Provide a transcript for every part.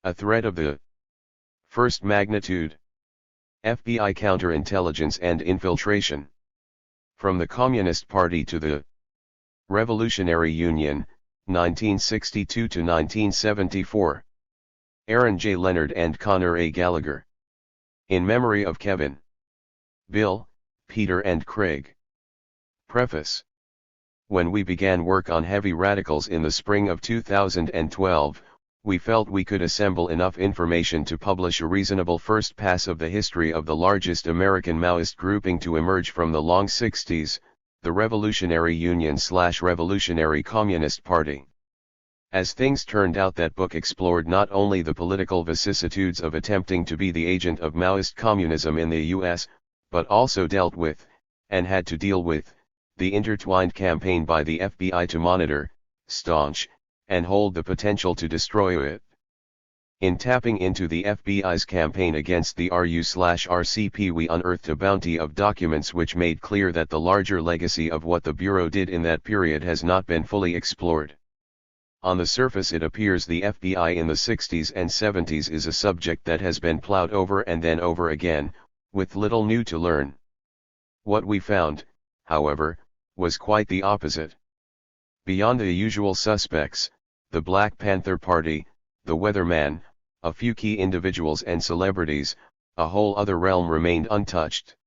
A threat of the first magnitude. FBI counterintelligence and infiltration. From the Communist Party to the Revolutionary Union, 1962 to 1974. Aaron J. Leonard and Conor A. Gallagher. In memory of Kevin, Bill, Peter and Craig. Preface. When we began work on heavy radicals in the spring of 2012, we felt we could assemble enough information to publish a reasonable first pass of the history of the largest American Maoist grouping to emerge from the long 60s, the Revolutionary Union/Revolutionary Communist Party. As things turned out, that book explored not only the political vicissitudes of attempting to be the agent of Maoist communism in the US, but also dealt with, and had to deal with, the intertwined campaign by the FBI to monitor, staunch, and hold the potential to destroy it. In tapping into the FBI's campaign against the RU/RCP, we unearthed a bounty of documents which made clear that the larger legacy of what the Bureau did in that period has not been fully explored. On the surface it appears the FBI in the 60s and 70s is a subject that has been plowed over and then over again, with little new to learn. What we found, however, was quite the opposite. Beyond the usual suspects, the Black Panther Party, the Weatherman, a few key individuals and celebrities, a whole other realm remained untouched.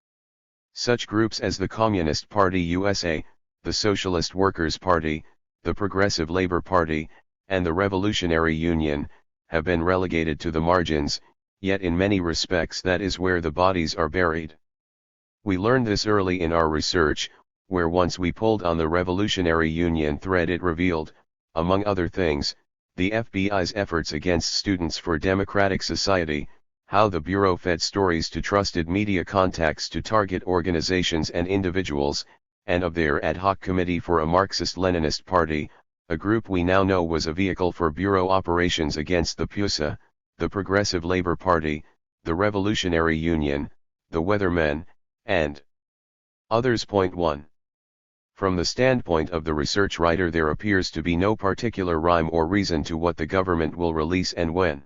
Such groups as the Communist Party USA, the Socialist Workers' Party, the Progressive Labor Party, and the Revolutionary Union, have been relegated to the margins, yet in many respects that is where the bodies are buried. We learned this early in our research, where once we pulled on the Revolutionary Union thread it revealed, among other things, the FBI's efforts against Students for Democratic Society, how the Bureau fed stories to trusted media contacts to target organizations and individuals, and of their ad hoc committee for a Marxist-Leninist party, a group we now know was a vehicle for Bureau operations against the PUSA, the Progressive Labor Party, the Revolutionary Union, the Weathermen, and others. Point 1. From the standpoint of the research writer, there appears to be no particular rhyme or reason to what the government will release and when.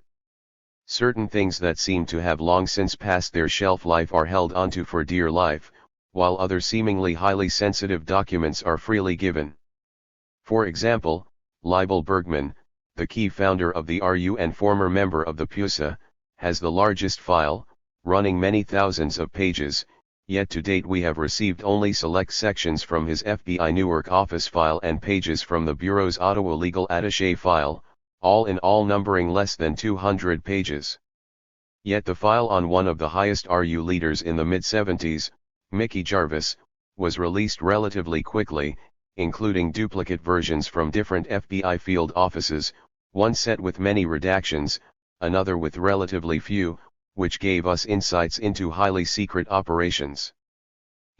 Certain things that seem to have long since passed their shelf life are held onto for dear life, while other seemingly highly sensitive documents are freely given. For example, Leibel Bergman, the key founder of the RU and former member of the PUSA, has the largest file, running many thousands of pages, yet to date we have received only select sections from his FBI Newark office file and pages from the Bureau's Ottawa legal attaché file, all in all numbering less than 200 pages. Yet the file on one of the highest RU leaders in the mid-70s, Mickey Jarvis, was released relatively quickly, including duplicate versions from different FBI field offices, one set with many redactions, another with relatively few, which gave us insights into highly secret operations.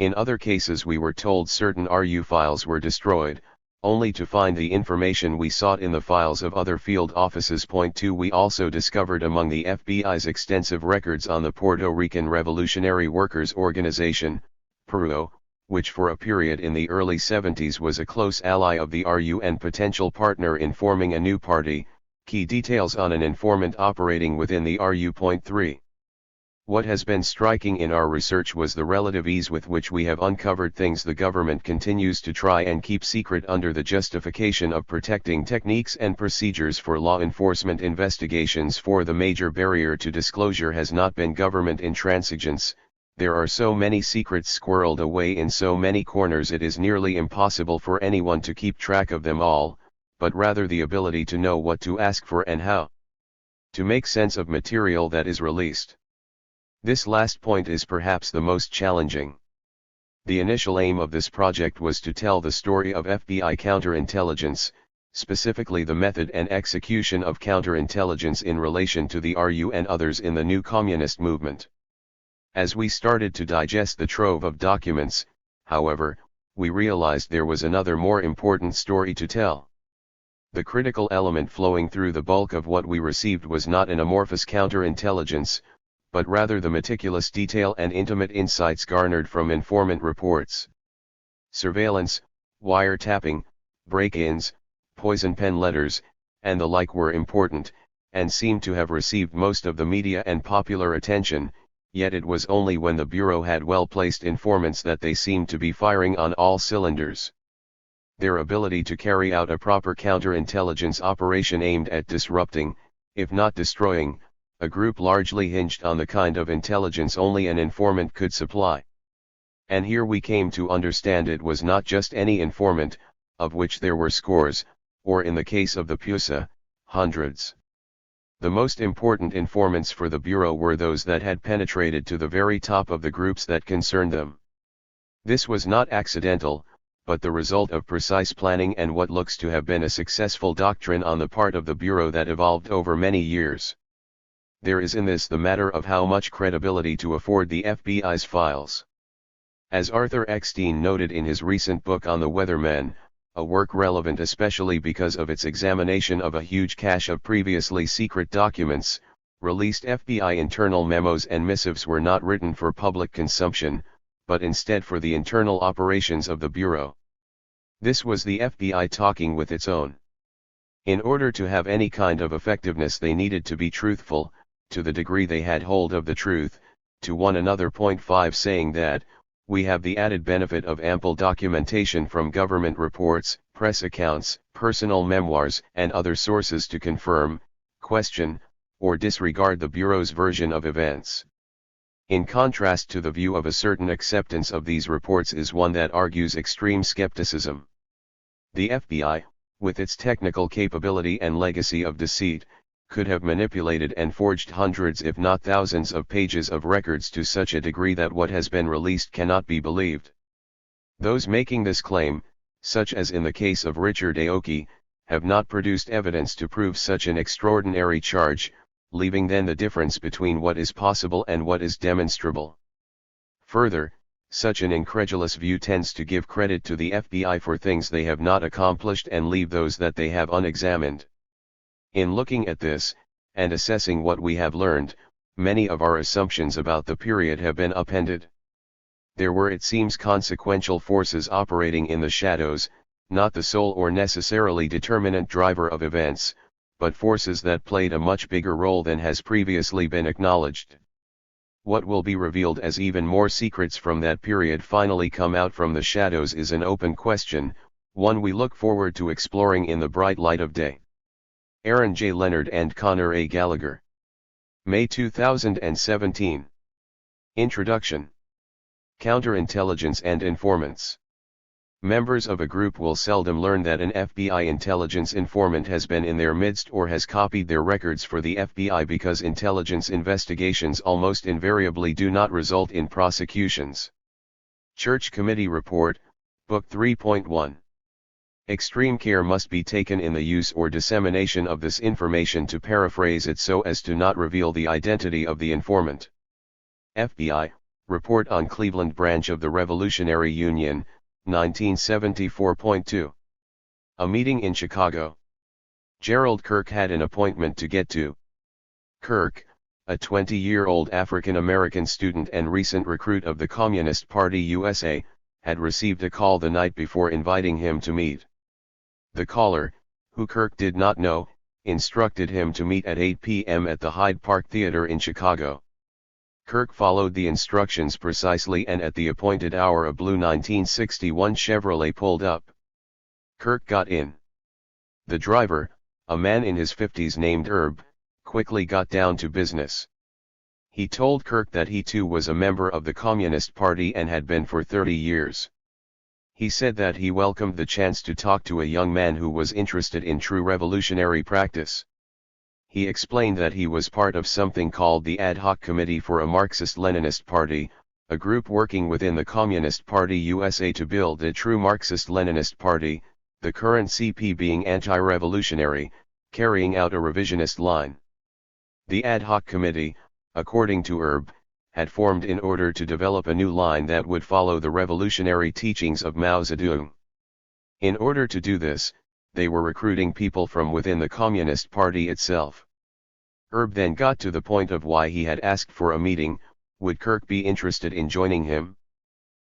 In other cases we were told certain RU files were destroyed, only to find the information we sought in the files of other field offices. Point 2. We also discovered among the FBI's extensive records on the Puerto Rican Revolutionary Workers Organization, PRUO, which for a period in the early 70s was a close ally of the RU and potential partner in forming a new party, key details on an informant operating within the RU. Point 3. What has been striking in our research was the relative ease with which we have uncovered things the government continues to try and keep secret under the justification of protecting techniques and procedures for law enforcement investigations. For the major barrier to disclosure has not been government intransigence. There are so many secrets squirreled away in so many corners it is nearly impossible for anyone to keep track of them all, but rather the ability to know what to ask for and how to make sense of material that is released. This last point is perhaps the most challenging. The initial aim of this project was to tell the story of FBI counterintelligence, specifically the method and execution of counterintelligence in relation to the RU and others in the new communist movement. As we started to digest the trove of documents, however, we realized there was another more important story to tell. The critical element flowing through the bulk of what we received was not an amorphous counterintelligence, but rather the meticulous detail and intimate insights garnered from informant reports. Surveillance, wiretapping, break-ins, poison pen letters, and the like were important, and seemed to have received most of the media and popular attention, yet it was only when the Bureau had well-placed informants that they seemed to be firing on all cylinders. Their ability to carry out a proper counterintelligence operation aimed at disrupting, if not destroying, a group largely hinged on the kind of intelligence only an informant could supply. And here we came to understand it was not just any informant, of which there were scores, or in the case of the PUSA, hundreds. The most important informants for the Bureau were those that had penetrated to the very top of the groups that concerned them. This was not accidental, but the result of precise planning and what looks to have been a successful doctrine on the part of the Bureau that evolved over many years. There is in this the matter of how much credibility to afford the FBI's files. As Arthur Eckstein noted in his recent book on the Weathermen, a work relevant especially because of its examination of a huge cache of previously secret documents, released FBI internal memos and missives were not written for public consumption, but instead for the internal operations of the Bureau. This was the FBI talking with its own. In order to have any kind of effectiveness they needed to be truthful, to the degree they had hold of the truth, to one another. 5 saying that, we have the added benefit of ample documentation from government reports, press accounts, personal memoirs, and other sources to confirm, question, or disregard the Bureau's version of events. In contrast to the view of a certain acceptance of these reports is one that argues extreme skepticism. The FBI, with its technical capability and legacy of deceit, could have manipulated and forged hundreds if not thousands of pages of records to such a degree that what has been released cannot be believed. Those making this claim, such as in the case of Richard Aoki, have not produced evidence to prove such an extraordinary charge, leaving then the difference between what is possible and what is demonstrable. Further, such an incredulous view tends to give credit to the FBI for things they have not accomplished and leave those that they have unexamined. In looking at this, and assessing what we have learned, many of our assumptions about the period have been upended. There were, it seems, consequential forces operating in the shadows, not the sole or necessarily determinant driver of events, but forces that played a much bigger role than has previously been acknowledged. What will be revealed as even more secrets from that period finally come out from the shadows is an open question, one we look forward to exploring in the bright light of day. Aaron J. Leonard and Conor A. Gallagher. May 2017. Introduction. Counterintelligence and informants. Members of a group will seldom learn that an FBI intelligence informant has been in their midst or has copied their records for the FBI because intelligence investigations almost invariably do not result in prosecutions. Church Committee Report, Book 3.1. Extreme care must be taken in the use or dissemination of this information, to paraphrase it, so as to not reveal the identity of the informant. FBI, Report on Cleveland Branch of the Revolutionary Union, 1974.2. A meeting in Chicago. Gerald Kirk had an appointment to get to. Kirk, a 20-year-old African-American student and recent recruit of the Communist Party USA, had received a call the night before inviting him to meet. The caller, who Kirk did not know, instructed him to meet at 8 p.m. at the Hyde Park Theater in Chicago. Kirk followed the instructions precisely, and at the appointed hour a blue 1961 Chevrolet pulled up. Kirk got in. The driver, a man in his 50s named Herb, quickly got down to business. He told Kirk that he too was a member of the Communist Party and had been for 30 years. He said that he welcomed the chance to talk to a young man who was interested in true revolutionary practice. He explained that he was part of something called the Ad Hoc Committee for a Marxist-Leninist Party, a group working within the Communist Party USA to build a true Marxist-Leninist Party, the current CP being anti-revolutionary, carrying out a revisionist line. The Ad Hoc Committee, according to Herb, had formed in order to develop a new line that would follow the revolutionary teachings of Mao Zedong. In order to do this, they were recruiting people from within the Communist Party itself. Herb then got to the point of why he had asked for a meeting. Would Kirk be interested in joining him?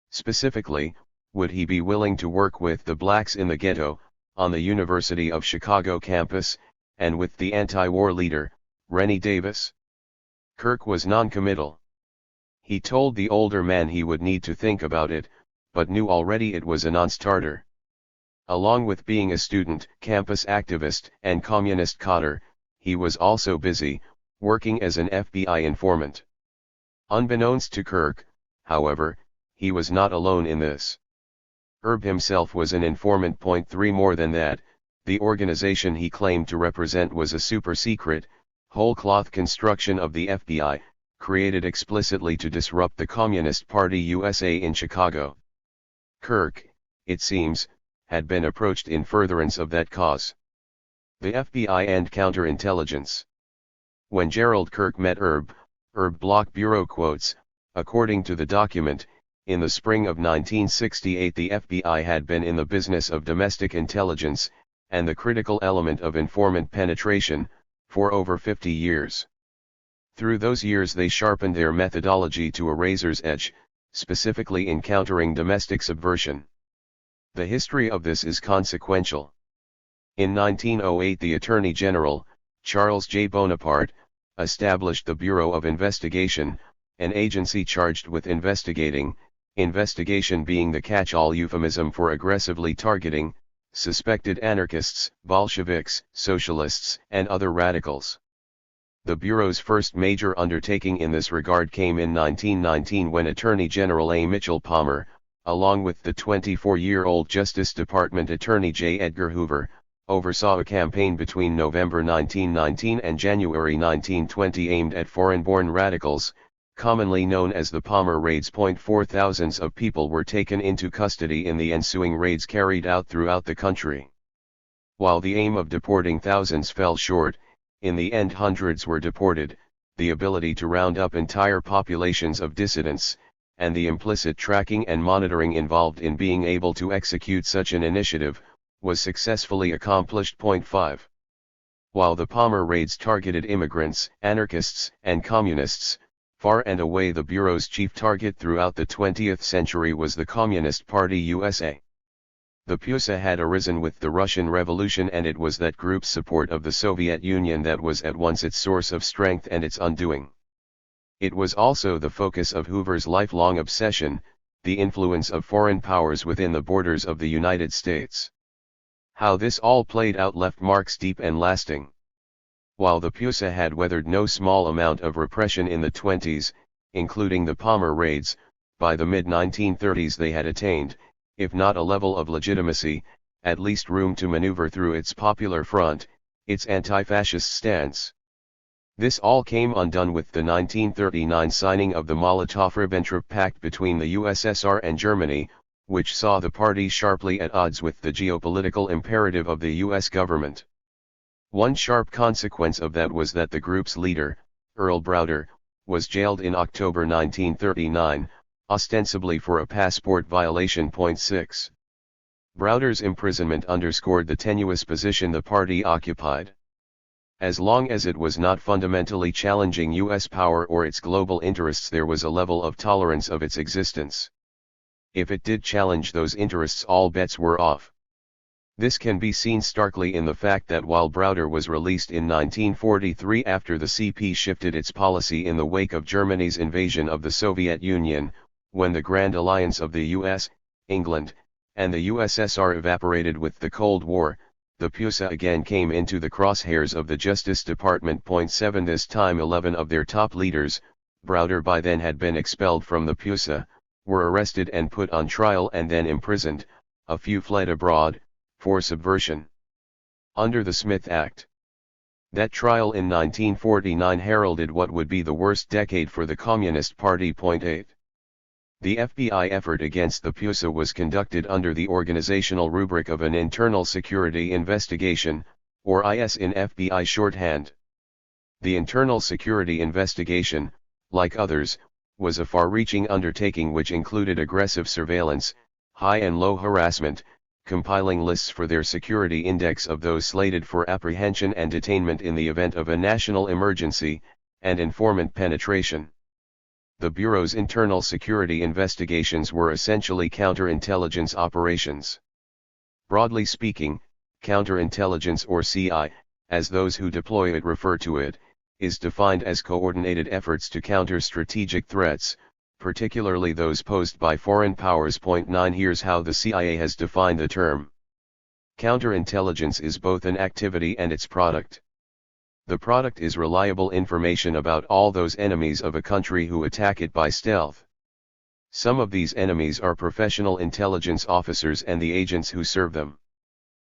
Specifically, would he be willing to work with the blacks in the ghetto, on the University of Chicago campus, and with the anti-war leader, Rennie Davis. Kirk was non-committal. He told the older man he would need to think about it, but knew already it was a non-starter. Along with being a student, campus activist, and communist cadre, he was also busy, working as an FBI informant. Unbeknownst to Kirk, however, he was not alone in this. Herb himself was an informant. 3 More than that, the organization he claimed to represent was a super-secret, whole-cloth construction of the FBI, created explicitly to disrupt the Communist Party USA in Chicago. Kirk, it seems, had been approached in furtherance of that cause. The FBI and counterintelligence. When Gerald Kirk met Herb Block Bureau quotes, according to the document, in the spring of 1968 the FBI had been in the business of domestic intelligence, and the critical element of informant penetration, for over 50 years. Through those years they sharpened their methodology to a razor's edge, specifically in countering domestic subversion. The history of this is consequential. In 1908 the Attorney General, Charles J. Bonaparte, established the Bureau of Investigation, an agency charged with investigating, investigation being the catch-all euphemism for aggressively targeting, suspected anarchists, Bolsheviks, socialists, and other radicals. The Bureau's first major undertaking in this regard came in 1919 when Attorney General A. Mitchell Palmer, along with the 24-year-old Justice Department Attorney J. Edgar Hoover, oversaw a campaign between November 1919 and January 1920 aimed at foreign-born radicals, commonly known as the Palmer Raids. 4 Thousands of people were taken into custody in the ensuing raids carried out throughout the country. While the aim of deporting thousands fell short, in the end hundreds were deported. The ability to round up entire populations of dissidents, and the implicit tracking and monitoring involved in being able to execute such an initiative, was successfully accomplished. 5. While the Palmer raids targeted immigrants, anarchists, and communists, far and away the Bureau's chief target throughout the 20th century was the Communist Party USA. The PUSA had arisen with the Russian Revolution, and it was that group's support of the Soviet Union that was at once its source of strength and its undoing. It was also the focus of Hoover's lifelong obsession, the influence of foreign powers within the borders of the United States. How this all played out left marks deep and lasting. While the PUSA had weathered no small amount of repression in the 20s, including the Palmer raids, by the mid-1930s they had attained, if not a level of legitimacy, at least room to maneuver through its popular front, its anti-fascist stance. This all came undone with the 1939 signing of the Molotov-Ribbentrop Pact between the USSR and Germany, which saw the party sharply at odds with the geopolitical imperative of the US government. One sharp consequence of that was that the group's leader, Earl Browder, was jailed in October 1939, ostensibly for a passport violation. 6. Browder's imprisonment underscored the tenuous position the party occupied. As long as it was not fundamentally challenging US power or its global interests, there was a level of tolerance of its existence. If it did challenge those interests, all bets were off. This can be seen starkly in the fact that while Browder was released in 1943 after the CP shifted its policy in the wake of Germany's invasion of the Soviet Union, when the Grand Alliance of the US, England, and the USSR evaporated with the Cold War, the PUSA again came into the crosshairs of the Justice Department. 7 This time 11 of their top leaders, Browder by then had been expelled from the PUSA, were arrested and put on trial and then imprisoned, a few fled abroad, for subversion. Under the Smith Act. That trial in 1949 heralded what would be the worst decade for the Communist Party. 8. The FBI effort against the PUSA was conducted under the organizational rubric of an internal security investigation, or IS in FBI shorthand. The internal security investigation, like others, was a far-reaching undertaking which included aggressive surveillance, high and low harassment, compiling lists for their security index of those slated for apprehension and detainment in the event of a national emergency, and informant penetration. The Bureau's internal security investigations were essentially counterintelligence operations. Broadly speaking, counterintelligence, or CI, as those who deploy it refer to it, is defined as coordinated efforts to counter strategic threats, particularly those posed by foreign powers. 9 Here's how the CIA has defined the term. Counterintelligence is both an activity and its product. The product is reliable information about all those enemies of a country who attack it by stealth. Some of these enemies are professional intelligence officers and the agents who serve them.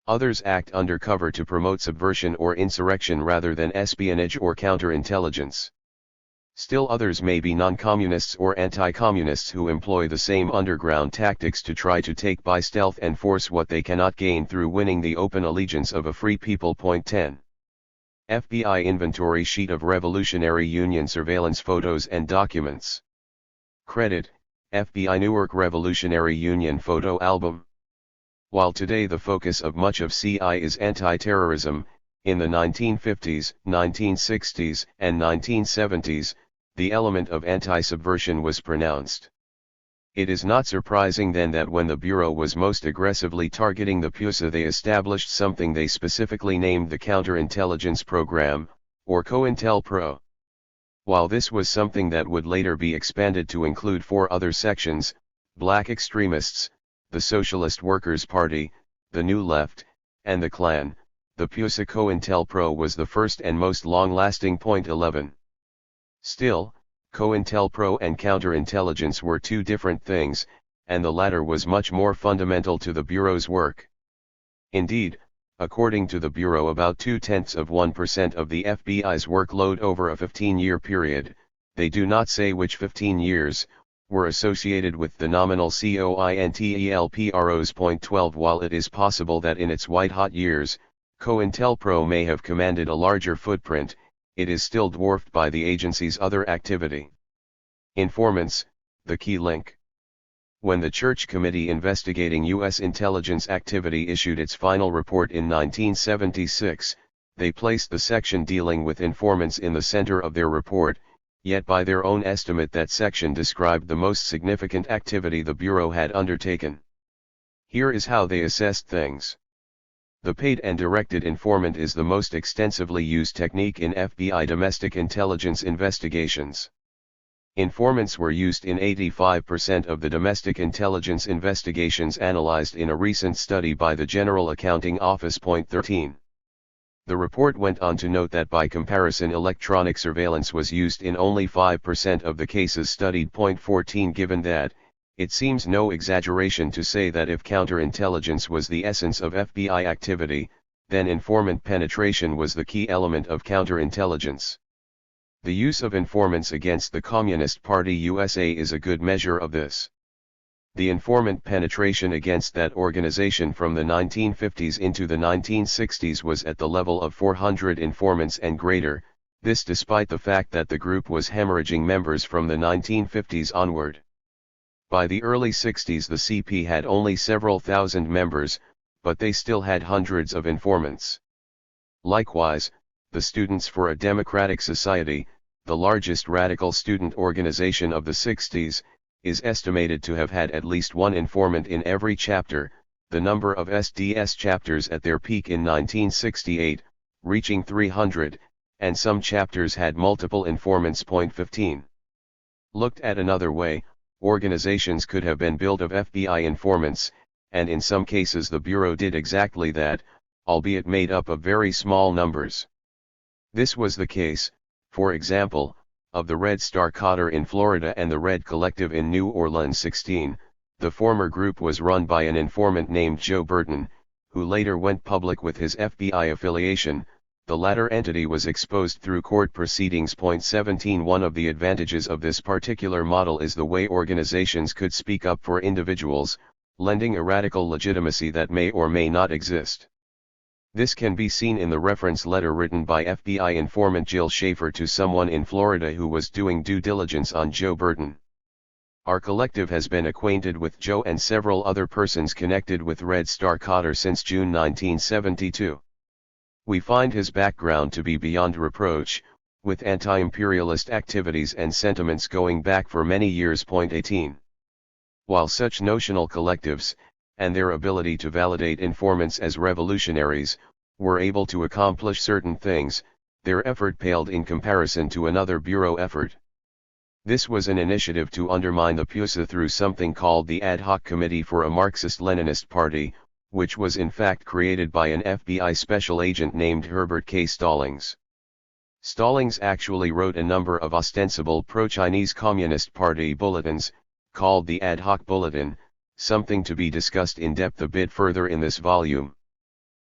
Others act undercover to promote subversion or insurrection rather than espionage or counterintelligence. Still others may be non-communists or anti-communists who employ the same underground tactics to try to take by stealth and force what they cannot gain through winning the open allegiance of a free people. 10. FBI Inventory Sheet of Revolutionary Union Surveillance Photos and Documents. Credit, FBI Newark Revolutionary Union Photo Album. While today the focus of much of CI is anti-terrorism, in the 1950s, 1960s, and 1970s, the element of anti-subversion was pronounced. It is not surprising then that when the Bureau was most aggressively targeting the PUSA they established something they specifically named the Counterintelligence Program, or COINTELPRO. While this was something that would later be expanded to include 4 other sections: Black extremists, the Socialist Workers' Party, the New Left, and the Klan, the PUSA COINTELPRO was the first and most long-lasting. 11. Still, COINTELPRO and counterintelligence were two different things, and the latter was much more fundamental to the Bureau's work. Indeed, according to the Bureau, about 0.2% of the FBI's workload over a 15-year period, they do not say which 15 years, were associated with the nominal COINTELPROs. 12 While it is possible that in its white-hot years, COINTELPRO may have commanded a larger footprint, it is still dwarfed by the agency's other activity. Informants, the key link. When the Church Committee investigating U.S. intelligence activity issued its final report in 1976, they placed the section dealing with informants in the center of their report, yet by their own estimate that section described the most significant activity the Bureau had undertaken. Here is how they assessed things. The paid and directed informant is the most extensively used technique in FBI domestic intelligence investigations. Informants were used in 85% of the domestic intelligence investigations analyzed in a recent study by the General Accounting Office. 13. The report went on to note that by comparison electronic surveillance was used in only 5% of the cases studied. 14 Given that, it seems no exaggeration to say that if counterintelligence was the essence of FBI activity, then informant penetration was the key element of counterintelligence. The use of informants against the Communist Party USA is a good measure of this. The informant penetration against that organization from the 1950s into the 1960s was at the level of 400 informants and greater, this despite the fact that the group was hemorrhaging members from the 1950s onward. By the early 60s the CP had only several thousand members, but they still had hundreds of informants. Likewise, the Students for a Democratic Society, the largest radical student organization of the 60s, is estimated to have had at least one informant in every chapter, the number of SDS chapters at their peak in 1968, reaching 300, and some chapters had multiple informants. 15. Looked at another way, organizations could have been built of FBI informants, and in some cases the Bureau did exactly that, albeit made up of very small numbers. This was the case, for example, of the Red Star Cotter in Florida and the Red Collective in New Orleans. 16. The former group was run by an informant named Joe Burton, who later went public with his FBI affiliation. The latter entity was exposed through court proceedings. 17 One of the advantages of this particular model is the way organizations could speak up for individuals, lending a radical legitimacy that may or may not exist. This can be seen in the reference letter written by FBI informant Jill Schaefer to someone in Florida who was doing due diligence on Joe Burton. Our collective has been acquainted with Joe and several other persons connected with Red Star Cotter since June 1972. We find his background to be beyond reproach, with anti-imperialist activities and sentiments going back for many years. 18. While such notional collectives, and their ability to validate informants as revolutionaries, were able to accomplish certain things, their effort paled in comparison to another bureau effort. This was an initiative to undermine the PUSA through something called the Ad Hoc Committee for a Marxist-Leninist Party, which was in fact created by an FBI special agent named Herbert K. Stallings. Stallings actually wrote a number of ostensible pro-Chinese Communist Party bulletins, called the Ad Hoc Bulletin, something to be discussed in depth a bit further in this volume.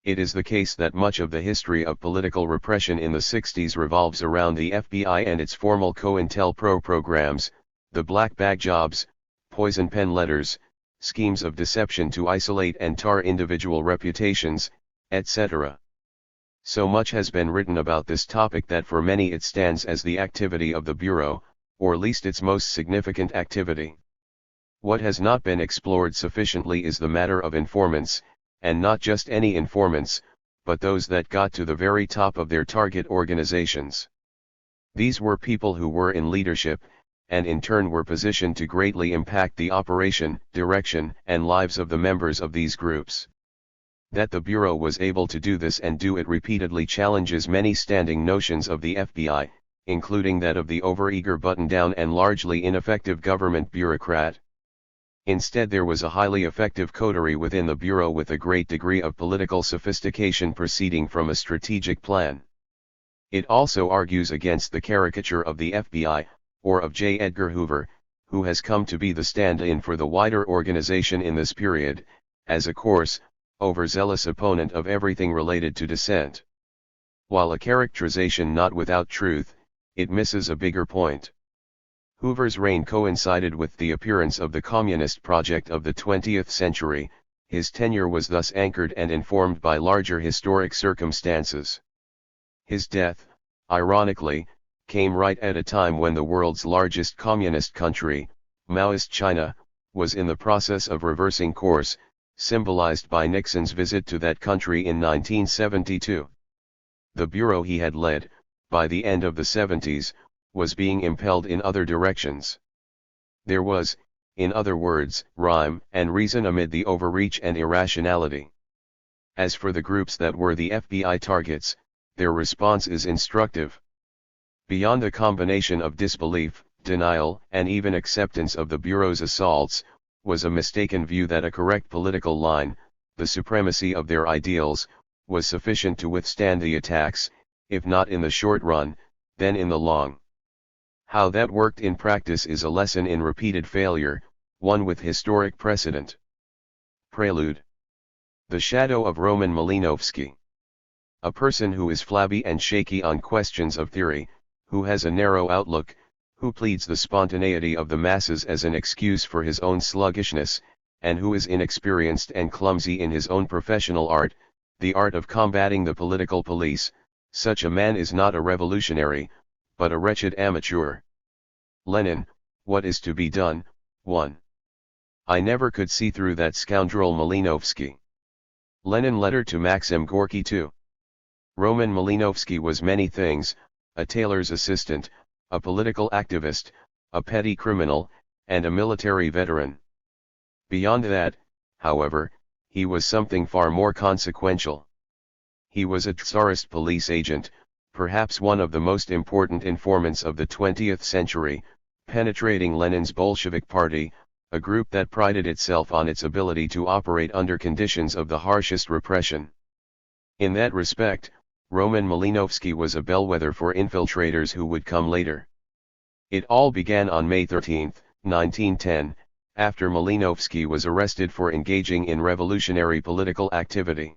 It is the case that much of the history of political repression in the 60s revolves around the FBI and its formal COINTELPRO programs, the black bag jobs, poison pen letters, schemes of deception to isolate and tar individual reputations, etc. So much has been written about this topic that for many it stands as the activity of the Bureau, or at least its most significant activity. What has not been explored sufficiently is the matter of informants, and not just any informants, but those that got to the very top of their target organizations. These were people who were in leadership, and in turn were positioned to greatly impact the operation, direction, and lives of the members of these groups. That the Bureau was able to do this and do it repeatedly challenges many standing notions of the FBI, including that of the overeager button-down and largely ineffective government bureaucrat. Instead, there was a highly effective coterie within the Bureau with a great degree of political sophistication proceeding from a strategic plan. It also argues against the caricature of the FBI, or of J. Edgar Hoover, who has come to be the stand-in for the wider organization in this period, as a coarse, overzealous opponent of everything related to dissent. While a characterization not without truth, it misses a bigger point. Hoover's reign coincided with the appearance of the communist project of the 20th century, his tenure was thus anchored and informed by larger historic circumstances. His death, ironically, came right at a time when the world's largest communist country, Maoist China, was in the process of reversing course, symbolized by Nixon's visit to that country in 1972. The bureau he had led, by the end of the 70s, was being impelled in other directions. There was, in other words, rhyme and reason amid the overreach and irrationality. As for the groups that were the FBI targets, their response is instructive. Beyond the combination of disbelief, denial, and even acceptance of the Bureau's assaults, was a mistaken view that a correct political line, the supremacy of their ideals, was sufficient to withstand the attacks, if not in the short run, then in the long. How that worked in practice is a lesson in repeated failure, one with historic precedent. Prelude. The shadow of Roman Malinowski. A person who is flabby and shaky on questions of theory, who has a narrow outlook, who pleads the spontaneity of the masses as an excuse for his own sluggishness, and who is inexperienced and clumsy in his own professional art, the art of combating the political police, such a man is not a revolutionary, but a wretched amateur. Lenin, What is to be done? 1. I never could see through that scoundrel Malinowski. Lenin letter to Maxim Gorky 2. Roman Malinowski was many things, a tailor's assistant, a political activist, a petty criminal, and a military veteran. Beyond that, however, he was something far more consequential. He was a Tsarist police agent, perhaps one of the most important informants of the 20th century, penetrating Lenin's Bolshevik Party, a group that prided itself on its ability to operate under conditions of the harshest repression. In that respect, Roman Malinowski was a bellwether for infiltrators who would come later. It all began on May 13, 1910, after Malinowski was arrested for engaging in revolutionary political activity.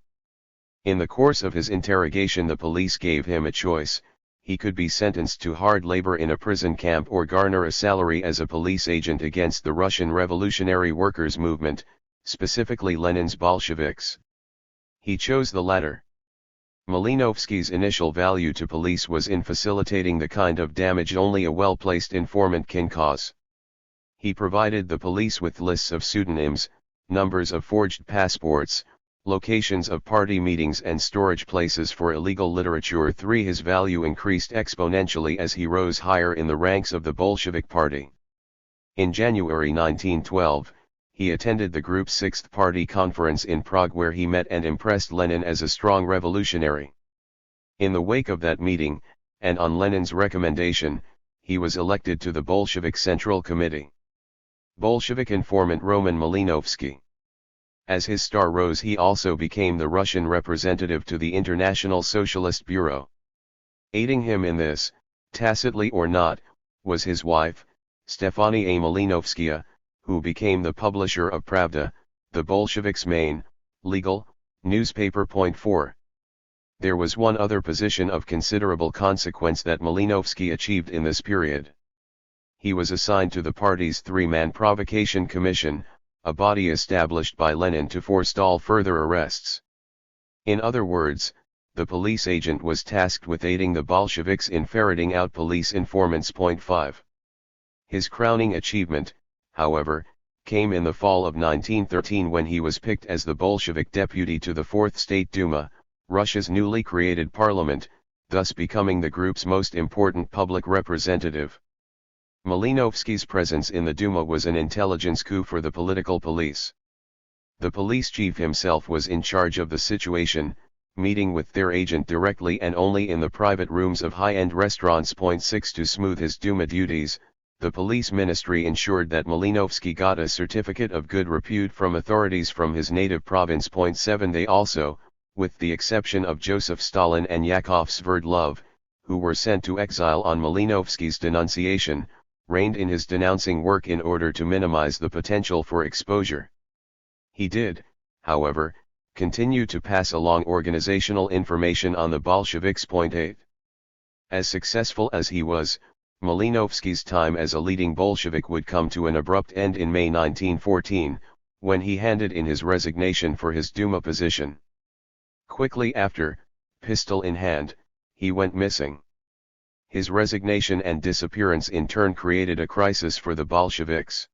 In the course of his interrogation, the police gave him a choice: he could be sentenced to hard labor in a prison camp or garner a salary as a police agent against the Russian Revolutionary Workers' Movement, specifically Lenin's Bolsheviks. He chose the latter. Malinowski's initial value to police was in facilitating the kind of damage only a well-placed informant can cause. He provided the police with lists of pseudonyms, numbers of forged passports, locations of party meetings and storage places for illegal literature. 3. His value increased exponentially as he rose higher in the ranks of the Bolshevik Party. In January 1912, he attended the group's sixth party conference in Prague, where he met and impressed Lenin as a strong revolutionary. In the wake of that meeting, and on Lenin's recommendation, he was elected to the Bolshevik Central Committee. Bolshevik informant Roman Malinovsky. As his star rose, he also became the Russian representative to the International Socialist Bureau. Aiding him in this, tacitly or not, was his wife, Stefania Malinovskaya, who became the publisher of Pravda, the Bolsheviks' main, legal, newspaper. 4. There was one other position of considerable consequence that Malinovsky achieved in this period. He was assigned to the party's three-man provocation commission, a body established by Lenin to forestall further arrests. In other words, the police agent was tasked with aiding the Bolsheviks in ferreting out police informants. 5. His crowning achievement, however, came in the fall of 1913 when he was picked as the Bolshevik deputy to the Fourth State Duma, Russia's newly created parliament, thus becoming the group's most important public representative. Malinovsky's presence in the Duma was an intelligence coup for the political police. The police chief himself was in charge of the situation, meeting with their agent directly and only in the private rooms of high-end restaurants. 6. To smooth his Duma duties, the police ministry ensured that Malinovsky got a certificate of good repute from authorities from his native province. 7. They also, with the exception of Joseph Stalin and Yakov Sverdlov, who were sent to exile on Malinovsky's denunciation, reined in his denouncing work in order to minimize the potential for exposure. He did, however, continue to pass along organizational information on the Bolsheviks. 8. As successful as he was, Malinovsky's time as a leading Bolshevik would come to an abrupt end in May 1914, when he handed in his resignation for his Duma position. Quickly after, pistol in hand, he went missing. His resignation and disappearance in turn created a crisis for the Bolsheviks.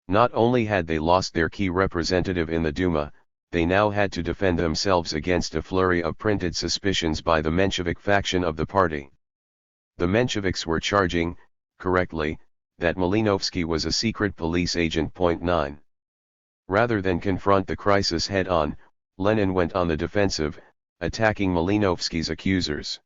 Not only had they lost their key representative in the Duma, they now had to defend themselves against a flurry of printed suspicions by the Menshevik faction of the party. The Mensheviks were charging, correctly, that Malinovsky was a secret police agent. 9. Rather than confront the crisis head-on, Lenin went on the defensive, attacking Malinovsky's accusers.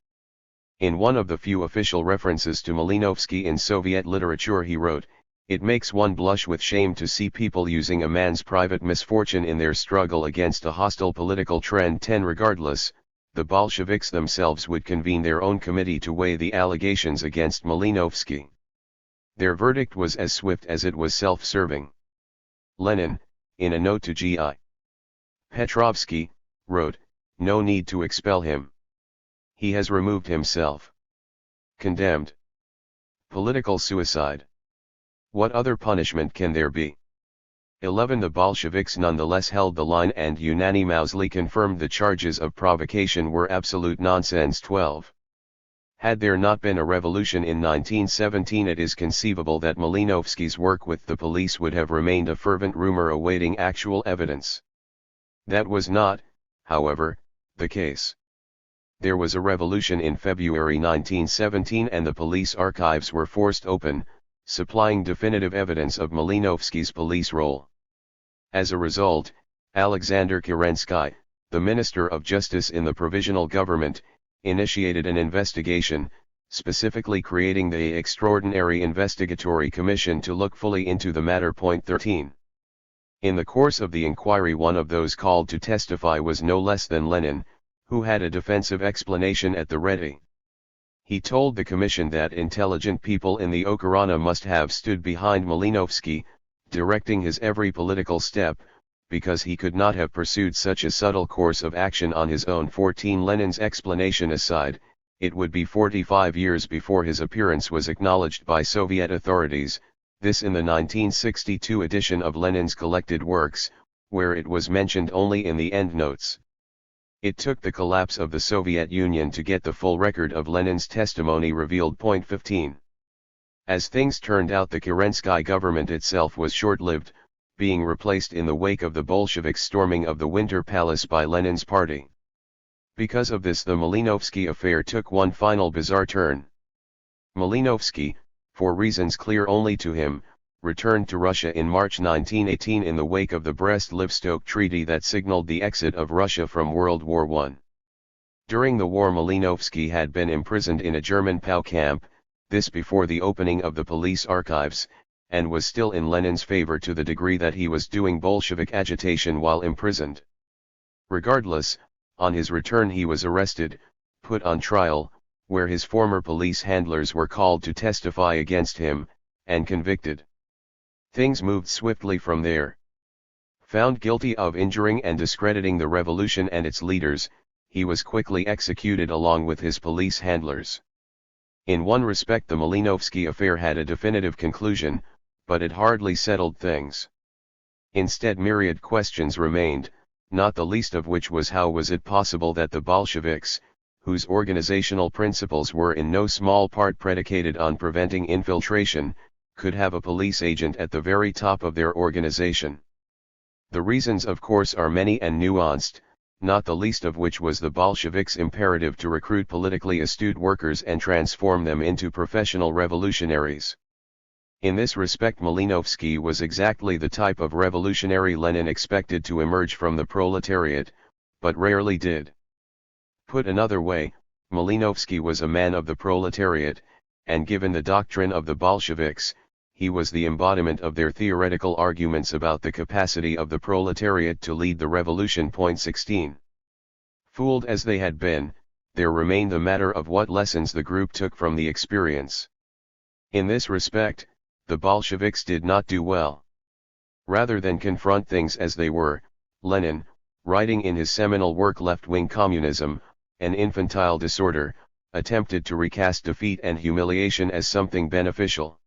In one of the few official references to Malinovsky in Soviet literature he wrote, "It makes one blush with shame to see people using a man's private misfortune in their struggle against a hostile political trend." 10. Regardless, the Bolsheviks themselves would convene their own committee to weigh the allegations against Malinovsky. Their verdict was as swift as it was self-serving. Lenin, in a note to G.I. Petrovsky, wrote, "No need to expel him. He has removed himself. Condemned. Political suicide. What other punishment can there be?" 11. The Bolsheviks nonetheless held the line and unanimously confirmed the charges of provocation were absolute nonsense. 12. Had there not been a revolution in 1917, it is conceivable that Malinovsky's work with the police would have remained a fervent rumor awaiting actual evidence. That was not, however, the case. There was a revolution in February 1917 and the police archives were forced open, supplying definitive evidence of Malinovsky's police role. As a result, Alexander Kerensky, the Minister of Justice in the Provisional Government, initiated an investigation, specifically creating the Extraordinary Investigatory Commission to look fully into the matter. 13. In the course of the inquiry, one of those called to testify was no less than Lenin, who had a defensive explanation at the ready. He told the commission that intelligent people in the Okhrana must have stood behind Malinovsky, directing his every political step, because he could not have pursued such a subtle course of action on his own. 14. Lenin's explanation aside, it would be 45 years before his appearance was acknowledged by Soviet authorities, this in the 1962 edition of Lenin's collected works, where it was mentioned only in the endnotes. It took the collapse of the Soviet Union to get the full record of Lenin's testimony revealed. 15. As things turned out, the Kerensky government itself was short-lived, being replaced in the wake of the Bolsheviks' storming of the Winter Palace by Lenin's party. Because of this, the Malinovsky affair took one final bizarre turn. Malinovsky, for reasons clear only to him, returned to Russia in March 1918 in the wake of the Brest-Litovsk Treaty that signaled the exit of Russia from World War I. During the war Malinovsky had been imprisoned in a German POW camp, this before the opening of the police archives, and was still in Lenin's favor to the degree that he was doing Bolshevik agitation while imprisoned. Regardless, on his return he was arrested, put on trial, where his former police handlers were called to testify against him, and convicted. Things moved swiftly from there. Found guilty of injuring and discrediting the revolution and its leaders, he was quickly executed along with his police handlers. In one respect the Malinovsky affair had a definitive conclusion, but it hardly settled things. Instead myriad questions remained, not the least of which was how was it possible that the Bolsheviks, whose organizational principles were in no small part predicated on preventing infiltration, could have a police agent at the very top of their organization. The reasons of course are many and nuanced, not the least of which was the Bolsheviks' imperative to recruit politically astute workers and transform them into professional revolutionaries. In this respect Malinovsky was exactly the type of revolutionary Lenin expected to emerge from the proletariat, but rarely did. Put another way, Malinovsky was a man of the proletariat, and given the doctrine of the Bolsheviks, he was the embodiment of their theoretical arguments about the capacity of the proletariat to lead the revolution. 16. Fooled as they had been, there remained the matter of what lessons the group took from the experience. In this respect, the Bolsheviks did not do well. Rather than confront things as they were, Lenin, writing in his seminal work Left-Wing Communism, An Infantile Disorder, attempted to recast defeat and humiliation as something beneficial.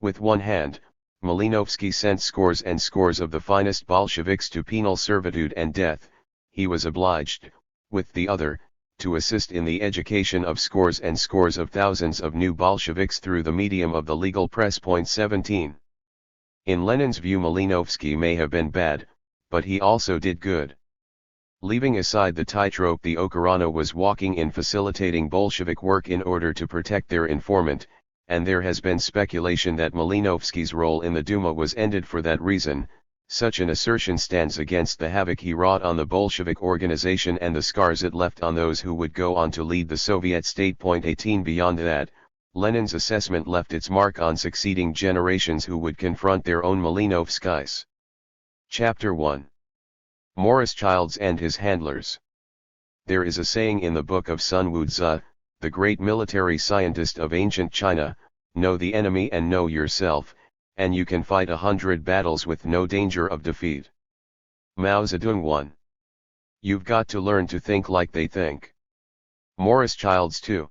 With one hand, Malinovsky sent scores and scores of the finest Bolsheviks to penal servitude and death. He was obliged, with the other, to assist in the education of scores and scores of thousands of new Bolsheviks through the medium of the legal press. 17. In Lenin's view Malinovsky may have been bad, but he also did good. Leaving aside the tightrope the Okhrana was walking in facilitating Bolshevik work in order to protect their informant, and there has been speculation that Malinovsky's role in the Duma was ended for that reason, such an assertion stands against the havoc he wrought on the Bolshevik organization and the scars it left on those who would go on to lead the Soviet state. 18 Beyond that, Lenin's assessment left its mark on succeeding generations who would confront their own Malinovskys. Chapter 1. Morris Childs and his handlers. There is a saying in the book of Sun Wu-tzu, the great military scientist of ancient China, know the enemy and know yourself, and you can fight 100 battles with no danger of defeat. Mao Zedong 1. You've got to learn to think like they think. Morris Childs 2.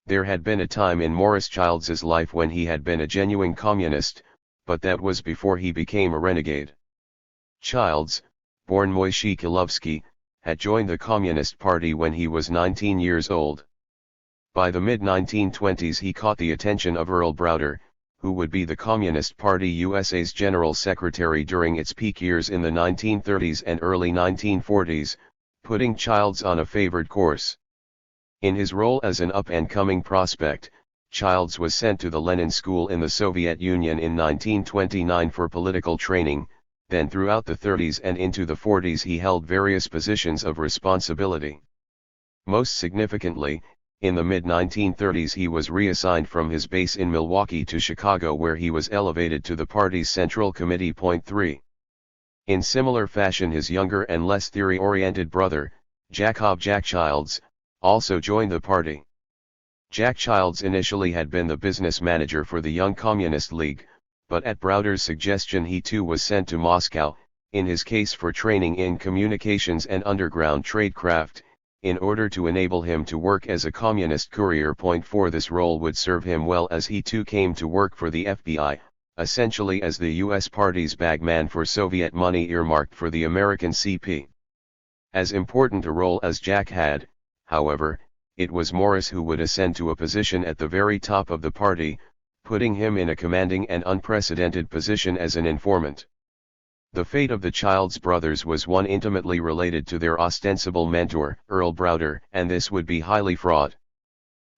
There had been a time in Morris Childs's life when he had been a genuine communist, but that was before he became a renegade. Childs, born Moishe Kilovsky, had joined the Communist Party when he was 19 years old. By the mid-1920s he caught the attention of Earl Browder, who would be the Communist Party USA's General Secretary during its peak years in the 1930s and early 1940s, putting Childs on a favored course. In his role as an up-and-coming prospect, Childs was sent to the Lenin School in the Soviet Union in 1929 for political training. Then throughout the 30s and into the 40s he held various positions of responsibility. Most significantly, in the mid-1930s he was reassigned from his base in Milwaukee to Chicago where he was elevated to the party's Central Committee. 3. In similar fashion his younger and less theory-oriented brother, Jacob Jack Childs, also joined the party. Jack Childs initially had been the business manager for the Young Communist League, but at Browder's suggestion he too was sent to Moscow, in his case for training in communications and underground tradecraft, in order to enable him to work as a communist courier. 4 This role would serve him well as he too came to work for the FBI, essentially as the U.S. party's bagman for Soviet money earmarked for the American CP. As important a role as Jack had, however, it was Morris who would ascend to a position at the very top of the party, putting him in a commanding and unprecedented position as an informant. The fate of the Childs brothers was one intimately related to their ostensible mentor, Earl Browder, and this would be highly fraught.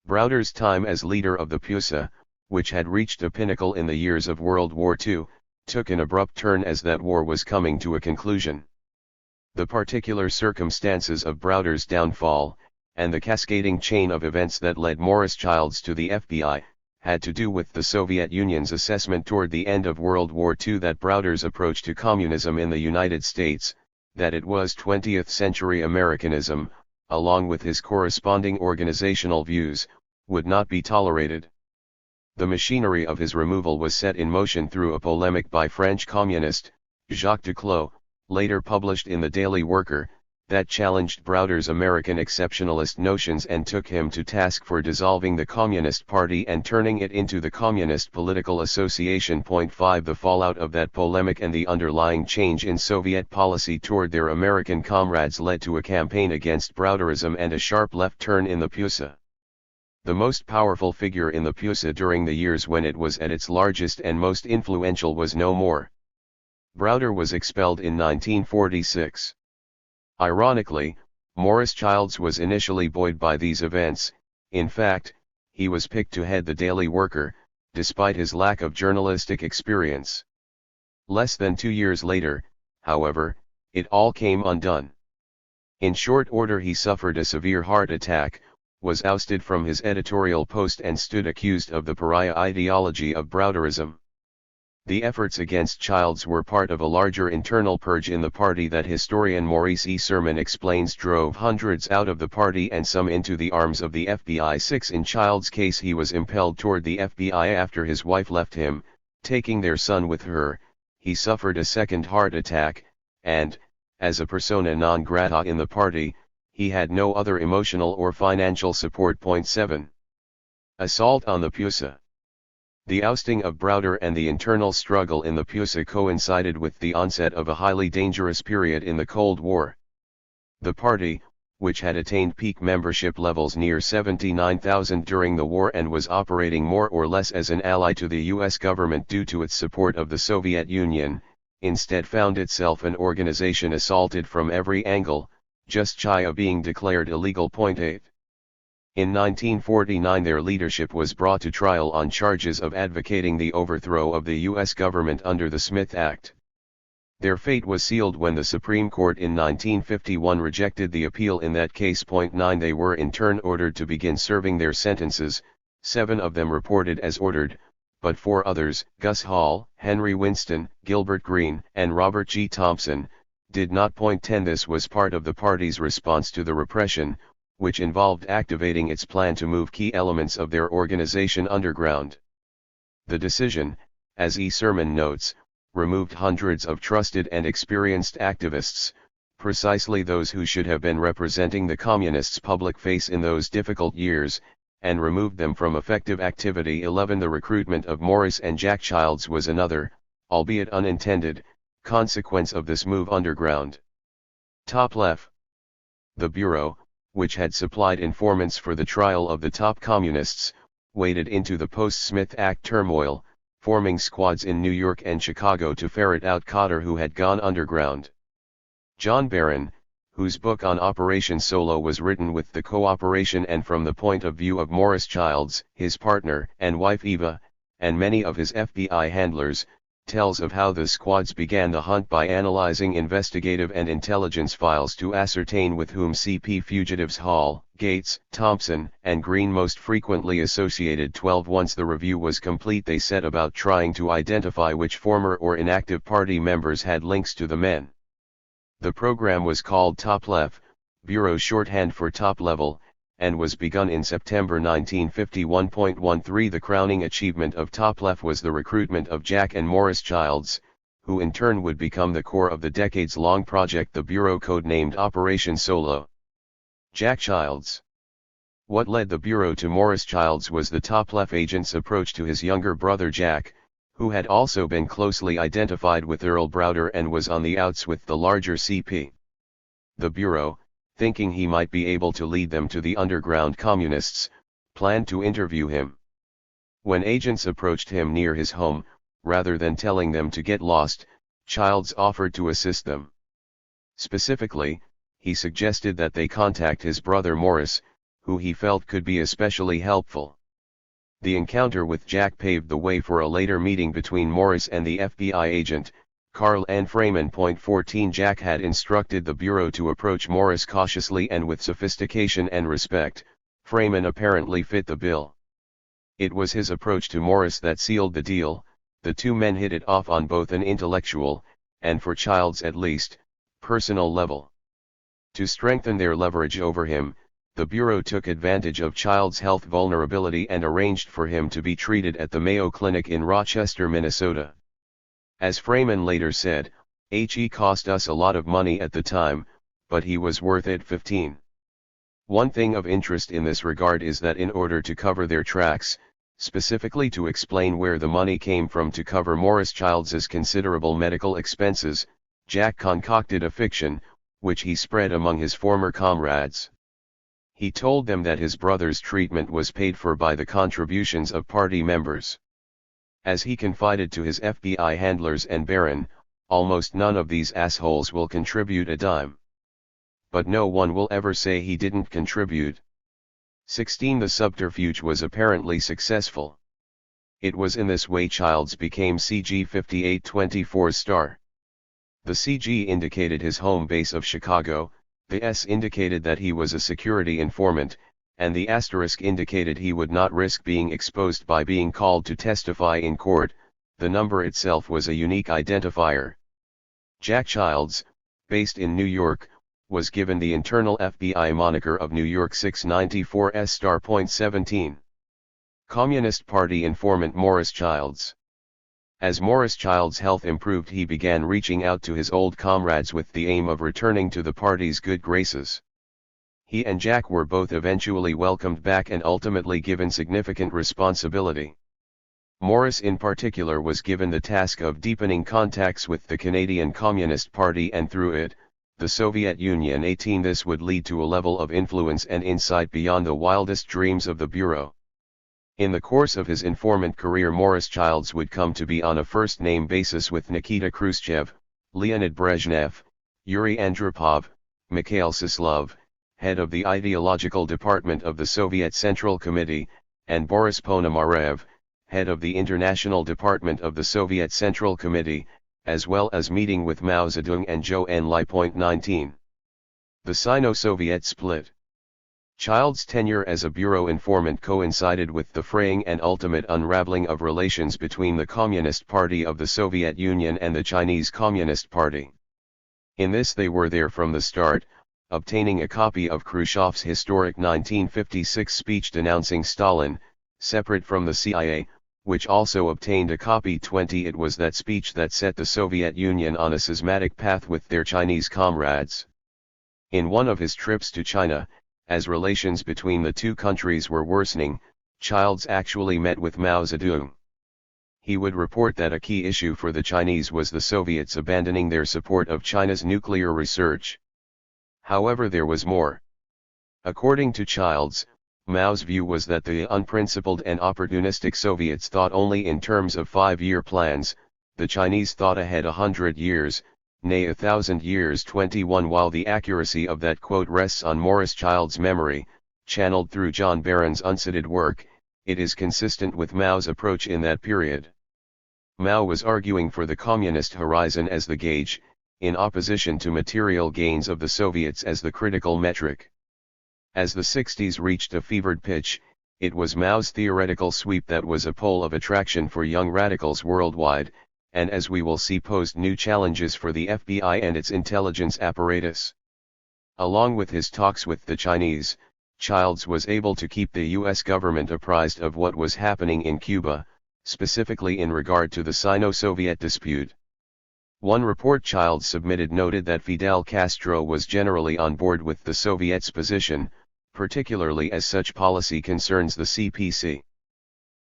Browder's time as leader of the PUSA, which had reached a pinnacle in the years of World War II, took an abrupt turn as that war was coming to a conclusion. The particular circumstances of Browder's downfall, and the cascading chain of events that led Morris Childs to the FBI, had to do with the Soviet Union's assessment toward the end of World War II that Browder's approach to communism in the United States, that it was 20th-century Americanism, along with his corresponding organizational views, would not be tolerated. The machinery of his removal was set in motion through a polemic by French communist, Jacques Duclos, later published in the Daily Worker, that challenged Browder's American exceptionalist notions and took him to task for dissolving the Communist Party and turning it into the Communist Political Association. 5 The fallout of that polemic and the underlying change in Soviet policy toward their American comrades led to a campaign against Browderism and a sharp left turn in the PUSA. The most powerful figure in the PUSA during the years when it was at its largest and most influential was no more. Browder was expelled in 1946. Ironically, Morris Childs was initially buoyed by these events. In fact, he was picked to head the Daily Worker, despite his lack of journalistic experience. Less than 2 years later, however, it all came undone. In short order he suffered a severe heart attack, was ousted from his editorial post and stood accused of the pariah ideology of Browderism. The efforts against Childs were part of a larger internal purge in the party that historian Maurice E. Sermon explains drove hundreds out of the party and some into the arms of the FBI. 6 In Childs' case he was impelled toward the FBI after his wife left him, taking their son with her. He suffered a second heart attack, and, as a persona non grata in the party, he had no other emotional or financial support. 7. Assault on the PUSA. The ousting of Browder and the internal struggle in the PUSA coincided with the onset of a highly dangerous period in the Cold War. The party, which had attained peak membership levels near 79,000 during the war and was operating more or less as an ally to the US government due to its support of the Soviet Union, instead found itself an organization assaulted from every angle, just shy of being declared illegal. 8. In 1949 their leadership was brought to trial on charges of advocating the overthrow of the U.S. government under the Smith Act. Their fate was sealed when the Supreme Court in 1951 rejected the appeal in that case. 9 They were in turn ordered to begin serving their sentences, 7 of them reported as ordered, but 4 others, Gus Hall, Henry Winston, Gilbert Green, and Robert G. Thompson, did not. 10 This was part of the party's response to the repression, which involved activating its plan to move key elements of their organization underground. The decision, as E. Sermon notes, removed hundreds of trusted and experienced activists, precisely those who should have been representing the Communists' public face in those difficult years, and removed them from effective activity. 11 The recruitment of Morris and Jack Childs was another, albeit unintended, consequence of this move underground. Top left. The Bureau, which had supplied informants for the trial of the top communists, waded into the post-Smith Act turmoil, forming squads in New York and Chicago to ferret out Cotter who had gone underground. John Barron, whose book on Operation Solo was written with the cooperation and from the point of view of Morris Childs, his partner and wife Eva, and many of his FBI handlers, tells of how the squads began the hunt by analyzing investigative and intelligence files to ascertain with whom CP fugitives Hall, Gates, Thompson, and Green most frequently associated. 12 Once the review was complete they set about trying to identify which former or inactive party members had links to the men. The program was called Top Left, Bureau shorthand for Top Level, and was begun in September 1951. 13 The crowning achievement of Top Left was the recruitment of Jack and Morris Childs, who in turn would become the core of the decades-long project the Bureau codenamed Operation Solo. Jack Childs. What led the Bureau to Morris Childs was the Top Left agent's approach to his younger brother Jack, who had also been closely identified with Earl Browder and was on the outs with the larger CP. The Bureau, thinking he might be able to lead them to the underground communists, planned to interview him. When agents approached him near his home, rather than telling them to get lost, Childs offered to assist them. Specifically, he suggested that they contact his brother Morris, who he felt could be especially helpful. The encounter with Jack paved the way for a later meeting between Morris and the FBI agent, Karl and Freeman. 14 Jack had instructed the Bureau to approach Morris cautiously and with sophistication and respect. Freeman apparently fit the bill. It was his approach to Morris that sealed the deal. The two men hit it off on both an intellectual, and for Childs at least, personal level. To strengthen their leverage over him, the Bureau took advantage of Childs' health vulnerability and arranged for him to be treated at the Mayo Clinic in Rochester, Minnesota. As Freeman later said, "He cost us a lot of money at the time, but he was worth it." 15. One thing of interest in this regard is that in order to cover their tracks, specifically to explain where the money came from to cover Morris Childs's considerable medical expenses, Jack concocted a fiction, which he spread among his former comrades. He told them that his brother's treatment was paid for by the contributions of party members. As he confided to his FBI handlers and Barron, "Almost none of these assholes will contribute a dime. But no one will ever say he didn't contribute." 16 The subterfuge was apparently successful. It was in this way Childs became CG 5824's star. The CG indicated his home base of Chicago, the S indicated that he was a security informant, and the asterisk indicated he would not risk being exposed by being called to testify in court. The number itself was a unique identifier. Jack Childs, based in New York, was given the internal FBI moniker of New York 694S star. 17. Communist Party informant Morris Childs. As Morris Childs' health improved, he began reaching out to his old comrades with the aim of returning to the party's good graces. He and Jack were both eventually welcomed back and ultimately given significant responsibility. Morris in particular was given the task of deepening contacts with the Canadian Communist Party and through it, the Soviet Union. 18 This would lead to a level of influence and insight beyond the wildest dreams of the Bureau. In the course of his informant career, Morris Childs would come to be on a first-name basis with Nikita Khrushchev, Leonid Brezhnev, Yuri Andropov, Mikhail Sislov, head of the ideological department of the Soviet Central Committee, and Boris Ponomarev, head of the international department of the Soviet Central Committee, as well as meeting with Mao Zedong and Zhou Enlai. 19. The Sino-Soviet split. Childs' tenure as a bureau informant coincided with the fraying and ultimate unraveling of relations between the Communist Party of the Soviet Union and the Chinese Communist Party. In this they were there from the start, obtaining a copy of Khrushchev's historic 1956 speech denouncing Stalin, separate from the CIA, which also obtained a copy. 20 It was that speech that set the Soviet Union on a schismatic path with their Chinese comrades. In one of his trips to China, as relations between the two countries were worsening, Childs actually met with Mao Zedong. He would report that a key issue for the Chinese was the Soviets abandoning their support of China's nuclear research. However, there was more. According to Childs, Mao's view was that the unprincipled and opportunistic Soviets thought only in terms of 5-year plans, the Chinese thought ahead 100 years, nay 1,000 years. 21 While the accuracy of that quote rests on Morris Childs' memory, channeled through John Barron's uncited work, it is consistent with Mao's approach in that period. Mao was arguing for the communist horizon as the gauge, in opposition to material gains of the Soviets as the critical metric. As the 60s reached a fevered pitch, it was Mao's theoretical sweep that was a pole of attraction for young radicals worldwide, and as we will see posed new challenges for the FBI and its intelligence apparatus. Along with his talks with the Chinese, Childs was able to keep the U.S. government apprised of what was happening in Cuba, specifically in regard to the Sino-Soviet dispute. One report Childs submitted noted that Fidel Castro was generally on board with the Soviets' position, particularly as such policy concerns the CPC.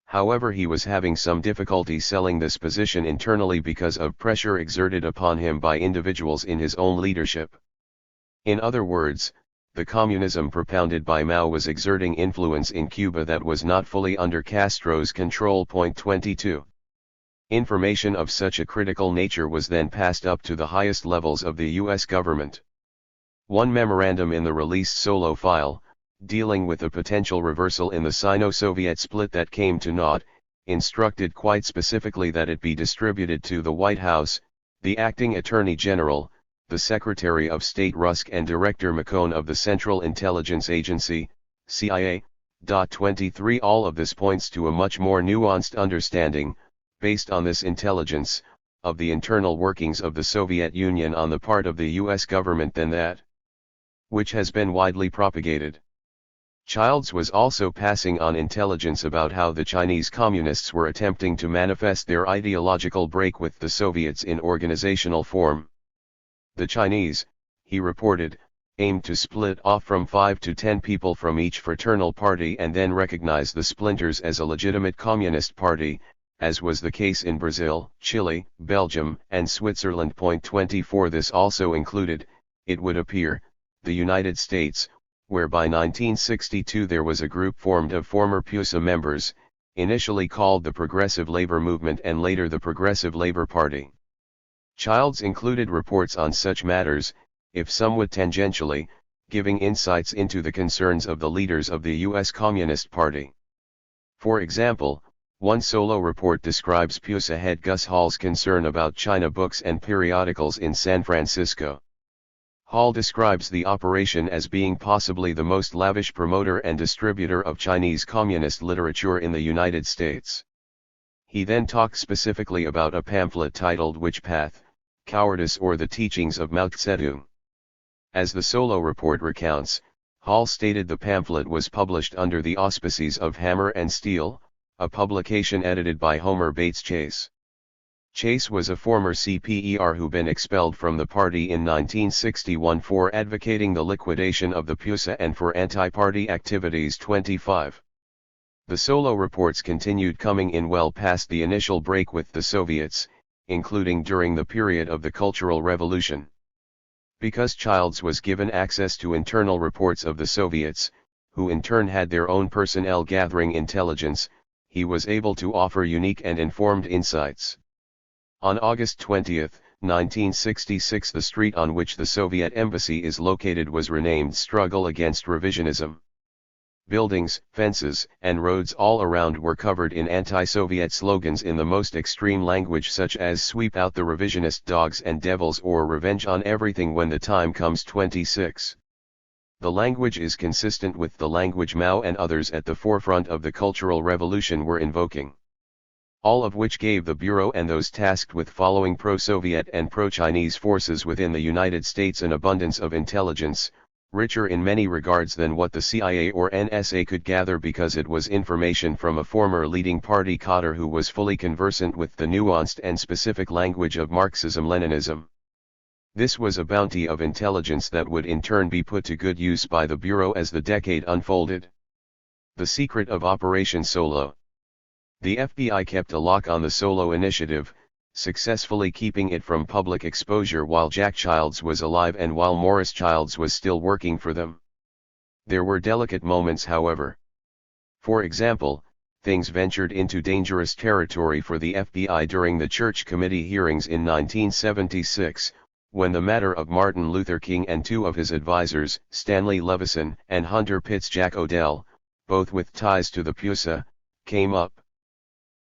However, he was having some difficulty selling this position internally because of pressure exerted upon him by individuals in his own leadership. In other words, the communism propounded by Mao was exerting influence in Cuba that was not fully under Castro's control. 22. Information of such a critical nature was then passed up to the highest levels of the U.S. government. One memorandum in the released solo file, dealing with a potential reversal in the Sino-Soviet split that came to naught, instructed quite specifically that it be distributed to the White House, The acting Attorney General, the Secretary of State Rusk and Director McCone of the Central Intelligence Agency, CIA. 23 All of this points to a much more nuanced understanding, based on this intelligence, of the internal workings of the Soviet Union on the part of the US government than that which has been widely propagated. Childs was also passing on intelligence about how the Chinese Communists were attempting to manifest their ideological break with the Soviets in organizational form. The Chinese, he reported, aimed to split off from 5 to 10 people from each fraternal party and then recognize the splinters as a legitimate communist party, as was the case in Brazil, Chile, Belgium, and Switzerland. 24 This also included, it would appear, the United States, where by 1962 there was a group formed of former PUSA members, initially called the Progressive Labor Movement and later the Progressive Labor Party. Childs included reports on such matters, if somewhat tangentially, giving insights into the concerns of the leaders of the U.S. Communist Party. For example, one solo report describes PUSA head Gus Hall's concern about China books and periodicals in San Francisco. Hall describes the operation as being possibly the most lavish promoter and distributor of Chinese communist literature in the United States. He then talks specifically about a pamphlet titled Which Path, Cowardice or the Teachings of Mao Zedong. As the solo report recounts, Hall stated the pamphlet was published under the auspices of Hammer and Steel, a publication edited by Homer Bates Chase. Chase was a former CPER who been expelled from the party in 1961 for advocating the liquidation of the PUSA and for anti-party activities. 25. The solo reports continued coming in well past the initial break with the Soviets, including during the period of the Cultural Revolution. Because Childs was given access to internal reports of the Soviets, who in turn had their own personnel gathering intelligence, he was able to offer unique and informed insights. On August 20, 1966, the street on which the Soviet embassy is located was renamed Struggle Against Revisionism. Buildings, fences, and roads all around were covered in anti-Soviet slogans in the most extreme language, such as "Sweep out the revisionist dogs and devils" or "Revenge on everything when the time comes." 26. The language is consistent with the language Mao and others at the forefront of the Cultural Revolution were invoking. All of which gave the Bureau and those tasked with following pro-Soviet and pro-Chinese forces within the United States an abundance of intelligence, richer in many regards than what the CIA or NSA could gather, because it was information from a former leading party cadre who was fully conversant with the nuanced and specific language of Marxism-Leninism. This was a bounty of intelligence that would in turn be put to good use by the Bureau as the decade unfolded. The secret of Operation Solo. The FBI kept a lock on the Solo initiative, successfully keeping it from public exposure while Jack Childs was alive and while Morris Childs was still working for them. There were delicate moments, however. For example, things ventured into dangerous territory for the FBI during the Church Committee hearings in 1976, when the matter of Martin Luther King and two of his advisors, Stanley Levison and Hunter Pitts Jack Odell, both with ties to the PUSA, came up.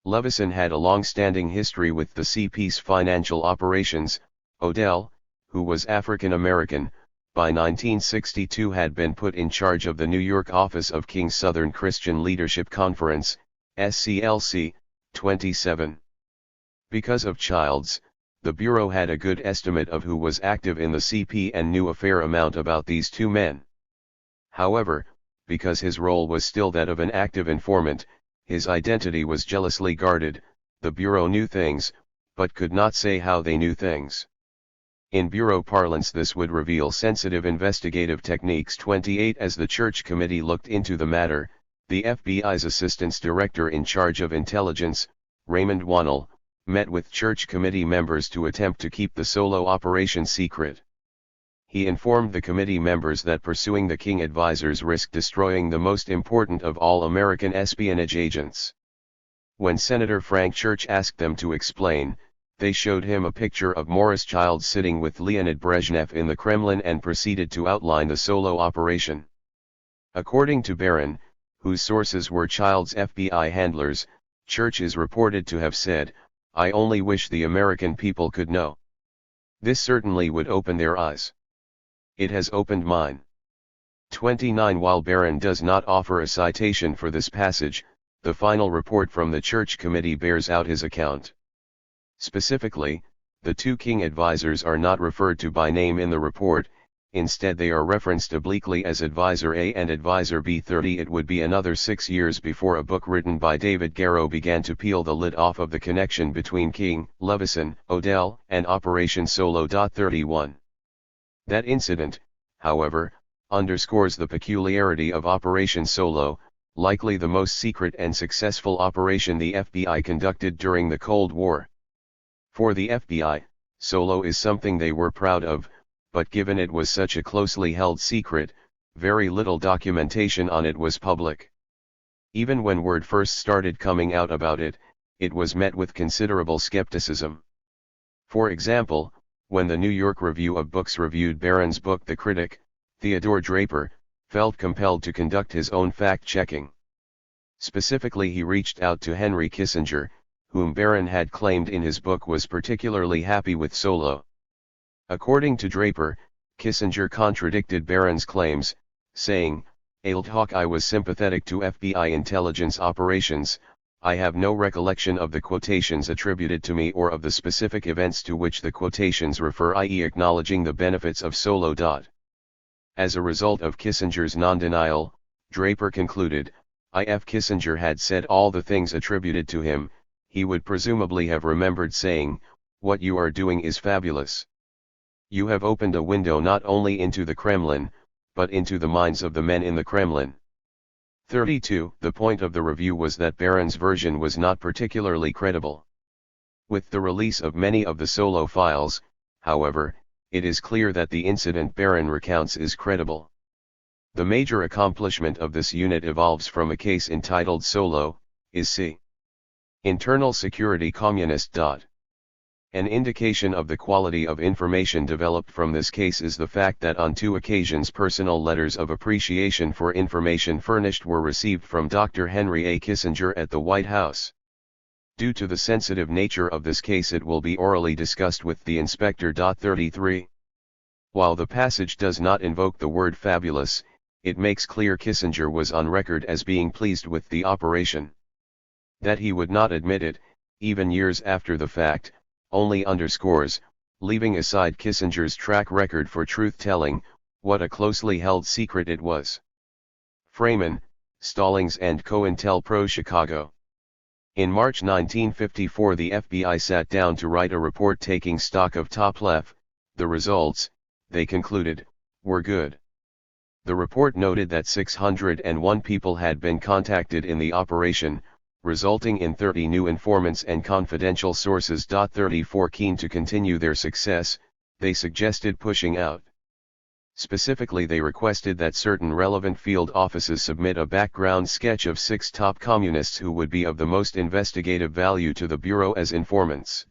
Levison had a long-standing history with the CP's financial operations. Odell, who was African American, by 1962 had been put in charge of the New York office of King's Southern Christian Leadership Conference, SCLC. 27. Because of Childs, the Bureau had a good estimate of who was active in the CP and knew a fair amount about these two men. However, because his role was still that of an active informant, his identity was jealously guarded. The Bureau knew things, but could not say how they knew things. In Bureau parlance, this would reveal sensitive investigative techniques. 28. As the Church Committee looked into the matter, the FBI's Assistant Director in charge of intelligence, Raymond Wannell, met with Church Committee members to attempt to keep the Solo operation secret. He informed the committee members that pursuing the King advisors risked destroying the most important of all American espionage agents. When Senator Frank Church asked them to explain, they showed him a picture of Morris Childs sitting with Leonid Brezhnev in the Kremlin and proceeded to outline the Solo operation. According to Barron, whose sources were Childs' FBI handlers, Church is reported to have said, "I only wish the American people could know. This certainly would open their eyes. It has opened mine. 29. While Barron does not offer a citation for this passage, the final report from the Church Committee bears out his account. Specifically, the two king advisors are not referred to by name in the report, instead they are referenced obliquely as Advisor A and Advisor B. 30. It would be another 6 years before a book written by David Garrow began to peel the lid off of the connection between King, Levison, Odell, and Operation Solo. 31. That incident, however, underscores the peculiarity of Operation Solo, likely the most secret and successful operation the FBI conducted during the Cold War. For the FBI, Solo is something they were proud of, but given it was such a closely held secret, very little documentation on it was public. Even when word first started coming out about it, it was met with considerable skepticism. For example, when the New York Review of Books reviewed Barron's book, the critic, Theodore Draper, felt compelled to conduct his own fact-checking. Specifically, he reached out to Henry Kissinger, whom Barron had claimed in his book was particularly happy with Solo. According to Draper, Kissinger contradicted Barron's claims, saying, "Old Hawk, I was sympathetic to FBI intelligence operations. I have no recollection of the quotations attributed to me or of the specific events to which the quotations refer, i.e. acknowledging the benefits of Solo." As a result of Kissinger's non-denial, Draper concluded, if Kissinger had said all the things attributed to him, he would presumably have remembered saying, "What you are doing is fabulous. You have opened a window not only into the Kremlin, but into the minds of the men in the Kremlin." 32. The point of the review was that Barron's version was not particularly credible. With the release of many of the Solo files, however, it is clear that the incident Barron recounts is credible. The major accomplishment of this unit evolves from a case entitled Solo, is C. Internal Security Communist. An indication of the quality of information developed from this case is the fact that on 2 occasions personal letters of appreciation for information furnished were received from Dr. Henry A. Kissinger at the White House. Due to the sensitive nature of this case, it will be orally discussed with the inspector. 33. While the passage does not invoke the word fabulous, it makes clear Kissinger was on record as being pleased with the operation. That he would not admit it, even years after the fact, only underscores, leaving aside Kissinger's track record for truth-telling, what a closely held secret it was. Freeman, Stallings and COINTELPRO, Chicago. In March 1954 the FBI sat down to write a report taking stock of Toplev. The results, they concluded, were good. The report noted that 601 people had been contacted in the operation, resulting in 30 new informants and confidential sources. 34 Keen to continue their success, they suggested pushing out. Specifically, they requested that certain relevant field offices submit a background sketch of 6 top communists who would be of the most investigative value to the Bureau as informants.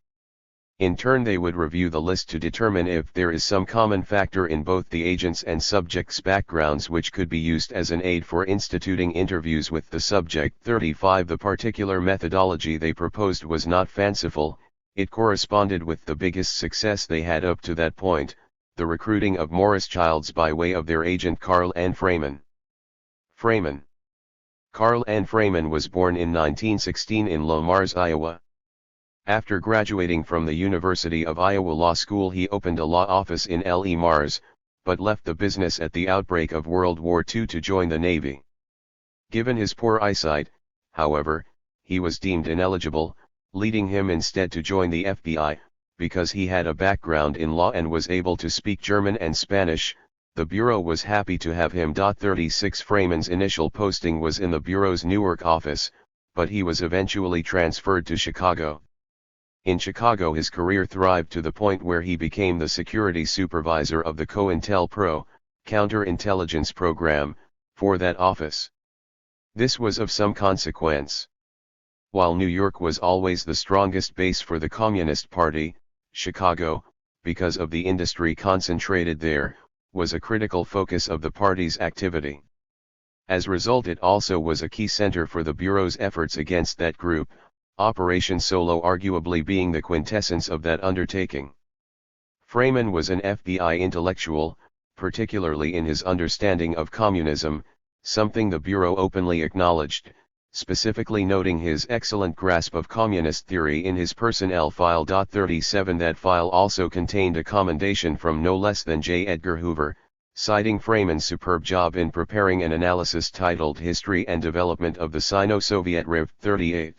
In turn, they would review the list to determine if there is some common factor in both the agents' and subjects' backgrounds which could be used as an aid for instituting interviews with the subject. 35 The particular methodology they proposed was not fanciful, it corresponded with the biggest success they had up to that point, the recruiting of Morris Childs by way of their agent Carl N. Freeman. Carl N. Freeman was born in 1916 in Le Mars, Iowa. After graduating from the University of Iowa Law School, he opened a law office in Le Mars, but left the business at the outbreak of World War II to join the Navy. Given his poor eyesight, however, he was deemed ineligible, leading him instead to join the FBI, because he had a background in law and was able to speak German and Spanish. The Bureau was happy to have him. 36 Freeman's initial posting was in the Bureau's Newark office, but he was eventually transferred to Chicago. In Chicago his career thrived to the point where he became the security supervisor of the COINTELPRO, counterintelligence program, for that office. This was of some consequence. While New York was always the strongest base for the Communist Party, Chicago, because of the industry concentrated there, was a critical focus of the party's activity. As a result, it also was a key center for the Bureau's efforts against that group, Operation Solo arguably being the quintessence of that undertaking. Freeman was an FBI intellectual, particularly in his understanding of communism, something the Bureau openly acknowledged, specifically noting his excellent grasp of communist theory in his personnel file. 37 That file also contained a commendation from no less than J. Edgar Hoover, citing Freeman's superb job in preparing an analysis titled History and Development of the Sino-Soviet Rev. 38.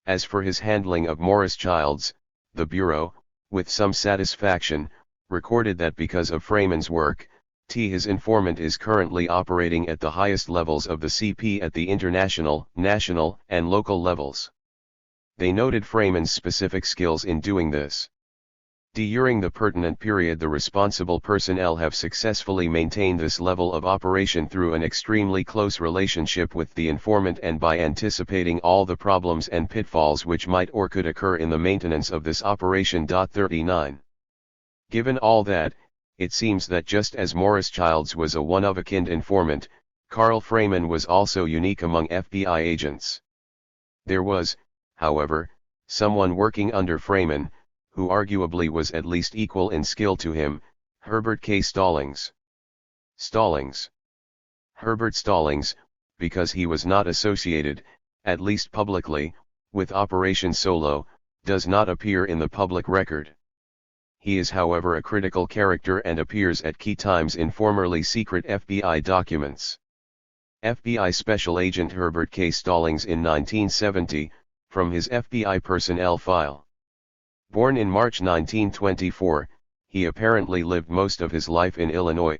As for his handling of Morris Childs, the Bureau, with some satisfaction, recorded that because of Freeman's work, his informant is currently operating at the highest levels of the CP at the international, national, and local levels. They noted Freeman's specific skills in doing this. During the pertinent period, the responsible personnel have successfully maintained this level of operation through an extremely close relationship with the informant and by anticipating all the problems and pitfalls which might or could occur in the maintenance of this operation. 39. Given all that, it seems that just as Morris Childs was a one-of-a-kind informant, Carl Freeman was also unique among FBI agents. There was, however, someone working under Freeman, who arguably was at least equal in skill to him, Herbert K. Stallings. Herbert Stallings, because he was not associated, at least publicly, with Operation Solo, does not appear in the public record. He is however a critical character and appears at key times in formerly secret FBI documents. FBI Special Agent Herbert K. Stallings in 1970, from his FBI personnel file. Born in March 1924, he apparently lived most of his life in Illinois.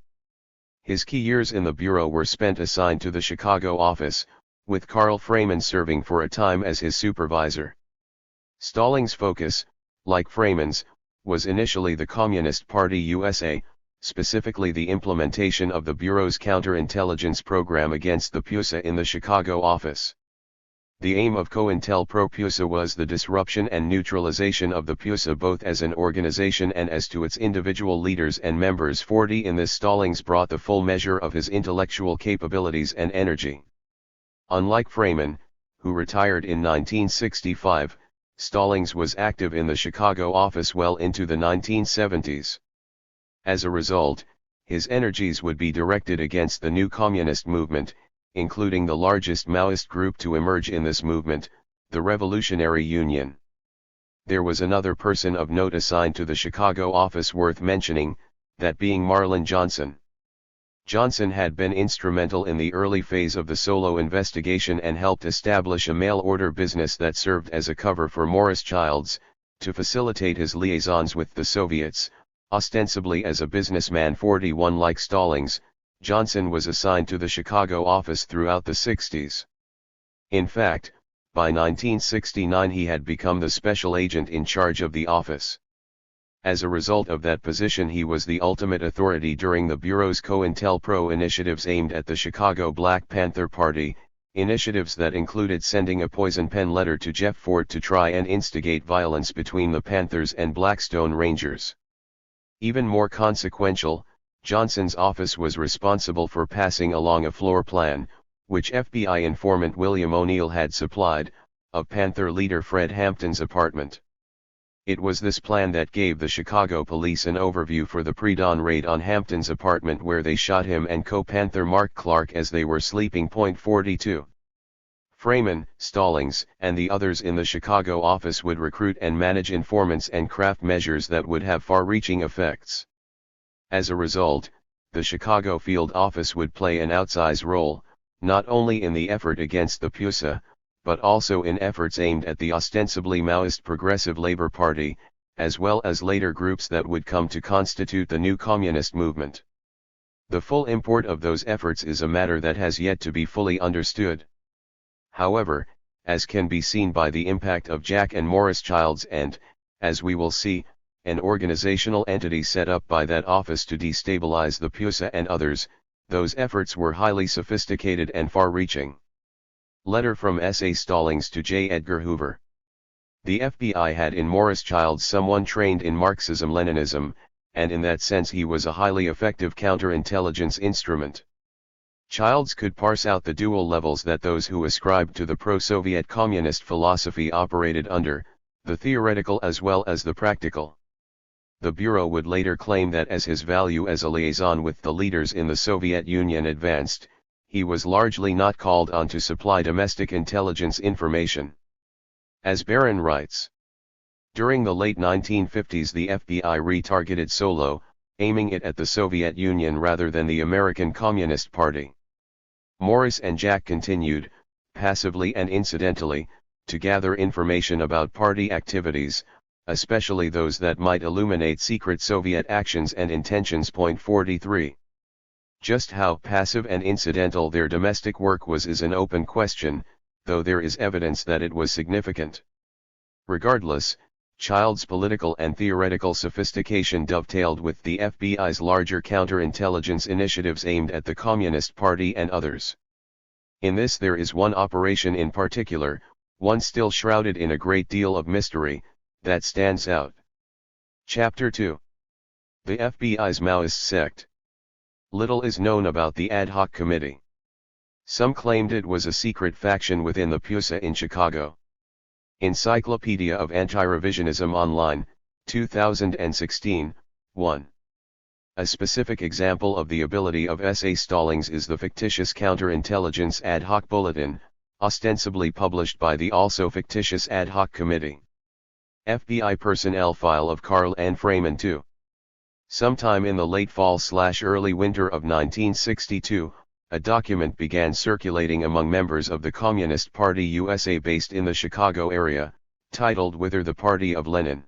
His key years in the Bureau were spent assigned to the Chicago office, with Carl Freeman serving for a time as his supervisor. Stallings' focus, like Freeman's, was initially the Communist Party USA, specifically the implementation of the Bureau's counterintelligence program against the PUSA in the Chicago office. The aim of COINTELPRO-PUSA was the disruption and neutralization of the PUSA both as an organization and as to its individual leaders and members. 40 In this, Stallings brought the full measure of his intellectual capabilities and energy. Unlike Freeman, who retired in 1965, Stallings was active in the Chicago office well into the 1970s. As a result, his energies would be directed against the new communist movement, including the largest Maoist group to emerge in this movement, the Revolutionary Union. There was another person of note assigned to the Chicago office worth mentioning, that being Marlin Johnson. Johnson had been instrumental in the early phase of the Solo investigation and helped establish a mail-order business that served as a cover for Morris Childs, to facilitate his liaisons with the Soviets, ostensibly as a businessman. 41 Like Stallings, Johnson was assigned to the Chicago office throughout the 60s. In fact, by 1969 he had become the special agent in charge of the office. As a result of that position, he was the ultimate authority during the Bureau's COINTELPRO initiatives aimed at the Chicago Black Panther Party, initiatives that included sending a poison pen letter to Jeff Fort to try and instigate violence between the Panthers and Blackstone Rangers. Even more consequential, Johnson's office was responsible for passing along a floor plan, which FBI informant William O'Neill had supplied, of Panther leader Fred Hampton's apartment. It was this plan that gave the Chicago police an overview for the pre-dawn raid on Hampton's apartment, where they shot him and co-Panther Mark Clark as they were sleeping. 42. Freeman, Stallings, and the others in the Chicago office would recruit and manage informants and craft measures that would have far-reaching effects. As a result, the Chicago field office would play an outsized role, not only in the effort against the PUSA, but also in efforts aimed at the ostensibly Maoist Progressive Labor Party, as well as later groups that would come to constitute the new communist movement. The full import of those efforts is a matter that has yet to be fully understood. However, as can be seen by the impact of Jack and Morris Childs and, as we will see, an organizational entity set up by that office to destabilize the PUSA and others, those efforts were highly sophisticated and far-reaching. Letter from S.A. Stallings to J. Edgar Hoover. The FBI had in Morris Childs someone trained in Marxism-Leninism, and in that sense he was a highly effective counterintelligence instrument. Childs could parse out the dual levels that those who ascribed to the pro-Soviet communist philosophy operated under, the theoretical as well as the practical. The Bureau would later claim that as his value as a liaison with the leaders in the Soviet Union advanced, he was largely not called on to supply domestic intelligence information. As Barron writes, during the late 1950s the FBI retargeted Solo, aiming it at the Soviet Union rather than the American Communist Party. Morris and Jack continued, passively and incidentally, to gather information about party activities, especially those that might illuminate secret Soviet actions and intentions. 43. Just how passive and incidental their domestic work was is an open question, though there is evidence that it was significant. Regardless, Child's political and theoretical sophistication dovetailed with the FBI's larger counterintelligence initiatives aimed at the Communist Party and others. In this there is one operation in particular, one still shrouded in a great deal of mystery, that stands out. Chapter 2. The FBI's Maoist Sect. Little is known about the ad hoc committee. Some claimed it was a secret faction within the PUSA in Chicago. Encyclopedia of Anti-Revisionism Online, 2016, 1. A specific example of the ability of SA Stallings is the fictitious counterintelligence ad hoc bulletin, ostensibly published by the also fictitious ad hoc committee. FBI personnel file of Karl and Freeman II. Sometime in the late fall/early winter of 1962, a document began circulating among members of the Communist Party USA based in the Chicago area, titled "Whither the Party of Lenin."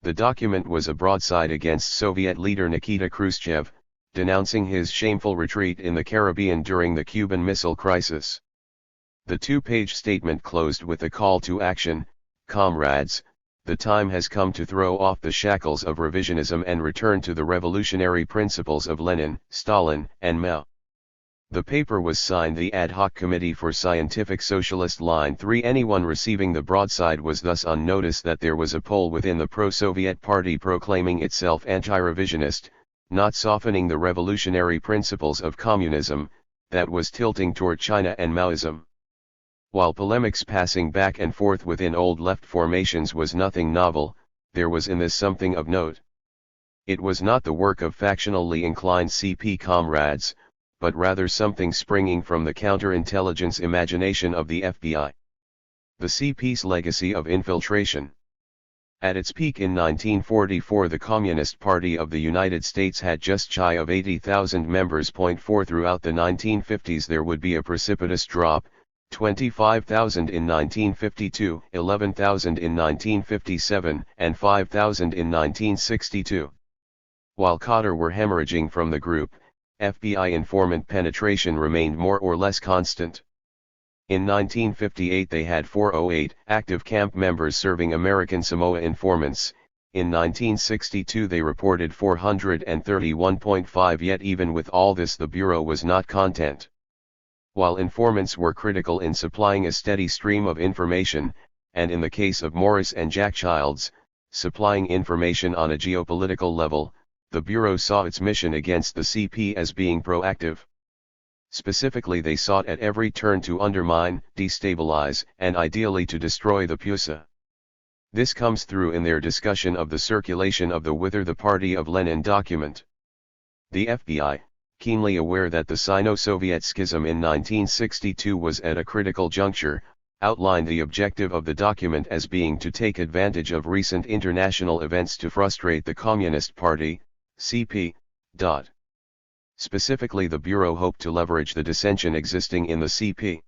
The document was a broadside against Soviet leader Nikita Khrushchev, denouncing his shameful retreat in the Caribbean during the Cuban Missile Crisis. The two-page statement closed with a call to action: "Comrades, the time has come to throw off the shackles of revisionism and return to the revolutionary principles of Lenin, Stalin, and Mao." The paper was signed the Ad Hoc Committee for Scientific Socialist Line 3. Anyone receiving the broadside was thus on notice that there was a pole within the pro-Soviet party proclaiming itself anti-revisionist, not softening the revolutionary principles of communism, that was tilting toward China and Maoism. While polemics passing back and forth within old left formations was nothing novel, there was in this something of note. It was not the work of factionally inclined CP comrades, but rather something springing from the counterintelligence imagination of the FBI. The CP's legacy of infiltration. At its peak in 1944, the Communist Party of the United States had just shy of 80,000 members. 4 Throughout the 1950s there would be a precipitous drop, 25,000 in 1952, 11,000 in 1957, and 5,000 in 1962. While Cotter were hemorrhaging from the group, FBI informant penetration remained more or less constant. In 1958 they had 408 active camp members serving American Samoa informants. In 1962 they reported 431.5. Yet even with all this the Bureau was not content. While informants were critical in supplying a steady stream of information, and in the case of Morris and Jack Childs, supplying information on a geopolitical level, the Bureau saw its mission against the CP as being proactive. Specifically, they sought at every turn to undermine, destabilize, and ideally to destroy the PUSA. This comes through in their discussion of the circulation of the Whither the Party of Lenin document. The FBI, keenly aware that the Sino-Soviet schism in 1962 was at a critical juncture, outlined the objective of the document as being to take advantage of recent international events to frustrate the Communist Party, CP. Specifically, the Bureau hoped to leverage the dissension existing in the CP.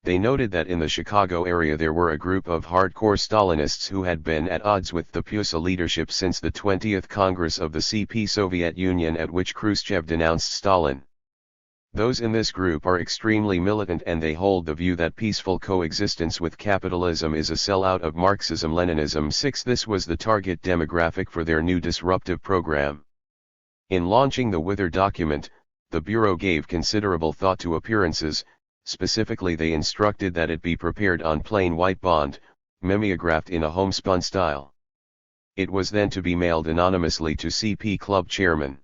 They noted that in the Chicago area there were a group of hardcore Stalinists who had been at odds with the PUSA leadership since the 20th Congress of the CP Soviet Union, at which Khrushchev denounced Stalin. Those in this group are extremely militant and they hold the view that peaceful coexistence with capitalism is a sellout of Marxism-Leninism. 6 This was the target demographic for their new disruptive program. In launching the Whither document, the Bureau gave considerable thought to appearances. Specifically, they instructed that it be prepared on plain white bond, mimeographed in a homespun style. It was then to be mailed anonymously to CP Club chairman.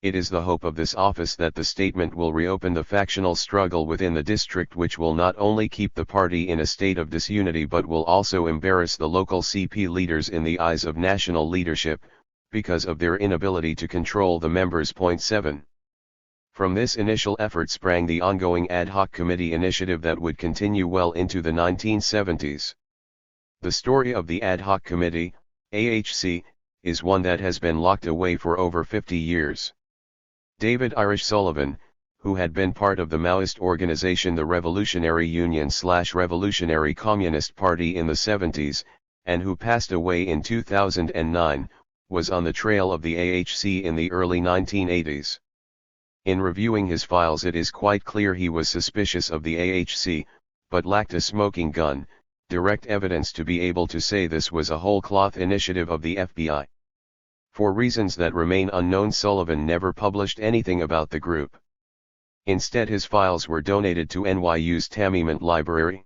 It is the hope of this office that the statement will reopen the factional struggle within the district, which will not only keep the party in a state of disunity but will also embarrass the local CP leaders in the eyes of national leadership, because of their inability to control the members. Point 7. From this initial effort sprang the ongoing ad hoc committee initiative that would continue well into the 1970s. The story of the ad hoc committee, AHC, is one that has been locked away for over 50 years. David Irish Sullivan, who had been part of the Maoist organization the Revolutionary Union/Revolutionary Communist Party in the 70s, and who passed away in 2009, was on the trail of the AHC in the early 1980s. In reviewing his files, it is quite clear he was suspicious of the AHC, but lacked a smoking gun, direct evidence to be able to say this was a whole-cloth initiative of the FBI. For reasons that remain unknown, Sullivan never published anything about the group. Instead, his files were donated to NYU's Tamiment Library.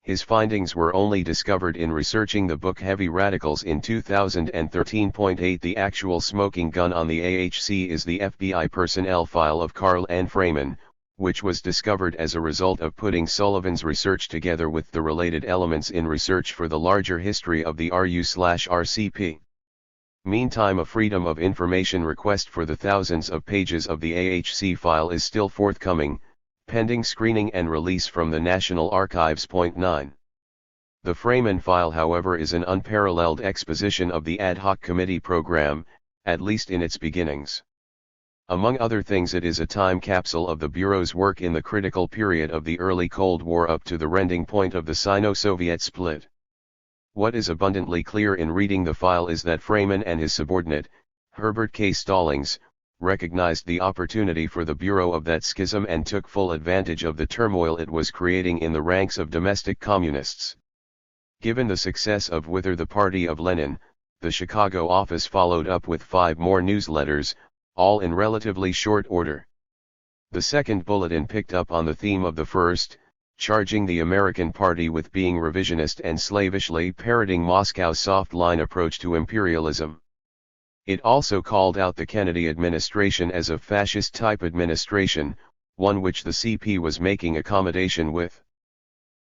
His findings were only discovered in researching the book Heavy Radicals in 2013. 8. The actual smoking gun on the AHC is the FBI personnel file of Carl N. Freeman, which was discovered as a result of putting Sullivan's research together with the related elements in research for the larger history of the RU/RCP. Meantime, a Freedom of Information request for the thousands of pages of the AHC file is still forthcoming, pending screening and release from the National Archives. 9. The Freeman file, however, is an unparalleled exposition of the ad hoc committee program, at least in its beginnings. Among other things, it is a time capsule of the Bureau's work in the critical period of the early Cold War up to the rending point of the Sino-Soviet split. What is abundantly clear in reading the file is that Freeman and his subordinate, Herbert K. Stallings, recognized the opportunity for the Bureau of that schism and took full advantage of the turmoil it was creating in the ranks of domestic communists. Given the success of Wither the Party of Lenin, the Chicago office followed up with 5 more newsletters, all in relatively short order. The second bulletin picked up on the theme of the first, charging the American Party with being revisionist and slavishly parroting Moscow's soft-line approach to imperialism. It also called out the Kennedy administration as a fascist-type administration, one which the CP was making accommodation with.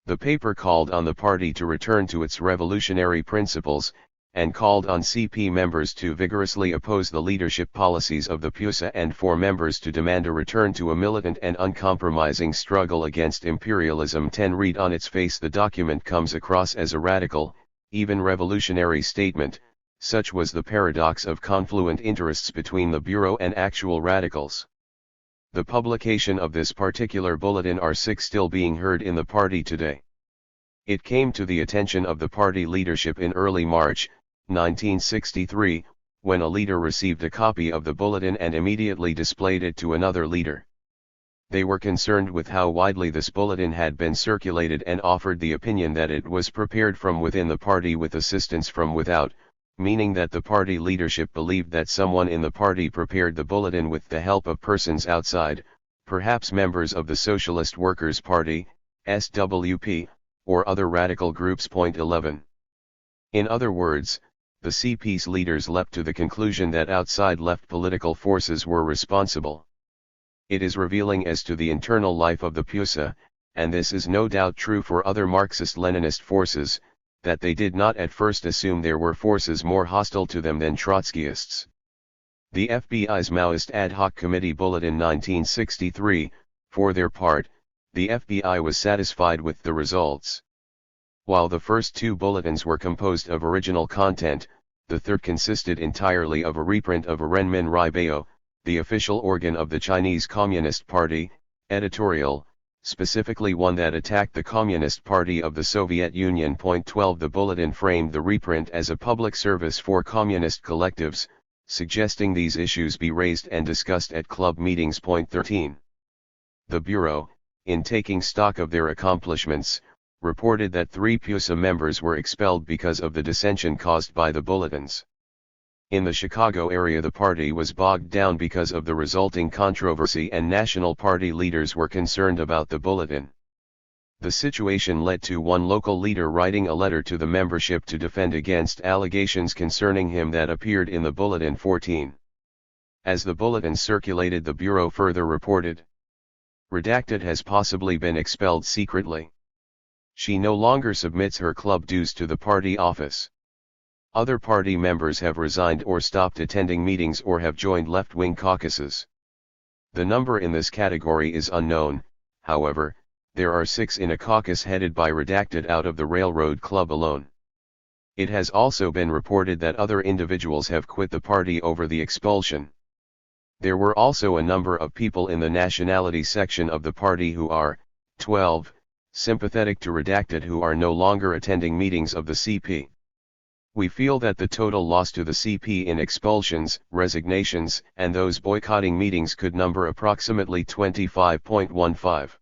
The paper called on the party to return to its revolutionary principles, and called on CP members to vigorously oppose the leadership policies of the PUSA and for members to demand a return to a militant and uncompromising struggle against imperialism. 10. Read on its face, the document comes across as a radical, even revolutionary statement. Such was the paradox of confluent interests between the Bureau and actual radicals. The publication of this particular bulletin R6 still being heard in the party today. It came to the attention of the party leadership in early March, 1963, when a leader received a copy of the bulletin and immediately displayed it to another leader. They were concerned with how widely this bulletin had been circulated and offered the opinion that it was prepared from within the party with assistance from without, meaning that the party leadership believed that someone in the party prepared the bulletin with the help of persons outside, perhaps members of the Socialist Workers' Party, SWP, or other radical groups. 11. In other words, the CP's leaders leapt to the conclusion that outside left political forces were responsible. It is revealing as to the internal life of the PUSA, and this is no doubt true for other Marxist-Leninist forces, that they did not at first assume there were forces more hostile to them than Trotskyists. The FBI's Maoist Ad Hoc Committee Bulletin 1963, for their part, the FBI was satisfied with the results. While the first 2 bulletins were composed of original content, the third consisted entirely of a reprint of a Renmin Raibao, the official organ of the Chinese Communist Party, editorial, specifically one that attacked the Communist Party of the Soviet Union. 12. The bulletin framed the reprint as a public service for communist collectives, suggesting these issues be raised and discussed at club meetings. 13. The Bureau, in taking stock of their accomplishments, reported that 3 PUSA members were expelled because of the dissension caused by the bulletins. In the Chicago area, the party was bogged down because of the resulting controversy, and national party leaders were concerned about the bulletin. The situation led to one local leader writing a letter to the membership to defend against allegations concerning him that appeared in the bulletin. 14. As the bulletin circulated, the Bureau further reported, "Redacted has possibly been expelled secretly. She no longer submits her club dues to the party office. Other party members have resigned or stopped attending meetings or have joined left-wing caucuses." The number in this category is unknown. However, there are 6 in a caucus headed by Redacted out of the Railroad Club alone. It has also been reported that other individuals have quit the party over the expulsion. There were also a number of people in the nationality section of the party who are, 12, sympathetic to Redacted who are no longer attending meetings of the CP. We feel that the total loss to the CP in expulsions, resignations, and those boycotting meetings could number approximately 25.15.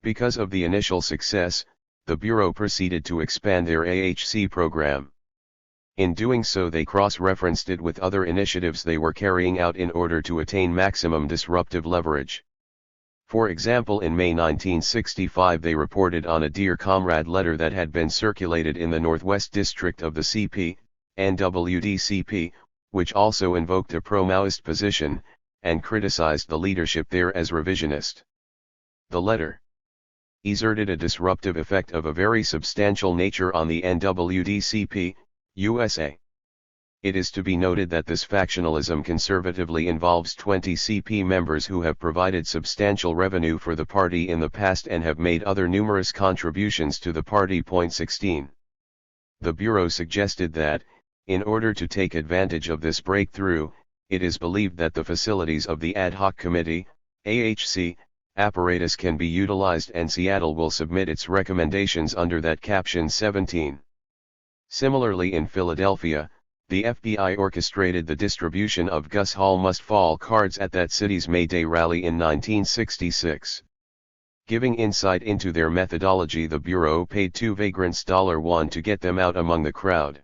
Because of the initial success, the Bureau proceeded to expand their AHC program. In doing so, they cross-referenced it with other initiatives they were carrying out in order to attain maximum disruptive leverage. For example, in May 1965 they reported on a Dear Comrade letter that had been circulated in the Northwest District of the CP, NWDCP, which also invoked a pro-Maoist position, and criticized the leadership there as revisionist. The letter exerted a disruptive effect of a very substantial nature on the NWDCP, USA. It is to be noted that this factionalism conservatively involves 20 CP members who have provided substantial revenue for the party in the past and have made other numerous contributions to the party. 16. The Bureau suggested that, in order to take advantage of this breakthrough, it is believed that the facilities of the Ad Hoc Committee, AHC, apparatus can be utilized and Seattle will submit its recommendations under that caption. 17. Similarly, in Philadelphia, the FBI orchestrated the distribution of Gus Hall Must Fall cards at that city's May Day rally in 1966. Giving insight into their methodology, the Bureau paid 2 vagrants $1 to get them out among the crowd.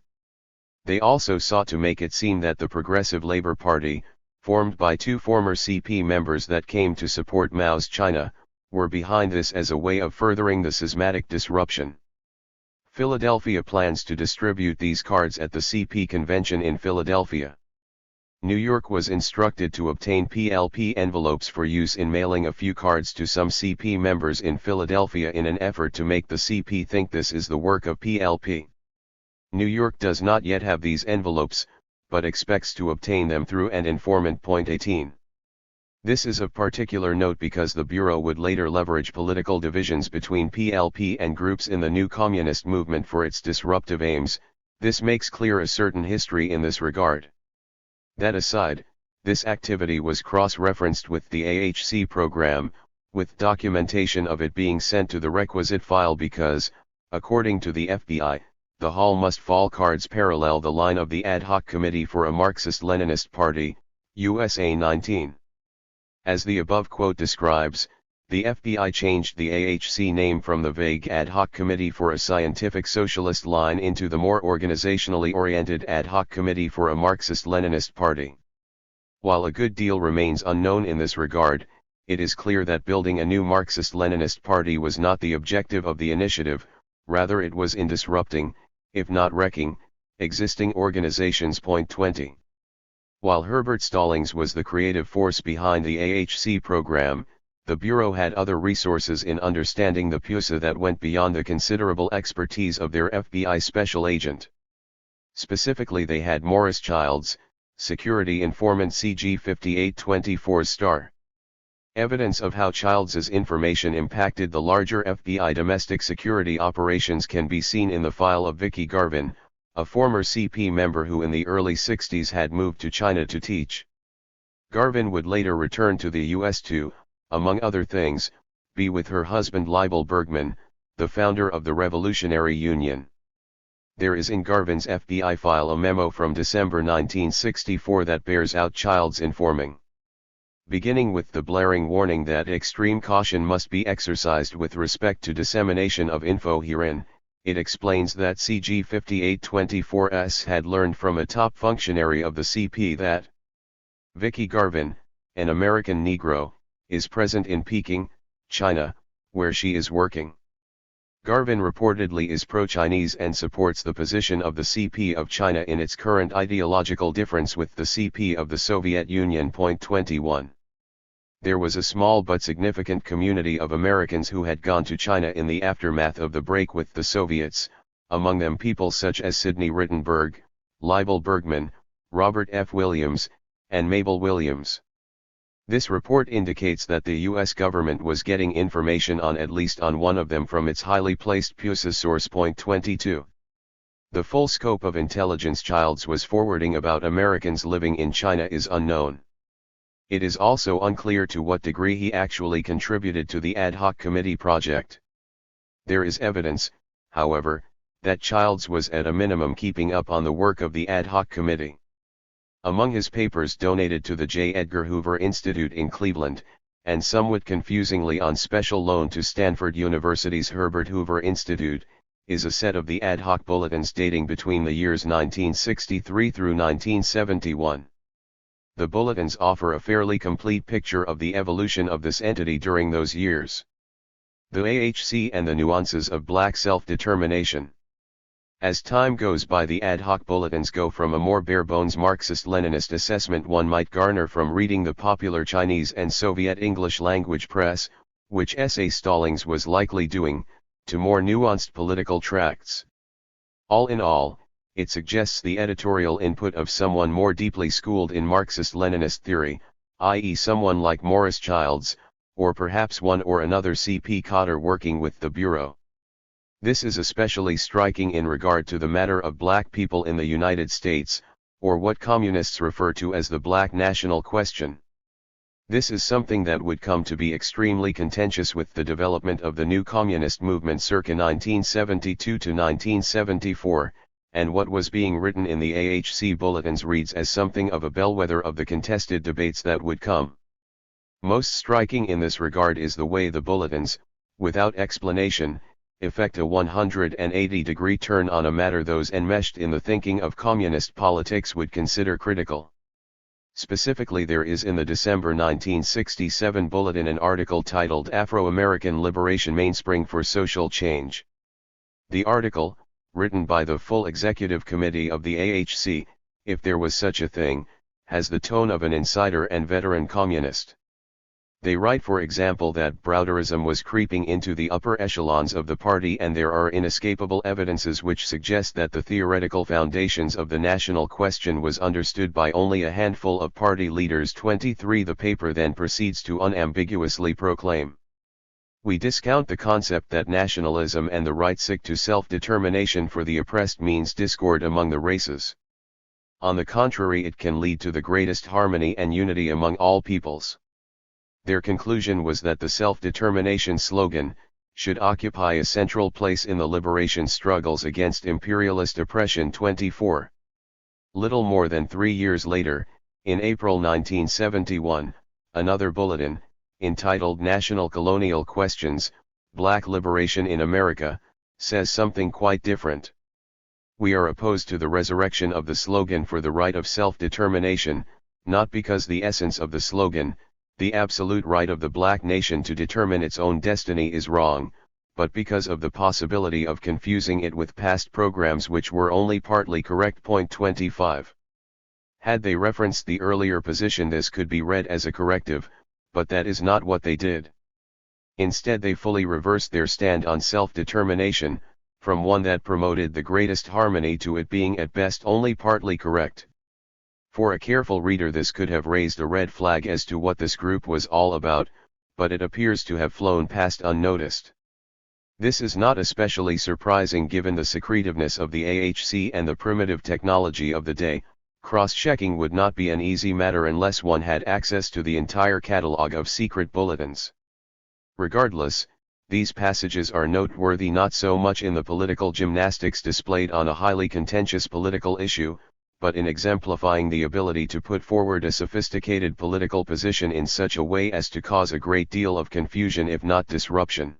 They also sought to make it seem that the Progressive Labor Party, formed by 2 former CP members that came to support Mao's China, were behind this as a way of furthering the schismatic disruption. Philadelphia plans to distribute these cards at the CP convention in Philadelphia. New York was instructed to obtain PLP envelopes for use in mailing a few cards to some CP members in Philadelphia in an effort to make the CP think this is the work of PLP. New York does not yet have these envelopes, but expects to obtain them through an informant. 18. This is of particular note because the Bureau would later leverage political divisions between PLP and groups in the new communist movement for its disruptive aims. This makes clear a certain history in this regard. That aside, this activity was cross-referenced with the AHC program, with documentation of it being sent to the requisite file because, according to the FBI, the Hall Must Fall cards parallel the line of the Ad Hoc Committee for a Marxist-Leninist Party, USA 19. As the above quote describes, the FBI changed the AHC name from the vague Ad Hoc Committee for a Scientific Socialist line into the more organizationally oriented Ad Hoc Committee for a Marxist-Leninist Party. While a good deal remains unknown in this regard, it is clear that building a new Marxist-Leninist Party was not the objective of the initiative, rather it was in disrupting, if not wrecking, existing organizations. 20. While Herbert Stallings was the creative force behind the AHC program, the Bureau had other resources in understanding the PUSA that went beyond the considerable expertise of their FBI special agent. Specifically, they had Morris Childs, security informant CG 5824*. Evidence of how Childs's information impacted the larger FBI domestic security operations can be seen in the file of Vicky Garvin, a former CP member who in the early 60s had moved to China to teach. Garvin would later return to the US to, among other things, be with her husband Leibel Bergman, the founder of the Revolutionary Union. There is in Garvin's FBI file a memo from December 1964 that bears out Childs' informing. Beginning with the blaring warning that extreme caution must be exercised with respect to dissemination of info herein, it explains that CG 5824S had learned from a top functionary of the CP that Vicky Garvin, an American Negro, is present in Peking, China, where she is working. Garvin reportedly is pro-Chinese and supports the position of the CP of China in its current ideological difference with the CP of the Soviet Union. 21. There was a small but significant community of Americans who had gone to China in the aftermath of the break with the Soviets, among them people such as Sidney Rittenberg, Leibel Bergman, Robert F. Williams, and Mabel Williams. This report indicates that the U.S. government was getting information on at least on one of them from its highly placed PUSA source. 22. The full scope of intelligence Childs was forwarding about Americans living in China is unknown. It is also unclear to what degree he actually contributed to the ad hoc committee project. There is evidence, however, that Childs was at a minimum keeping up on the work of the ad hoc committee. Among his papers donated to the J. Edgar Hoover Institute in Cleveland, and somewhat confusingly on special loan to Stanford University's Herbert Hoover Institute, is a set of the ad hoc bulletins dating between the years 1963 through 1971. The bulletins offer a fairly complete picture of the evolution of this entity during those years. The AHC and the nuances of black self-determination. As time goes by, the ad hoc bulletins go from a more bare-bones Marxist-Leninist assessment one might garner from reading the popular Chinese and Soviet English-language press, which S.A. Stallings was likely doing, to more nuanced political tracts. All in all, it suggests the editorial input of someone more deeply schooled in Marxist-Leninist theory, i.e. someone like Morris Childs, or perhaps one or another C.P. Cotter working with the Bureau. This is especially striking in regard to the matter of black people in the United States, or what communists refer to as the black national question. This is something that would come to be extremely contentious with the development of the new communist movement circa 1972 to 1974, and what was being written in the AHC bulletins reads as something of a bellwether of the contested debates that would come. Most striking in this regard is the way the bulletins, without explanation, effect a 180-degree turn on a matter those enmeshed in the thinking of communist politics would consider critical. Specifically, there is in the December 1967 bulletin an article titled Afro-American Liberation Mainspring for Social Change. The article, written by the full executive committee of the AHC, if there was such a thing, has the tone of an insider and veteran communist. They write, for example, that Browderism was creeping into the upper echelons of the party, and there are inescapable evidences which suggest that the theoretical foundations of the national question was understood by only a handful of party leaders. 23. The paper then proceeds to unambiguously proclaim: we discount the concept that nationalism and the right to self-determination for the oppressed means discord among the races. On the contrary, it can lead to the greatest harmony and unity among all peoples. Their conclusion was that the self-determination slogan should occupy a central place in the liberation struggles against imperialist oppression. 24. Little more than 3 years later, in April 1971, another bulletin, entitled National Colonial Questions, Black Liberation in America, says something quite different. We are opposed to the resurrection of the slogan for the right of self-determination, not because the essence of the slogan, the absolute right of the black nation to determine its own destiny, is wrong, but because of the possibility of confusing it with past programs which were only partly correct. 25. Had they referenced the earlier position, this could be read as a corrective, but that is not what they did. Instead, they fully reversed their stand on self-determination, from one that promoted the greatest harmony to it being at best only partly correct. For a careful reader, this could have raised a red flag as to what this group was all about, but it appears to have flown past unnoticed. This is not especially surprising given the secretiveness of the AHC and the primitive technology of the day. Cross-checking would not be an easy matter unless one had access to the entire catalog of secret bulletins. Regardless, these passages are noteworthy not so much in the political gymnastics displayed on a highly contentious political issue, but in exemplifying the ability to put forward a sophisticated political position in such a way as to cause a great deal of confusion if not disruption.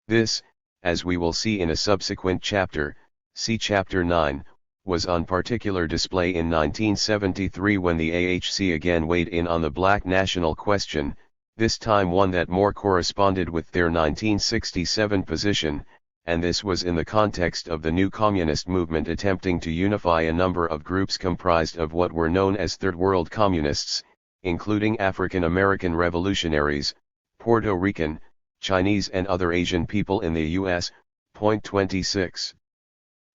This, as we will see in a subsequent chapter, see Chapter 9, was on particular display in 1973 when the AHC again weighed in on the black national question, this time one that more corresponded with their 1967 position, and this was in the context of the new communist movement attempting to unify a number of groups comprised of what were known as Third World Communists, including African American revolutionaries, Puerto Rican, Chinese and other Asian people in the U.S. Point 26.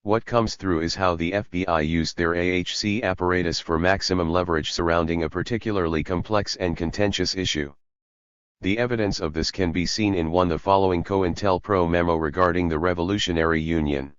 What comes through is how the FBI used their AHC apparatus for maximum leverage surrounding a particularly complex and contentious issue. The evidence of this can be seen in the following COINTELPRO memo regarding the Revolutionary Union.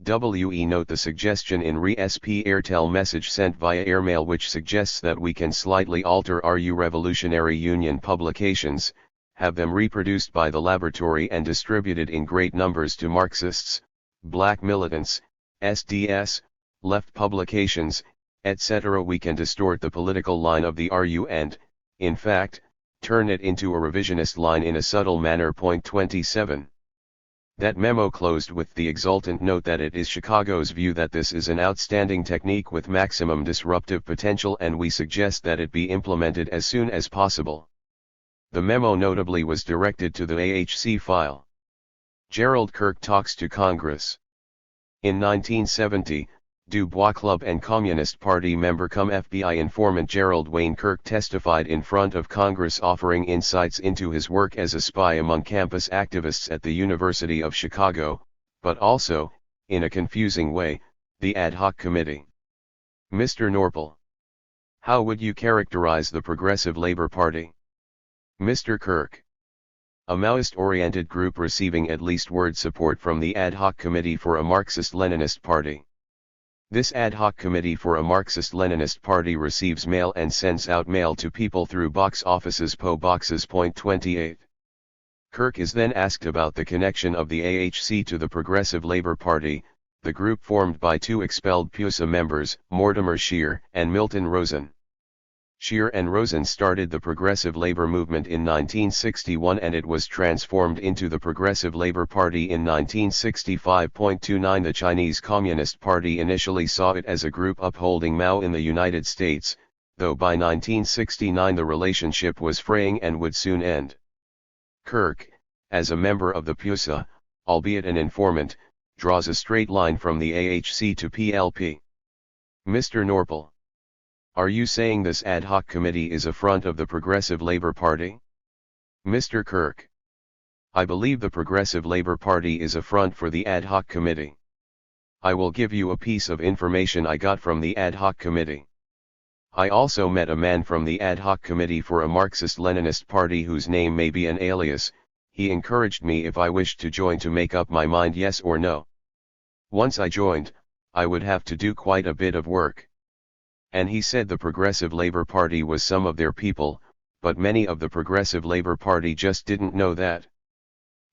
WE note the suggestion in RE-SP Airtel message sent via airmail which suggests that we can slightly alter RU Revolutionary Union publications, have them reproduced by the laboratory and distributed in great numbers to Marxists, black militants, SDS, left publications, etc. We can distort the political line of the RU and, in fact, turn it into a revisionist line in a subtle manner. Point 27. That memo closed with the exultant note that it is Chicago's view that this is an outstanding technique with maximum disruptive potential and we suggest that it be implemented as soon as possible. The memo notably was directed to the AHC file. Gerald Kirk talks to Congress. In 1970, Du Bois Club and Communist Party member cum FBI informant Gerald Wayne Kirk testified in front of Congress offering insights into his work as a spy among campus activists at the University of Chicago, but also, in a confusing way, the ad hoc committee. Mr. Norpel. How would you characterize the Progressive Labor Party? Mr. Kirk. A Maoist-oriented group receiving at least word support from the ad hoc committee for a Marxist-Leninist party. This ad hoc committee for a Marxist-Leninist party receives mail and sends out mail to people through box offices PO boxes. Point 28. Kirk is then asked about the connection of the AHC to the Progressive Labor Party, the group formed by two expelled PUSA members, Mortimer Scheer and Milton Rosen. Scheer and Rosen started the Progressive Labor Movement in 1961 and it was transformed into the Progressive Labor Party in 1965. 29 The Chinese Communist Party initially saw it as a group upholding Mao in the United States, though by 1969 the relationship was fraying and would soon end. Kirk, as a member of the PUSA, albeit an informant, draws a straight line from the AHC to PLP. Mr. Norpel. Are you saying this ad hoc committee is a front of the Progressive Labor Party? Mr. Kirk. I believe the Progressive Labor Party is a front for the ad hoc committee. I will give you a piece of information I got from the ad hoc committee. I also met a man from the ad hoc committee for a Marxist-Leninist party whose name may be an alias. He encouraged me if I wished to join to make up my mind yes or no. Once I joined, I would have to do quite a bit of work. And he said the Progressive Labor Party was some of their people, but many of the Progressive Labor Party just didn't know that.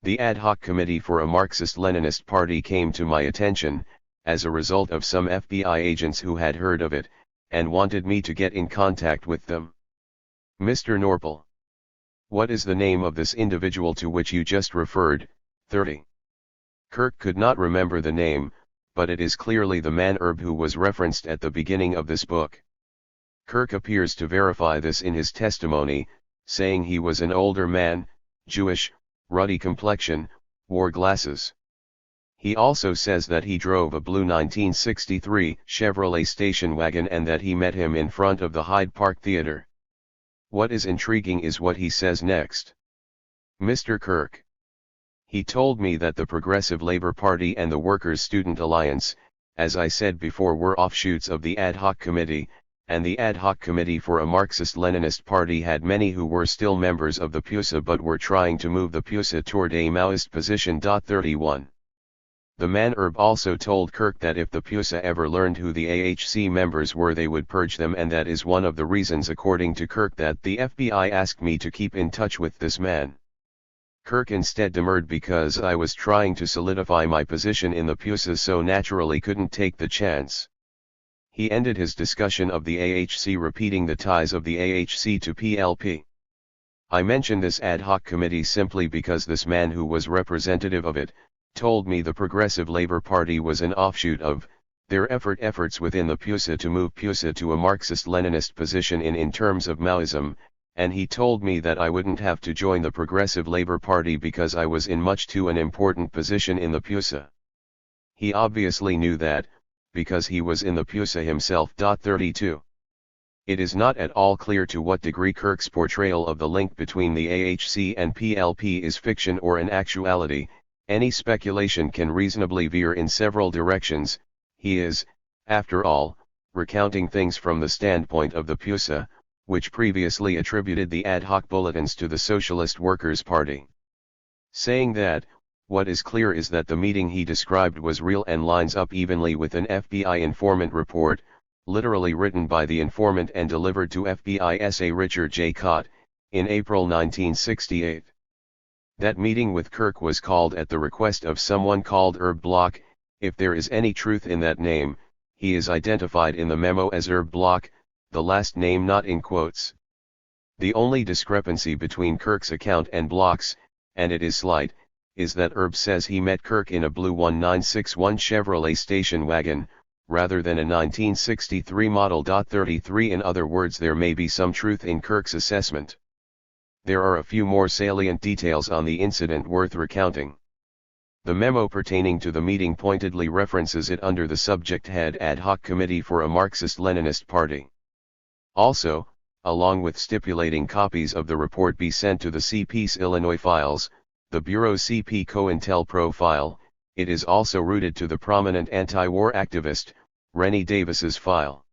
The ad hoc committee for a Marxist-Leninist party came to my attention, as a result of some FBI agents who had heard of it, and wanted me to get in contact with them. Mr. Norpel. What is the name of this individual to which you just referred? 30. Kirk could not remember the name, but it is clearly the man Erb who was referenced at the beginning of this book. Kirk appears to verify this in his testimony, saying he was an older man, Jewish, ruddy complexion, wore glasses. He also says that he drove a blue 1963 Chevrolet station wagon and that he met him in front of the Hyde Park Theater. What is intriguing is what he says next. Mr. Kirk. He told me that the Progressive Labor Party and the Workers' Student Alliance, as I said before, were offshoots of the ad hoc committee, and the ad hoc committee for a Marxist-Leninist party had many who were still members of the PUSA but were trying to move the PUSA toward a Maoist position. 31. The man Erb also told Kirk that if the PUSA ever learned who the AHC members were they would purge them, and that is one of the reasons, according to Kirk, that the FBI asked me to keep in touch with this man. Kirk instead demurred because I was trying to solidify my position in the PUSA, so naturally couldn't take the chance. He ended his discussion of the AHC repeating the ties of the AHC to PLP. I mention this ad hoc committee simply because this man who was representative of it, told me the Progressive Labor Party was an offshoot of their efforts within the PUSA to move PUSA to a Marxist-Leninist position in terms of Maoism, and he told me that I wouldn't have to join the Progressive Labour Party because I was in much too an important position in the PUSA. He obviously knew that, because he was in the PUSA himself. 32. It is not at all clear to what degree Kirk's portrayal of the link between the AHC and PLP is fiction or an actuality. Any speculation can reasonably veer in several directions. He is, after all, recounting things from the standpoint of the PUSA, which previously attributed the ad hoc bulletins to the Socialist Workers' Party. Saying that, what is clear is that the meeting he described was real and lines up evenly with an FBI informant report, literally written by the informant and delivered to FBI SA Richard J. Cott, in April 1968. That meeting with Kirk was called at the request of someone called Herb Bloch. If there is any truth in that name, he is identified in the memo as Herb Bloch, the last name not in quotes. The only discrepancy between Kirk's account and Bloch's, and it is slight, is that Herb says he met Kirk in a blue 1961 Chevrolet station wagon, rather than a 1963 model. 33. In other words, there may be some truth in Kirk's assessment. There are a few more salient details on the incident worth recounting. The memo pertaining to the meeting pointedly references it under the subject head Ad hoc Committee for a Marxist-Leninist Party. Also, along with stipulating copies of the report be sent to the CP's Illinois files, the Bureau's CP COINTELPRO file, it is also routed to the prominent anti-war activist, Rennie Davis's file.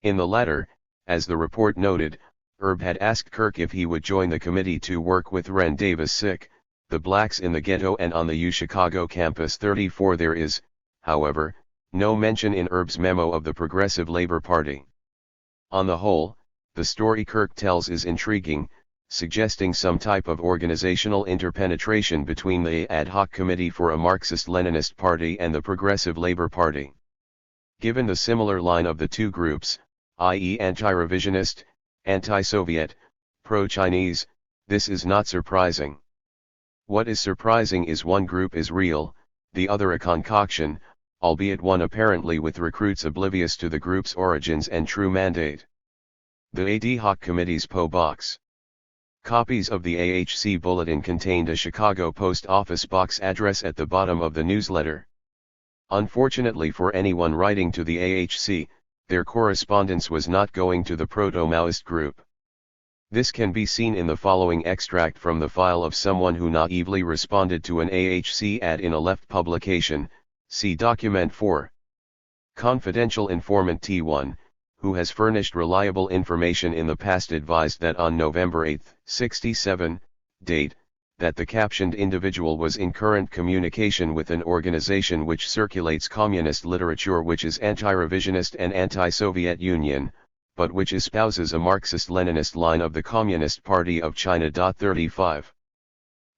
In the latter, as the report noted, Herb had asked Kirk if he would join the committee to work with Ren Davis sick, the blacks in the ghetto and on the U Chicago campus. 34. There is, however, no mention in Herb's memo of the Progressive Labor Party. On the whole, the story Kirk tells is intriguing, suggesting some type of organizational interpenetration between the Ad hoc Committee for a Marxist-Leninist Party and the Progressive Labor Party. Given the similar line of the two groups, i.e. anti-revisionist, anti-Soviet, pro-Chinese, this is not surprising. What is surprising is one group is real, the other a concoction, albeit one apparently with recruits oblivious to the group's origins and true mandate. The Ad hoc Committee's P.O. Box. Copies of the AHC bulletin contained a Chicago post office box address at the bottom of the newsletter. Unfortunately for anyone writing to the AHC, their correspondence was not going to the proto-Maoist group. This can be seen in the following extract from the file of someone who naively responded to an AHC ad in a left publication. See document 4. Confidential informant T1, who has furnished reliable information in the past, advised that on November 8, 67, date, that the captioned individual was in current communication with an organization which circulates communist literature which is anti-revisionist and anti-Soviet Union, but which espouses a Marxist-Leninist line of the Communist Party of China. 35.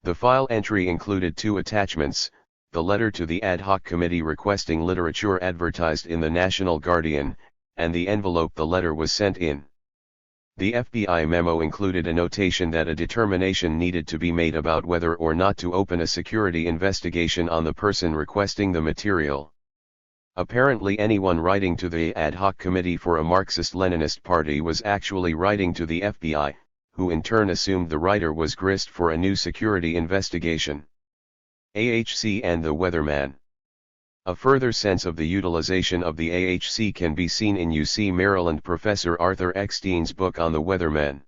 The file entry included two attachments: the letter to the ad hoc committee requesting literature advertised in the National Guardian, and the envelope the letter was sent in. The FBI memo included a notation that a determination needed to be made about whether or not to open a security investigation on the person requesting the material. Apparently anyone writing to the ad hoc committee for a Marxist-Leninist Party was actually writing to the FBI, who in turn assumed the writer was grist for a new security investigation. AHC and the Weatherman. A further sense of the utilization of the AHC can be seen in UC Maryland professor Arthur Eckstein's book on the Weatherman.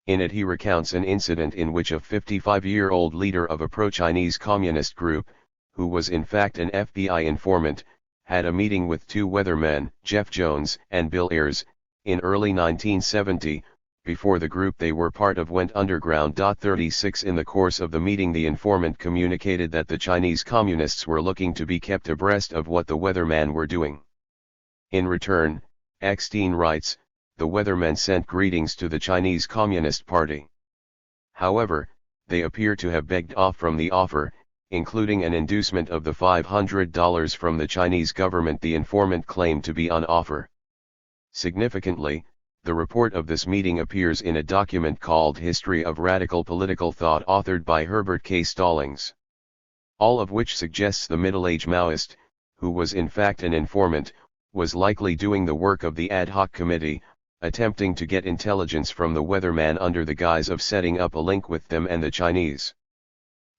In it he recounts an incident in which a 55-year-old leader of a pro-Chinese communist group, who was in fact an FBI informant, had a meeting with two weathermen, Jeff Jones and Bill Ayers, in early 1970, before the group they were part of went underground. 36. In the course of the meeting the informant communicated that the Chinese communists were looking to be kept abreast of what the weathermen were doing. In return, Eckstein writes, the weathermen sent greetings to the Chinese Communist Party. However, they appear to have begged off from the offer, including an inducement of the $500 from the Chinese government the informant claimed to be on offer. Significantly, the report of this meeting appears in a document called History of Radical Political Thought authored by Herbert K. Stallings. All of which suggests the middle-aged Maoist, who was in fact an informant, was likely doing the work of the ad hoc committee, attempting to get intelligence from the weatherman under the guise of setting up a link with them and the Chinese.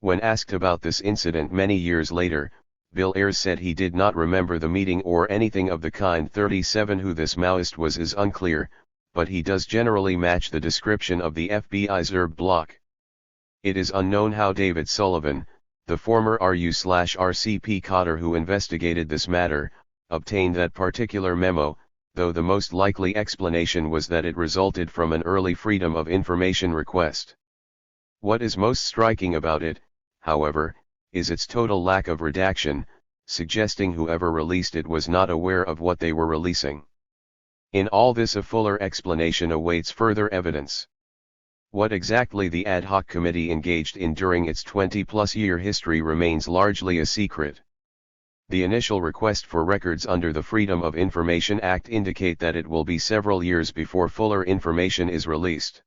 When asked about this incident many years later, Bill Ayers said he did not remember the meeting or anything of the kind. 37 Who this Maoist was is unclear, but he does generally match the description of the FBI's Herb block. It is unknown how David Sullivan, the former RU/RCP coder who investigated this matter, obtained that particular memo, though the most likely explanation was that it resulted from an early Freedom of Information request. What is most striking about it, however, is its total lack of redaction, suggesting whoever released it was not aware of what they were releasing. In all this, a fuller explanation awaits further evidence. What exactly the ad hoc committee engaged in during its 20-plus-year history remains largely a secret. The initial request for records under the Freedom of Information Act indicate that it will be several years before fuller information is released.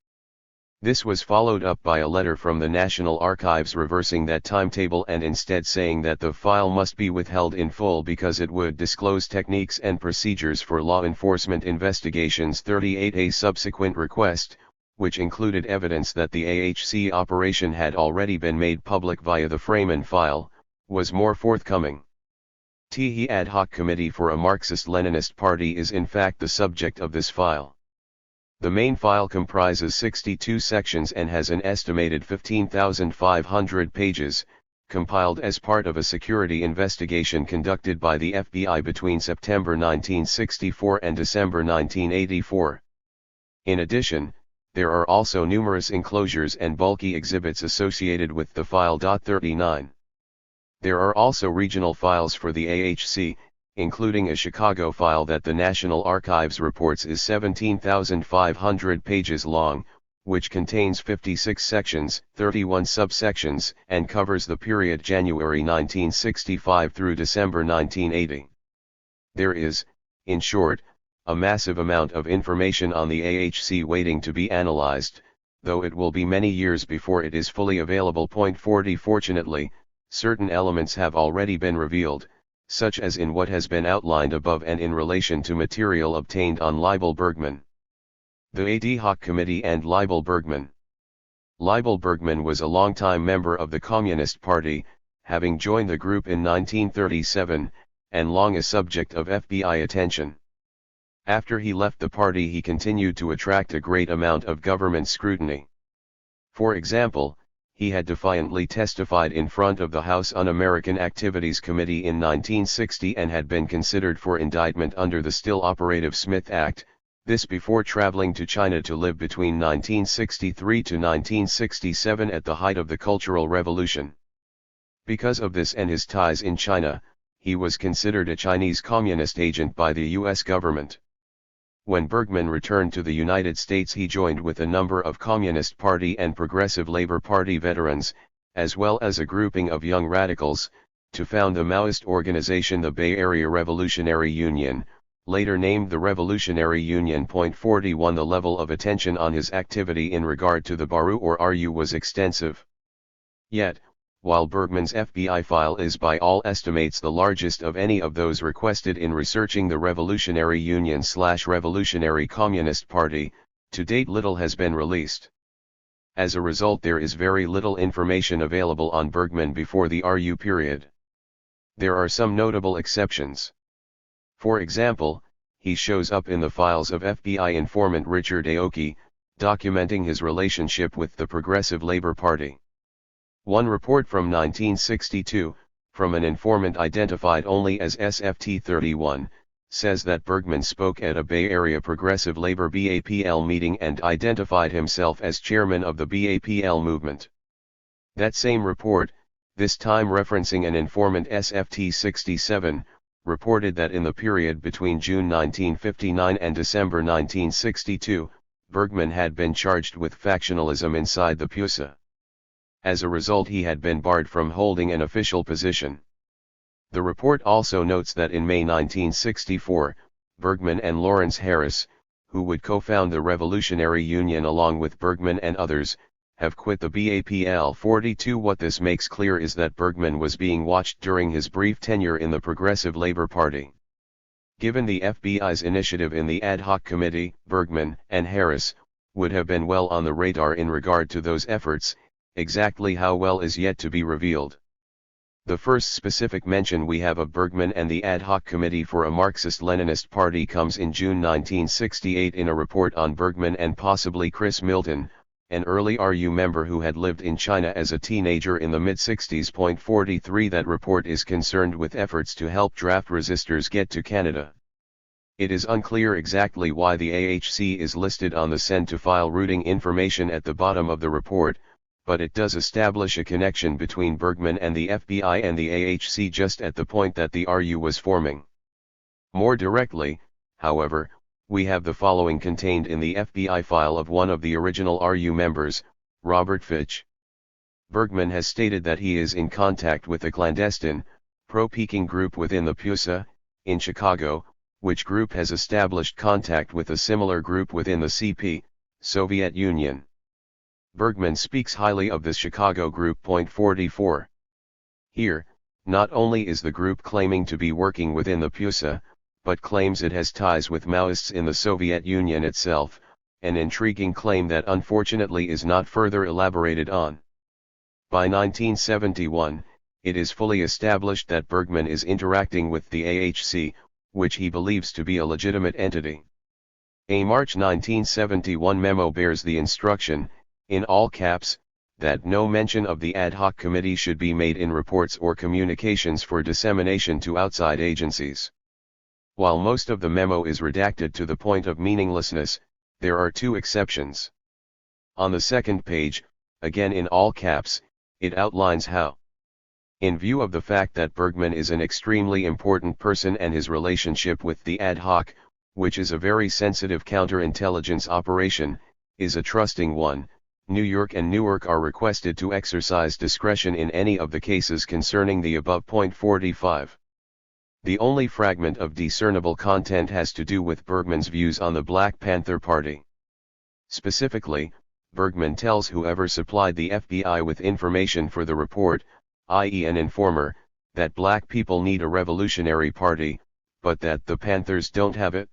This was followed up by a letter from the National Archives reversing that timetable and instead saying that the file must be withheld in full because it would disclose techniques and procedures for law enforcement investigations. 38 A subsequent request, which included evidence that the AHC operation had already been made public via the Freeman file, was more forthcoming. The Ad Hoc Committee for a Marxist-Leninist Party is in fact the subject of this file. The main file comprises 62 sections and has an estimated 15,500 pages, compiled as part of a security investigation conducted by the FBI between September 1964 and December 1984. In addition, there are also numerous enclosures and bulky exhibits associated with the file. 39. There are also regional files for the AHC, including a Chicago file that the National Archives reports is 17,500 pages long, which contains 56 sections, 31 subsections, and covers the period January 1965 through December 1980. There is, in short, a massive amount of information on the AHC waiting to be analyzed, though it will be many years before it is fully available. 40 Fortunately, certain elements have already been revealed, such as in what has been outlined above and in relation to material obtained on Leibel Bergman. The Ad Hoc Committee and Leibel Bergman. Leibel Bergman was a longtime member of the Communist Party, having joined the group in 1937, and long a subject of FBI attention. After he left the party, he continued to attract a great amount of government scrutiny. For example, he had defiantly testified in front of the House Un-American Activities Committee in 1960 and had been considered for indictment under the still operative Smith Act, this before traveling to China to live between 1963 to 1967 at the height of the Cultural Revolution. Because of this and his ties in China, he was considered a Chinese communist agent by the U.S. government. When Bergman returned to the United States, he joined with a number of Communist Party and Progressive Labor Party veterans, as well as a grouping of young radicals, to found the Maoist organization the Bay Area Revolutionary Union, later named the Revolutionary Union. 41 The level of attention on his activity in regard to the Baru or RU was extensive. Yet, while Bergman's FBI file is by all estimates the largest of any of those requested in researching the Revolutionary Union/Revolutionary Communist Party, to date little has been released. As a result, there is very little information available on Bergman before the RU period. There are some notable exceptions. For example, he shows up in the files of FBI informant Richard Aoki, documenting his relationship with the Progressive Labor Party. One report from 1962, from an informant identified only as SFT-31, says that Bergman spoke at a Bay Area Progressive Labor BAPL meeting and identified himself as chairman of the BAPL movement. That same report, this time referencing an informant SFT-67, reported that in the period between June 1959 and December 1962, Bergman had been charged with factionalism inside the PUSA. As a result, he had been barred from holding an official position. The report also notes that in May 1964, Bergman and Lawrence Harris, who would co-found the Revolutionary Union along with Bergman and others, have quit the BAPL. 42 What this makes clear is that Bergman was being watched during his brief tenure in the Progressive Labor Party. Given the FBI's initiative in the ad hoc committee, Bergman and Harris would have been well on the radar in regard to those efforts. Exactly how well is yet to be revealed. The first specific mention we have of Bergman and the ad hoc committee for a Marxist-Leninist party comes in June 1968 in a report on Bergman and possibly Chris Milton, an early RU member who had lived in China as a teenager in the mid-60s. 43 That report is concerned with efforts to help draft resistors get to Canada. It is unclear exactly why the AHC is listed on the send-to-file routing information at the bottom of the report, but it does establish a connection between Bergman and the FBI and the AHC just at the point that the RU was forming. More directly, however, we have the following contained in the FBI file of one of the original RU members, Robert Fitch. Bergman has stated that he is in contact with a clandestine, pro-Peking group within the PUSA, in Chicago, which group has established contact with a similar group within the CP, Soviet Union. Bergman speaks highly of the Chicago group. 44. Here, not only is the group claiming to be working within the PUSA, but claims it has ties with Maoists in the Soviet Union itself, an intriguing claim that unfortunately is not further elaborated on. By 1971, it is fully established that Bergman is interacting with the AHC, which he believes to be a legitimate entity. A March 1971 memo bears the instruction, in all caps, that no mention of the ad hoc committee should be made in reports or communications for dissemination to outside agencies. While most of the memo is redacted to the point of meaninglessness, there are two exceptions. On the second page, again in all caps, it outlines how. In view of the fact that Bergman is an extremely important person and his relationship with the ad hoc, which is a very sensitive counterintelligence operation, is a trusting one, New York and Newark are requested to exercise discretion in any of the cases concerning the above. 45. The only fragment of discernible content has to do with Bergman's views on the Black Panther Party. Specifically, Bergman tells whoever supplied the FBI with information for the report, i.e. an informer, that black people need a revolutionary party, but that the Panthers don't have it.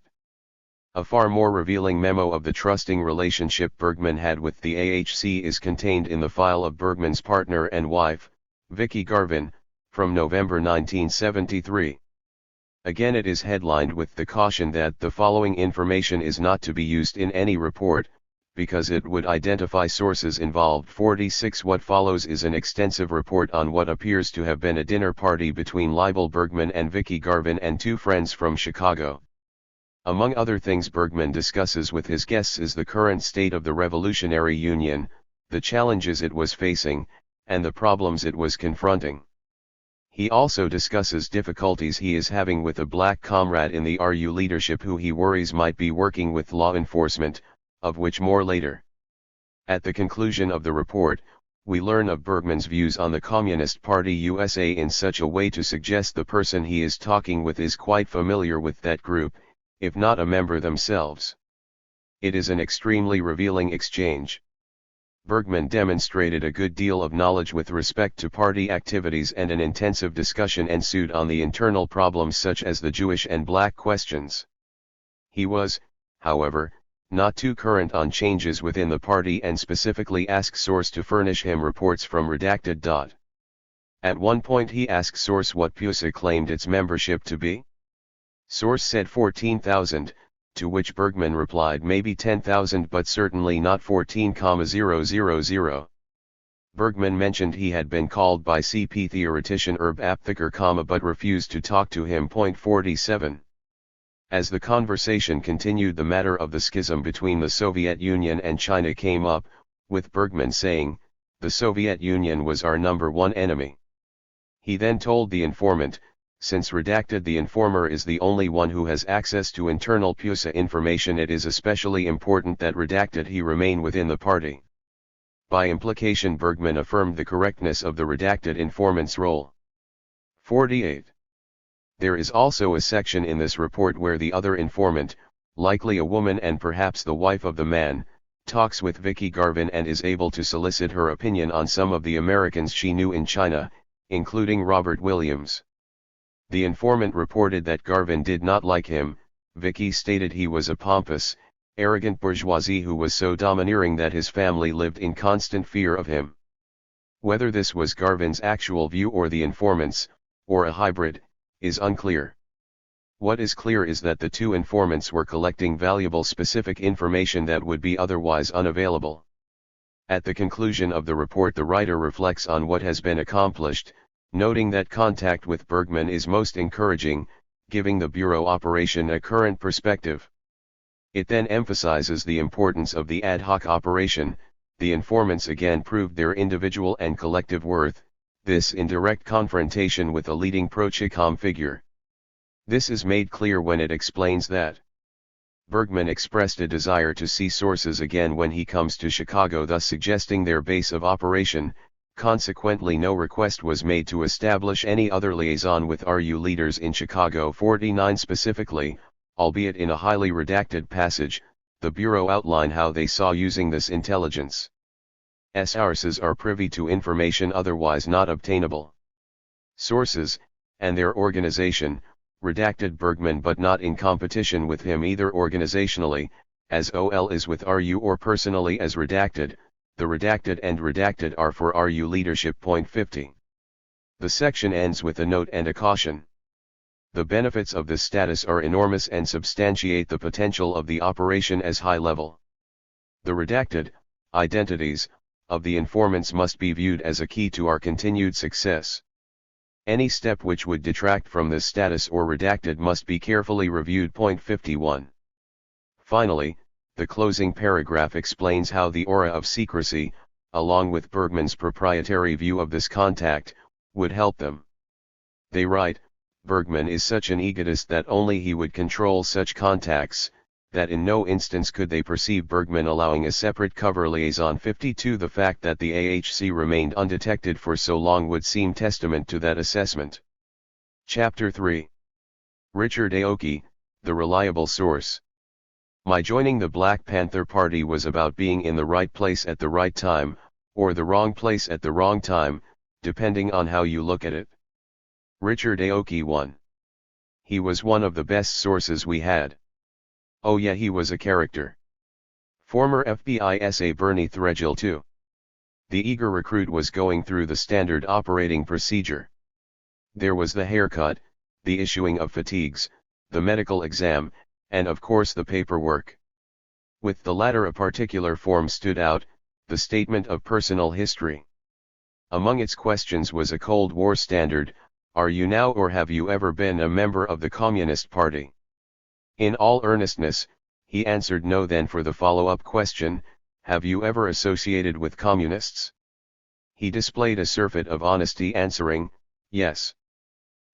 A far more revealing memo of the trusting relationship Bergman had with the AHC is contained in the file of Bergman's partner and wife, Vicky Garvin, from November 1973. Again, it is headlined with the caution that the following information is not to be used in any report, because it would identify sources involved. 46. What follows is an extensive report on what appears to have been a dinner party between Leibel Bergman and Vicky Garvin and two friends from Chicago. Among other things Bergman discusses with his guests is the current state of the Revolutionary Union, the challenges it was facing, and the problems it was confronting. He also discusses difficulties he is having with a black comrade in the RU leadership who he worries might be working with law enforcement, of which more later. At the conclusion of the report, we learn of Bergman's views on the Communist Party USA in such a way to suggest the person he is talking with is quite familiar with that group, if not a member themselves. It is an extremely revealing exchange. Bergman demonstrated a good deal of knowledge with respect to party activities, and an intensive discussion ensued on the internal problems such as the Jewish and black questions. He was, however, not too current on changes within the party and specifically asked source to furnish him reports from redacted. At one point he asked source what PUSA claimed its membership to be. Source said 14,000, to which Bergman replied maybe 10,000 but certainly not 14,000. Bergman mentioned he had been called by CP theoretician Herb Aptheker, but refused to talk to him. 47. As the conversation continued, the matter of the schism between the Soviet Union and China came up, with Bergman saying, "The Soviet Union was our number one enemy." He then told the informant, since redacted the informer is the only one who has access to internal PUSA information, it is especially important that redacted he remain within the party. By implication, Bergman affirmed the correctness of the redacted informant's role. 48. There is also a section in this report where the other informant, likely a woman and perhaps the wife of the man, talks with Vicky Garvin and is able to solicit her opinion on some of the Americans she knew in China, including Robert Williams. The informant reported that Garvin did not like him. Vicky stated he was a pompous, arrogant bourgeoisie who was so domineering that his family lived in constant fear of him. Whether this was Garvin's actual view or the informant's, or a hybrid, is unclear. What is clear is that the two informants were collecting valuable specific information that would be otherwise unavailable. At the conclusion of the report, the writer reflects on what has been accomplished, noting that contact with Bergman is most encouraging, giving the Bureau operation a current perspective. It then emphasizes the importance of the ad hoc operation. The informants again proved their individual and collective worth, this in direct confrontation with a leading pro-Chicom figure. This is made clear when it explains that Bergman expressed a desire to see sources again when he comes to Chicago, thus suggesting their base of operation. Consequently, no request was made to establish any other liaison with RU leaders in Chicago 49 specifically, albeit in a highly redacted passage. The Bureau outline how they saw using this intelligence. Sources are privy to information otherwise not obtainable. Sources, and their organization, redacted Bergman but not in competition with him either organizationally, as OL is with RU, or personally as redacted. The redacted and redacted are for RU leadership. Point 50. The section ends with a note and a caution. The benefits of this status are enormous and substantiate the potential of the operation as high level. The redacted identities of the informants must be viewed as a key to our continued success. Any step which would detract from this status or redacted must be carefully reviewed. Point 51. Finally, the closing paragraph explains how the aura of secrecy, along with Bergman's proprietary view of this contact, would help them. They write, Bergman is such an egotist that only he would control such contacts, that in no instance could they perceive Bergman allowing a separate cover liaison. 52. The fact that the AHC remained undetected for so long would seem testament to that assessment. Chapter 3. Richard Aoki, the reliable source. My joining the Black Panther Party was about being in the right place at the right time, or the wrong place at the wrong time, depending on how you look at it. Richard Aoki 1. He was one of the best sources we had. Oh yeah, he was a character. Former FBI SA Bernie Threadgill 2. The eager recruit was going through the standard operating procedure. There was the haircut, the issuing of fatigues, the medical exam, and of course the paperwork. With the latter a particular form stood out, the statement of personal history. Among its questions was a Cold War standard, are you now or have you ever been a member of the Communist Party? In all earnestness, he answered no. Then for the follow-up question, have you ever associated with communists? He displayed a surfeit of honesty, answering, yes.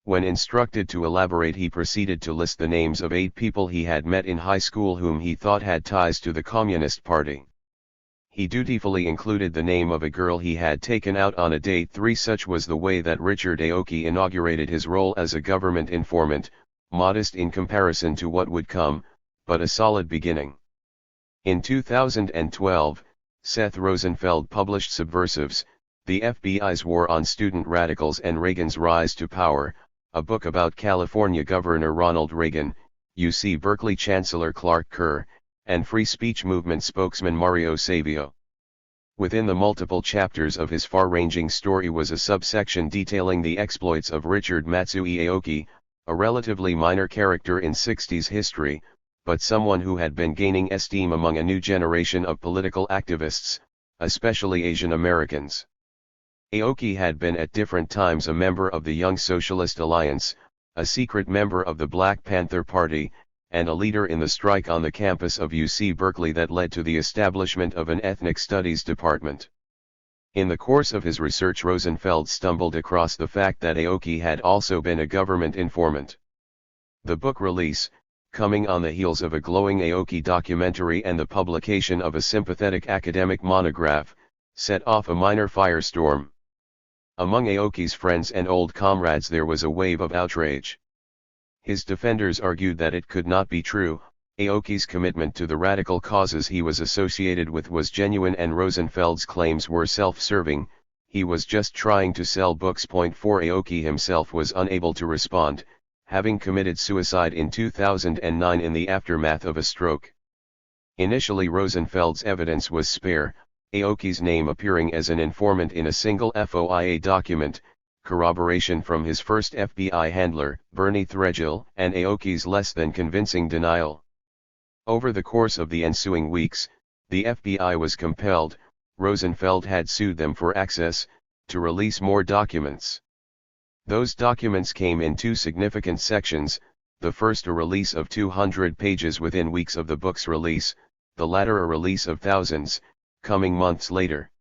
When instructed to elaborate, he proceeded to list the names of 8 people he had met in high school whom he thought had ties to the Communist Party. He dutifully included the name of a girl he had taken out on a date. 3. Such was the way that Richard Aoki inaugurated his role as a government informant, modest in comparison to what would come, but a solid beginning. In 2012, Seth Rosenfeld published Subversives, the FBI's War on Student Radicals and Reagan's Rise to Power, a book about California Governor Ronald Reagan, UC Berkeley Chancellor Clark Kerr, and free speech movement spokesman Mario Savio. Within the multiple chapters of his far-ranging story was a subsection detailing the exploits of Richard Matsui Aoki, a relatively minor character in 60s history, but someone who had been gaining esteem among a new generation of political activists, especially Asian Americans. Aoki had been at different times a member of the Young Socialist Alliance, a secret member of the Black Panther Party, and a leader in the strike on the campus of UC Berkeley that led to the establishment of an ethnic studies department. In the course of his research, Rosenfeld stumbled across the fact that Aoki had also been a government informant. The book release, coming on the heels of a glowing Aoki documentary and the publication of a sympathetic academic monograph, set off a minor firestorm. Among Aoki's friends and old comrades there was a wave of outrage. His defenders argued that it could not be true. Aoki's commitment to the radical causes he was associated with was genuine and Rosenfeld's claims were self-serving. he was just trying to sell books. Point 4 Aoki himself was unable to respond, having committed suicide in 2009 in the aftermath of a stroke. Initially Rosenfeld's evidence was spare, Aoki's name appearing as an informant in a single FOIA document, corroboration from his first FBI handler, Bernie Threadgill, and Aoki's less than convincing denial. Over the course of the ensuing weeks, the FBI was compelled, Rosenfeld had sued them for access, to release more documents. Those documents came in two significant sections, the first a release of 200 pages within weeks of the book's release, the latter a release of thousands, coming months later.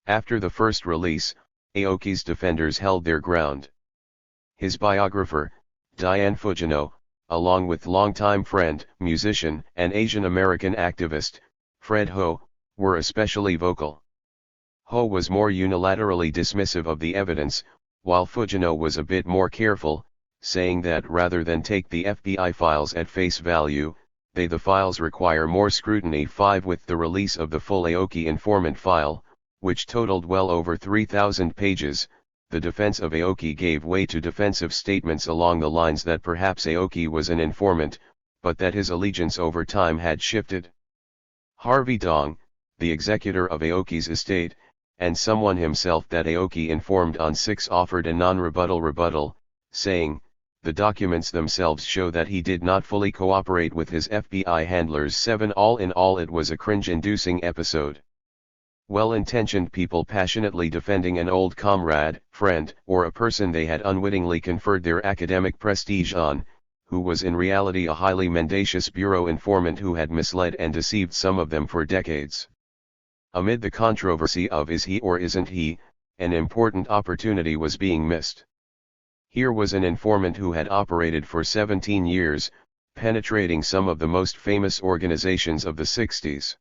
After the first release, Aoki's defenders held their ground. His biographer, Diane Fujino, along with longtime friend, musician, and Asian American activist, Fred Ho, were especially vocal. Ho was more unilaterally dismissive of the evidence, while Fujino was a bit more careful, saying that rather than take the FBI files at face value, the files require more scrutiny. 5 With the release of the full Aoki informant file, which totaled well over 3,000 pages, the defense of Aoki gave way to defensive statements along the lines that perhaps Aoki was an informant, but that his allegiance over time had shifted. Harvey Dong, the executor of Aoki's estate, and someone himself that Aoki informed on 6 offered a non-rebuttal rebuttal, saying, the documents themselves show that he did not fully cooperate with his FBI handlers. 7 All in all, it was a cringe-inducing episode. Well-intentioned people passionately defending an old comrade, friend, or a person they had unwittingly conferred their academic prestige on, who was in reality a highly mendacious bureau informant who had misled and deceived some of them for decades. Amid the controversy of is he or isn't he, an important opportunity was being missed. Here was an informant who had operated for 17 years, penetrating some of the most famous organizations of the 60s.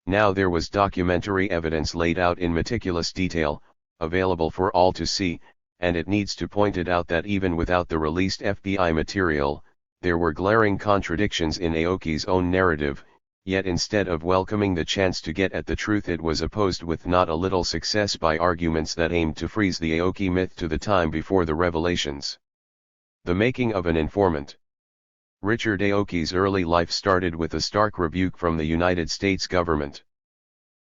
Now there was documentary evidence laid out in meticulous detail, available for all to see, and it needs to point it out that even without the released FBI material, there were glaring contradictions in Aoki's own narrative, yet instead of welcoming the chance to get at the truth, it was opposed with not a little success by arguments that aimed to freeze the Aoki myth to the time before the revelations. The making of an informant. Richard Aoki's early life started with a stark rebuke from the United States government.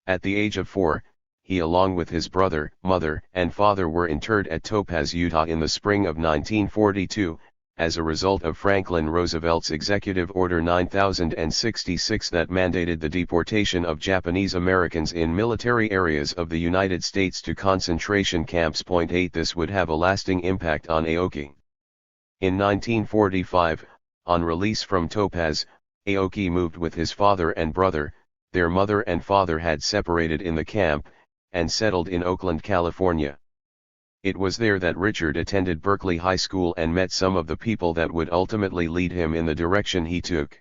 At the age of 4, he along with his brother, mother, and father were interred at Topaz, Utah in the spring of 1942, as a result of Franklin Roosevelt's Executive Order 9066 that mandated the deportation of Japanese Americans in military areas of the United States to concentration camps. 8 This would have a lasting impact on Aoki. In 1945, on release from Topaz, Aoki moved with his father and brother. Their mother and father had separated in the camp, and settled in Oakland, California. It was there that Richard attended Berkeley High School and met some of the people that would ultimately lead him in the direction he took.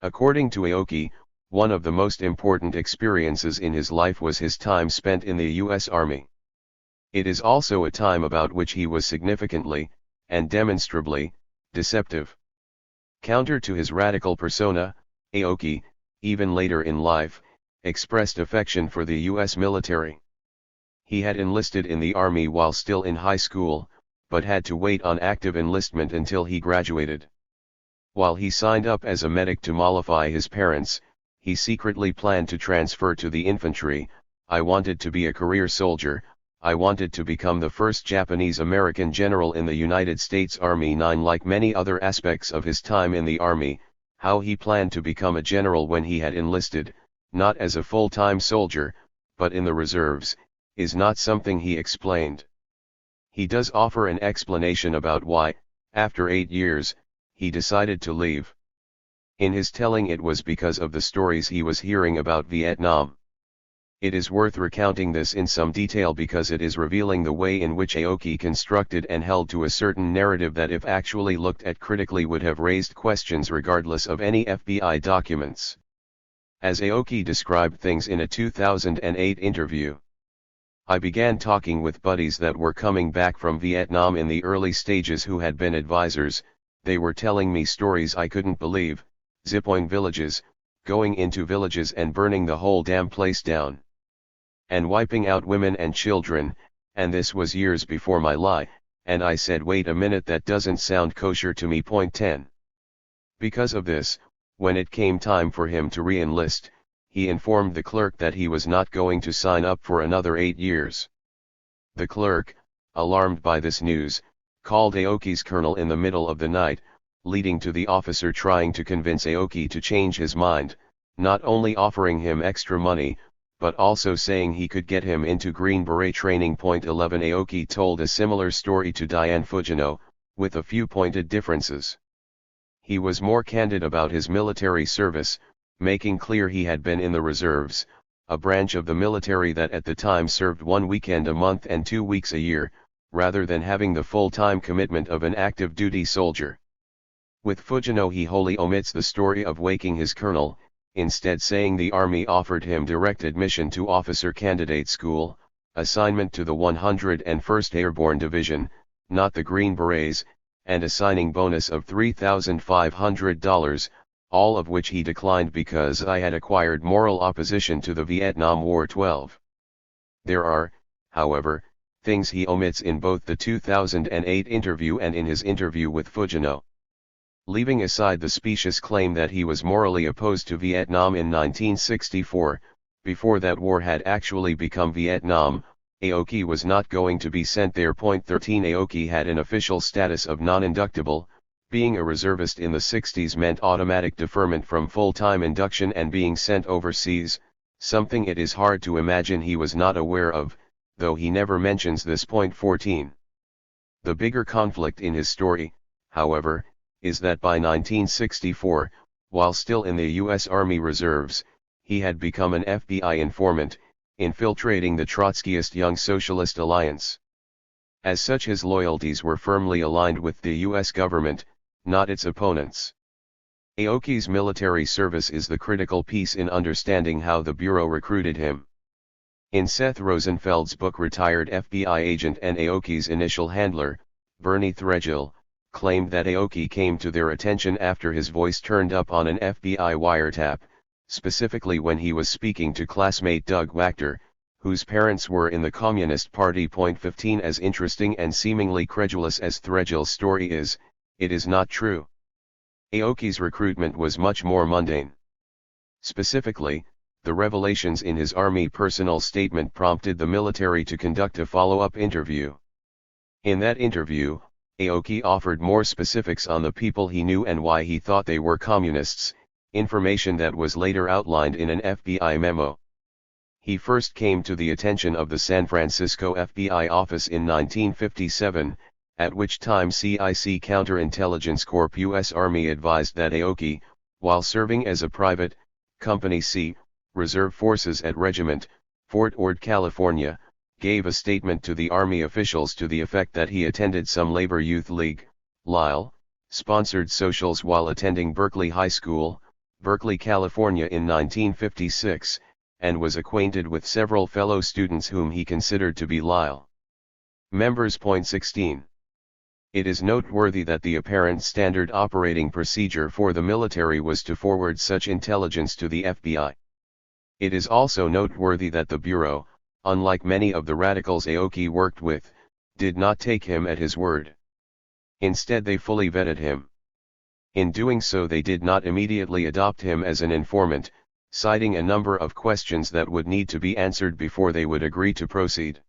According to Aoki, one of the most important experiences in his life was his time spent in the U.S. Army. It is also a time about which he was significantly, and demonstrably, deceptive. Counter to his radical persona, Aoki, even later in life, expressed affection for the U.S. military. He had enlisted in the Army while still in high school, but had to wait on active enlistment until he graduated. While he signed up as a medic to mollify his parents, he secretly planned to transfer to the infantry. I wanted to be a career soldier, I wanted to become the first Japanese American general in the United States Army. 9 Like many other aspects of his time in the Army, how he planned to become a general when he had enlisted, not as a full-time soldier, but in the reserves, is not something he explained. He does offer an explanation about why, after 8 years, he decided to leave. In his telling, it was because of the stories he was hearing about Vietnam. It is worth recounting this in some detail because it is revealing the way in which Aoki constructed and held to a certain narrative that if actually looked at critically would have raised questions regardless of any FBI documents. As Aoki described things in a 2008 interview, I began talking with buddies that were coming back from Vietnam in the early stages who had been advisors. They were telling me stories I couldn't believe, zipping villages, going into villages and burning the whole damn place down. and wiping out women and children, and this was years before my lie, and I said wait a minute, that doesn't sound kosher to me. Point 10. Because of this, when it came time for him to re-enlist, he informed the clerk that he was not going to sign up for another 8 years. The clerk, alarmed by this news, called Aoki's colonel in the middle of the night, leading to the officer trying to convince Aoki to change his mind, not only offering him extra money, but also saying he could get him into Green Beret training. Point 11. Aoki told a similar story to Diane Fujino, with a few pointed differences. He was more candid about his military service, making clear he had been in the reserves, a branch of the military that at the time served 1 weekend a month and 2 weeks a year, rather than having the full-time commitment of an active duty soldier. With Fujino he wholly omits the story of waking his colonel, instead saying the Army offered him direct admission to Officer Candidate School, assignment to the 101st Airborne Division, not the Green Berets, and a signing bonus of $3,500, all of which he declined because I had acquired moral opposition to the Vietnam War. 12. There are, however, things he omits in both the 2008 interview and in his interview with Fujino. Leaving aside the specious claim that he was morally opposed to Vietnam in 1964, before that war had actually become Vietnam, Aoki was not going to be sent there. Point 13. Aoki had an official status of non-inductible. Being a reservist in the 60s meant automatic deferment from full-time induction and being sent overseas, something it is hard to imagine he was not aware of, though he never mentions this. Point 14. The bigger conflict in his story, however, is that by 1964, while still in the U.S. Army Reserves, he had become an FBI informant, infiltrating the Trotskyist Young Socialist Alliance. As such, his loyalties were firmly aligned with the U.S. government, not its opponents. Aoki's military service is the critical piece in understanding how the Bureau recruited him. In Seth Rosenfeld's book Retired FBI Agent and Aoki's initial handler, Bernie Threadgill, claimed that Aoki came to their attention after his voice turned up on an FBI wiretap, specifically when he was speaking to classmate Doug Wachter, whose parents were in the Communist Party. Point 15. As interesting and seemingly credulous as Threadgill's story is, it is not true. Aoki's recruitment was much more mundane. Specifically, the revelations in his Army personal statement prompted the military to conduct a follow-up interview. In that interview, Aoki offered more specifics on the people he knew and why he thought they were communists, information that was later outlined in an FBI memo. He first came to the attention of the San Francisco FBI office in 1957, at which time CIC Counterintelligence Corp. U.S. Army advised that Aoki, while serving as a private, Company C, Reserve Forces at Regiment, Fort Ord, California, gave a statement to the Army officials to the effect that he attended some Labor Youth League, LYL, sponsored socials while attending Berkeley High School, Berkeley, California in 1956, and was acquainted with several fellow students whom he considered to be LYL members. Point 16. It is noteworthy that the apparent standard operating procedure for the military was to forward such intelligence to the FBI. It is also noteworthy that the Bureau, unlike many of the radicals Aoki worked with, did not take him at his word. Instead, they fully vetted him. In doing so, they did not immediately adopt him as an informant, citing a number of questions that would need to be answered before they would agree to proceed.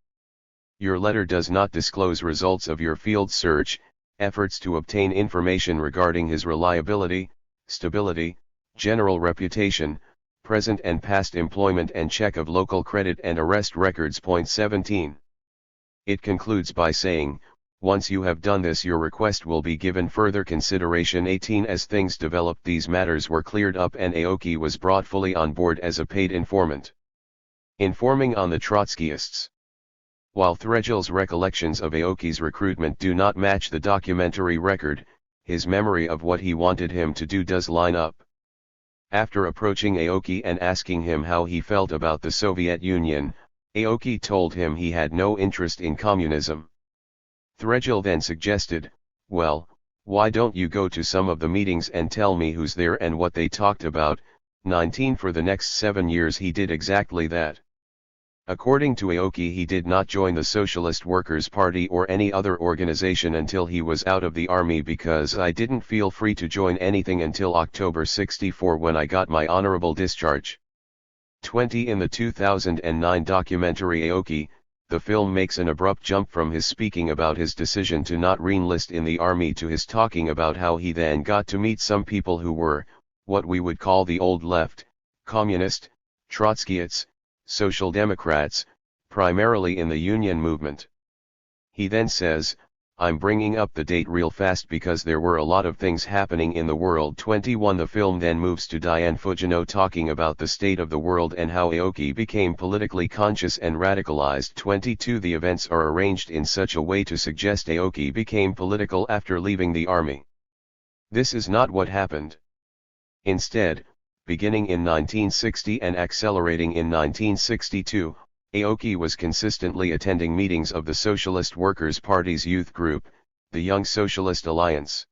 Your letter does not disclose results of your field search, efforts to obtain information regarding his reliability, stability, general reputation, present and past employment, and check of local credit and arrest records. Point 17. It concludes by saying, once you have done this, your request will be given further consideration. 18. As things developed, these matters were cleared up and Aoki was brought fully on board as a paid informant, informing on the Trotskyists. While Threadgill's recollections of Aoki's recruitment do not match the documentary record, his memory of what he wanted him to do does line up. After approaching Aoki and asking him how he felt about the Soviet Union, Aoki told him he had no interest in communism. Threadgill then suggested, well, why don't you go to some of the meetings and tell me who's there and what they talked about? 19. For the next 7 years he did exactly that. According to Aoki, he did not join the Socialist Workers' Party or any other organization until he was out of the army, because I didn't feel free to join anything until October 64 when I got my honorable discharge. 20 In the 2009 documentary Aoki, the film makes an abrupt jump from his speaking about his decision to not re-enlist in the army to his talking about how he then got to meet some people who were, what we would call the old left, communist, Trotskyists, Social Democrats, primarily in the union movement. He then says, I'm bringing up the date real fast because there were a lot of things happening in the world. 21 The film then moves to Diane Fujino talking about the state of the world and how Aoki became politically conscious and radicalized. 22 The events are arranged in such a way to suggest Aoki became political after leaving the army. This is not what happened. Instead, beginning in 1960 and accelerating in 1962, Aoki was consistently attending meetings of the Socialist Workers' Party's youth group, the Young Socialist Alliance.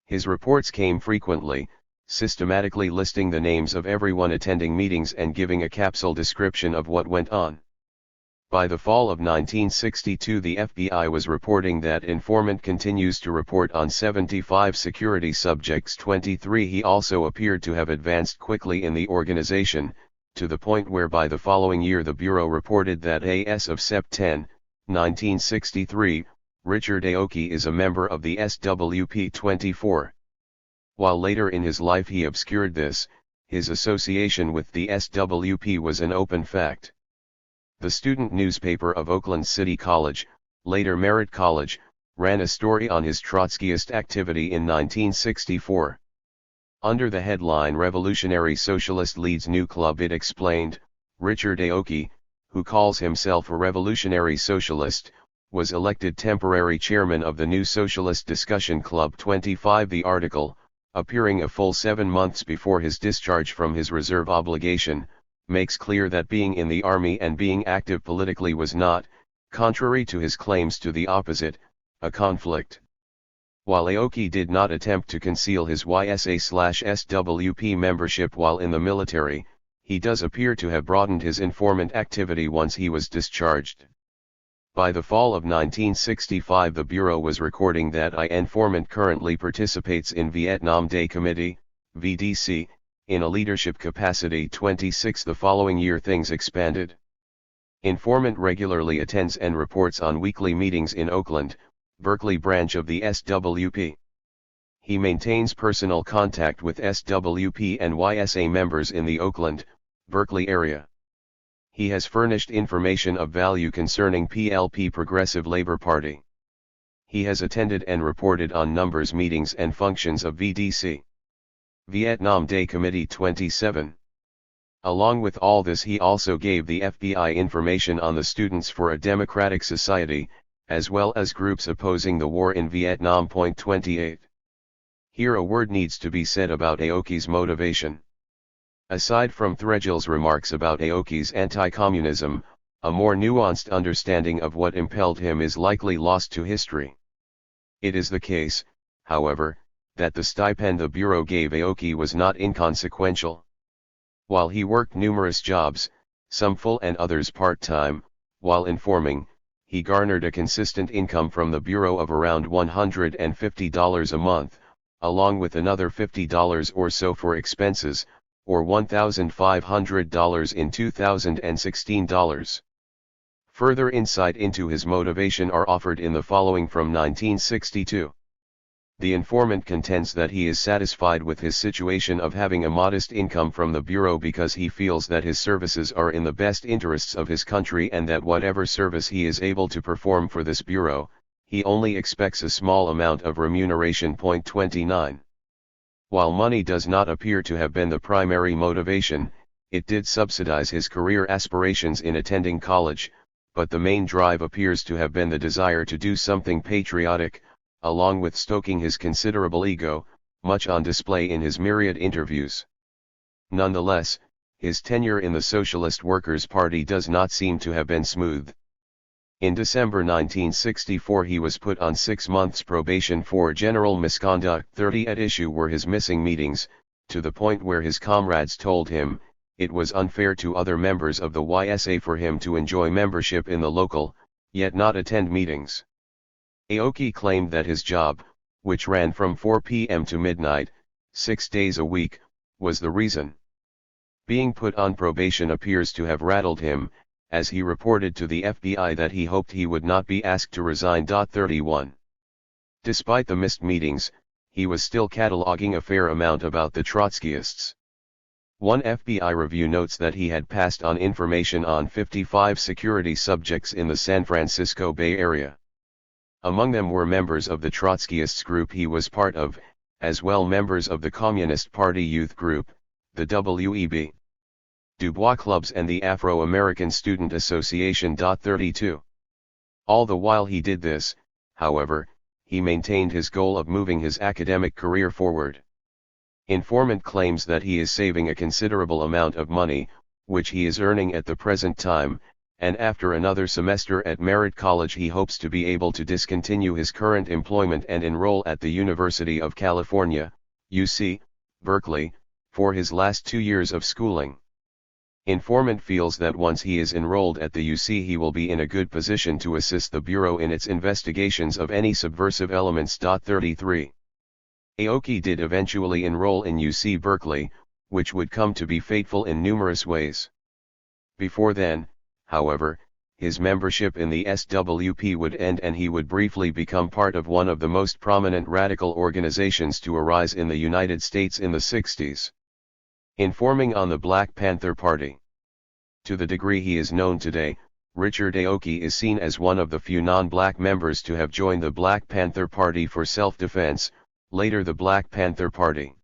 His reports came frequently, systematically listing the names of everyone attending meetings and giving a capsule description of what went on. By the fall of 1962, the FBI was reporting that informant continues to report on 75 security subjects. 23 He also appeared to have advanced quickly in the organization, to the point where by the following year the Bureau reported that as of Sept. 10, 1963, Richard Aoki is a member of the SWP. 24. While later in his life he obscured this, his association with the SWP was an open fact. The student newspaper of Oakland City College, later Merritt College, ran a story on his Trotskyist activity in 1964. Under the headline Revolutionary Socialist Leads New Club, it explained, Richard Aoki, who calls himself a revolutionary socialist, was elected temporary chairman of the New Socialist Discussion Club. 25 The article, appearing a full 7 months before his discharge from his reserve obligation, makes clear that being in the army and being active politically was not, contrary to his claims to the opposite, a conflict. While Aoki did not attempt to conceal his YSA/SWP membership while in the military, he does appear to have broadened his informant activity once he was discharged. By the fall of 1965, the Bureau was recording that an informant currently participates in Vietnam Day Committee, VDC, in a leadership capacity. 26 The following year things expanded. Informant regularly attends and reports on weekly meetings in Oakland, Berkeley branch of the SWP. He maintains personal contact with SWP and YSA members in the Oakland, Berkeley area. He has furnished information of value concerning PLP, Progressive Labor Party. He has attended and reported on numbers, meetings and functions of VDC. Vietnam Day Committee. 27. Along with all this, he also gave the FBI information on the Students for a Democratic Society, as well as groups opposing the war in Vietnam. 28. Here a word needs to be said about Aoki's motivation. Aside from Threadgill's remarks about Aoki's anti-communism, a more nuanced understanding of what impelled him is likely lost to history. It is the case, however, that the stipend the Bureau gave Aoki was not inconsequential. While he worked numerous jobs, some full and others part-time, while informing, he garnered a consistent income from the Bureau of around $150 a month, along with another $50 or so for expenses, or $1,500 in 2016 dollars. Further insight into his motivation are offered in the following from 1962. The informant contends that he is satisfied with his situation of having a modest income from the Bureau because he feels that his services are in the best interests of his country, and that whatever service he is able to perform for this Bureau, he only expects a small amount of remuneration. 29. While money does not appear to have been the primary motivation, it did subsidize his career aspirations in attending college, but the main drive appears to have been the desire to do something patriotic, along with stoking his considerable ego, much on display in his myriad interviews. Nonetheless, his tenure in the Socialist Workers' Party does not seem to have been smooth. In December 1964 he was put on 6 months probation for general misconduct. 30 At issue were his missing meetings, to the point where his comrades told him, it was unfair to other members of the YSA for him to enjoy membership in the local, yet not attend meetings. Aoki claimed that his job, which ran from 4 p.m. to midnight, 6 days a week, was the reason. Being put on probation appears to have rattled him, as he reported to the FBI that he hoped he would not be asked to resign. 31. Despite the missed meetings, he was still cataloging a fair amount about the Trotskyists. One FBI review notes that he had passed on information on 55 security subjects in the San Francisco Bay Area. Among them were members of the Trotskyists group he was part of, as well members of the Communist Party youth group, the WEB, Dubois clubs and the Afro-American Student Association. 32. All the while he did this, however, he maintained his goal of moving his academic career forward. Informant claims that he is saving a considerable amount of money, which he is earning at the present time, and after another semester at Merritt College he hopes to be able to discontinue his current employment and enroll at the University of California, UC, Berkeley, for his last 2 years of schooling. Informant feels that once he is enrolled at the UC he will be in a good position to assist the Bureau in its investigations of any subversive elements. 33. Aoki did eventually enroll in UC Berkeley, which would come to be fateful in numerous ways. Before then, however, his membership in the SWP would end and he would briefly become part of one of the most prominent radical organizations to arise in the United States in the 60s. Informing on the Black Panther Party. To the degree he is known today, Richard Aoki is seen as one of the few non-black members to have joined the Black Panther Party for self-defense, later the Black Panther Party.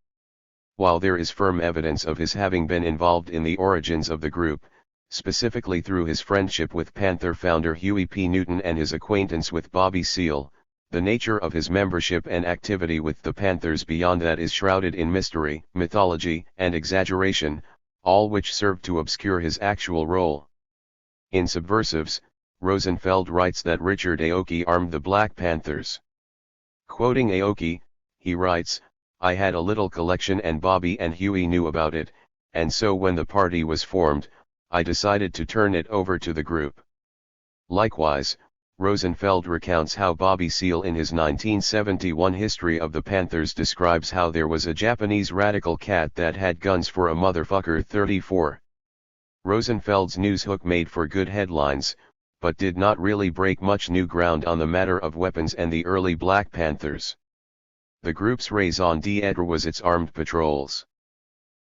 While there is firm evidence of his having been involved in the origins of the group, specifically through his friendship with Panther founder Huey P. Newton and his acquaintance with Bobby Seale, the nature of his membership and activity with the Panthers beyond that is shrouded in mystery, mythology, and exaggeration, all which serve to obscure his actual role. In Subversives, Rosenfeld writes that Richard Aoki armed the Black Panthers. Quoting Aoki, he writes, "I had a little collection and Bobby and Huey knew about it, and so when the party was formed, I decided to turn it over to the group." Likewise, Rosenfeld recounts how Bobby Seale in his 1971 History of the Panthers describes how there was a Japanese radical cat that had guns for a motherfucker. 34. Rosenfeld's news hook made for good headlines, but did not really break much new ground on the matter of weapons and the early Black Panthers. The group's raison d'etre was its armed patrols.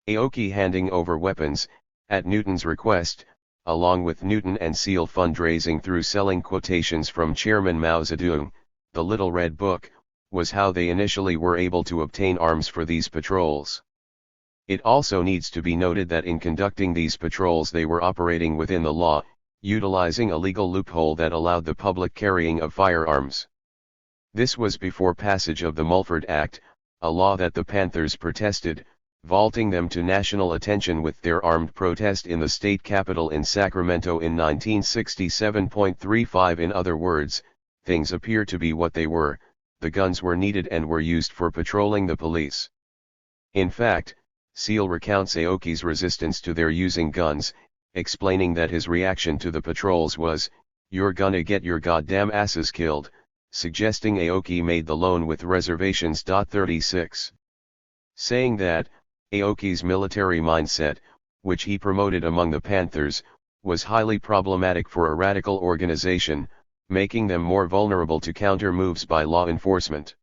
Aoki handing over weapons, at Newton's request, along with Newton and Seale fundraising through selling quotations from Chairman Mao Zedong, the Little Red Book, was how they initially were able to obtain arms for these patrols. It also needs to be noted that in conducting these patrols they were operating within the law, utilizing a legal loophole that allowed the public carrying of firearms. This was before passage of the Mulford Act, a law that the Panthers protested, vaulting them to national attention with their armed protest in the state capitol in Sacramento in 1967.35. In other words, things appear to be what they were, the guns were needed and were used for patrolling the police. In fact, Seale recounts Aoki's resistance to their using guns, explaining that his reaction to the patrols was, "You're gonna get your goddamn asses killed," suggesting Aoki made the loan with reservations. 36. Saying that, Aoki's military mindset, which he promoted among the Panthers, was highly problematic for a radical organization, making them more vulnerable to counter moves by law enforcement.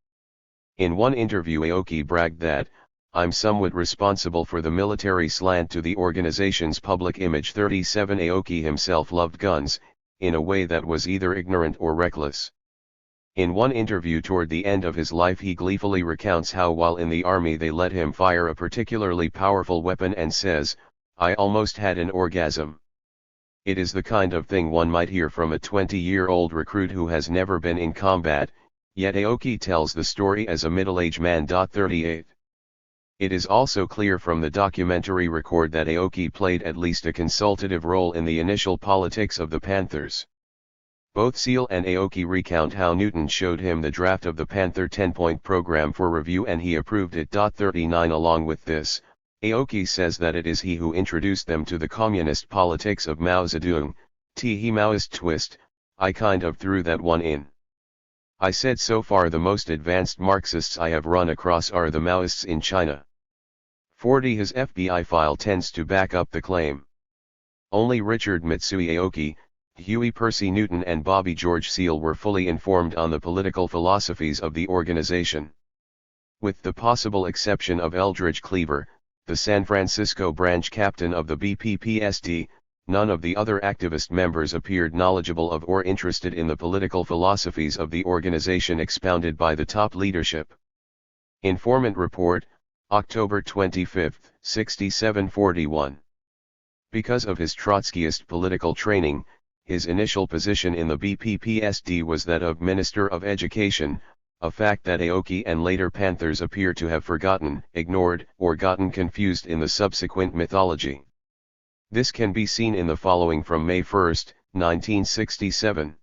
In one interview Aoki bragged that, "I'm somewhat responsible for the military slant to the organization's public image." 37. Aoki himself loved guns, in a way that was either ignorant or reckless. In one interview toward the end of his life he gleefully recounts how while in the army they let him fire a particularly powerful weapon and says, "I almost had an orgasm." It is the kind of thing one might hear from a 20-year-old recruit who has never been in combat, yet Aoki tells the story as a middle-aged man. 38. It is also clear from the documentary record that Aoki played at least a consultative role in the initial politics of the Panthers. Both Seale and Aoki recount how Newton showed him the draft of the Panther 10-point program for review and he approved it. 39. Along with this, Aoki says that it is he who introduced them to the communist politics of Mao Zedong. He Maoist twist, I kind of threw that one in. I said so far the most advanced Marxists I have run across are the Maoists in China. 40 His FBI file tends to back up the claim. Only Richard Mitsui Aoki, Huey Percy Newton and Bobby George Seal were fully informed on the political philosophies of the organization. With the possible exception of Eldridge Cleaver, the San Francisco branch captain of the BPPSD, none of the other activist members appeared knowledgeable of or interested in the political philosophies of the organization expounded by the top leadership. Informant Report, October 25, 6741. Because of his Trotskyist political training, his initial position in the BPPSD was that of Minister of Education, a fact that Aoki and later Panthers appear to have forgotten, ignored, or gotten confused in the subsequent mythology. This can be seen in the following from May 1, 1967.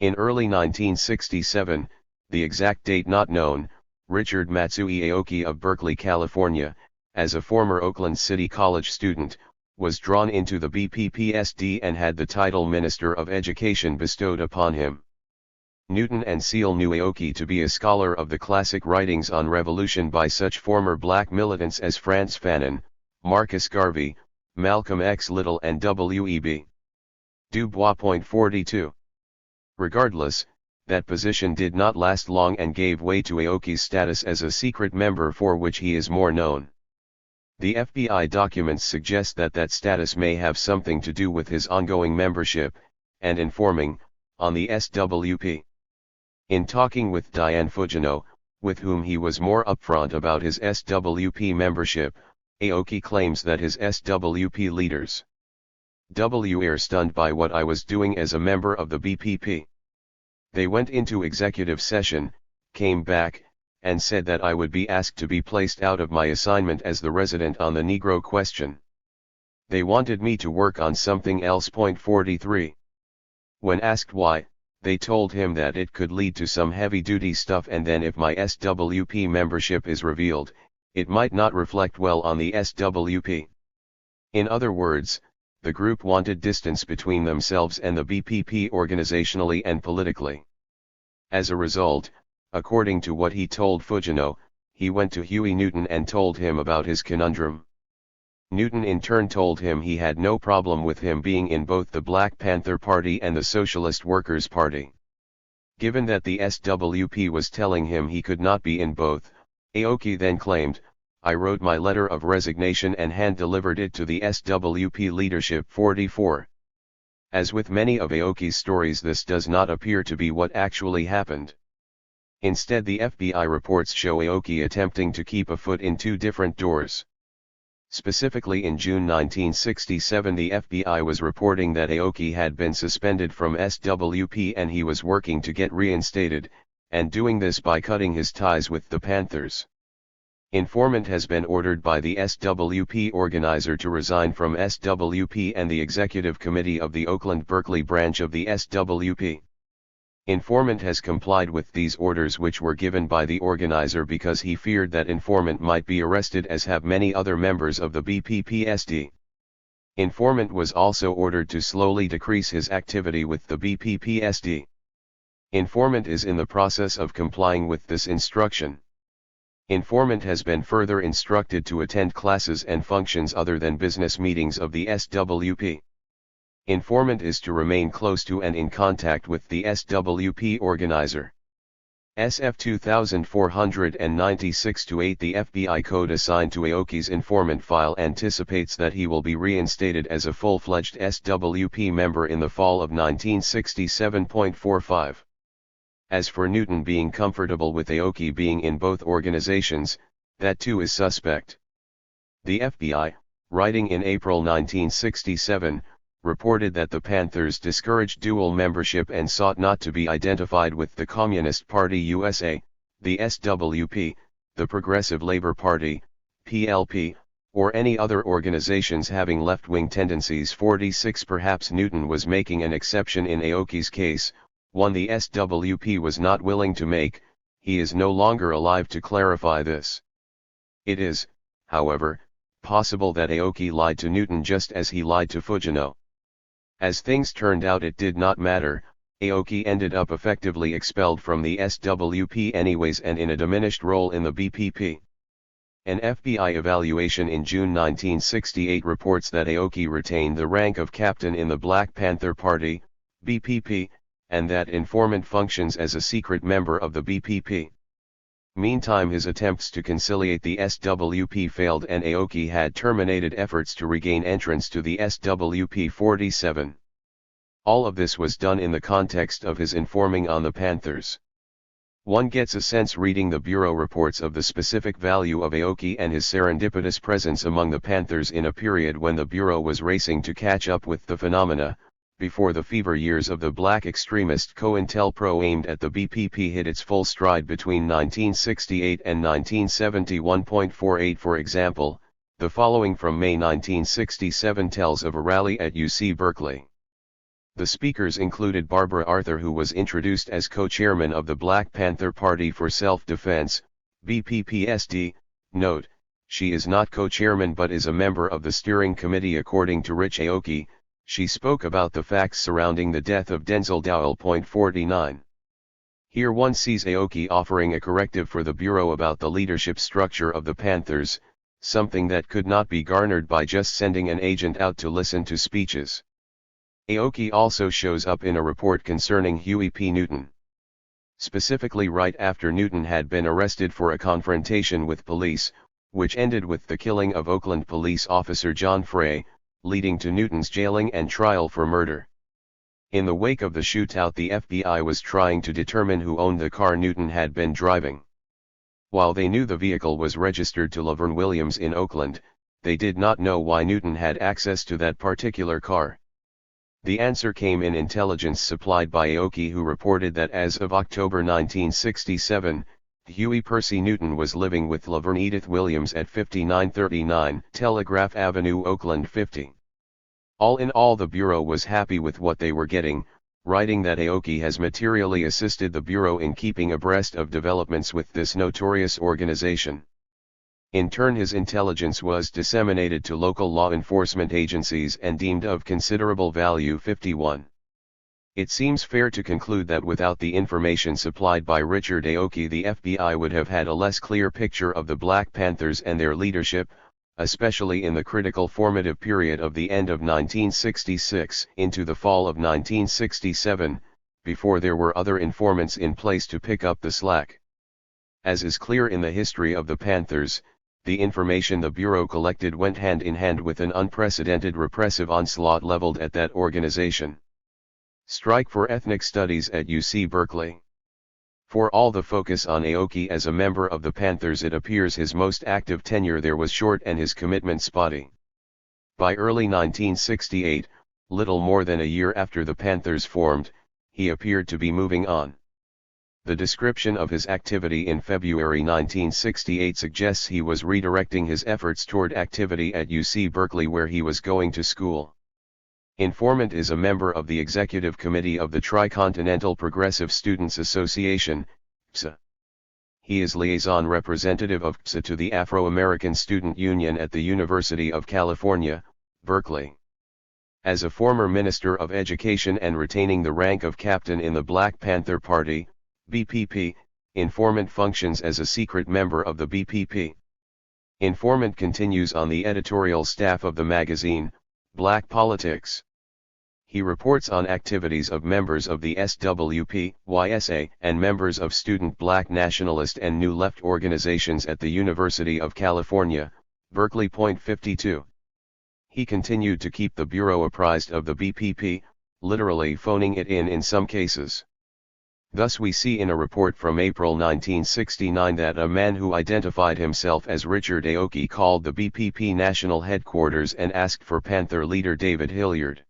In early 1967, the exact date not known, Richard Matsui Aoki of Berkeley, California, as a former Oakland City College student, was drawn into the BPPSD and had the title Minister of Education bestowed upon him. Newton and Seal knew Aoki to be a scholar of the classic writings on revolution by such former black militants as Frantz Fanon, Marcus Garvey, Malcolm X Little and W.E.B. Du Bois. 42. Regardless, that position did not last long and gave way to Aoki's status as a secret member for which he is more known. The FBI documents suggest that that status may have something to do with his ongoing membership, and informing, on the SWP. In talking with Diane Fujino, with whom he was more upfront about his SWP membership, Aoki claims that his SWP leaders were stunned by what I was doing as a member of the BPP. They went into executive session, came back, and said that I would be asked to be placed out of my assignment as the resident on the Negro question. They wanted me to work on something else. 43. When asked why, they told him that it could lead to some heavy-duty stuff, and then if my SWP membership is revealed, it might not reflect well on the SWP. In other words, the group wanted distance between themselves and the BPP organizationally and politically. As a result, according to what he told Fujino, he went to Huey Newton and told him about his conundrum. Newton in turn told him he had no problem with him being in both the Black Panther Party and the Socialist Workers' Party. Given that the SWP was telling him he could not be in both, Aoki then claimed, I wrote my letter of resignation and hand-delivered it to the SWP leadership. 44. As with many of Aoki's stories, this does not appear to be what actually happened. Instead, the FBI reports show Aoki attempting to keep a foot in two different doors. Specifically, in June 1967, the FBI was reporting that Aoki had been suspended from SWP and he was working to get reinstated, and doing this by cutting his ties with the Panthers. Informant has been ordered by the SWP organizer to resign from SWP and the executive committee of the Oakland-Berkeley branch of the SWP. Informant has complied with these orders, which were given by the organizer because he feared that Informant might be arrested, as have many other members of the BPPSD. Informant was also ordered to slowly decrease his activity with the BPPSD. Informant is in the process of complying with this instruction. Informant has been further instructed to attend classes and functions other than business meetings of the SWP. Informant is to remain close to and in contact with the SWP organizer. SF 2496-8. The FBI code assigned to Aoki's informant file anticipates that he will be reinstated as a full-fledged SWP member in the fall of 1967.45. As for Newton being comfortable with Aoki being in both organizations, that too is suspect. The FBI, writing in April 1967, reported that the Panthers discouraged dual membership and sought not to be identified with the Communist Party USA, the SWP, the Progressive Labor Party, PLP, or any other organizations having left-wing tendencies. 46. Perhaps Newton was making an exception in Aoki's case, one the SWP was not willing to make. He is no longer alive to clarify this. It is, however, possible that Aoki lied to Newton just as he lied to Fujino. As things turned out, it did not matter. Aoki ended up effectively expelled from the SWP anyways and in a diminished role in the BPP. An FBI evaluation in June 1968 reports that Aoki retained the rank of captain in the Black Panther Party, BPP, and that informant functions as a secret member of the BPP. Meantime, his attempts to conciliate the SWP failed and Aoki had terminated efforts to regain entrance to the SWP 47. All of this was done in the context of his informing on the Panthers. One gets a sense reading the Bureau reports of the specific value of Aoki and his serendipitous presence among the Panthers in a period when the Bureau was racing to catch up with the phenomena, before the fever years of the black extremist COINTELPRO aimed at the BPP hit its full stride between 1968 and 1971.48. For example, the following from May 1967 tells of a rally at UC Berkeley. The speakers included Barbara Arthur, who was introduced as co-chairman of the Black Panther Party for Self-Defense, BPPSD. Note, she is not co-chairman but is a member of the steering committee according to Rich Aoki. She spoke about the facts surrounding the death of Denzel Dowell. 49. Here one sees Aoki offering a corrective for the Bureau about the leadership structure of the Panthers, something that could not be garnered by just sending an agent out to listen to speeches. Aoki also shows up in a report concerning Huey P. Newton. Specifically right after Newton had been arrested for a confrontation with police, which ended with the killing of Oakland police officer John Frey, leading to Newton's jailing and trial for murder. In the wake of the shootout, the FBI was trying to determine who owned the car Newton had been driving. While they knew the vehicle was registered to Laverne Williams in Oakland, they did not know why Newton had access to that particular car. The answer came in intelligence supplied by Aoki, who reported that as of October 1967, Huey Percy Newton was living with Laverne Edith Williams at 5939 Telegraph Avenue, Oakland 50. All in all, the Bureau was happy with what they were getting, writing that Aoki has materially assisted the Bureau in keeping abreast of developments with this notorious organization. In turn, his intelligence was disseminated to local law enforcement agencies and deemed of considerable value. 51. It seems fair to conclude that without the information supplied by Richard Aoki, the FBI would have had a less clear picture of the Black Panthers and their leadership, especially in the critical formative period of the end of 1966 into the fall of 1967, before there were other informants in place to pick up the slack. As is clear in the history of the Panthers, the information the Bureau collected went hand in hand with an unprecedented repressive onslaught leveled at that organization. Strike for ethnic studies at UC Berkeley. For all the focus on Aoki as a member of the Panthers, it appears his most active tenure there was short and his commitment spotty. By early 1968, little more than a year after the Panthers formed, he appeared to be moving on. The description of his activity in February 1968 suggests he was redirecting his efforts toward activity at UC Berkeley, where he was going to school. Informant is a member of the Executive Committee of the Tricontinental Progressive Students Association, PSA. He is liaison representative of PSA to the Afro-American Student Union at the University of California, Berkeley. As a former Minister of Education and retaining the rank of captain in the Black Panther Party, BPP, Informant functions as a secret member of the BPP. Informant continues on the editorial staff of the magazine, Black Politics. He reports on activities of members of the SWP, YSA, and members of student Black nationalist and New Left organizations at the University of California, Berkeley. 52. He continued to keep the Bureau apprised of the BPP, literally phoning it in some cases. Thus we see in a report from April 1969 that a man who identified himself as Richard Aoki called the BPP national headquarters and asked for Panther leader David Hilliard.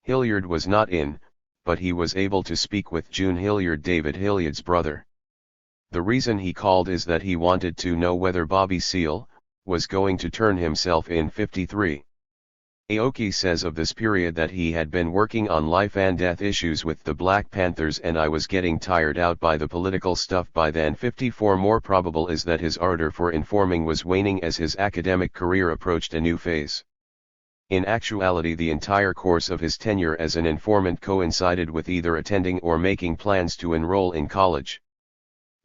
Hilliard was not in, but he was able to speak with June Hilliard, David Hilliard's brother. The reason he called is that he wanted to know whether Bobby Seale was going to turn himself in. 53. Aoki says of this period that he had been working on life and death issues with the Black Panthers and I was getting tired out by the political stuff by then. 54 More probable is that his ardor for informing was waning as his academic career approached a new phase. In actuality, the entire course of his tenure as an informant coincided with either attending or making plans to enroll in college.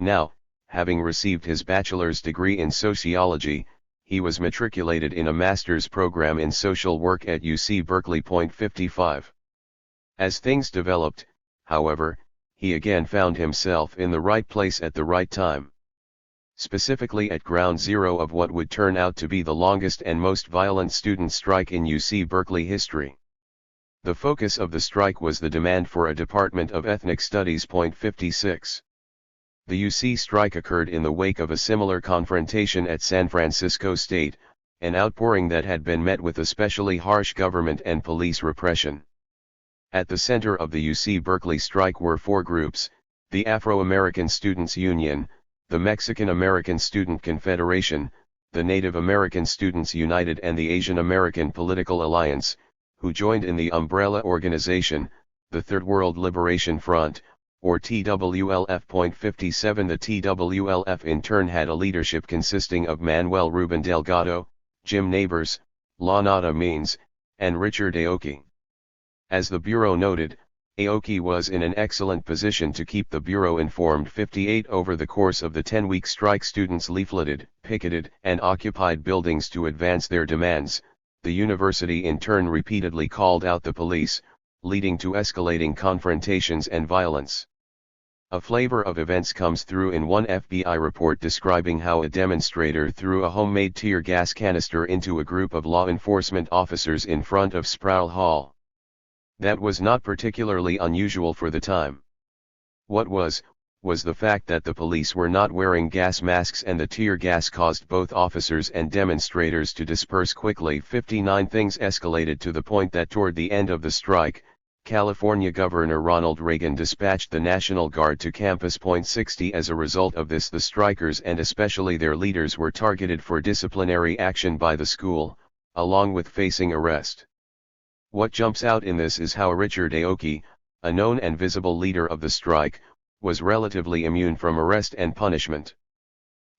Now, having received his bachelor's degree in sociology, he was matriculated in a master's program in social work at UC Berkeley. 55. As things developed, however, he again found himself in the right place at the right time. Specifically at ground zero of what would turn out to be the longest and most violent student strike in UC Berkeley history. The focus of the strike was the demand for a Department of Ethnic Studies. 56. The UC strike occurred in the wake of a similar confrontation at San Francisco State, an outpouring that had been met with especially harsh government and police repression. At the center of the UC Berkeley strike were four groups: the Afro-American Students Union, the Mexican American Student Confederation, the Native American Students United and the Asian American Political Alliance, who joined in the umbrella organization, the Third World Liberation Front, or TWLF. 57. The TWLF in turn had a leadership consisting of Manuel Ruben Delgado, Jim Nabors, Leonard Means, and Richard Aoki. As the Bureau noted, Aoki was in an excellent position to keep the Bureau informed. 58. Over the course of the 10-week strike, students leafleted, picketed, and occupied buildings to advance their demands. The university in turn repeatedly called out the police, leading to escalating confrontations and violence. A flavor of events comes through in one FBI report describing how a demonstrator threw a homemade tear gas canister into a group of law enforcement officers in front of Sproul Hall. That was not particularly unusual for the time. What was the fact that the police were not wearing gas masks and the tear gas caused both officers and demonstrators to disperse quickly. 59. Things escalated to the point that toward the end of the strike, California Governor Ronald Reagan dispatched the National Guard to campus. 60. As a result of this, the strikers and especially their leaders were targeted for disciplinary action by the school, along with facing arrest. What jumps out in this is how Richard Aoki, a known and visible leader of the strike, was relatively immune from arrest and punishment.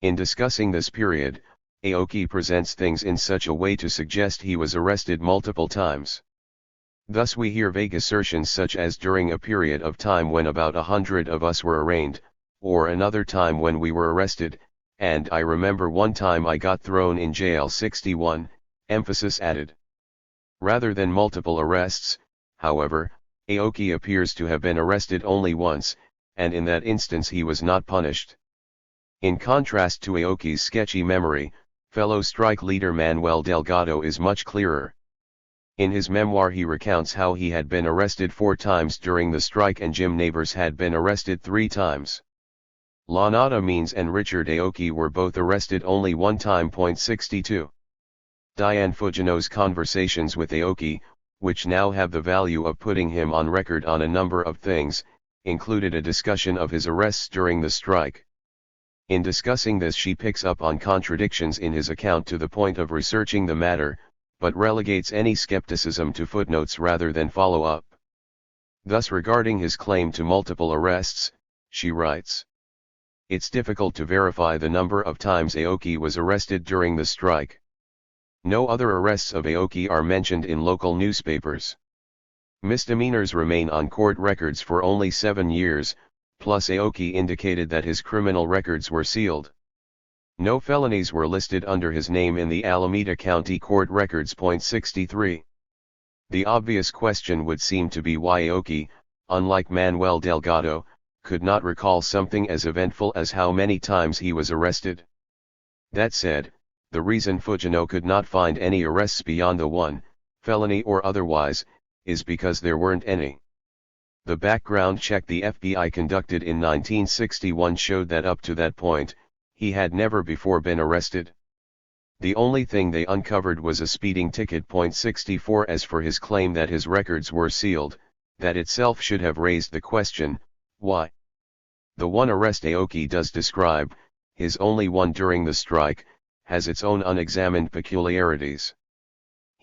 In discussing this period, Aoki presents things in such a way to suggest he was arrested multiple times. Thus we hear vague assertions such as during a period of time when about 100 of us were arraigned, or another time when we were arrested, and I remember one time I got thrown in jail. 61, emphasis added. Rather than multiple arrests, however, Aoki appears to have been arrested only once, and in that instance he was not punished. In contrast to Aoki's sketchy memory, fellow strike leader Manuel Delgado is much clearer. In his memoir he recounts how he had been arrested 4 times during the strike and Jim Nabors had been arrested 3 times. Leonard Means and Richard Aoki were both arrested only 1 time. 62. Diane Fugino's conversations with Aoki, which now have the value of putting him on record on a number of things, included a discussion of his arrests during the strike. In discussing this she picks up on contradictions in his account to the point of researching the matter, but relegates any skepticism to footnotes rather than follow-up. Thus regarding his claim to multiple arrests, she writes, "It's difficult to verify the number of times Aoki was arrested during the strike. No other arrests of Aoki are mentioned in local newspapers. Misdemeanors remain on court records for only 7 years, plus Aoki indicated that his criminal records were sealed. No felonies were listed under his name in the Alameda County Court records. 63. The obvious question would seem to be why Aoki, unlike Manuel Delgado, could not recall something as eventful as how many times he was arrested. That said, the reason Fugino could not find any arrests beyond the one, felony or otherwise, is because there weren't any. The background check the FBI conducted in 1961 showed that up to that point, he had never before been arrested. The only thing they uncovered was a speeding ticket. 64. As for his claim that his records were sealed, that itself should have raised the question, why? The one arrest Aoki does describe, his only one during the strike, has its own unexamined peculiarities.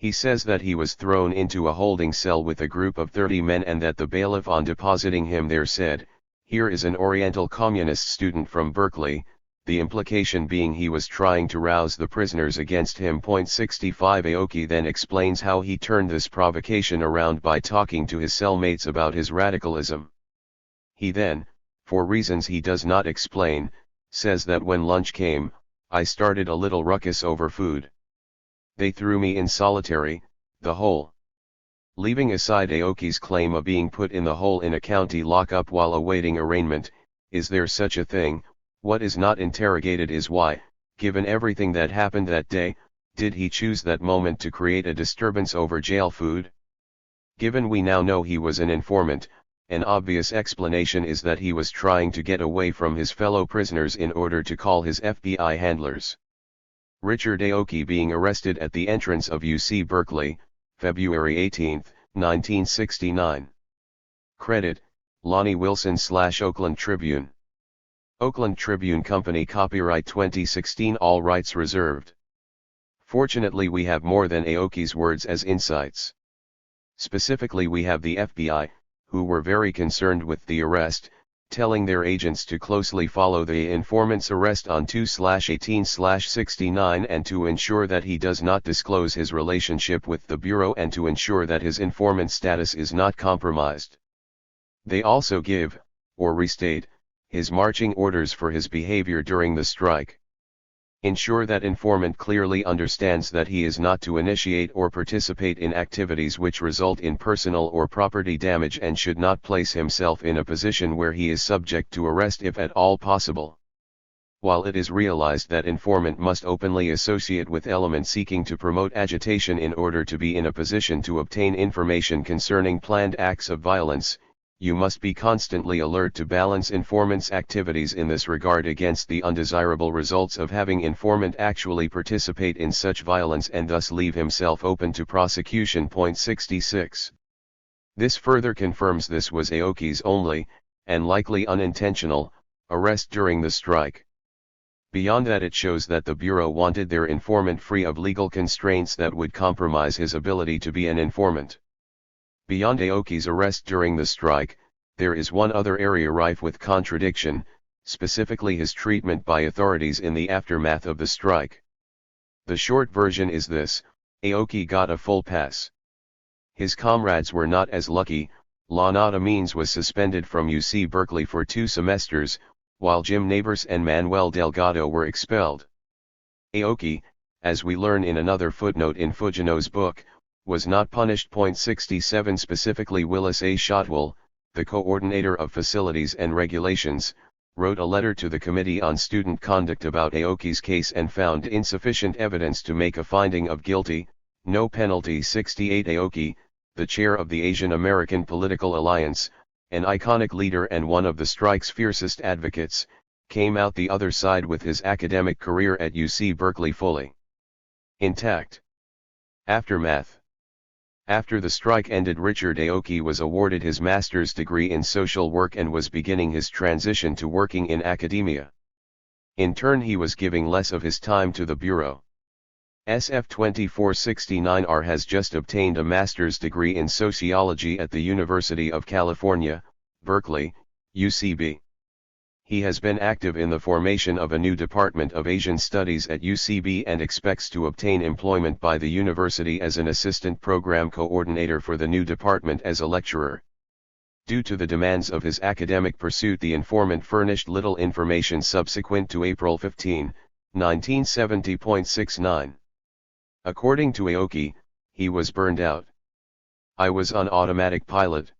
He says that he was thrown into a holding cell with a group of 30 men and that the bailiff on depositing him there said, "Here is an Oriental Communist student from Berkeley," the implication being he was trying to rouse the prisoners against him. 65 Aoki then explains how he turned this provocation around by talking to his cellmates about his radicalism. He then, for reasons he does not explain, says that when lunch came, I started a little ruckus over food. They threw me in solitary, the hole. Leaving aside Aoki's claim of being put in the hole in a county lockup while awaiting arraignment, is there such a thing? What is not interrogated is why, given everything that happened that day, did he choose that moment to create a disturbance over jail food? Given we now know he was an informant, an obvious explanation is that he was trying to get away from his fellow prisoners in order to call his FBI handlers. Richard Aoki being arrested at the entrance of UC Berkeley, February 18, 1969. Credit, Lonnie Wilson / Oakland Tribune. Oakland Tribune Company, copyright 2016, all rights reserved. Fortunately we have more than Aoki's words as insights. Specifically we have the FBI, who were very concerned with the arrest, telling their agents to closely follow the informant's arrest on 2/18/69 and to ensure that he does not disclose his relationship with the Bureau and to ensure that his informant status is not compromised. They also give, or restate, his marching orders for his behavior during the strike. Ensure that informant clearly understands that he is not to initiate or participate in activities which result in personal or property damage and should not place himself in a position where he is subject to arrest if at all possible. While it is realized that informant must openly associate with elements seeking to promote agitation in order to be in a position to obtain information concerning planned acts of violence, you must be constantly alert to balance informant's activities in this regard against the undesirable results of having informant actually participate in such violence and thus leave himself open to prosecution. 66. This further confirms this was Aoki's only, and likely unintentional, arrest during the strike. Beyond that, it shows that the Bureau wanted their informant free of legal constraints that would compromise his ability to be an informant. Beyond Aoki's arrest during the strike, there is one other area rife with contradiction, specifically his treatment by authorities in the aftermath of the strike. The short version is this: Aoki got a full pass. His comrades were not as lucky. Leonard Amines was suspended from UC Berkeley for 2 semesters, while Jim Nabors and Manuel Delgado were expelled. Aoki, as we learn in another footnote in Fujino's book, was not punished. 67 Specifically, Willis A. Shotwell, the coordinator of facilities and regulations, wrote a letter to the Committee on Student Conduct about Aoki's case and found insufficient evidence to make a finding of guilty, no penalty. 68 Aoki, the chair of the Asian American Political Alliance, an iconic leader and one of the strike's fiercest advocates, came out the other side with his academic career at UC Berkeley fully intact. Aftermath. After the strike ended, Richard Aoki was awarded his master's degree in social work and was beginning his transition to working in academia. In turn, he was giving less of his time to the Bureau. SF 2469R has just obtained a master's degree in sociology at the University of California, Berkeley, UCB. He has been active in the formation of a new Department of Asian Studies at UCB and expects to obtain employment by the university as an assistant program coordinator for the new department as a lecturer. Due to the demands of his academic pursuit, the informant furnished little information subsequent to April 15, 1970.69. According to Aoki, he was burned out. I was on automatic pilot.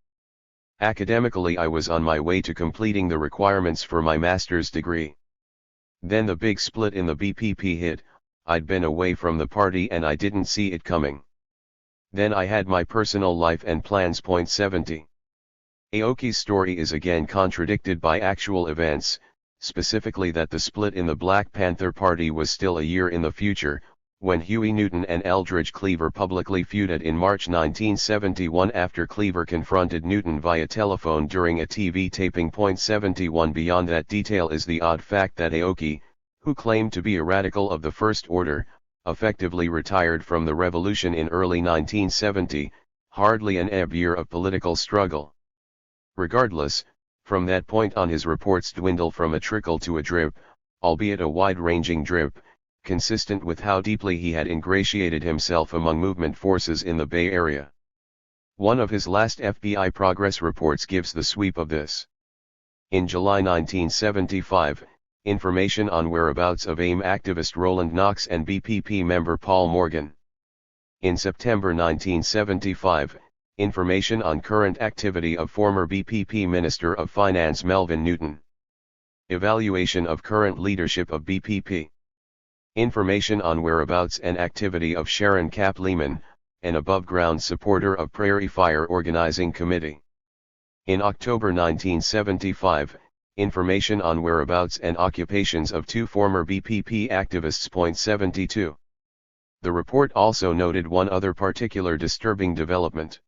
Academically, I was on my way to completing the requirements for my master's degree. Then the big split in the BPP hit. I'd been away from the party and I didn't see it coming. Then I had my personal life and plans. 70. Aoki's story is again contradicted by actual events, specifically that the split in the Black Panther Party was still a year in the future, when Huey Newton and Eldridge Cleaver publicly feuded in March 1971 after Cleaver confronted Newton via telephone during a TV taping. 71 Beyond that detail is the odd fact that Aoki, who claimed to be a radical of the First Order, effectively retired from the revolution in early 1970, hardly an ebb year of political struggle. Regardless, from that point on his reports dwindle from a trickle to a drip, albeit a wide-ranging drip, consistent with how deeply he had ingratiated himself among movement forces in the Bay Area. One of his last FBI progress reports gives the sweep of this. In July 1975, information on whereabouts of AIM activist Roland Knox and BPP member Paul Morgan. In September 1975, information on current activity of former BPP Minister of Finance Melvin Newton. Evaluation of current leadership of BPP. Information on whereabouts and activity of Sharon Cap Lehman, an above-ground supporter of Prairie Fire Organizing Committee. In October 1975, information on whereabouts and occupations of two former BPP activists. 72. The report also noted one other particular disturbing development.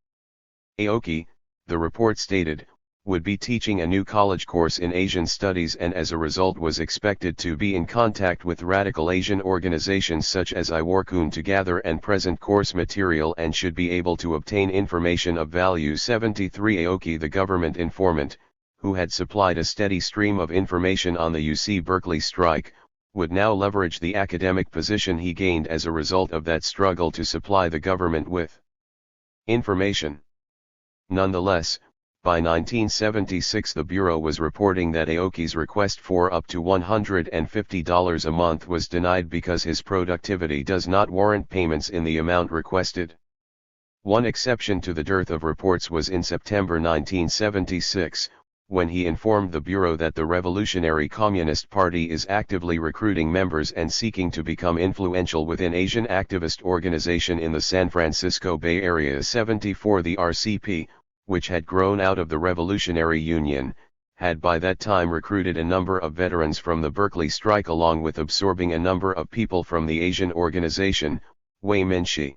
Aoki, the report stated, would be teaching a new college course in Asian studies and as a result was expected to be in contact with radical Asian organizations such as Iworkun to gather and present course material and should be able to obtain information of value. 73. Aoki, the government informant, who had supplied a steady stream of information on the UC Berkeley strike, would now leverage the academic position he gained as a result of that struggle to supply the government with information. Nonetheless, by 1976 the Bureau was reporting that Aoki's request for up to $150 a month was denied because his productivity does not warrant payments in the amount requested. One exception to the dearth of reports was in September 1976, when he informed the Bureau that the Revolutionary Communist Party is actively recruiting members and seeking to become influential within Asian activist organization in the San Francisco Bay Area. 74. The RCP, which had grown out of the Revolutionary Union, had by that time recruited a number of veterans from the Berkeley strike along with absorbing a number of people from the Asian organization, Wei Minshi.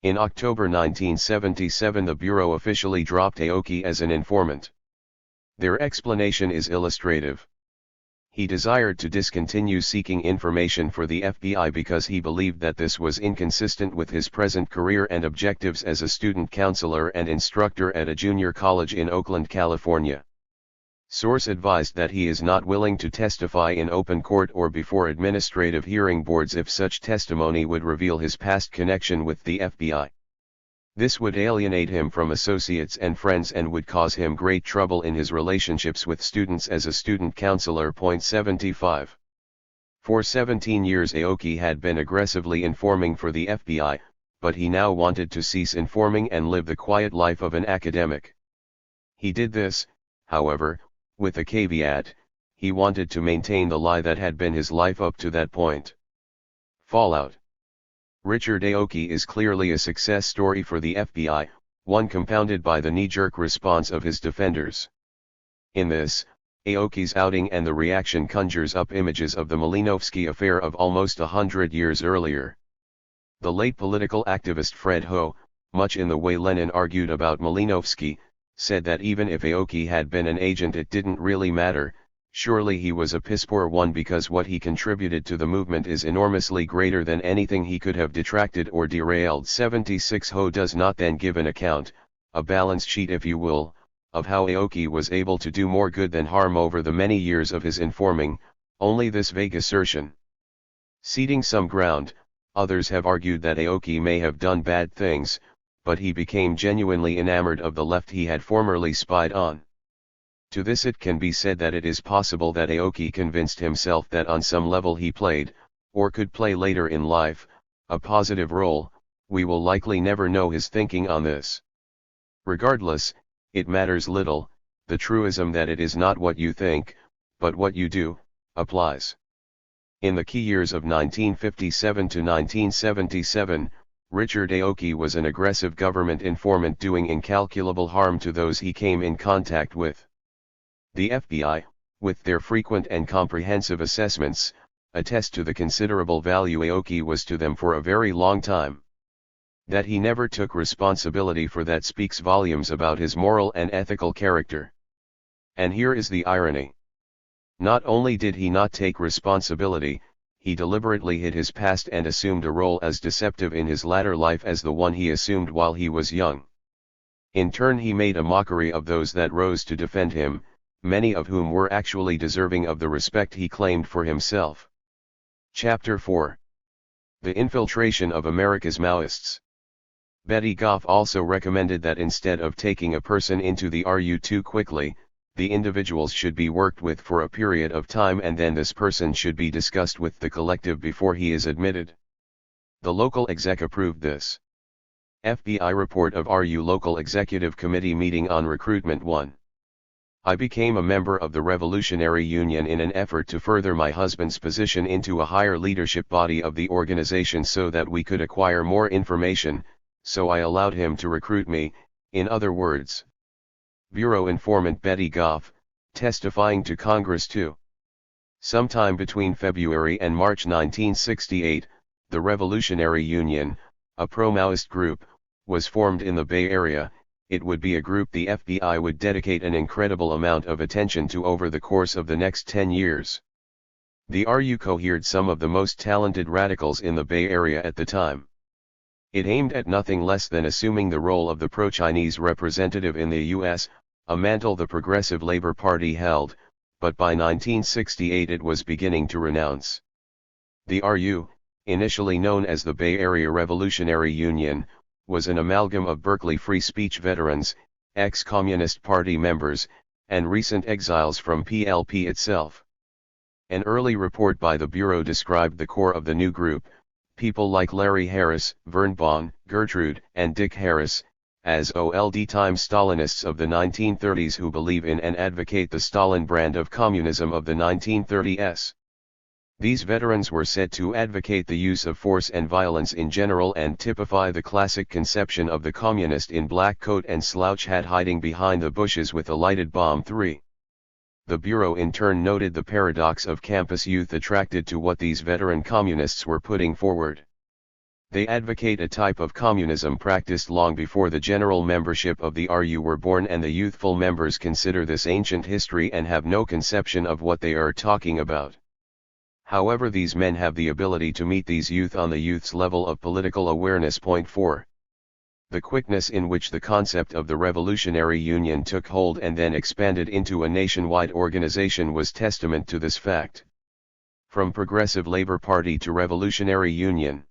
In October 1977 the Bureau officially dropped Aoki as an informant. Their explanation is illustrative. He desired to discontinue seeking information for the FBI because he believed that this was inconsistent with his present career and objectives as a student counselor and instructor at a junior college in Oakland, California. Source advised that he is not willing to testify in open court or before administrative hearing boards if such testimony would reveal his past connection with the FBI. This would alienate him from associates and friends and would cause him great trouble in his relationships with students as a student counselor. 75. For 17 years Aoki had been aggressively informing for the FBI, but he now wanted to cease informing and live the quiet life of an academic. He did this, however, with a caveat: he wanted to maintain the lie that had been his life up to that point. Fallout. Richard Aoki is clearly a success story for the FBI, one compounded by the knee-jerk response of his defenders. In this, Aoki's outing and the reaction conjures up images of the Malinowski affair of almost 100 years earlier. The late political activist Fred Ho, much in the way Lenin argued about Malinowski, said that even if Aoki had been an agent it didn't really matter. Surely he was a piss-poor one because what he contributed to the movement is enormously greater than anything he could have detracted or derailed. 76. Ho does not then give an account, a balance sheet if you will, of how Aoki was able to do more good than harm over the many years of his informing, only this vague assertion. Ceding some ground, others have argued that Aoki may have done bad things, but he became genuinely enamored of the left he had formerly spied on. To this it can be said that it is possible that Aoki convinced himself that on some level he played, or could play later in life, a positive role. We will likely never know his thinking on this. Regardless, it matters little, the truism that it is not what you think, but what you do, applies. In the key years of 1957 to 1977, Richard Aoki was an aggressive government informant doing incalculable harm to those he came in contact with. The FBI, with their frequent and comprehensive assessments, attest to the considerable value Aoki was to them for a very long time. That he never took responsibility for that speaks volumes about his moral and ethical character. And here is the irony. Not only did he not take responsibility, he deliberately hid his past and assumed a role as deceptive in his latter life as the one he assumed while he was young. In turn he made a mockery of those that rose to defend him, many of whom were actually deserving of the respect he claimed for himself. Chapter 4. The Infiltration of America's Maoists. Betty Goff also recommended that instead of taking a person into the RU too quickly, the individuals should be worked with for a period of time and then this person should be discussed with the collective before he is admitted. The local exec approved this. FBI report of RU Local Executive Committee meeting on recruitment 1. I became a member of the Revolutionary Union in an effort to further my husband's position into a higher leadership body of the organization so that we could acquire more information, so I allowed him to recruit me, in other words. Bureau informant Betty Goff, testifying to Congress 2. Sometime between February and March 1968, the Revolutionary Union, a pro-Maoist group, was formed in the Bay Area. It would be a group the FBI would dedicate an incredible amount of attention to over the course of the next 10 years. The RU cohered some of the most talented radicals in the Bay Area at the time. It aimed at nothing less than assuming the role of the pro-Chinese representative in the U.S., a mantle the Progressive Labor Party held, but by 1968 it was beginning to renounce. The RU, initially known as the Bay Area Revolutionary Union, was an amalgam of Berkeley free speech veterans, ex-Communist Party members, and recent exiles from PLP itself. An early report by the Bureau described the core of the new group, people like Larry Harris, Vern Bonn, Gertrude, and Dick Harris, as old-time Stalinists of the 1930s who believe in and advocate the Stalin brand of communism of the 1930s. These veterans were said to advocate the use of force and violence in general and typify the classic conception of the communist in black coat and slouch hat hiding behind the bushes with a lighted bomb. 3. The Bureau in turn noted the paradox of campus youth attracted to what these veteran communists were putting forward. They advocate a type of communism practiced long before the general membership of the RU were born, and the youthful members consider this ancient history and have no conception of what they are talking about. However, these men have the ability to meet these youth on the youth's level of political awareness. 4. The quickness in which the concept of the Revolutionary Union took hold and then expanded into a nationwide organization was testament to this fact. From Progressive Labor Party to Revolutionary Union.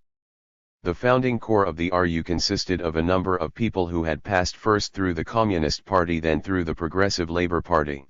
The founding core of the RU consisted of a number of people who had passed first through the Communist Party then through the Progressive Labor Party.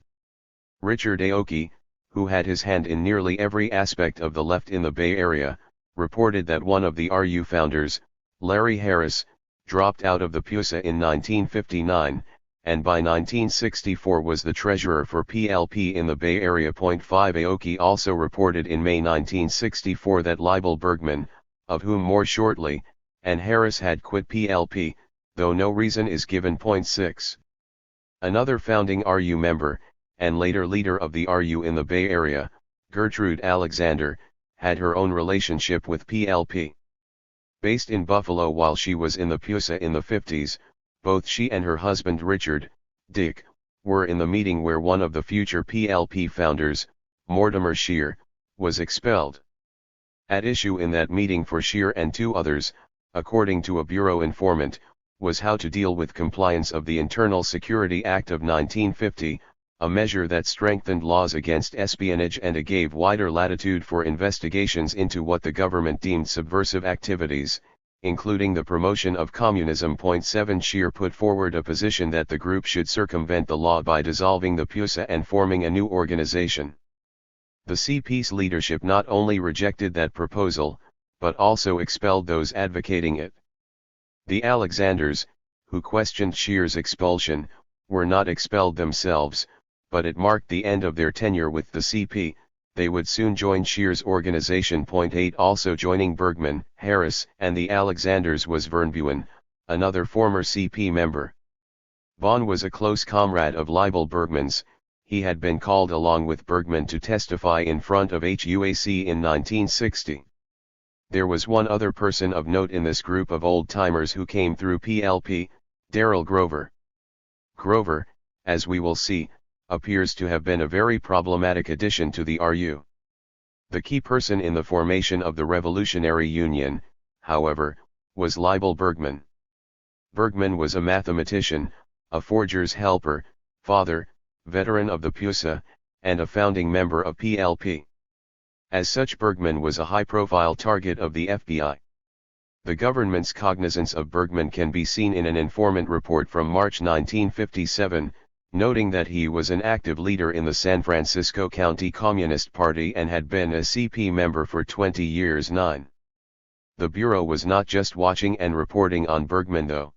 Richard Aoki, who had his hand in nearly every aspect of the left in the Bay Area, reported that one of the RU founders, Larry Harris, dropped out of the PUSA in 1959, and by 1964 was the treasurer for PLP in the Bay Area. 5. Aoki also reported in May 1964 that Leibel Bergman, of whom more shortly, and Harris had quit PLP, though no reason is given. 6. Another founding RU member, and later leader of the RU in the Bay Area, Gertrude Alexander, had her own relationship with PLP. Based in Buffalo while she was in the PUSA in the 50s, both she and her husband Richard, Dick, were in the meeting where one of the future PLP founders, Mortimer Scheer, was expelled. At issue in that meeting for Scheer and two others, according to a Bureau informant, was how to deal with compliance of the Internal Security Act of 1950, a measure that strengthened laws against espionage and gave wider latitude for investigations into what the government deemed subversive activities, including the promotion of communism. 7. Scheer put forward a position that the group should circumvent the law by dissolving the PUSA and forming a new organization. The CP's leadership not only rejected that proposal, but also expelled those advocating it. The Alexanders, who questioned Scheer's expulsion, were not expelled themselves, but it marked the end of their tenure with the CP. They would soon join Scheer's organization. 8. Also joining Bergman, Harris, and the Alexanders was Vern Bonn, another former CP member. Bonn was a close comrade of Leibel Bergman's. He had been called along with Bergman to testify in front of HUAC in 1960. There was one other person of note in this group of old-timers who came through PLP, Darrell Grover. Grover, as we will see, appears to have been a very problematic addition to the RU. The key person in the formation of the Revolutionary Union, however, was Leibel Bergman. Bergman was a mathematician, a forger's helper, father, veteran of the PUSA, and a founding member of PLP. As such, Bergman was a high-profile target of the FBI. The government's cognizance of Bergman can be seen in an informant report from March 1957, noting that he was an active leader in the San Francisco County Communist Party and had been a CP member for 20 years. 9. The Bureau was not just watching and reporting on Bergman though.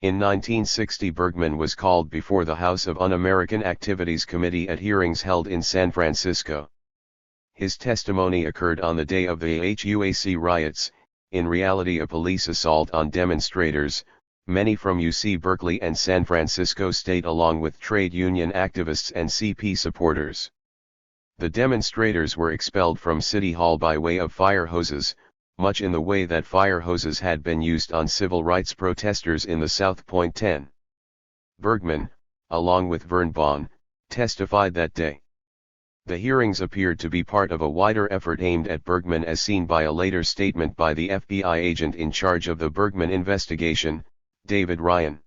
In 1960, Bergman was called before the House of Un-American Activities Committee at hearings held in San Francisco. His testimony occurred on the day of the HUAC riots, in reality a police assault on demonstrators, many from UC Berkeley and San Francisco State along with trade union activists and CP supporters. The demonstrators were expelled from City Hall by way of fire hoses, much in the way that fire hoses had been used on civil rights protesters in the South. 10. Bergman, along with Vern Bonn, testified that day. The hearings appeared to be part of a wider effort aimed at Bergman, as seen by a later statement by the FBI agent in charge of the Bergman investigation, David Ryan.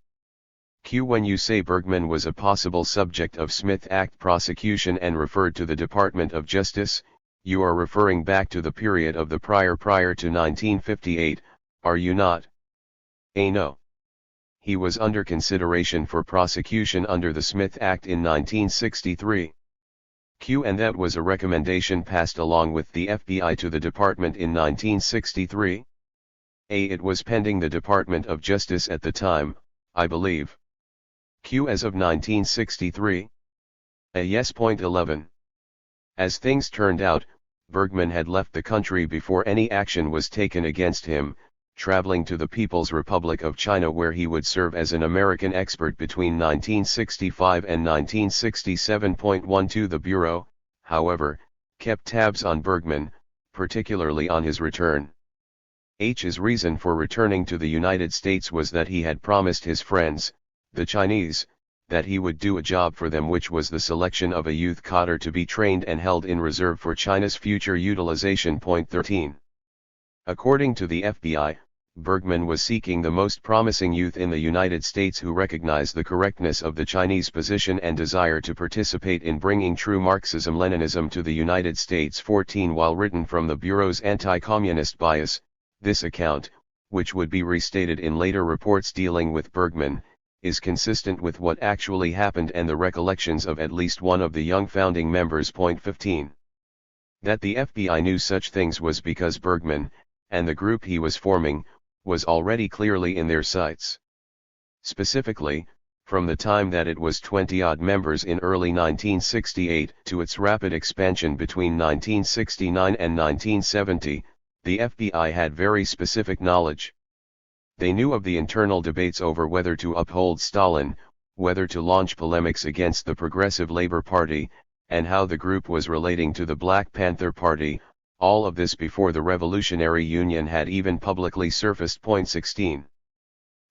When you say Bergman was a possible subject of Smith Act prosecution and referred to the Department of Justice, you are referring back to the period of the prior to 1958, are you not? No. He was under consideration for prosecution under the Smith Act in 1963. And that was a recommendation passed along with the FBI to the department in 1963. It was pending the Department of Justice at the time, I believe. As of 1963? Yes. 11. As things turned out, Bergman had left the country before any action was taken against him, traveling to the People's Republic of China where he would serve as an American expert between 1965 and 1967. 12. The Bureau, however, kept tabs on Bergman, particularly on his return. His reason for returning to the United States was that he had promised his friends, the Chinese, that he would do a job for them, which was the selection of a youth cadre to be trained and held in reserve for China's future utilization. 13. According to the FBI, Bergman was seeking the most promising youth in the United States who recognized the correctness of the Chinese position and desire to participate in bringing true Marxism-Leninism to the United States. 14. While written from the Bureau's anti-communist bias, this account, which would be restated in later reports dealing with Bergman, is consistent with what actually happened and the recollections of at least one of the young founding members. 15. That the FBI knew such things was because Bergman, and the group he was forming, was already clearly in their sights. Specifically, from the time that it was 20-odd members in early 1968 to its rapid expansion between 1969 and 1970, the FBI had very specific knowledge. They knew of the internal debates over whether to uphold Stalin, whether to launch polemics against the Progressive Labor Party, and how the group was relating to the Black Panther Party, all of this before the Revolutionary Union had even publicly surfaced. 16.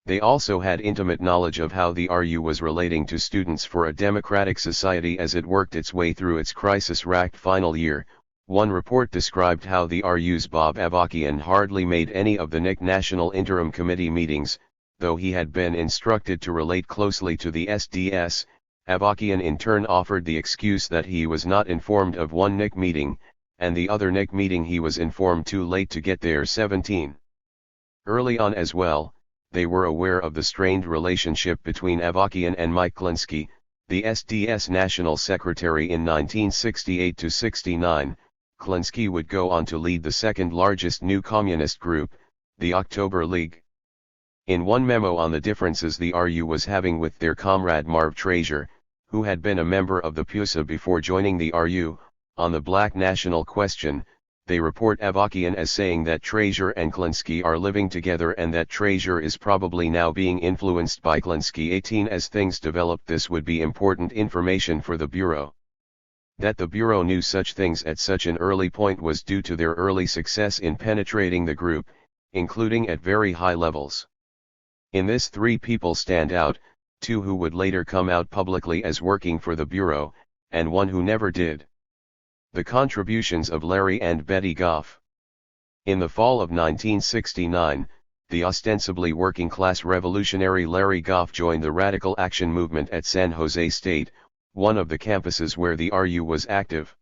They also had intimate knowledge of how the RU was relating to Students for a Democratic Society as it worked its way through its crisis-racked final year. One report described how the RU's Bob Avakian hardly made any of the NIC National Interim Committee meetings, though he had been instructed to relate closely to the SDS. Avakian in turn offered the excuse that he was not informed of one NIC meeting, and the other NIC meeting he was informed too late to get there. 17. Early on as well, they were aware of the strained relationship between Avakian and Mike Klinsky, the SDS National Secretary in 1968-69. Klinsky would go on to lead the second largest new communist group, the October League. In one memo on the differences the RU was having with their comrade Marv Trazier, who had been a member of the PUSA before joining the RU, on the black national question, they report Avakian as saying that Trazier and Klinsky are living together and that Trazier is probably now being influenced by Klinsky. 18. As things developed, this would be important information for the Bureau. That the Bureau knew such things at such an early point was due to their early success in penetrating the group, including at very high levels. In this, 3 people stand out, 2 who would later come out publicly as working for the Bureau, and 1 who never did. The contributions of Larry and Betty Goff. In the fall of 1969, the ostensibly working-class revolutionary Larry Goff joined the Radical Action Movement at San Jose State, one of the campuses where the RU was active.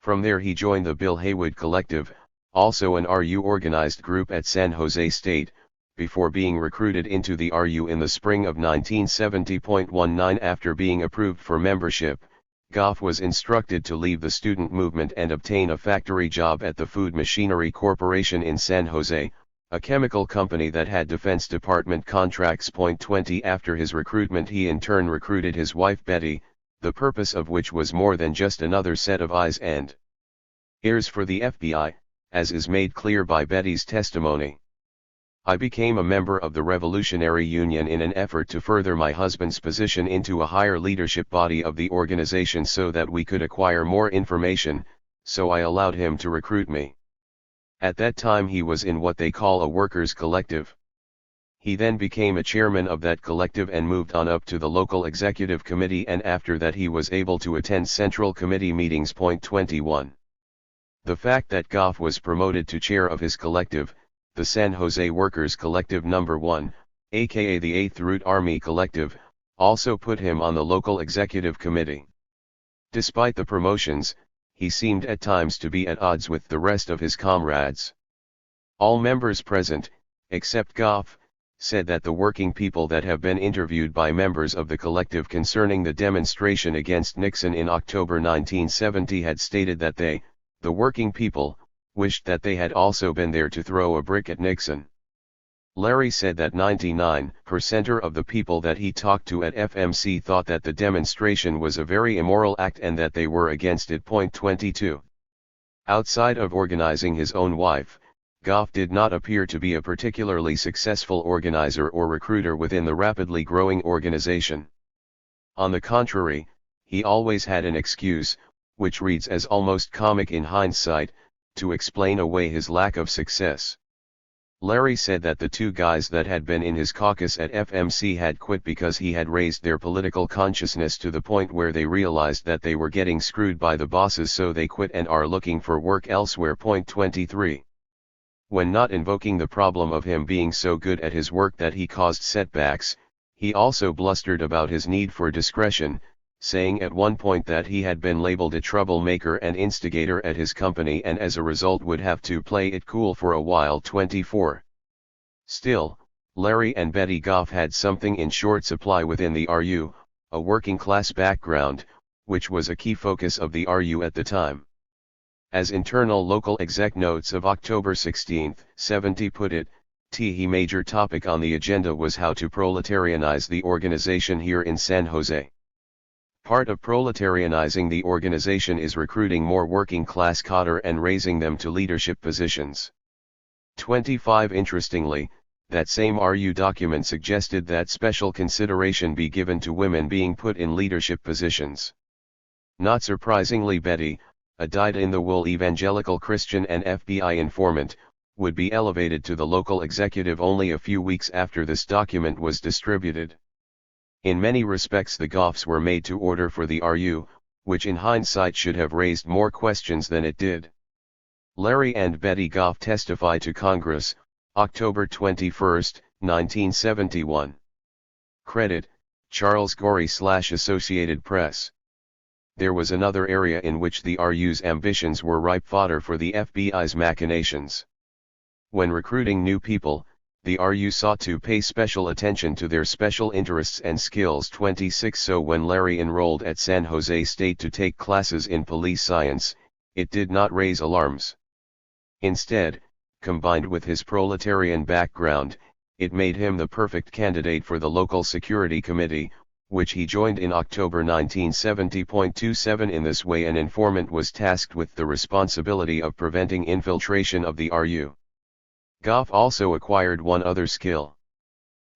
From there he joined the Bill Haywood Collective, also an RU organized group at San Jose State, before being recruited into the RU in the spring of 1970.19. After being approved for membership, Goff was instructed to leave the student movement and obtain a factory job at the Food Machinery Corporation in San Jose, a chemical company that had Defense Department contracts. 20 After his recruitment, he in turn recruited his wife Betty, the purpose of which was more than just another set of eyes and ears for the FBI, as is made clear by Betty's testimony. I became a member of the Revolutionary Union in an effort to further my husband's position into a higher leadership body of the organization so that we could acquire more information, so I allowed him to recruit me. At that time he was in what they call a workers' collective. He then became a chairman of that collective and moved on up to the local executive committee, and after that he was able to attend central committee meetings. 21. The fact that Goff was promoted to chair of his collective, the San Jose Workers Collective No. 1, aka the 8th Root Army Collective, also put him on the local executive committee. Despite the promotions, he seemed at times to be at odds with the rest of his comrades. All members present, except Goff, said that the working people that have been interviewed by members of the collective concerning the demonstration against Nixon in October 1970 had stated that they, the working people, wished that they had also been there to throw a brick at Nixon. Larry said that 99% of the people that he talked to at FMC thought that the demonstration was a very immoral act and that they were against it. 22. Outside of organizing his own wife, Goff did not appear to be a particularly successful organizer or recruiter within the rapidly growing organization. On the contrary, he always had an excuse, which reads as almost comic in hindsight, to explain away his lack of success. Larry said that the two guys that had been in his caucus at FMC had quit because he had raised their political consciousness to the point where they realized that they were getting screwed by the bosses, so they quit and are looking for work elsewhere. 23. When not invoking the problem of him being so good at his work that he caused setbacks, he also blustered about his need for discretion, saying at one point that he had been labeled a troublemaker and instigator at his company and as a result would have to play it cool for a while. 24. Still, Larry and Betty Goff had something in short supply within the RU, a working class background, which was a key focus of the RU at the time. As internal local exec notes of October 16, 70 put it, the major topic on the agenda was how to proletarianize the organization here in San Jose. Part of proletarianizing the organization is recruiting more working-class cadre and raising them to leadership positions. 25. Interestingly, that same RU document suggested that special consideration be given to women being put in leadership positions. Not surprisingly, Betty, a dyed-in-the-wool evangelical Christian and FBI informant, would be elevated to the local executive only a few weeks after this document was distributed. In many respects the Goffs were made to order for the RU, which in hindsight should have raised more questions than it did. Larry and Betty Goff testify to Congress, October 21, 1971. Credit, Charles Gorey/Associated Press. There was another area in which the RU's ambitions were ripe fodder for the FBI's machinations. When recruiting new people, the RU sought to pay special attention to their special interests and skills. 26. So when Larry enrolled at San Jose State to take classes in police science, it did not raise alarms. Instead, combined with his proletarian background, it made him the perfect candidate for the local security committee, which he joined in October 1970.27. In this way an informant was tasked with the responsibility of preventing infiltration of the RU. Goff also acquired one other skill.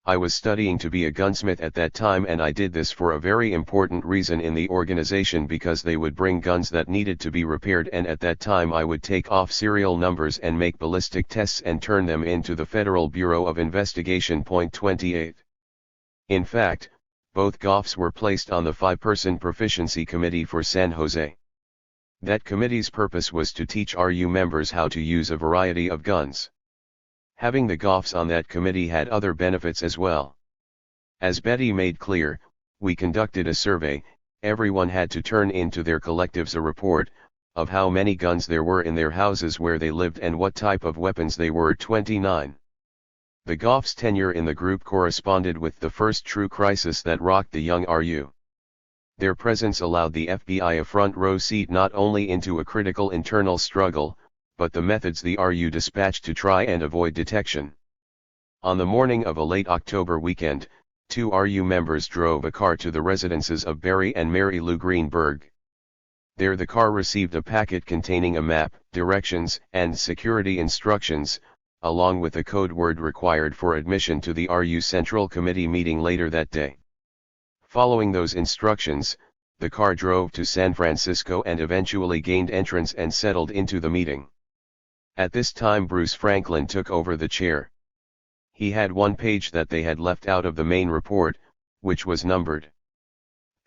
I was studying to be a gunsmith at that time, and I did this for a very important reason in the organization, because they would bring guns that needed to be repaired, and at that time I would take off serial numbers and make ballistic tests and turn them into the Federal Bureau of Investigation. 28. In fact, both Goffs were placed on the 5-person proficiency committee for San Jose. That committee's purpose was to teach RU members how to use a variety of guns. Having the Goffs on that committee had other benefits as well. As Betty made clear, we conducted a survey. Everyone had to turn into their collectives a report of how many guns there were in their houses where they lived and what type of weapons they were. 29. The Goffs' tenure in the group corresponded with the first true crisis that rocked the young RU. Their presence allowed the FBI a front row seat not only into a critical internal struggle, but the methods the RU dispatched to try and avoid detection. On the morning of a late October weekend, 2 RU members drove a car to the residences of Barry and Mary Lou Greenberg. There the car received a packet containing a map, directions, and security instructions, along with a code word required for admission to the RU Central Committee meeting later that day. Following those instructions, the car drove to San Francisco and eventually gained entrance and settled into the meeting. At this time Bruce Franklin took over the chair. He had one page that they had left out of the main report, which was numbered.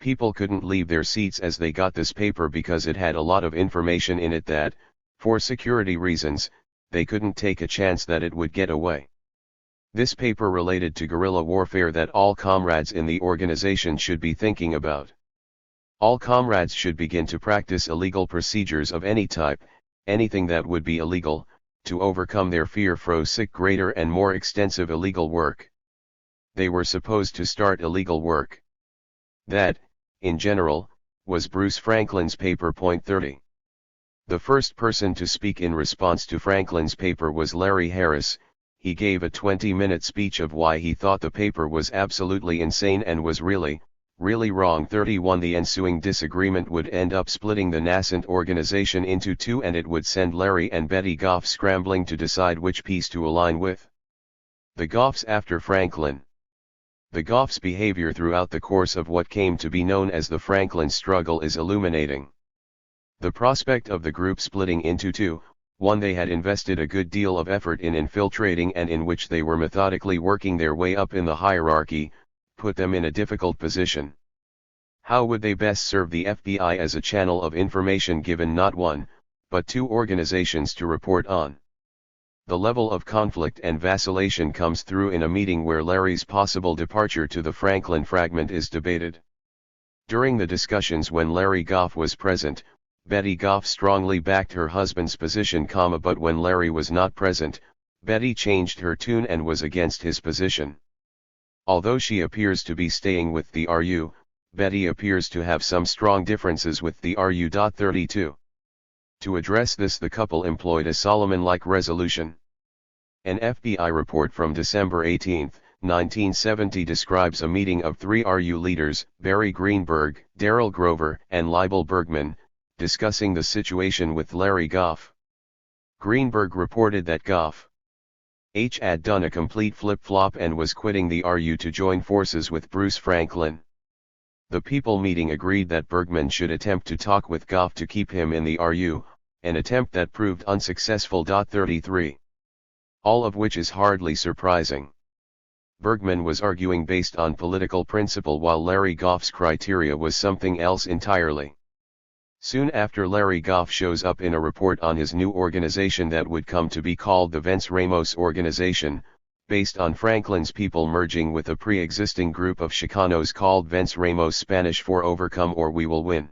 People couldn't leave their seats as they got this paper because it had a lot of information in it that, for security reasons, they couldn't take a chance that it would get away. This paper related to guerrilla warfare that all comrades in the organization should be thinking about. All comrades should begin to practice illegal procedures of any type, anything that would be illegal, to overcome their fear for greater and more extensive illegal work. They were supposed to start illegal work. That, in general, was Bruce Franklin's paper. Point 30. The first person to speak in response to Franklin's paper was Larry Harris. He gave a 20-minute speech of why he thought the paper was absolutely insane and was really wrong. 31. The ensuing disagreement would end up splitting the nascent organization into two, and it would send Larry and Betty Goff scrambling to decide which piece to align with. The Goffs after Franklin. The Goffs' behavior throughout the course of what came to be known as the Franklin struggle is illuminating. The prospect of the group splitting into two, one they had invested a good deal of effort in infiltrating and in which they were methodically working their way up in the hierarchy, put them in a difficult position. How would they best serve the FBI as a channel of information given not one, but two organizations to report on? The level of conflict and vacillation comes through in a meeting where Larry's possible departure to the Franklin fragment is debated. During the discussions when Larry Goff was present, Betty Goff strongly backed her husband's position, but when Larry was not present, Betty changed her tune and was against his position. Although she appears to be staying with the RU, Betty appears to have some strong differences with the RU. 32. To address this, the couple employed a Solomon-like resolution. An FBI report from December 18, 1970 describes a meeting of 3 RU leaders, Barry Greenberg, Darrell Grover, and Lybel Bergman, discussing the situation with Larry Goff. Greenberg reported that Goff had done a complete flip-flop and was quitting the RU to join forces with Bruce Franklin. The people meeting agreed that Bergman should attempt to talk with Goff to keep him in the RU, an attempt that proved unsuccessful. 33. All of which is hardly surprising. Bergman was arguing based on political principle while Larry Goff's criteria was something else entirely. Soon after, Larry Goff shows up in a report on his new organization that would come to be called the Vince Ramos Organization, based on Franklin's people merging with a pre-existing group of Chicanos called Vince Ramos, Spanish for overcome or we will win.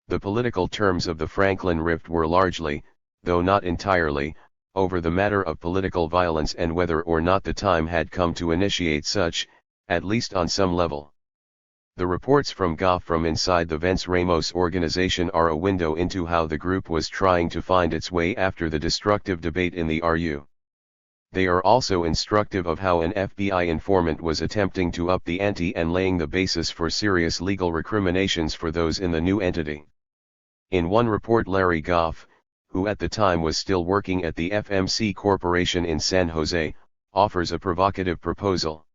The political terms of the Franklin rift were largely, though not entirely, over the matter of political violence and whether or not the time had come to initiate such, at least on some level. The reports from Goff from inside the Vince Ramos organization are a window into how the group was trying to find its way after the destructive debate in the RU. They are also instructive of how an FBI informant was attempting to up the ante and laying the basis for serious legal recriminations for those in the new entity. In one report, Larry Goff, who at the time was still working at the FMC Corporation in San Jose, offers a provocative proposal.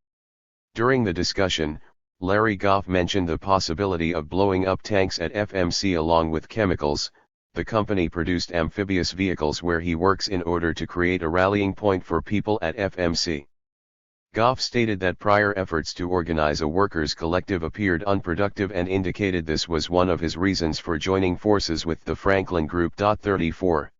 During the discussion, Larry Goff mentioned the possibility of blowing up tanks at FMC along with chemicals. The company produced amphibious vehicles where he works in order to create a rallying point for people at FMC. Goff stated that prior efforts to organize a workers' collective appeared unproductive and indicated this was one of his reasons for joining forces with the Franklin Group. 34.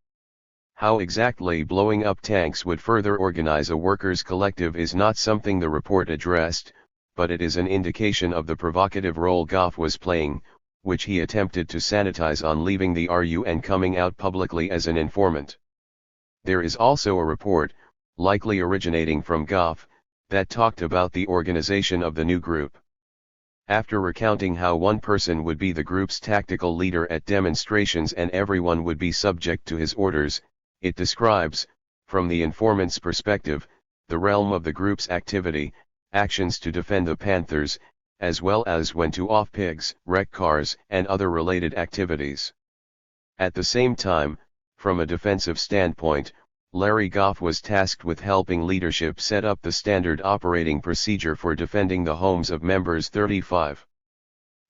How exactly blowing up tanks would further organize a workers' collective is not something the report addressed, but it is an indication of the provocative role Goff was playing, which he attempted to sanitize on leaving the RU and coming out publicly as an informant. There is also a report, likely originating from Goff, that talked about the organization of the new group. After recounting how one person would be the group's tactical leader at demonstrations and everyone would be subject to his orders, it describes, from the informant's perspective, the realm of the group's activity, actions to defend the Panthers, as well as when to off pigs, wreck cars, and other related activities. At the same time, from a defensive standpoint, Larry Goff was tasked with helping leadership set up the standard operating procedure for defending the homes of members. 35.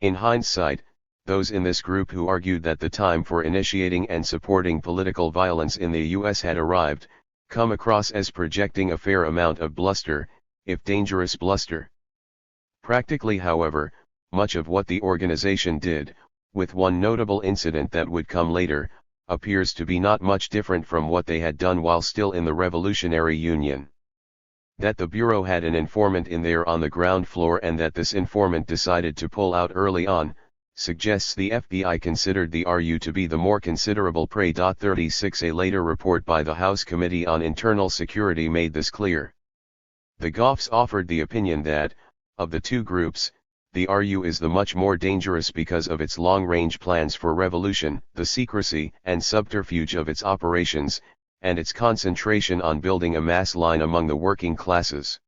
In hindsight, those in this group who argued that the time for initiating and supporting political violence in the U.S. had arrived, come across as projecting a fair amount of bluster, if dangerous bluster. Practically, however, much of what the organization did, with one notable incident that would come later, appears to be not much different from what they had done while still in the Revolutionary Union. That the Bureau had an informant in there on the ground floor and that this informant decided to pull out early on, suggests the FBI considered the RU to be the more considerable prey. 36. A later report by the House Committee on Internal Security made this clear. The Goffs offered the opinion that, of the two groups, the RU is the much more dangerous because of its long-range plans for revolution, the secrecy and subterfuge of its operations, and its concentration on building a mass line among the working classes.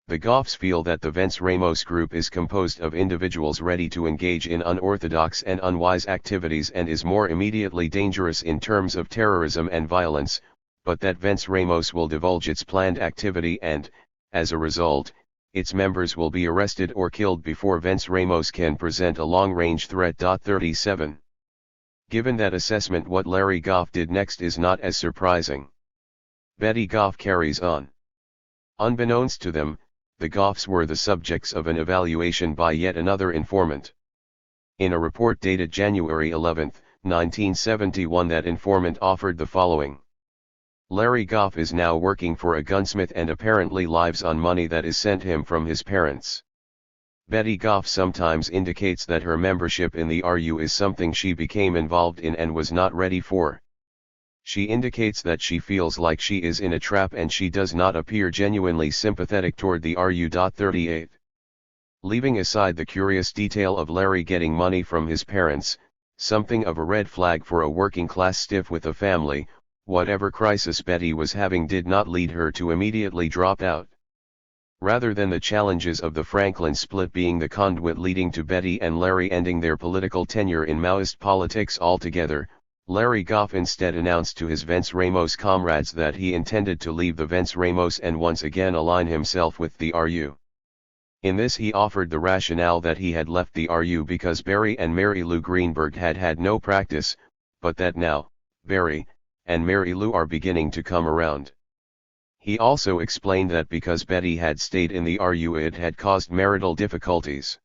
The Goffs feel that the Vence Ramos group is composed of individuals ready to engage in unorthodox and unwise activities and is more immediately dangerous in terms of terrorism and violence, but that Vence Ramos will divulge its planned activity and, as a result, its members will be arrested or killed before Vence Ramos can present a long-range threat. 37. Given that assessment, what Larry Goff did next is not as surprising. Betty Goff carries on. Unbeknownst to them, the Goffs were the subjects of an evaluation by yet another informant. In a report dated January 11, 1971, that informant offered the following. Larry Goff is now working for a gunsmith and apparently lives on money that is sent him from his parents. Betty Goff sometimes indicates that her membership in the RU is something she became involved in and was not ready for. She indicates that she feels like she is in a trap and she does not appear genuinely sympathetic toward the RU. 38. Leaving aside the curious detail of Larry getting money from his parents, something of a red flag for a working-class stiff with a family, whatever crisis Betty was having did not lead her to immediately drop out. Rather than the challenges of the Franklin split being the conduit leading to Betty and Larry ending their political tenure in Maoist politics altogether, Larry Goff instead announced to his Vence Ramos comrades that he intended to leave the Vence Ramos and once again align himself with the RU. In this he offered the rationale that he had left the RU because Barry and Mary Lou Greenberg had had no practice, but that now, Barry and Mary Lou are beginning to come around. He also explained that because Betty had stayed in the RU it had caused marital difficulties.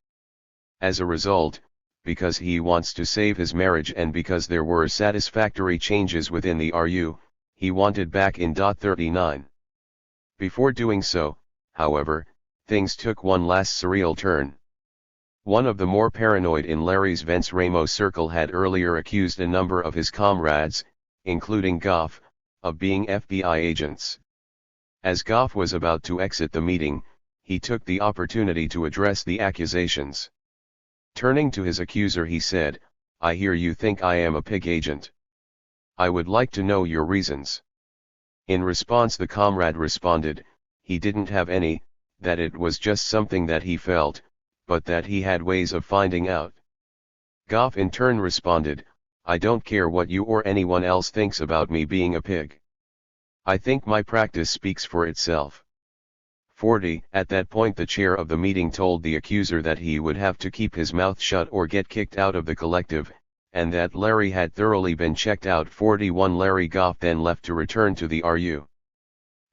As a result, because he wants to save his marriage and because there were satisfactory changes within the RU, he wanted back in. 39. Before doing so, however, things took one last surreal turn. One of the more paranoid in Larry's Vence Ramos circle had earlier accused a number of his comrades, including Goff, of being FBI agents. As Goff was about to exit the meeting, he took the opportunity to address the accusations. Turning to his accuser he said, "I hear you think I am a pig agent. I would like to know your reasons." In response the comrade responded, he didn't have any, that it was just something that he felt, but that he had ways of finding out. Goff in turn responded, "I don't care what you or anyone else thinks about me being a pig. I think my practice speaks for itself." 40. At that point the chair of the meeting told the accuser that he would have to keep his mouth shut or get kicked out of the collective, and that Larry had thoroughly been checked out. 41. Larry Goff then left to return to the RU.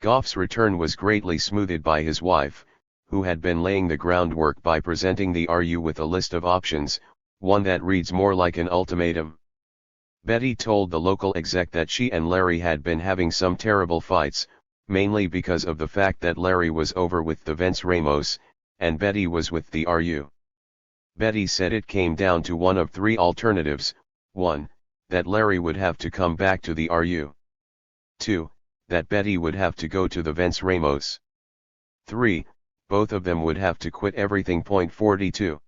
Goff's return was greatly smoothed by his wife, who had been laying the groundwork by presenting the RU with a list of options, one that reads more like an ultimatum. Betty told the local exec that she and Larry had been having some terrible fights, mainly because of the fact that Larry was over with the Vence Ramos, and Betty was with the RU. Betty said it came down to one of three alternatives: 1. That Larry would have to come back to the RU. 2. That Betty would have to go to the Vence Ramos. 3. Both of them would have to quit everything. 42.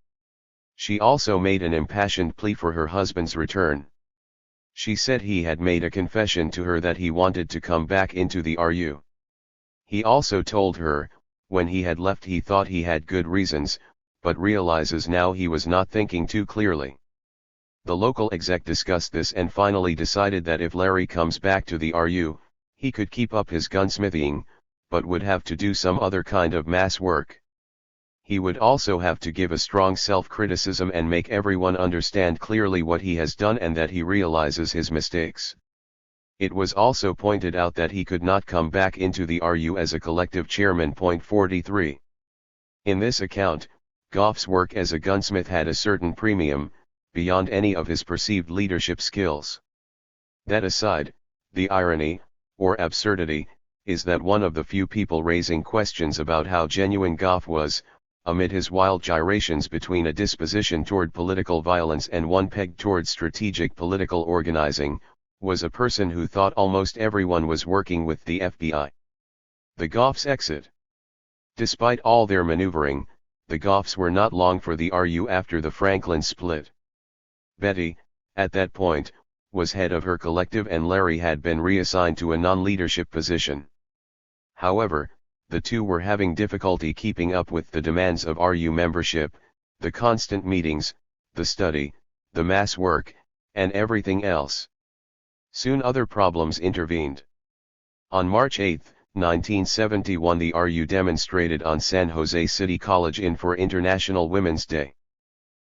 She also made an impassioned plea for her husband's return. She said he had made a confession to her that he wanted to come back into the RU. He also told her, when he had left he thought he had good reasons, but realizes now he was not thinking too clearly. The local exec discussed this and finally decided that if Larry comes back to the RU, he could keep up his gunsmithing, but would have to do some other kind of mass work. He would also have to give a strong self-criticism and make everyone understand clearly what he has done and that he realizes his mistakes. It was also pointed out that he could not come back into the RU as a collective chairman. 43. In this account, Goff's work as a gunsmith had a certain premium, beyond any of his perceived leadership skills. That aside, the irony, or absurdity, is that one of the few people raising questions about how genuine Goff was, amid his wild gyrations between a disposition toward political violence and one pegged toward strategic political organizing, was a person who thought almost everyone was working with the FBI. The Goffs exit. Despite all their maneuvering, the Goffs were not long for the RU after the Franklin split. Betty, at that point, was head of her collective and Larry had been reassigned to a non-leadership position. However, the two were having difficulty keeping up with the demands of RU membership, the constant meetings, the study, the mass work, and everything else. Soon other problems intervened. On March 8, 1971, the RU demonstrated on San Jose City College Inn for International Women's Day.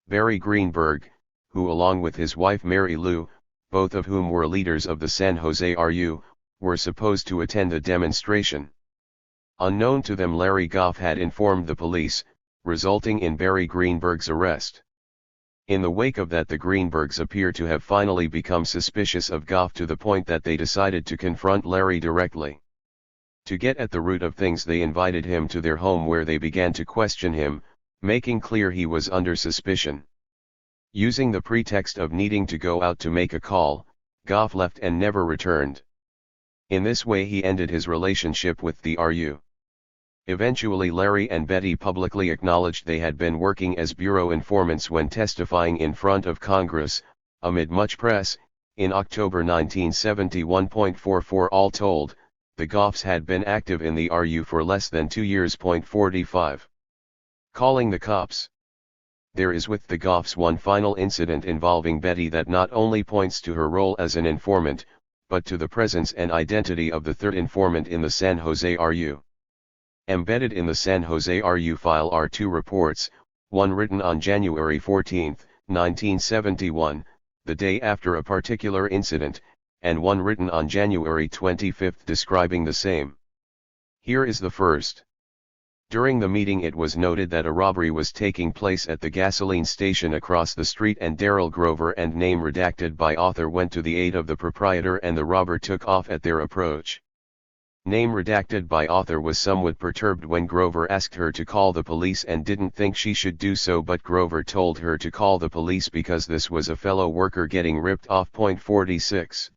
Barry Greenberg, who along with his wife Mary Lou, both of whom were leaders of the San Jose RU, were supposed to attend the demonstration. Unknown to them, Larry Goff had informed the police, resulting in Barry Greenberg's arrest. In the wake of that, the Greenbergs appear to have finally become suspicious of Goff to the point that they decided to confront Larry directly. To get at the root of things, they invited him to their home where they began to question him, making clear he was under suspicion. Using the pretext of needing to go out to make a call, Goff left and never returned. In this way he ended his relationship with the RU. Eventually Larry and Betty publicly acknowledged they had been working as bureau informants when testifying in front of Congress, amid much press, in October 1971. 44 All told, the Goffs had been active in the RU for less than 2 years. 45. Calling the cops. There is with the Goffs one final incident involving Betty that not only points to her role as an informant, but to the presence and identity of the third informant in the San Jose RU. Embedded in the San Jose RU file are two reports, one written on January 14, 1971, the day after a particular incident, and one written on January 25 describing the same. Here is the first. During the meeting it was noted that a robbery was taking place at the gasoline station across the street, and Darrell Grover and name redacted by author went to the aid of the proprietor and the robber took off at their approach. Name redacted by author was somewhat perturbed when Grover asked her to call the police and didn't think she should do so, but Grover told her to call the police because this was a fellow worker getting ripped off. 46.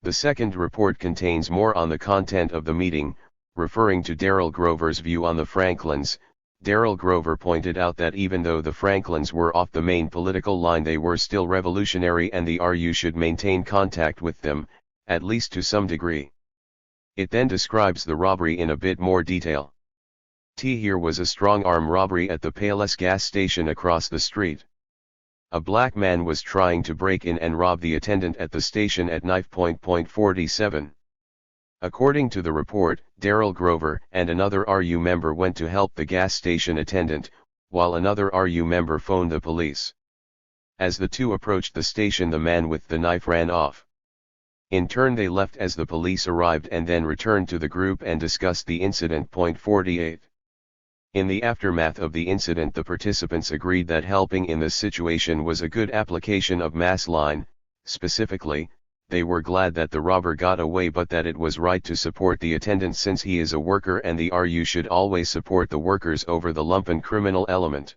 The second report contains more on the content of the meeting, referring to Darrell Grover's view on the Franklins. Darrell Grover pointed out that even though the Franklins were off the main political line, they were still revolutionary and the RU should maintain contact with them, at least to some degree. It then describes the robbery in a bit more detail. Here was a strong-arm robbery at the Payless gas station across the street. A black man was trying to break in and rob the attendant at the station at knife point. 47. According to the report, Darrell Grover and another RU member went to help the gas station attendant, while another RU member phoned the police. As the two approached the station, the man with the knife ran off. In turn they left as the police arrived and then returned to the group and discussed the incident. 48. In the aftermath of the incident, the participants agreed that helping in this situation was a good application of mass line. Specifically, they were glad that the robber got away but that it was right to support the attendant since he is a worker and the RU should always support the workers over the lumpen criminal element.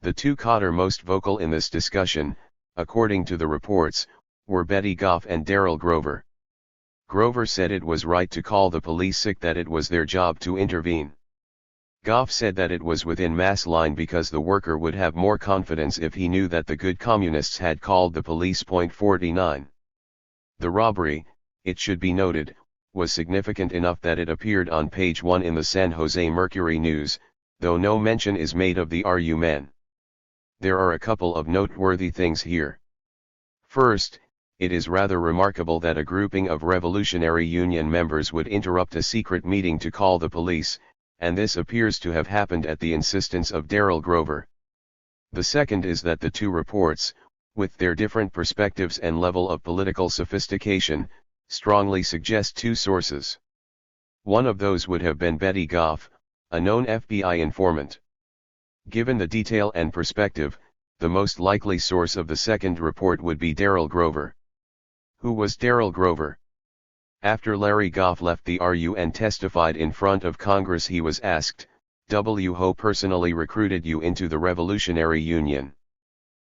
The two Cotter most vocal in this discussion, according to the reports, were Betty Goff and Daryl Grover. Grover said it was right to call the police, that it was their job to intervene. Goff said that it was within mass line because the worker would have more confidence if he knew that the good communists had called the police. 49. The robbery, it should be noted, was significant enough that it appeared on page 1 in the San Jose Mercury News, though no mention is made of the RU men. There are a couple of noteworthy things here. First, it is rather remarkable that a grouping of Revolutionary Union members would interrupt a secret meeting to call the police, and this appears to have happened at the insistence of Daryl Grover. The second is that the two reports, with their different perspectives and level of political sophistication, strongly suggest two sources. One of those would have been Betty Goff, a known FBI informant. Given the detail and perspective, the most likely source of the second report would be Daryl Grover. Who was Daryl Grover? After Larry Goff left the RU and testified in front of Congress, he was asked, "Who personally recruited you into the Revolutionary Union?"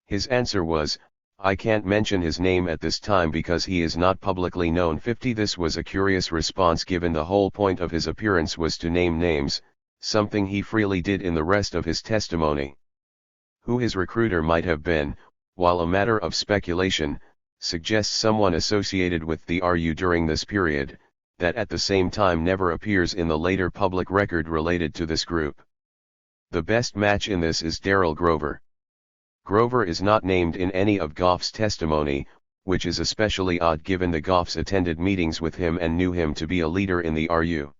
His answer was, "I can't mention his name at this time because he is not publicly known." 50. This was a curious response given the whole point of his appearance was to name names, something he freely did in the rest of his testimony. Who his recruiter might have been, while a matter of speculation, suggests someone associated with the RU during this period, that at the same time never appears in the later public record related to this group. The best match in this is Daryl Grover. Grover is not named in any of Goff's testimony, which is especially odd given the Goffs attended meetings with him and knew him to be a leader in the RU.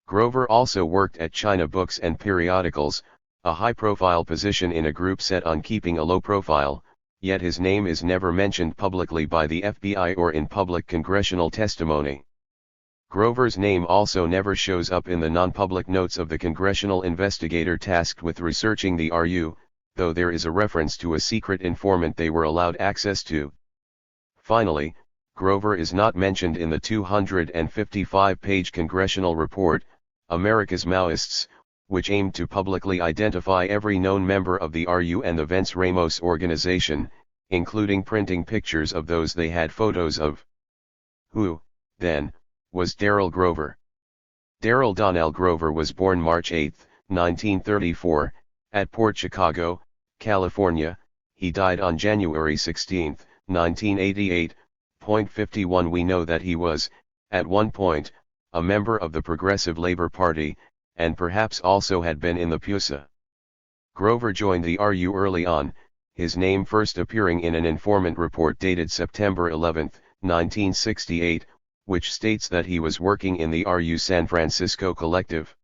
Grover also worked at China Books and Periodicals, a high-profile position in a group set on keeping a low profile, yet his name is never mentioned publicly by the FBI or in public congressional testimony. Grover's name also never shows up in the non-public notes of the congressional investigator tasked with researching the RU, though there is a reference to a secret informant they were allowed access to. Finally, Grover is not mentioned in the 255-page congressional report, America's Maoists, which aimed to publicly identify every known member of the RU and the Vence Ramos organization, including printing pictures of those they had photos of. Who, then, was Daryl Grover? Daryl Donnell Grover was born March 8, 1934, at Port Chicago, California. He died on January 16, 1988. 51 We know that he was, at one point, a member of the Progressive Labor Party, and perhaps also had been in the PUSA. Grover joined the RU early on, his name first appearing in an informant report dated September 11, 1968, which states that he was working in the RU San Francisco collective.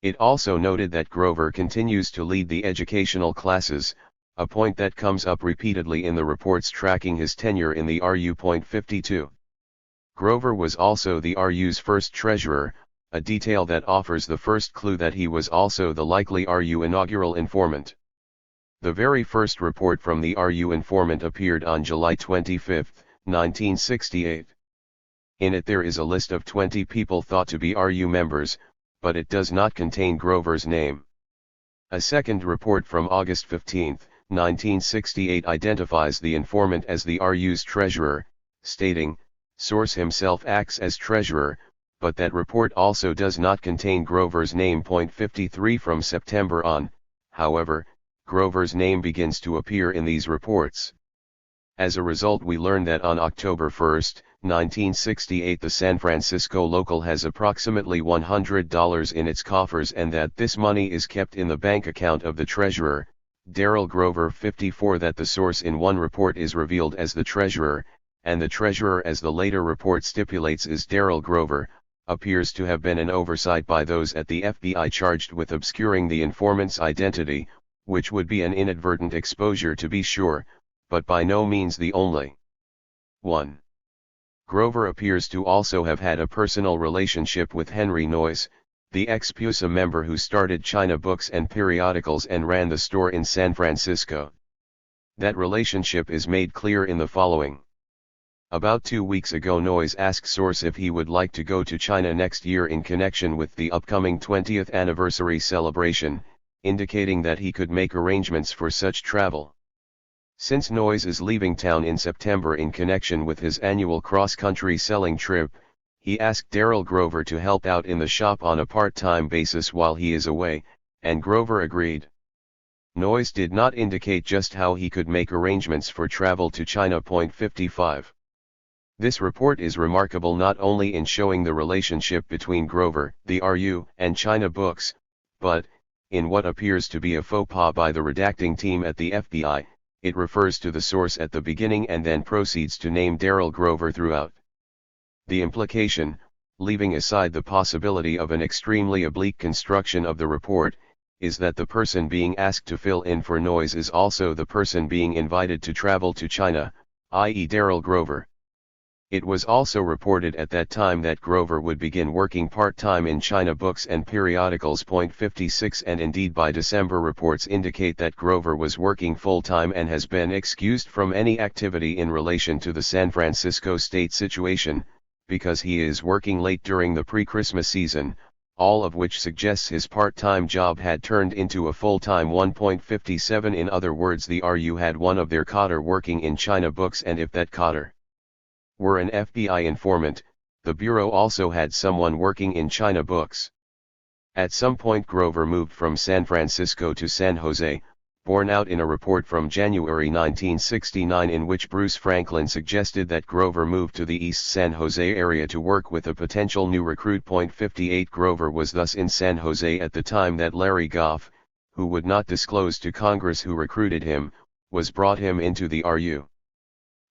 It also noted that Grover continues to lead the educational classes, a point that comes up repeatedly in the reports tracking his tenure in the RU. 52. Grover was also the RU's first treasurer, a detail that offers the first clue that he was also the likely RU inaugural informant. The very first report from the RU informant appeared on July 25, 1968. In it there is a list of 20 people thought to be RU members, but it does not contain Grover's name. A second report from August 15, 1968 identifies the informant as the RU's treasurer, stating, "Source himself acts as treasurer," but that report also does not contain Grover's name. 53 From September on, however, Grover's name begins to appear in these reports. As a result, we learn that on October 1, 1968 the San Francisco local has approximately $100 in its coffers and that this money is kept in the bank account of the treasurer, Daryl Grover. 54 That the source in one report is revealed as the treasurer, and the treasurer, as the later report stipulates, is Daryl Grover, appears to have been an oversight by those at the FBI charged with obscuring the informant's identity, which would be an inadvertent exposure to be sure, but by no means the only one. Grover appears to also have had a personal relationship with Henry Noyes, the ex-PUSA member who started China Books and Periodicals and ran the store in San Francisco. That relationship is made clear in the following. About 2 weeks ago Noyes asked Source if he would like to go to China next year in connection with the upcoming 20th anniversary celebration, indicating that he could make arrangements for such travel. Since Noyes is leaving town in September in connection with his annual cross-country selling trip, he asked Daryl Grover to help out in the shop on a part-time basis while he is away, and Grover agreed. Noyes did not indicate just how he could make arrangements for travel to China. 55. This report is remarkable not only in showing the relationship between Grover, the RU, and China Books, but, in what appears to be a faux pas by the redacting team at the FBI, it refers to the source at the beginning and then proceeds to name Daryl Grover throughout. The implication, leaving aside the possibility of an extremely oblique construction of the report, is that the person being asked to fill in for Noyes is also the person being invited to travel to China, i.e. Daryl Grover. It was also reported at that time that Grover would begin working part-time in China Books and Periodicals. 56 and indeed by December reports indicate that Grover was working full-time and has been excused from any activity in relation to the San Francisco state situation, because he is working late during the pre-Christmas season, all of which suggests his part-time job had turned into a full-time one. 57 In other words, the RU had one of their coder working in China Books, and if that coder were an FBI informant, the Bureau also had someone working in China Books. At some point Grover moved from San Francisco to San Jose, borne out in a report from January 1969 in which Bruce Franklin suggested that Grover moved to the East San Jose area to work with a potential new recruit. 58 Grover was thus in San Jose at the time that Larry Goff, who would not disclose to Congress who recruited him, was brought him into the RU.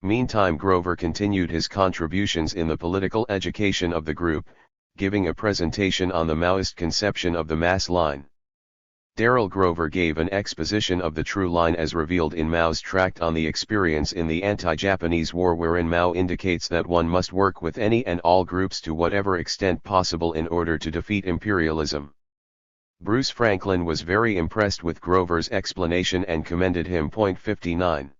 Meantime Grover continued his contributions in the political education of the group, giving a presentation on the Maoist conception of the mass line. Daryl Grover gave an exposition of the true line as revealed in Mao's tract on the experience in the anti-Japanese war, wherein Mao indicates that one must work with any and all groups to whatever extent possible in order to defeat imperialism. Bruce Franklin was very impressed with Grover's explanation and commended him. 59.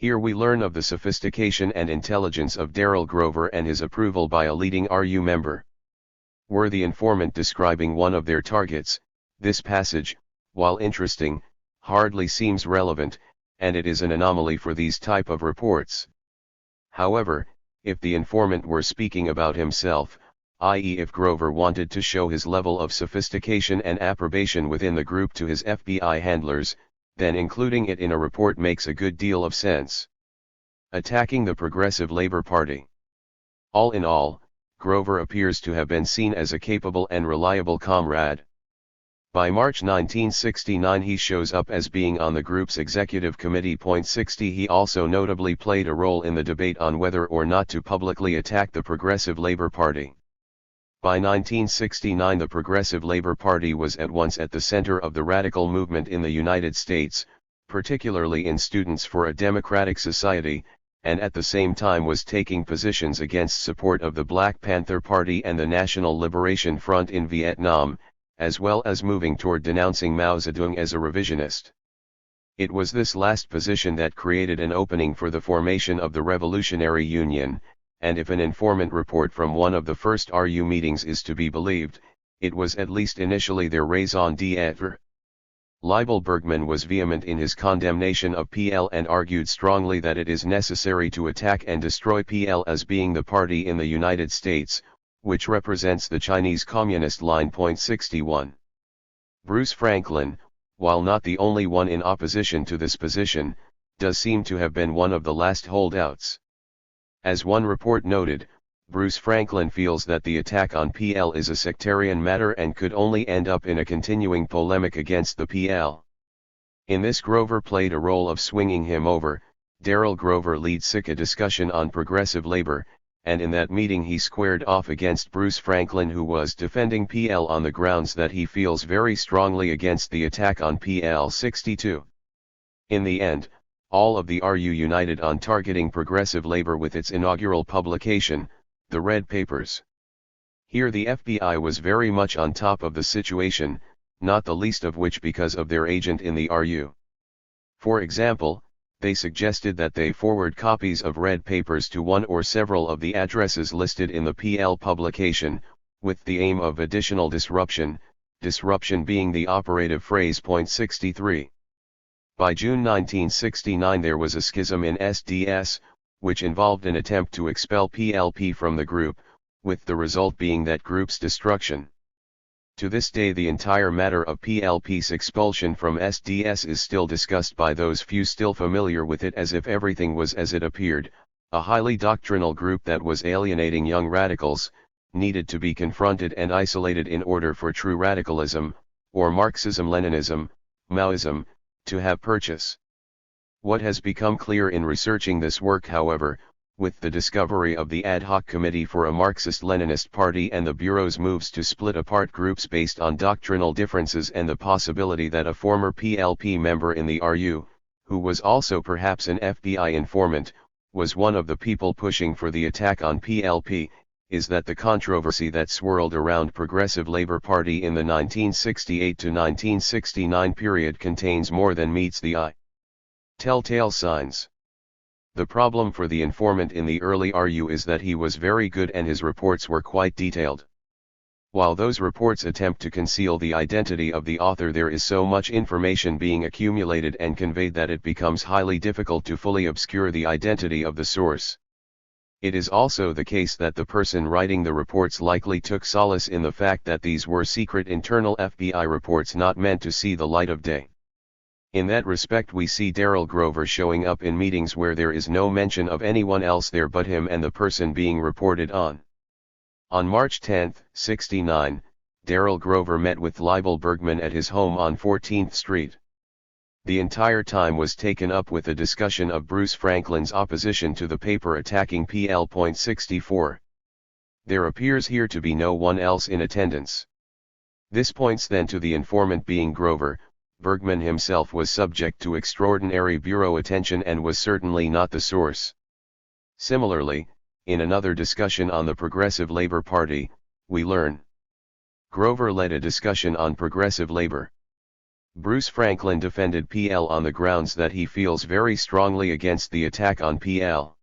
Here we learn of the sophistication and intelligence of Daryl Grover and his approval by a leading RU member. Were the informant describing one of their targets, this passage, while interesting, hardly seems relevant, and it is an anomaly for these type of reports. However, if the informant were speaking about himself, i.e. if Grover wanted to show his level of sophistication and approbation within the group to his FBI handlers, then including it in a report makes a good deal of sense. Attacking the Progressive Labor Party. All in all, Grover appears to have been seen as a capable and reliable comrade. By March 1969 he shows up as being on the group's executive committee. 60 He also notably played a role in the debate on whether or not to publicly attack the Progressive Labor Party. By 1969 the Progressive Labor Party was at once at the center of the radical movement in the United States, particularly in Students for a Democratic Society, and at the same time was taking positions against support of the Black Panther Party and the National Liberation Front in Vietnam, as well as moving toward denouncing Mao Zedong as a revisionist. It was this last position that created an opening for the formation of the Revolutionary Union, and if an informant report from one of the first RU meetings is to be believed, it was at least initially their raison d'être. Leibel Bergman was vehement in his condemnation of PL and argued strongly that it is necessary to attack and destroy PL as being the party in the United States, which represents the Chinese Communist line. 61. Bruce Franklin, while not the only one in opposition to this position, does seem to have been one of the last holdouts. As one report noted, Bruce Franklin feels that the attack on PL is a sectarian matter and could only end up in a continuing polemic against the PL. In this Grover played a role of swinging him over. Daryl Grover leads a discussion on progressive labor, and in that meeting he squared off against Bruce Franklin, who was defending PL on the grounds that he feels very strongly against the attack on PL. 62. In the end, all of the RU united on targeting progressive labor with its inaugural publication, the Red Papers. Here the FBI was very much on top of the situation, not the least of which because of their agent in the RU. For example, they suggested that they forward copies of Red Papers to one or several of the addresses listed in the PL publication, with the aim of additional disruption being the operative phrase. Point 63. By June 1969 there was a schism in SDS, which involved an attempt to expel PLP from the group, with the result being that group's destruction. To this day the entire matter of PLP's expulsion from SDS is still discussed by those few still familiar with it as if everything was as it appeared, a highly doctrinal group that was alienating young radicals, needed to be confronted and isolated in order for true radicalism, or Marxism-Leninism, Maoism, to have purchase. What has become clear in researching this work, however, with the discovery of the ad hoc committee for a Marxist-Leninist party and the Bureau's moves to split apart groups based on doctrinal differences and the possibility that a former PLP member in the RU, who was also perhaps an FBI informant, was one of the people pushing for the attack on PLP, is that the controversy that swirled around Progressive Labor Party in the 1968 to 1969 period contains more than meets the eye. Telltale signs. The problem for the informant in the early RU is that he was very good and his reports were quite detailed. While those reports attempt to conceal the identity of the author, there is so much information being accumulated and conveyed that it becomes highly difficult to fully obscure the identity of the source. It is also the case that the person writing the reports likely took solace in the fact that these were secret internal FBI reports not meant to see the light of day. In that respect we see Darrell Grover showing up in meetings where there is no mention of anyone else there but him and the person being reported on. On March 10, '69, Darrell Grover met with Leibel Bergman at his home on 14th Street. The entire time was taken up with a discussion of Bruce Franklin's opposition to the paper attacking PL. Point 64. There appears here to be no one else in attendance. This points then to the informant being Grover. Bergman himself was subject to extraordinary bureau attention and was certainly not the source. Similarly, in another discussion on the Progressive Labor Party, we learn Grover led a discussion on progressive labor. Bruce Franklin defended PL on the grounds that he feels very strongly against the attack on PL.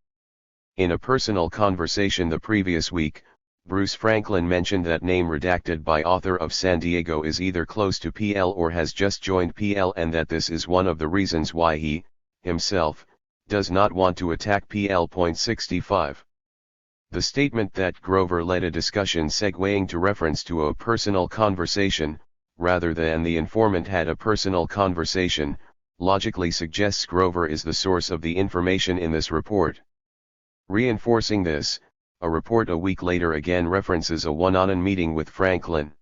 In a personal conversation the previous week, Bruce Franklin mentioned that name redacted by author of San Diego is either close to PL or has just joined PL and that this is one of the reasons why he, himself, does not want to attack PL. Point 65. The statement that Grover led a discussion segueing to reference to a personal conversation, rather than the informant had a personal conversation, logically suggests Grover is the source of the information in this report. Reinforcing this, a report a week later again references a one-on-one meeting with Franklin.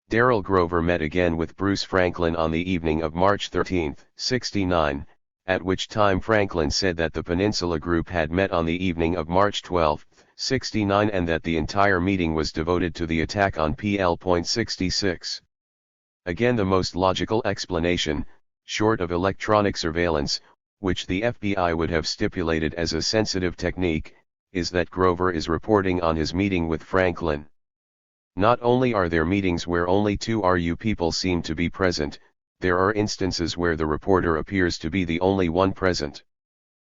Darrell Grover met again with Bruce Franklin on the evening of March 13, '69, at which time Franklin said that the Peninsula Group had met on the evening of March 12, '69 and that the entire meeting was devoted to the attack on PL. Point 66. Again the most logical explanation, short of electronic surveillance, which the FBI would have stipulated as a sensitive technique, is that Grover is reporting on his meeting with Franklin. Not only are there meetings where only two RU people seem to be present, there are instances where the reporter appears to be the only one present.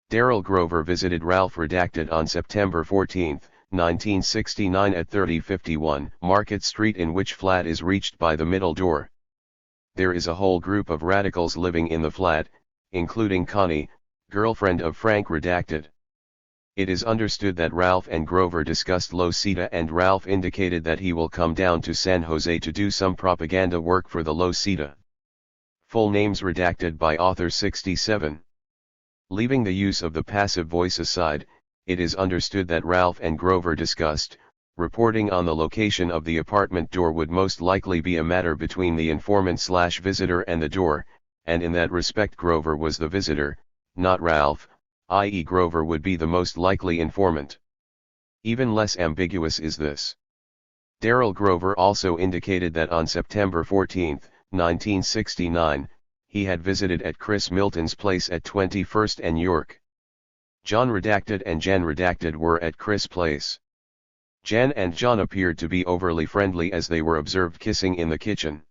Darrell Grover visited Ralph Redacted on September 14, 1969 at 3051 Market Street, in which flat is reached by the middle door. There is a whole group of radicals living in the flat, including Connie, girlfriend of Frank Redacted. It is understood that Ralph and Grover discussed Losita and Ralph indicated that he will come down to San Jose to do some propaganda work for the Losita. Full names redacted by author 67. Leaving the use of the passive voice aside, it is understood that Ralph and Grover discussed, reporting on the location of the apartment door would most likely be a matter between the informant/visitor and the door, and in that respect Grover was the visitor, not Ralph, i.e. Grover would be the most likely informant. Even less ambiguous is this. Darrell Grover also indicated that on September 14, 1969, he had visited at Chris Milton's place at 21st and York. John redacted and Jan redacted were at Chris' place. Jan and John appeared to be overly friendly as they were observed kissing in the kitchen.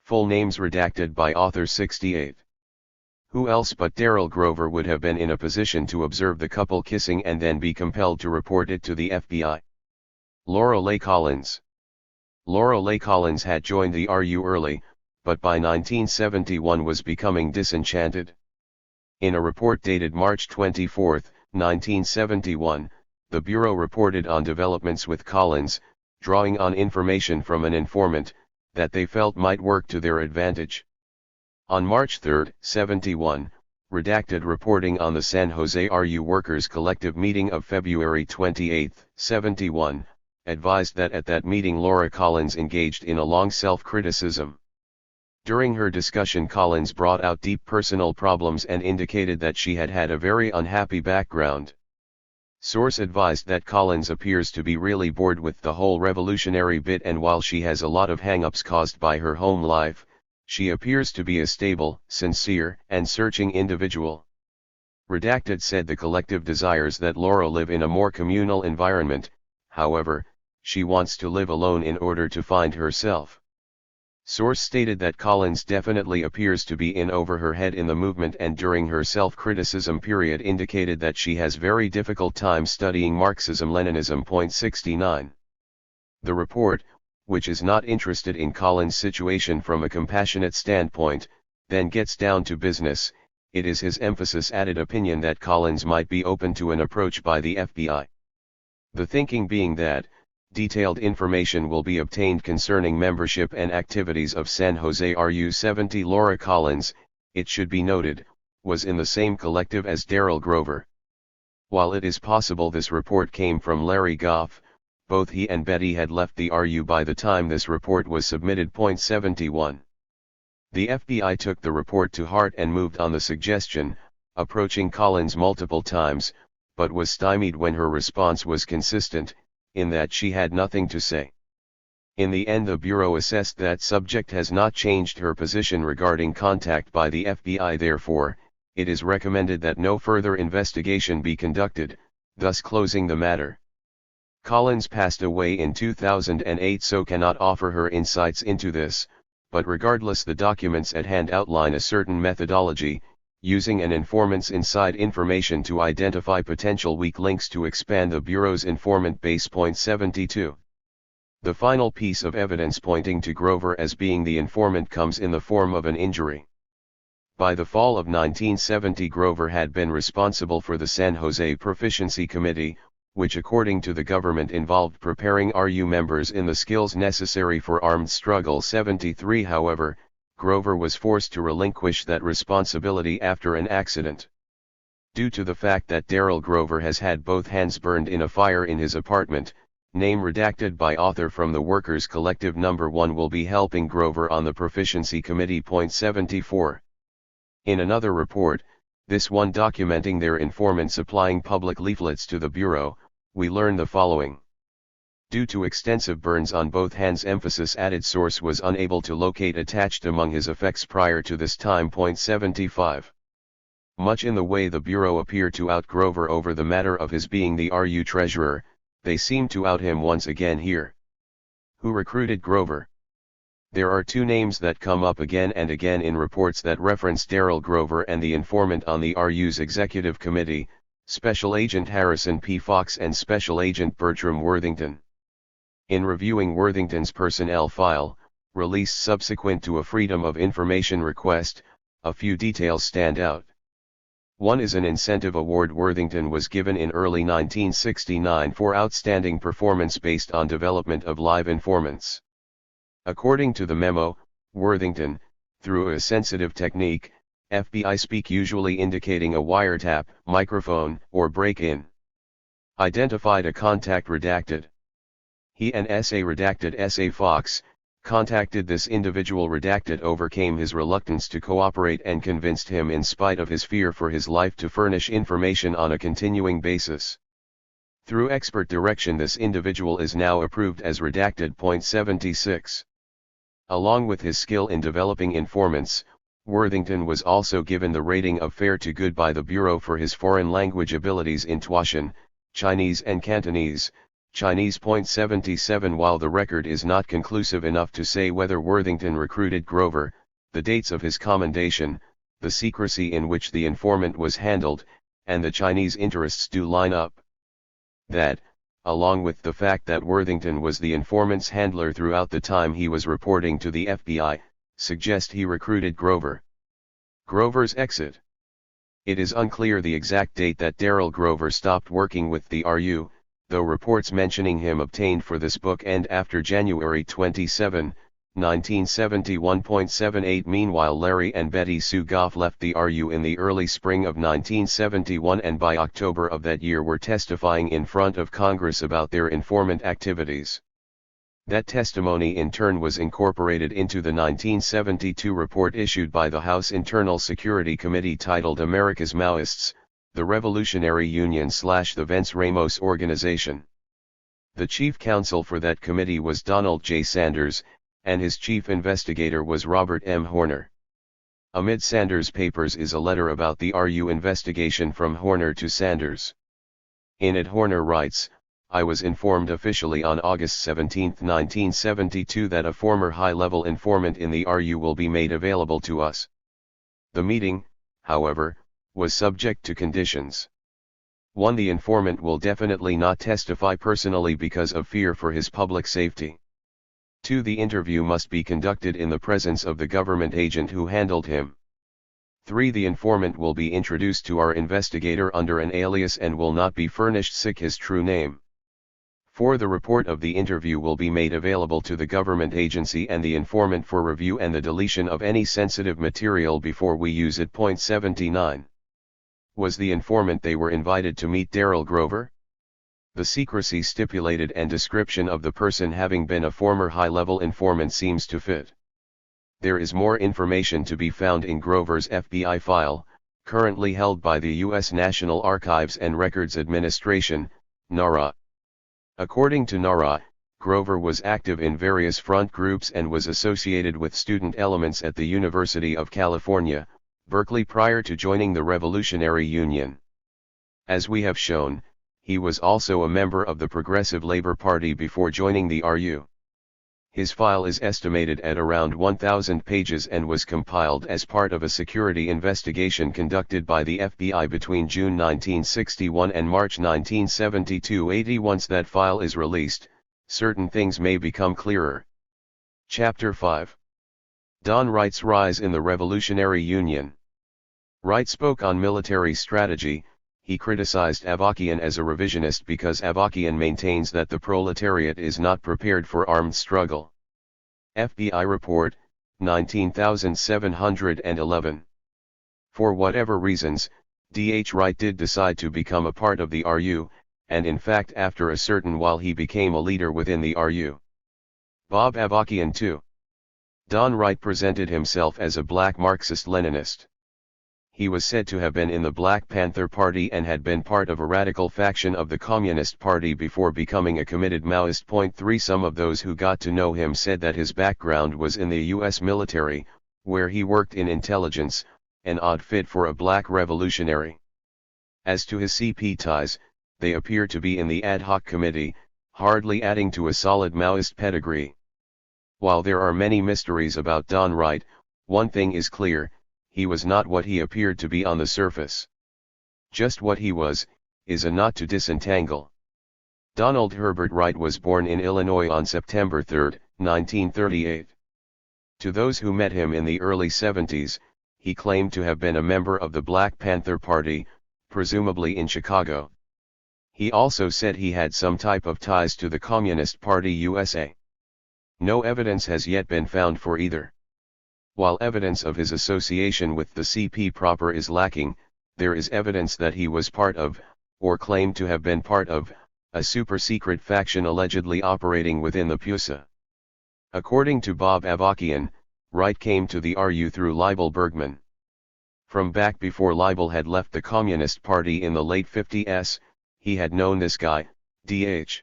Full names redacted by author 68. Who else but Daryl Grover would have been in a position to observe the couple kissing and then be compelled to report it to the FBI? Laura Leigh Collins. Laura Leigh Collins had joined the RU early, but by 1971 was becoming disenchanted. In a report dated March 24, 1971, the Bureau reported on developments with Collins, drawing on information from an informant, that they felt might work to their advantage. On March 3, 71, redacted reporting on the San Jose RU Workers Collective meeting of February 28, 71, advised that at that meeting Laura Collins engaged in a long self-criticism. During her discussion, Collins brought out deep personal problems and indicated that she had had a very unhappy background. Source advised that Collins appears to be really bored with the whole revolutionary bit, and while she has a lot of hang-ups caused by her home life, she appears to be a stable, sincere, and searching individual. Redacted said the collective desires that Laura live in a more communal environment, however, she wants to live alone in order to find herself. Source stated that Collins definitely appears to be in over her head in the movement, and during her self-criticism period indicated that she has very difficult time studying Marxism-Leninism. 69. The report, which is not interested in Collins' situation from a compassionate standpoint, then gets down to business. It is his emphasis added opinion that Collins might be open to an approach by the FBI. The thinking being that, detailed information will be obtained concerning membership and activities of San Jose RU 70. Laura Collins, it should be noted, was in the same collective as Daryl Grover. While it is possible this report came from Larry Goff, both he and Betty had left the RU by the time this report was submitted. 71. The FBI took the report to heart and moved on the suggestion, approaching Collins multiple times, but was stymied when her response was consistent, in that she had nothing to say. In the end, the Bureau assessed that subject has not changed her position regarding contact by the FBI. Therefore, it is recommended that no further investigation be conducted, thus closing the matter. Collins passed away in 2008, so cannot offer her insights into this, but regardless, the documents at hand outline a certain methodology, using an informant's inside information to identify potential weak links to expand the Bureau's informant base. 72. The final piece of evidence pointing to Grover as being the informant comes in the form of an injury. By the fall of 1970, Grover had been responsible for the San Jose Proficiency Committee, which according to the government involved preparing RU members in the skills necessary for armed struggle. 73. However, Grover was forced to relinquish that responsibility after an accident. Due to the fact that Daryl Grover has had both hands burned in a fire in his apartment, name redacted by author from the Workers Collective number 1 will be helping Grover on the Proficiency Committee. 74. In another report, this one documenting their informant supplying public leaflets to the Bureau, we learn the following. Due to extensive burns on both hands, emphasis added, source was unable to locate attached among his effects prior to this time. 75. Much in the way the Bureau appear to out Grover over the matter of his being the RU treasurer, they seem to out him once again here. Who recruited Grover? There are two names that come up again and again in reports that reference Daryl Grover and the informant on the RU's executive committee, Special Agent Harrison P. Fox and Special Agent Bertram Worthington. In reviewing Worthington's personnel file, released subsequent to a Freedom of Information request, a few details stand out. One is an incentive award Worthington was given in early 1969 for outstanding performance based on development of live informants. According to the memo, Worthington, through a sensitive technique, FBI speak usually indicating a wiretap, microphone, or break-in, identified a contact redacted. He and S.A. redacted S.A. Fox, contacted this individual redacted, overcame his reluctance to cooperate and convinced him in spite of his fear for his life to furnish information on a continuing basis. Through expert direction, this individual is now approved as redacted. 76. Along with his skill in developing informants, Worthington was also given the rating of fair to good by the Bureau for his foreign language abilities in Tuashan, Chinese and Cantonese, Chinese. 77. While the record is not conclusive enough to say whether Worthington recruited Grover, the dates of his commendation, the secrecy in which the informant was handled, and the Chinese interests do line up. That, along with the fact that Worthington was the informant's handler throughout the time he was reporting to the FBI, suggest he recruited Grover. Grover's exit. It is unclear the exact date that Darrell Grover stopped working with the RU, though reports mentioning him obtained for this book end after January 27, 1971.78. Meanwhile, Larry and Betty Sue Goff left the RU in the early spring of 1971 and by October of that year were testifying in front of Congress about their informant activities. That testimony in turn was incorporated into the 1972 report issued by the House Internal Security Committee titled America's Maoists, the Revolutionary Union/the Vence Ramos Organization. The chief counsel for that committee was Donald J. Sanders, and his chief investigator was Robert M. Horner. Amid Sanders' papers is a letter about the RU investigation from Horner to Sanders. In it Horner writes, "I was informed officially on August 17, 1972 that a former high-level informant in the RU will be made available to us. The meeting, however, was subject to conditions. 1. The informant will definitely not testify personally because of fear for his public safety. 2. The interview must be conducted in the presence of the government agent who handled him. 3. The informant will be introduced to our investigator under an alias and will not be furnished his true name. 4. The report of the interview will be made available to the government agency and the informant for review and the deletion of any sensitive material before we use it." 79. Was the informant they were invited to meet Darrell Grover? The secrecy stipulated and description of the person having been a former high-level informant seems to fit. There is more information to be found in Grover's FBI file, currently held by the U.S. National Archives and Records Administration, NARA. According to NARA, Grover was active in various front groups and was associated with student elements at the University of California, Berkeley prior to joining the Revolutionary Union. As we have shown, he was also a member of the Progressive Labor Party before joining the RU. His file is estimated at around 1,000 pages and was compiled as part of a security investigation conducted by the FBI between June 1961 and March 1972. Once that file is released, certain things may become clearer. Chapter 5. Don Wright's Rise in the Revolutionary Union. Wright spoke on military strategy. He criticized Avakian as a revisionist because Avakian maintains that the proletariat is not prepared for armed struggle. FBI Report, 19,711. For whatever reasons, D.H. Wright did decide to become a part of the RU, and in fact after a certain while he became a leader within the RU. Bob Avakian too. Don Wright presented himself as a black Marxist-Leninist. He was said to have been in the Black Panther Party and had been part of a radical faction of the Communist Party before becoming a committed Maoist. 3 Some of those who got to know him said that his background was in the U.S. military, where he worked in intelligence, an odd fit for a black revolutionary. As to his CP ties, they appear to be in the ad hoc committee, hardly adding to a solid Maoist pedigree. While there are many mysteries about Don Wright, one thing is clear: he was not what he appeared to be on the surface. Just what he was, is a knot to disentangle. Donald Herbert Wright was born in Illinois on September 3, 1938. To those who met him in the early 70s, he claimed to have been a member of the Black Panther Party, presumably in Chicago. He also said he had some type of ties to the Communist Party USA. No evidence has yet been found for either. While evidence of his association with the CP proper is lacking, there is evidence that he was part of, or claimed to have been part of, a super-secret faction allegedly operating within the PUSA. According to Bob Avakian, Wright came to the RU through Leibel Bergman. From back before Leibel had left the Communist Party in the late 50s, he had known this guy, D.H.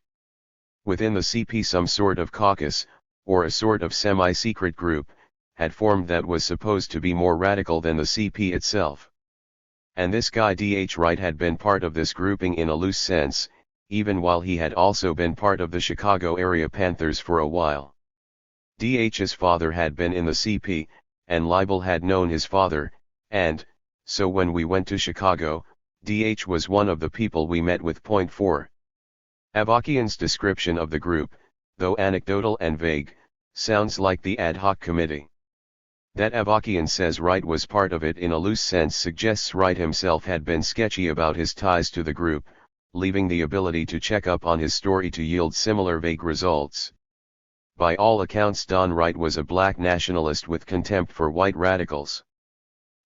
Within the CP some sort of caucus, or a sort of semi-secret group, had formed that was supposed to be more radical than the CP itself. And this guy D.H. Wright had been part of this grouping in a loose sense, even while he had also been part of the Chicago area Panthers for a while. D.H.'s father had been in the CP, and Leibel had known his father, and, so when we went to Chicago, D.H. was one of the people we met with. Point 4. Avakian's description of the group, though anecdotal and vague, sounds like the ad hoc committee. That Avakian says Wright was part of it in a loose sense suggests Wright himself had been sketchy about his ties to the group, leaving the ability to check up on his story to yield similar vague results. By all accounts, Don Wright was a black nationalist with contempt for white radicals.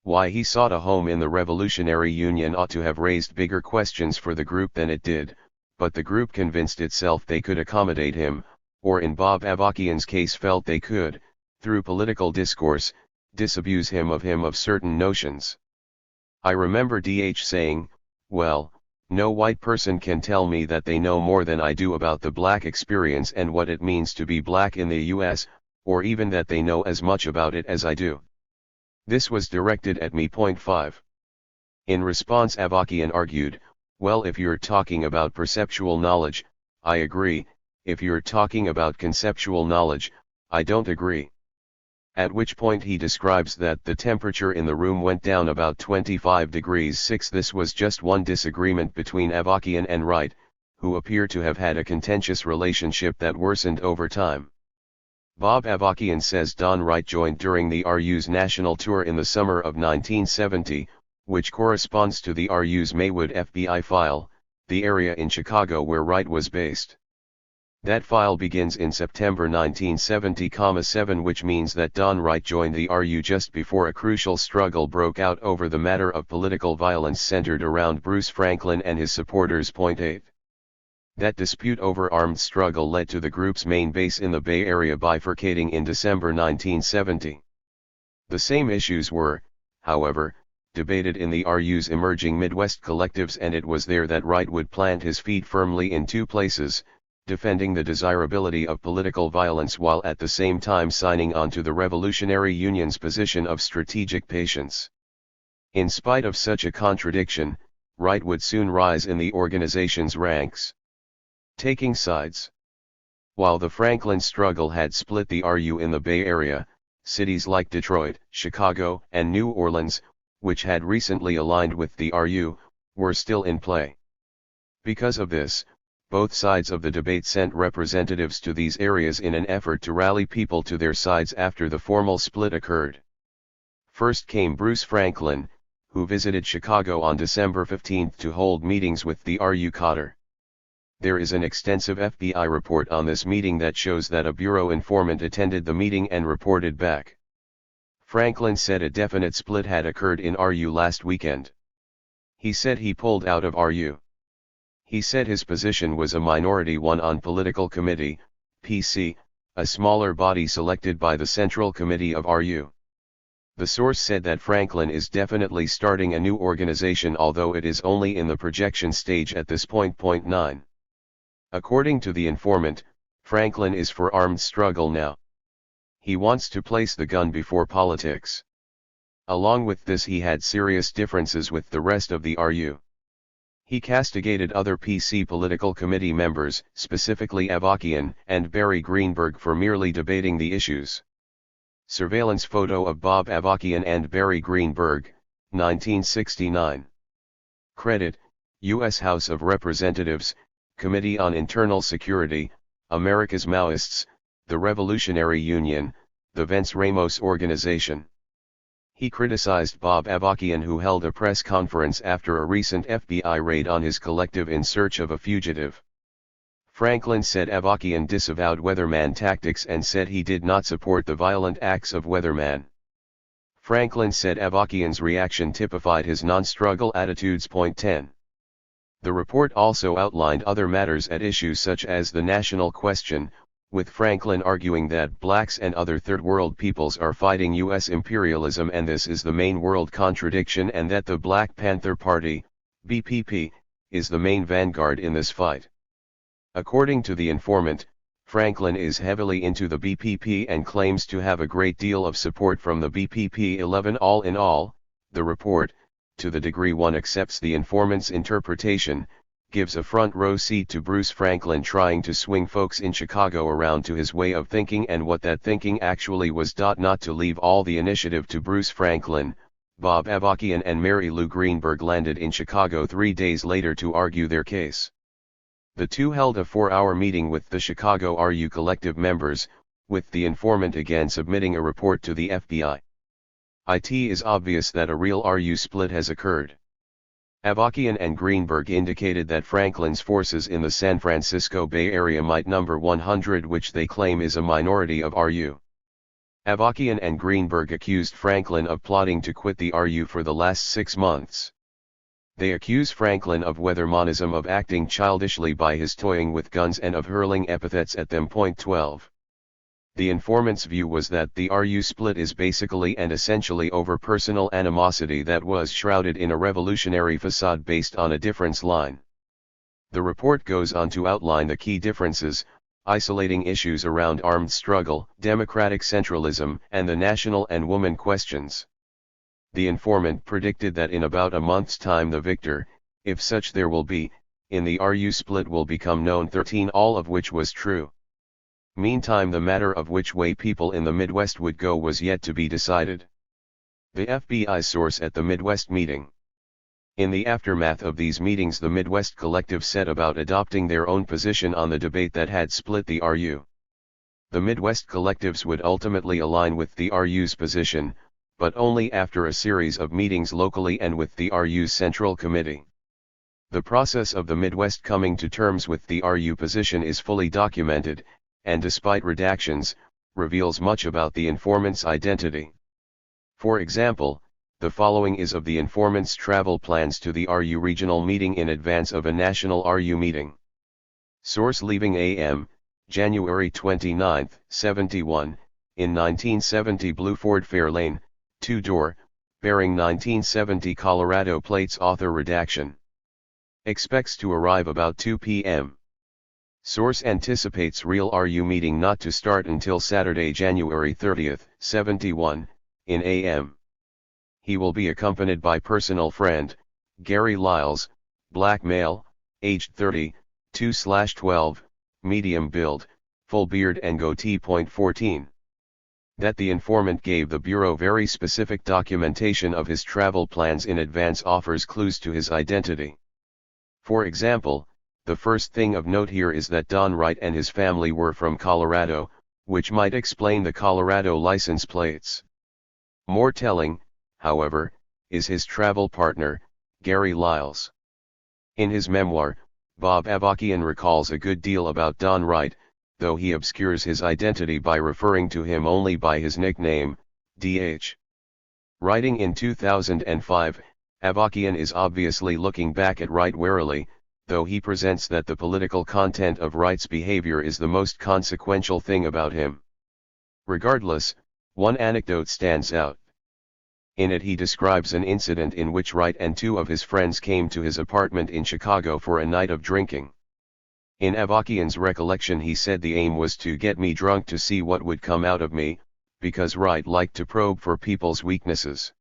Why he sought a home in the Revolutionary Union ought to have raised bigger questions for the group than it did, but the group convinced itself they could accommodate him, or in Bob Avakian's case felt they could, through political discourse, disabuse him of certain notions. I remember D.H. saying, "Well, no white person can tell me that they know more than I do about the black experience and what it means to be black in the U.S., or even that they know as much about it as I do." This was directed at me. Point 5. In response, Avakian argued, "Well, if you're talking about perceptual knowledge, I agree, if you're talking about conceptual knowledge, I don't agree." At which point he describes that the temperature in the room went down about 25 degrees 6. This was just one disagreement between Avakian and Wright, who appear to have had a contentious relationship that worsened over time. Bob Avakian says Don Wright joined during the RU's national tour in the summer of 1970, which corresponds to the RU's Maywood FBI file, the area in Chicago where Wright was based. That file begins in September 1970,7, which means that Don Wright joined the RU just before a crucial struggle broke out over the matter of political violence centered around Bruce Franklin and his supporters. Point 8. That dispute over armed struggle led to the group's main base in the Bay Area bifurcating in December 1970. The same issues were, however, debated in the RU's emerging Midwest collectives, and it was there that Wright would plant his feet firmly in two places, defending the desirability of political violence while at the same time signing on to the Revolutionary Union's position of strategic patience. In spite of such a contradiction, Wright would soon rise in the organization's ranks. Taking sides. While the Franklin struggle had split the RU in the Bay Area, cities like Detroit, Chicago, and New Orleans, which had recently aligned with the RU, were still in play. Because of this, both sides of the debate sent representatives to these areas in an effort to rally people to their sides after the formal split occurred. First came Bruce Franklin, who visited Chicago on December 15 to hold meetings with the RU cadre. There is an extensive FBI report on this meeting that shows that a bureau informant attended the meeting and reported back. Franklin said a definite split had occurred in RU last weekend. He said he pulled out of RU. He said his position was a minority one on Political Committee, PC, a smaller body selected by the Central Committee of RU. The source said that Franklin is definitely starting a new organization, although it is only in the projection stage at this point. Point 9. According to the informant, Franklin is for armed struggle now. He wants to place the gun before politics. Along with this, he had serious differences with the rest of the RU. He castigated other PC political committee members, specifically Avakian and Barry Greenberg, for merely debating the issues. Surveillance photo of Bob Avakian and Barry Greenberg, 1969. Credit, U.S. House of Representatives, Committee on Internal Security, America's Maoists, the Revolutionary Union, the Vance Ramos Organization. He criticized Bob Avakian, who held a press conference after a recent FBI raid on his collective in search of a fugitive. Franklin said Avakian disavowed Weatherman tactics and said he did not support the violent acts of Weatherman. Franklin said Avakian's reaction typified his non-struggle attitudes. Point 10. The report also outlined other matters at issue, such as the national question, with Franklin arguing that blacks and other third world peoples are fighting U.S. imperialism and this is the main world contradiction, and that the Black Panther Party, BPP, is the main vanguard in this fight. According to the informant, Franklin is heavily into the BPP and claims to have a great deal of support from the BPP 11. All in all, the report, to the degree one accepts the informant's interpretation, gives a front row seat to Bruce Franklin trying to swing folks in Chicago around to his way of thinking and what that thinking actually was. Not to leave all the initiative to Bruce Franklin, Bob Avakian and Mary Lou Greenberg landed in Chicago 3 days later to argue their case. The two held a 4-hour meeting with the Chicago RU Collective members, with the informant again submitting a report to the FBI. It is obvious that a real RU split has occurred. Avakian and Greenberg indicated that Franklin's forces in the San Francisco Bay Area might number 100, which they claim is a minority of RU. Avakian and Greenberg accused Franklin of plotting to quit the RU for the last 6 months. They accuse Franklin of weathermanism, of acting childishly by his toying with guns, and of hurling epithets at them. 12. The informant's view was that the RU split is basically and essentially over personal animosity that was shrouded in a revolutionary facade based on a difference line. The report goes on to outline the key differences, isolating issues around armed struggle, democratic centralism, and the national and woman questions. The informant predicted that in about a month's time the victor, if such there will be, in the RU split will become known. 13. All of which was true. Meantime, the matter of which way people in the Midwest would go was yet to be decided. The FBI source at the Midwest meeting. In the aftermath of these meetings, the Midwest Collective set about adopting their own position on the debate that had split the RU. The Midwest Collectives would ultimately align with the RU's position, but only after a series of meetings locally and with the RU's Central Committee. The process of the Midwest coming to terms with the RU position is fully documented, and despite redactions, reveals much about the informant's identity. For example, the following is of the informant's travel plans to the RU regional meeting in advance of a national RU meeting. Source: leaving AM, January 29, 71, in 1970 Blue Ford Fairlane, 2-door, bearing 1970 Colorado plates. Author redaction. Expects to arrive about 2 p.m. Source: anticipates real RU meeting not to start until Saturday, January 30, 71, in AM. He will be accompanied by personal friend, Gary Lyles, black male, aged 30, 2/12, medium build, full beard and goatee. 14. That the informant gave the Bureau very specific documentation of his travel plans in advance offers clues to his identity. For example, the first thing of note here is that Don Wright and his family were from Colorado, which might explain the Colorado license plates. More telling, however, is his travel partner, Gary Lyles. In his memoir, Bob Avakian recalls a good deal about Don Wright, though he obscures his identity by referring to him only by his nickname, D.H. Writing in 2005, Avakian is obviously looking back at Wright warily, though he presents that the political content of Wright's behavior is the most consequential thing about him. Regardless, one anecdote stands out. In it he describes an incident in which Wright and 2 of his friends came to his apartment in Chicago for a night of drinking. In Avakian's recollection, he said the aim was to get me drunk to see what would come out of me, because Wright liked to probe for people's weaknesses.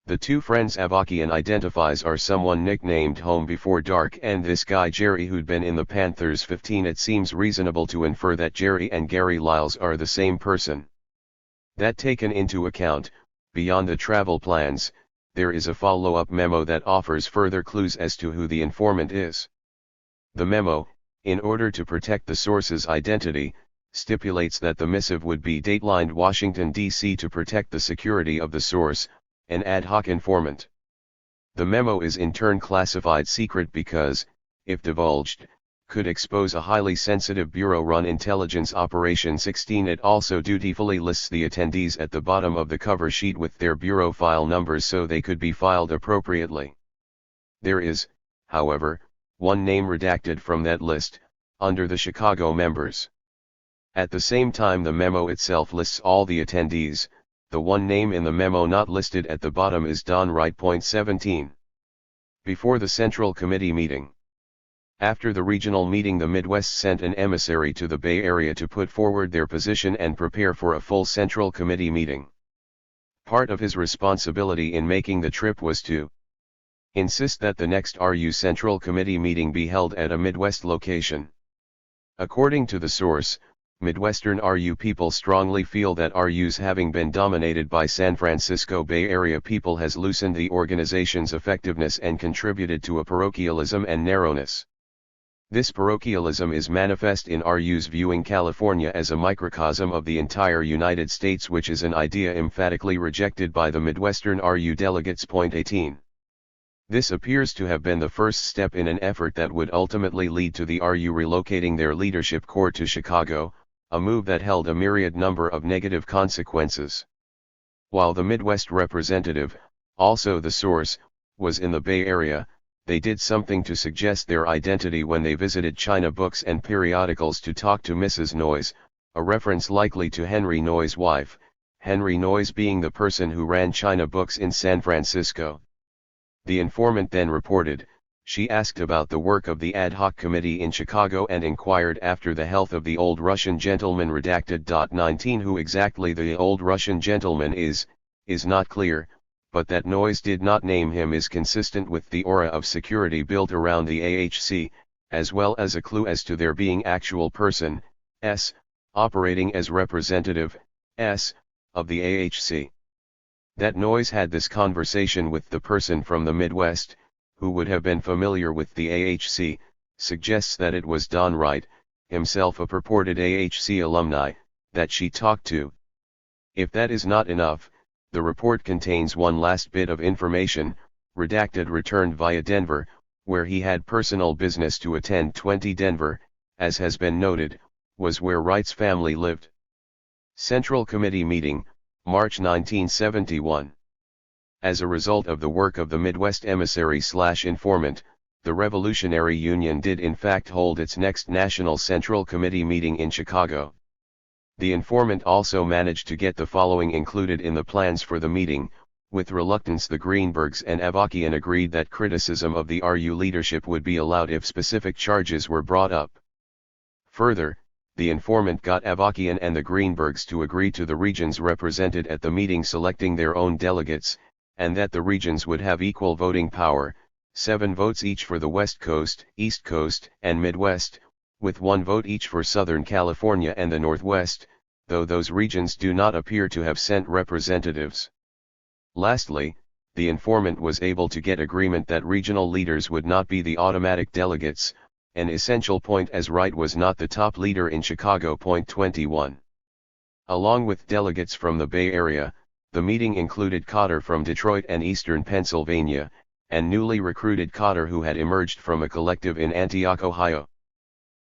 The 2 friends Avakian identifies are someone nicknamed Home Before Dark and this guy Jerry who'd been in the Panthers. 15. It seems reasonable to infer that Jerry and Gary Lyles are the same person. That taken into account, beyond the travel plans, there is a follow-up memo that offers further clues as to who the informant is. The memo, in order to protect the source's identity, stipulates that the missive would be datelined Washington, D.C. to protect the security of the source, an ad hoc informant. The memo is in turn classified secret because, if divulged, could expose a highly sensitive Bureau-run intelligence operation. 16. It also dutifully lists the attendees at the bottom of the cover sheet with their Bureau file numbers so they could be filed appropriately. There is, however, one name redacted from that list, under the Chicago members. At the same time, the memo itself lists all the attendees. The one name in the memo not listed at the bottom is Don Wright. 17. Before the Central Committee meeting. After the regional meeting, the Midwest sent an emissary to the Bay Area to put forward their position and prepare for a full Central Committee meeting. Part of his responsibility in making the trip was to insist that the next RU Central Committee meeting be held at a Midwest location. According to the source, Midwestern RU people strongly feel that RUs having been dominated by San Francisco Bay Area people has loosened the organization's effectiveness and contributed to a parochialism and narrowness. This parochialism is manifest in RUs viewing California as a microcosm of the entire United States, which is an idea emphatically rejected by the Midwestern RU delegates. Point 18. This appears to have been the first step in an effort that would ultimately lead to the RU relocating their leadership core to Chicago, a move that held a myriad number of negative consequences. While the Midwest representative, also the source, was in the Bay Area, they did something to suggest their identity when they visited China books and periodicals to talk to Mrs. Noyes, a reference likely to Henry Noyes' wife, Henry Noyes being the person who ran China books in San Francisco. The informant then reported, she asked about the work of the ad hoc committee in Chicago and inquired after the health of the old Russian gentleman. Redacted. 19 Who exactly the old Russian gentleman is not clear, but that Noyes did not name him is consistent with the aura of security built around the AHC, as well as a clue as to their being actual person, operating as representative, of the AHC. That Noyes had this conversation with the person from the Midwest, who would have been familiar with the AHC, suggests that it was Don Wright, himself a purported AHC alumni, that she talked to. If that is not enough, the report contains one last bit of information, redacted returned via Denver, where he had personal business to attend. 20 Denver, as has been noted, was where Wright's family lived. Central Committee meeting, March 1971. As a result of the work of the Midwest emissary/informant, the Revolutionary Union did in fact hold its next National Central Committee meeting in Chicago. The informant also managed to get the following included in the plans for the meeting. With reluctance, the Greenbergs and Avakian agreed that criticism of the RU leadership would be allowed if specific charges were brought up. Further, the informant got Avakian and the Greenbergs to agree to the regions represented at the meeting selecting their own delegates, and that the regions would have equal voting power, 7 votes each for the West Coast, East Coast, and Midwest, with 1 vote each for Southern California and the Northwest, though those regions do not appear to have sent representatives. Lastly, the informant was able to get agreement that regional leaders would not be the automatic delegates, an essential point as Wright was not the top leader in Chicago. Point 21. Along with delegates from the Bay Area, the meeting included Conor from Detroit and Eastern Pennsylvania, and newly recruited Conor who had emerged from a collective in Antioch, Ohio.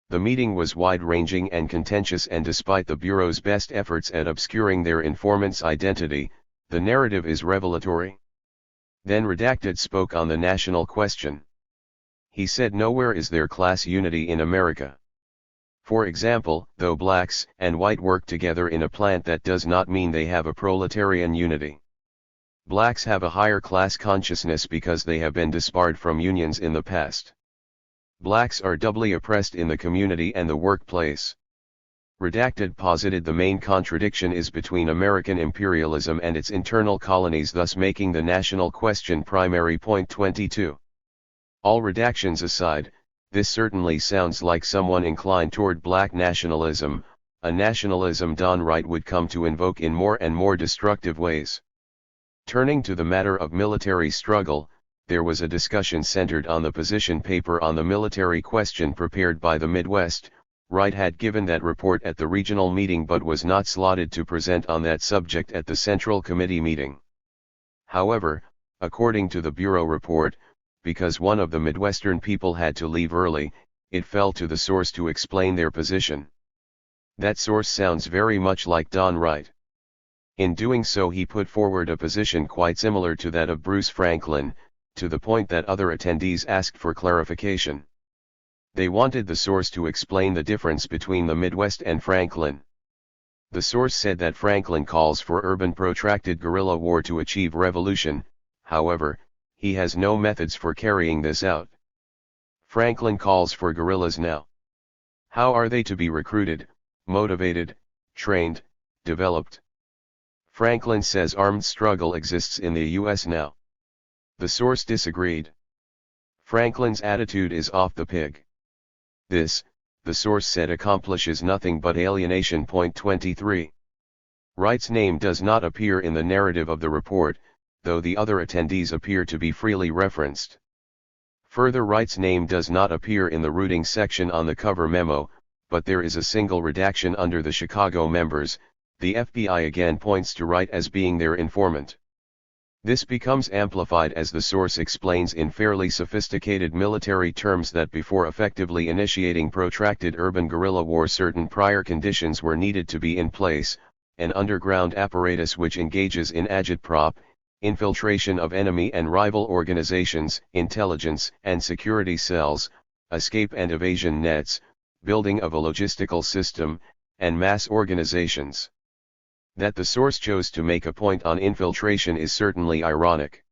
The meeting was wide-ranging and contentious, and despite the Bureau's best efforts at obscuring their informant's identity, the narrative is revelatory. Then Redacted spoke on the national question. He said, nowhere is there class unity in America. For example, though blacks and white work together in a plant, that does not mean they have a proletarian unity. Blacks have a higher class consciousness because they have been disbarred from unions in the past. Blacks are doubly oppressed in the community and the workplace. Redacted posited the main contradiction is between American imperialism and its internal colonies, thus making the national question primary. Point 22. All redactions aside, this certainly sounds like someone inclined toward black nationalism, a nationalism Don Wright would come to invoke in more and more destructive ways. Turning to the matter of military struggle, there was a discussion centered on the position paper on the military question prepared by the Midwest. Wright had given that report at the regional meeting but was not slotted to present on that subject at the Central Committee meeting. However, according to the Bureau report, because one of the Midwestern people had to leave early, it fell to the source to explain their position. That source sounds very much like Don Wright. In doing so, he put forward a position quite similar to that of Bruce Franklin, to the point that other attendees asked for clarification. They wanted the source to explain the difference between the Midwest and Franklin. The source said that Franklin calls for urban protracted guerrilla war to achieve revolution, however, he has no methods for carrying this out. Franklin calls for guerrillas now. How are they to be recruited, motivated, trained, developed? Franklin says armed struggle exists in the US now. The source disagreed. Franklin's attitude is off the pig. This, the source said, accomplishes nothing but alienation. Point 23. Wright's name does not appear in the narrative of the report, though the other attendees appear to be freely referenced. Further, Wright's name does not appear in the routing section on the cover memo, but there is a single redaction under the Chicago members. The FBI again points to Wright as being their informant. This becomes amplified as the source explains in fairly sophisticated military terms that before effectively initiating protracted urban guerrilla war, certain prior conditions were needed to be in place: an underground apparatus which engages in agitprop, infiltration of enemy and rival organizations, intelligence and security cells, escape and evasion nets, building of a logistical system, and mass organizations. That the source chose to make a point on infiltration is certainly ironic.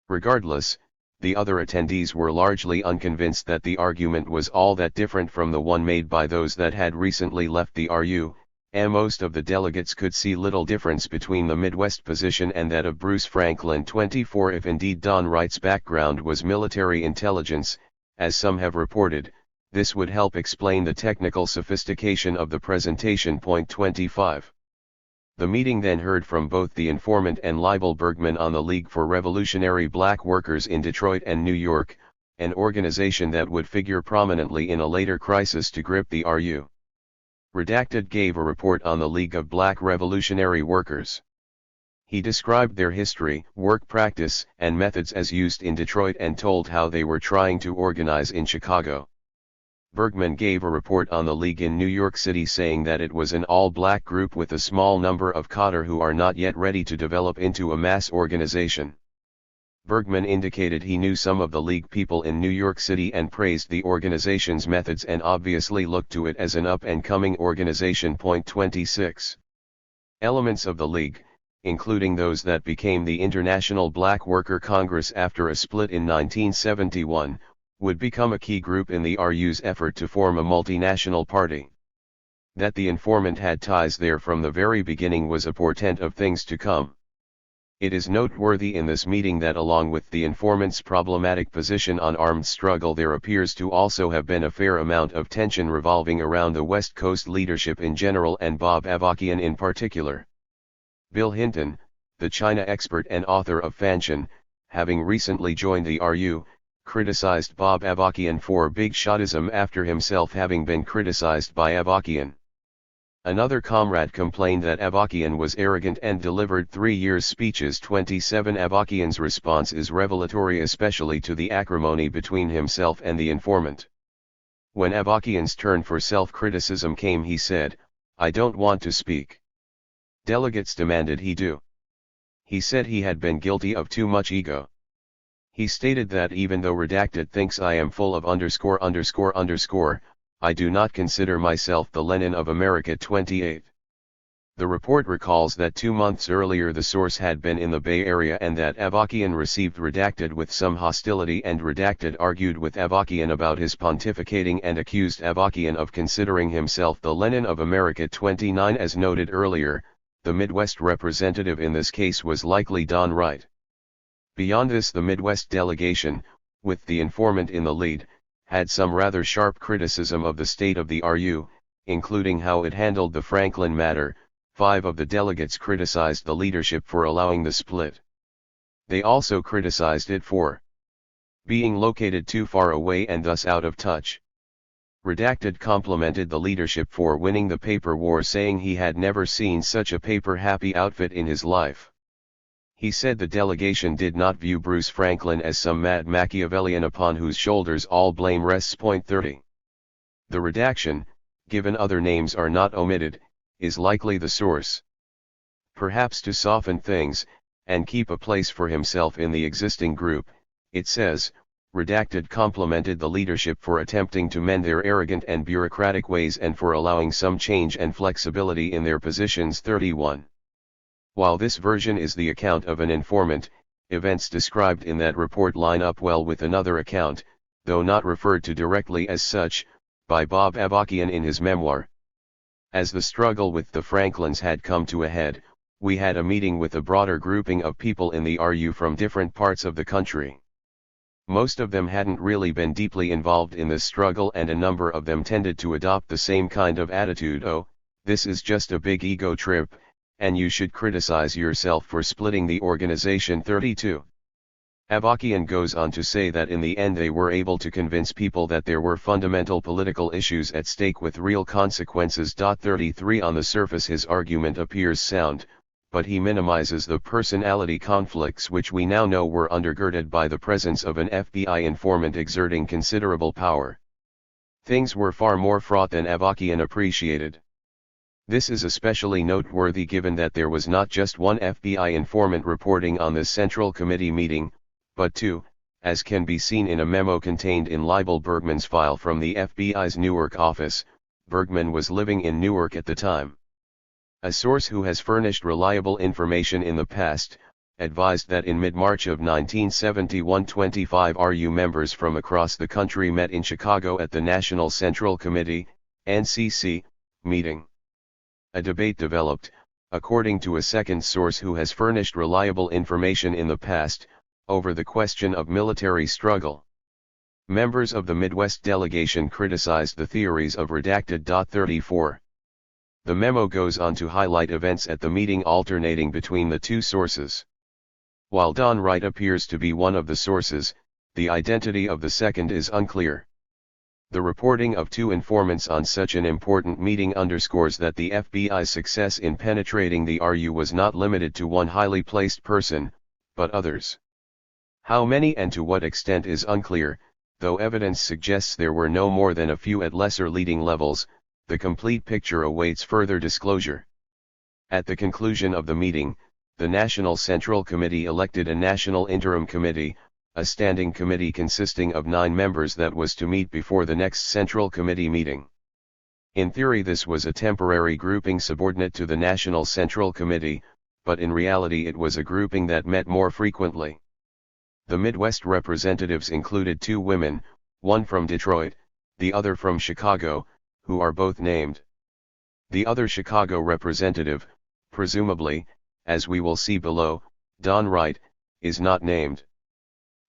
Regardless, the other attendees were largely unconvinced that the argument was all that different from the one made by those that had recently left the RU, and most of the delegates could see little difference between the Midwest position and that of Bruce Franklin. 24. If indeed Don Wright's background was military intelligence, as some have reported, this would help explain the technical sophistication of the presentation. Point 25. The meeting then heard from both the informant and Leibel Bergman on the League for Revolutionary Black Workers in Detroit and New York, an organization that would figure prominently in a later crisis to grip the RU. Redacted gave a report on the League of Black Revolutionary Workers. He described their history, work practice, and methods as used in Detroit and told how they were trying to organize in Chicago. Bergman gave a report on the League in New York City, saying that it was an all-black group with a small number of cadre who are not yet ready to develop into a mass organization. Bergman indicated he knew some of the League people in New York City and praised the organization's methods and obviously looked to it as an up-and-coming organization. Point 26. Elements of the League, including those that became the International Black Worker Congress after a split in 1971, would become a key group in the RU's effort to form a multinational party. That the informant had ties there from the very beginning was a portent of things to come. It is noteworthy in this meeting that along with the informant's problematic position on armed struggle, there appears to also have been a fair amount of tension revolving around the West Coast leadership in general and Bob Avakian in particular. Bill Hinton, the China expert and author of Fanshan, having recently joined the RU, criticized Bob Avakian for big shotism after himself having been criticized by Avakian. Another comrade complained that Avakian was arrogant and delivered 3-year speeches. 27. Avakian's response is revelatory, especially to the acrimony between himself and the informant. When Avakian's turn for self-criticism came, he said, "I don't want to speak." Delegates demanded he do. He said he had been guilty of too much ego. He stated that even though Redacted thinks I am full of _____, I do not consider myself the Lenin of America. 28. The report recalls that 2 months earlier the source had been in the Bay Area and that Avakian received Redacted with some hostility, and Redacted argued with Avakian about his pontificating and accused Avakian of considering himself the Lenin of America. 29. As noted earlier, the Midwest representative in this case was likely Don Wright. Beyond this, the Midwest delegation, with the informant in the lead, had some rather sharp criticism of the state of the RU, including how it handled the Franklin matter. 5 of the delegates criticized the leadership for allowing the split. They also criticized it for being located too far away and thus out of touch. Redacted complimented the leadership for winning the paper war, saying he had never seen such a paper-happy outfit in his life. He said the delegation did not view Bruce Franklin as some mad Machiavellian upon whose shoulders all blame rests. Point 30. The redaction, given other names are not omitted, is likely the source. Perhaps to soften things, and keep a place for himself in the existing group, it says, Redacted complimented the leadership for attempting to mend their arrogant and bureaucratic ways and for allowing some change and flexibility in their positions. 31. While this version is the account of an informant, events described in that report line up well with another account, though not referred to directly as such, by Bob Avakian in his memoir. As the struggle with the Franklins had come to a head, we had a meeting with a broader grouping of people in the RU from different parts of the country. Most of them hadn't really been deeply involved in this struggle, and a number of them tended to adopt the same kind of attitude: oh, this is just a big ego trip, and you should criticize yourself for splitting the organization. 32. Avakian goes on to say that in the end they were able to convince people that there were fundamental political issues at stake with real consequences. 33 On the surface his argument appears sound, but he minimizes the personality conflicts which we now know were undergirded by the presence of an FBI informant exerting considerable power. Things were far more fraught than Avakian appreciated. This is especially noteworthy given that there was not just one FBI informant reporting on this Central Committee meeting, but two, as can be seen in a memo contained in Leibel Bergman's file from the FBI's Newark office. Bergman was living in Newark at the time. A source who has furnished reliable information in the past, advised that in mid-March of 1971 25 RU members from across the country met in Chicago at the National Central Committee, NCC, meeting. A debate developed, according to a second source who has furnished reliable information in the past, over the question of military struggle. Members of the Midwest delegation criticized the theories of redacted. 34. The memo goes on to highlight events at the meeting alternating between the two sources. While Don Wright appears to be one of the sources, the identity of the second is unclear. The reporting of two informants on such an important meeting underscores that the FBI's success in penetrating the RU was not limited to one highly placed person, but others. How many and to what extent is unclear, though evidence suggests there were no more than a few at lesser leading levels. The complete picture awaits further disclosure. At the conclusion of the meeting, the National Central Committee elected a National Interim Committee, a standing committee consisting of 9 members that was to meet before the next Central Committee meeting. In theory this was a temporary grouping subordinate to the National Central Committee, but in reality it was a grouping that met more frequently. The Midwest representatives included 2 women, one from Detroit, the other from Chicago, who are both named. The other Chicago representative, presumably, as we will see below, Don Wright, is not named.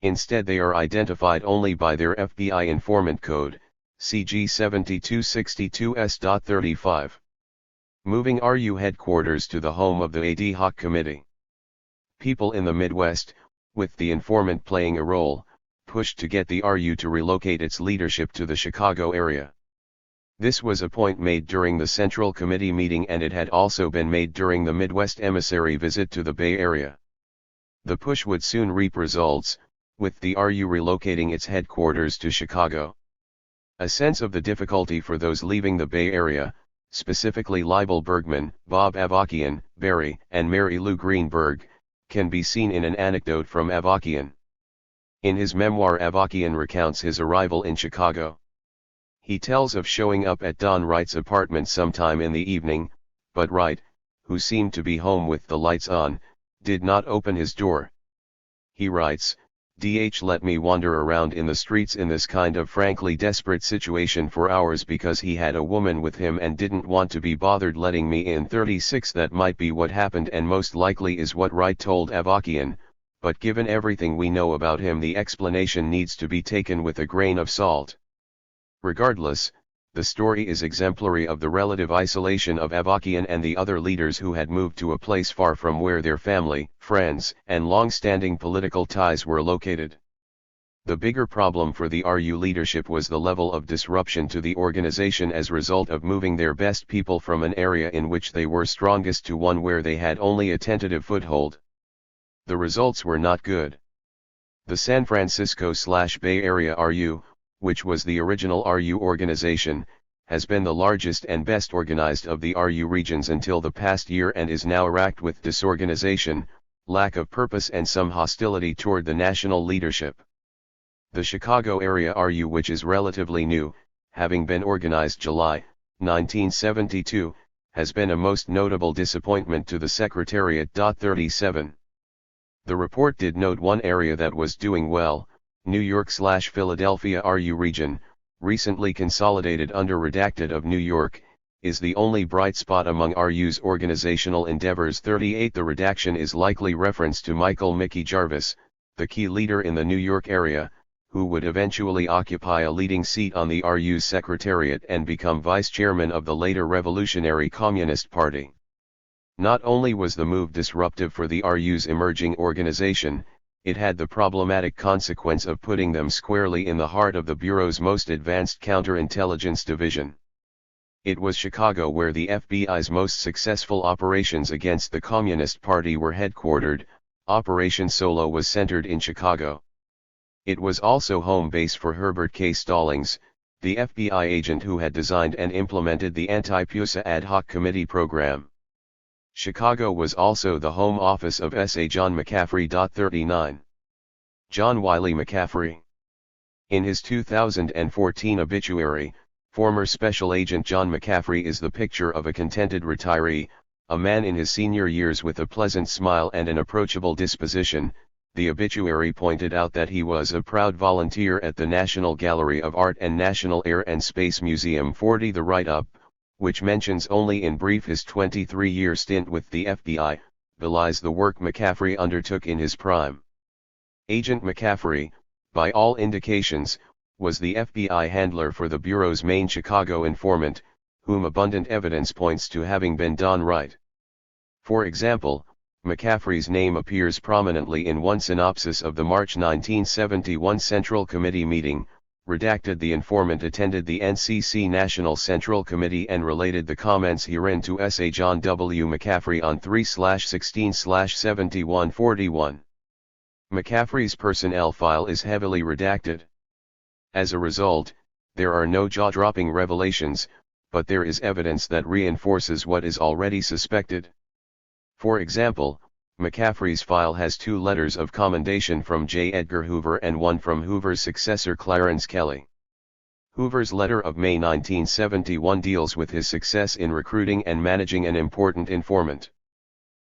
Instead they are identified only by their FBI informant code, CG 7262S.35. Moving RU headquarters to the home of the ad hoc committee. People in the Midwest, with the informant playing a role, pushed to get the RU to relocate its leadership to the Chicago area. This was a point made during the Central Committee meeting, and it had also been made during the Midwest emissary visit to the Bay Area. The push would soon reap results, with the RU relocating its headquarters to Chicago. A sense of the difficulty for those leaving the Bay Area, specifically Leibel Bergman, Bob Avakian, Barry, and Mary Lou Greenberg, can be seen in an anecdote from Avakian. In his memoir, Avakian recounts his arrival in Chicago. He tells of showing up at Don Wright's apartment sometime in the evening, but Wright, who seemed to be home with the lights on, did not open his door. He writes, let me wander around in the streets in this kind of frankly desperate situation for hours because he had a woman with him and didn't want to be bothered letting me in. 36 That might be what happened and most likely is what Wright told Avakian, but given everything we know about him the explanation needs to be taken with a grain of salt. Regardless, the story is exemplary of the relative isolation of Avakian and the other leaders who had moved to a place far from where their family, friends, and long-standing political ties were located. The bigger problem for the RU leadership was the level of disruption to the organization as a result of moving their best people from an area in which they were strongest to one where they had only a tentative foothold. The results were not good. The San Francisco/Bay Area RU, which was the original RU organization, has been the largest and best organized of the RU regions until the past year and is now racked with disorganization, lack of purpose and some hostility toward the national leadership. The Chicago area RU, which is relatively new, having been organized July 1972, has been a most notable disappointment to the Secretariat. 37. The report did note one area that was doing well, New York/Philadelphia RU region, recently consolidated under redacted of New York, is the only bright spot among RU's organizational endeavors. 38 The redaction is likely reference to Michael Mickey Jarvis, the key leader in the New York area, who would eventually occupy a leading seat on the RU's secretariat and become vice chairman of the later Revolutionary Communist Party. Not only was the move disruptive for the RU's emerging organization, it had the problematic consequence of putting them squarely in the heart of the Bureau's most advanced counterintelligence division. It was Chicago where the FBI's most successful operations against the Communist Party were headquartered. Operation Solo was centered in Chicago. It was also home base for Herbert K. Stallings, the FBI agent who had designed and implemented the Anti-PUSA ad hoc committee program. Chicago was also the home office of S.A. John McCaffrey. 39. John Wiley McCaffrey. In his 2014 obituary, former Special Agent John McCaffrey is the picture of a contented retiree, a man in his senior years with a pleasant smile and an approachable disposition. The obituary pointed out that he was a proud volunteer at the National Gallery of Art and National Air and Space Museum. 40 The write-up, which mentions only in brief his 23-year stint with the FBI, belies the work McCaffrey undertook in his prime. Agent McCaffrey, by all indications, was the FBI handler for the Bureau's main Chicago informant, whom abundant evidence points to having been Don Wright. For example, McCaffrey's name appears prominently in one synopsis of the March 1971 Central Committee meeting. Redacted: the informant attended the NCC National Central Committee and related the comments herein to S.A. John W. McCaffrey on 3/16/7141. McCaffrey's personnel file is heavily redacted. As a result, there are no jaw-dropping revelations, but there is evidence that reinforces what is already suspected. For example, McCaffrey's file has 2 letters of commendation from J. Edgar Hoover and one from Hoover's successor Clarence Kelly. Hoover's letter of May 1971 deals with his success in recruiting and managing an important informant.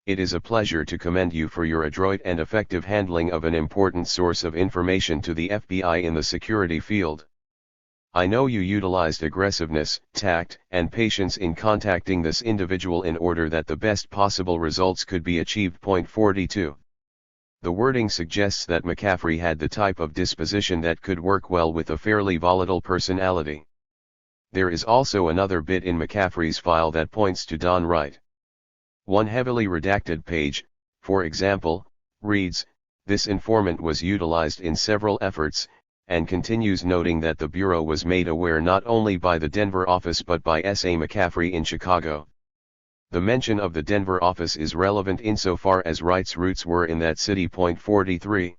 It is a pleasure to commend you for your adroit and effective handling of an important source of information to the FBI in the security field. I know you utilized aggressiveness, tact, and patience in contacting this individual in order that the best possible results could be achieved. 42. The wording suggests that McCaffrey had the type of disposition that could work well with a fairly volatile personality. There is also another bit in McCaffrey's file that points to Don Wright. One heavily redacted page, for example, reads, "This informant was utilized in several efforts," and continues noting that the Bureau was made aware not only by the Denver office but by S.A. McCaffrey in Chicago. The mention of the Denver office is relevant insofar as Wright's roots were in that city. 43.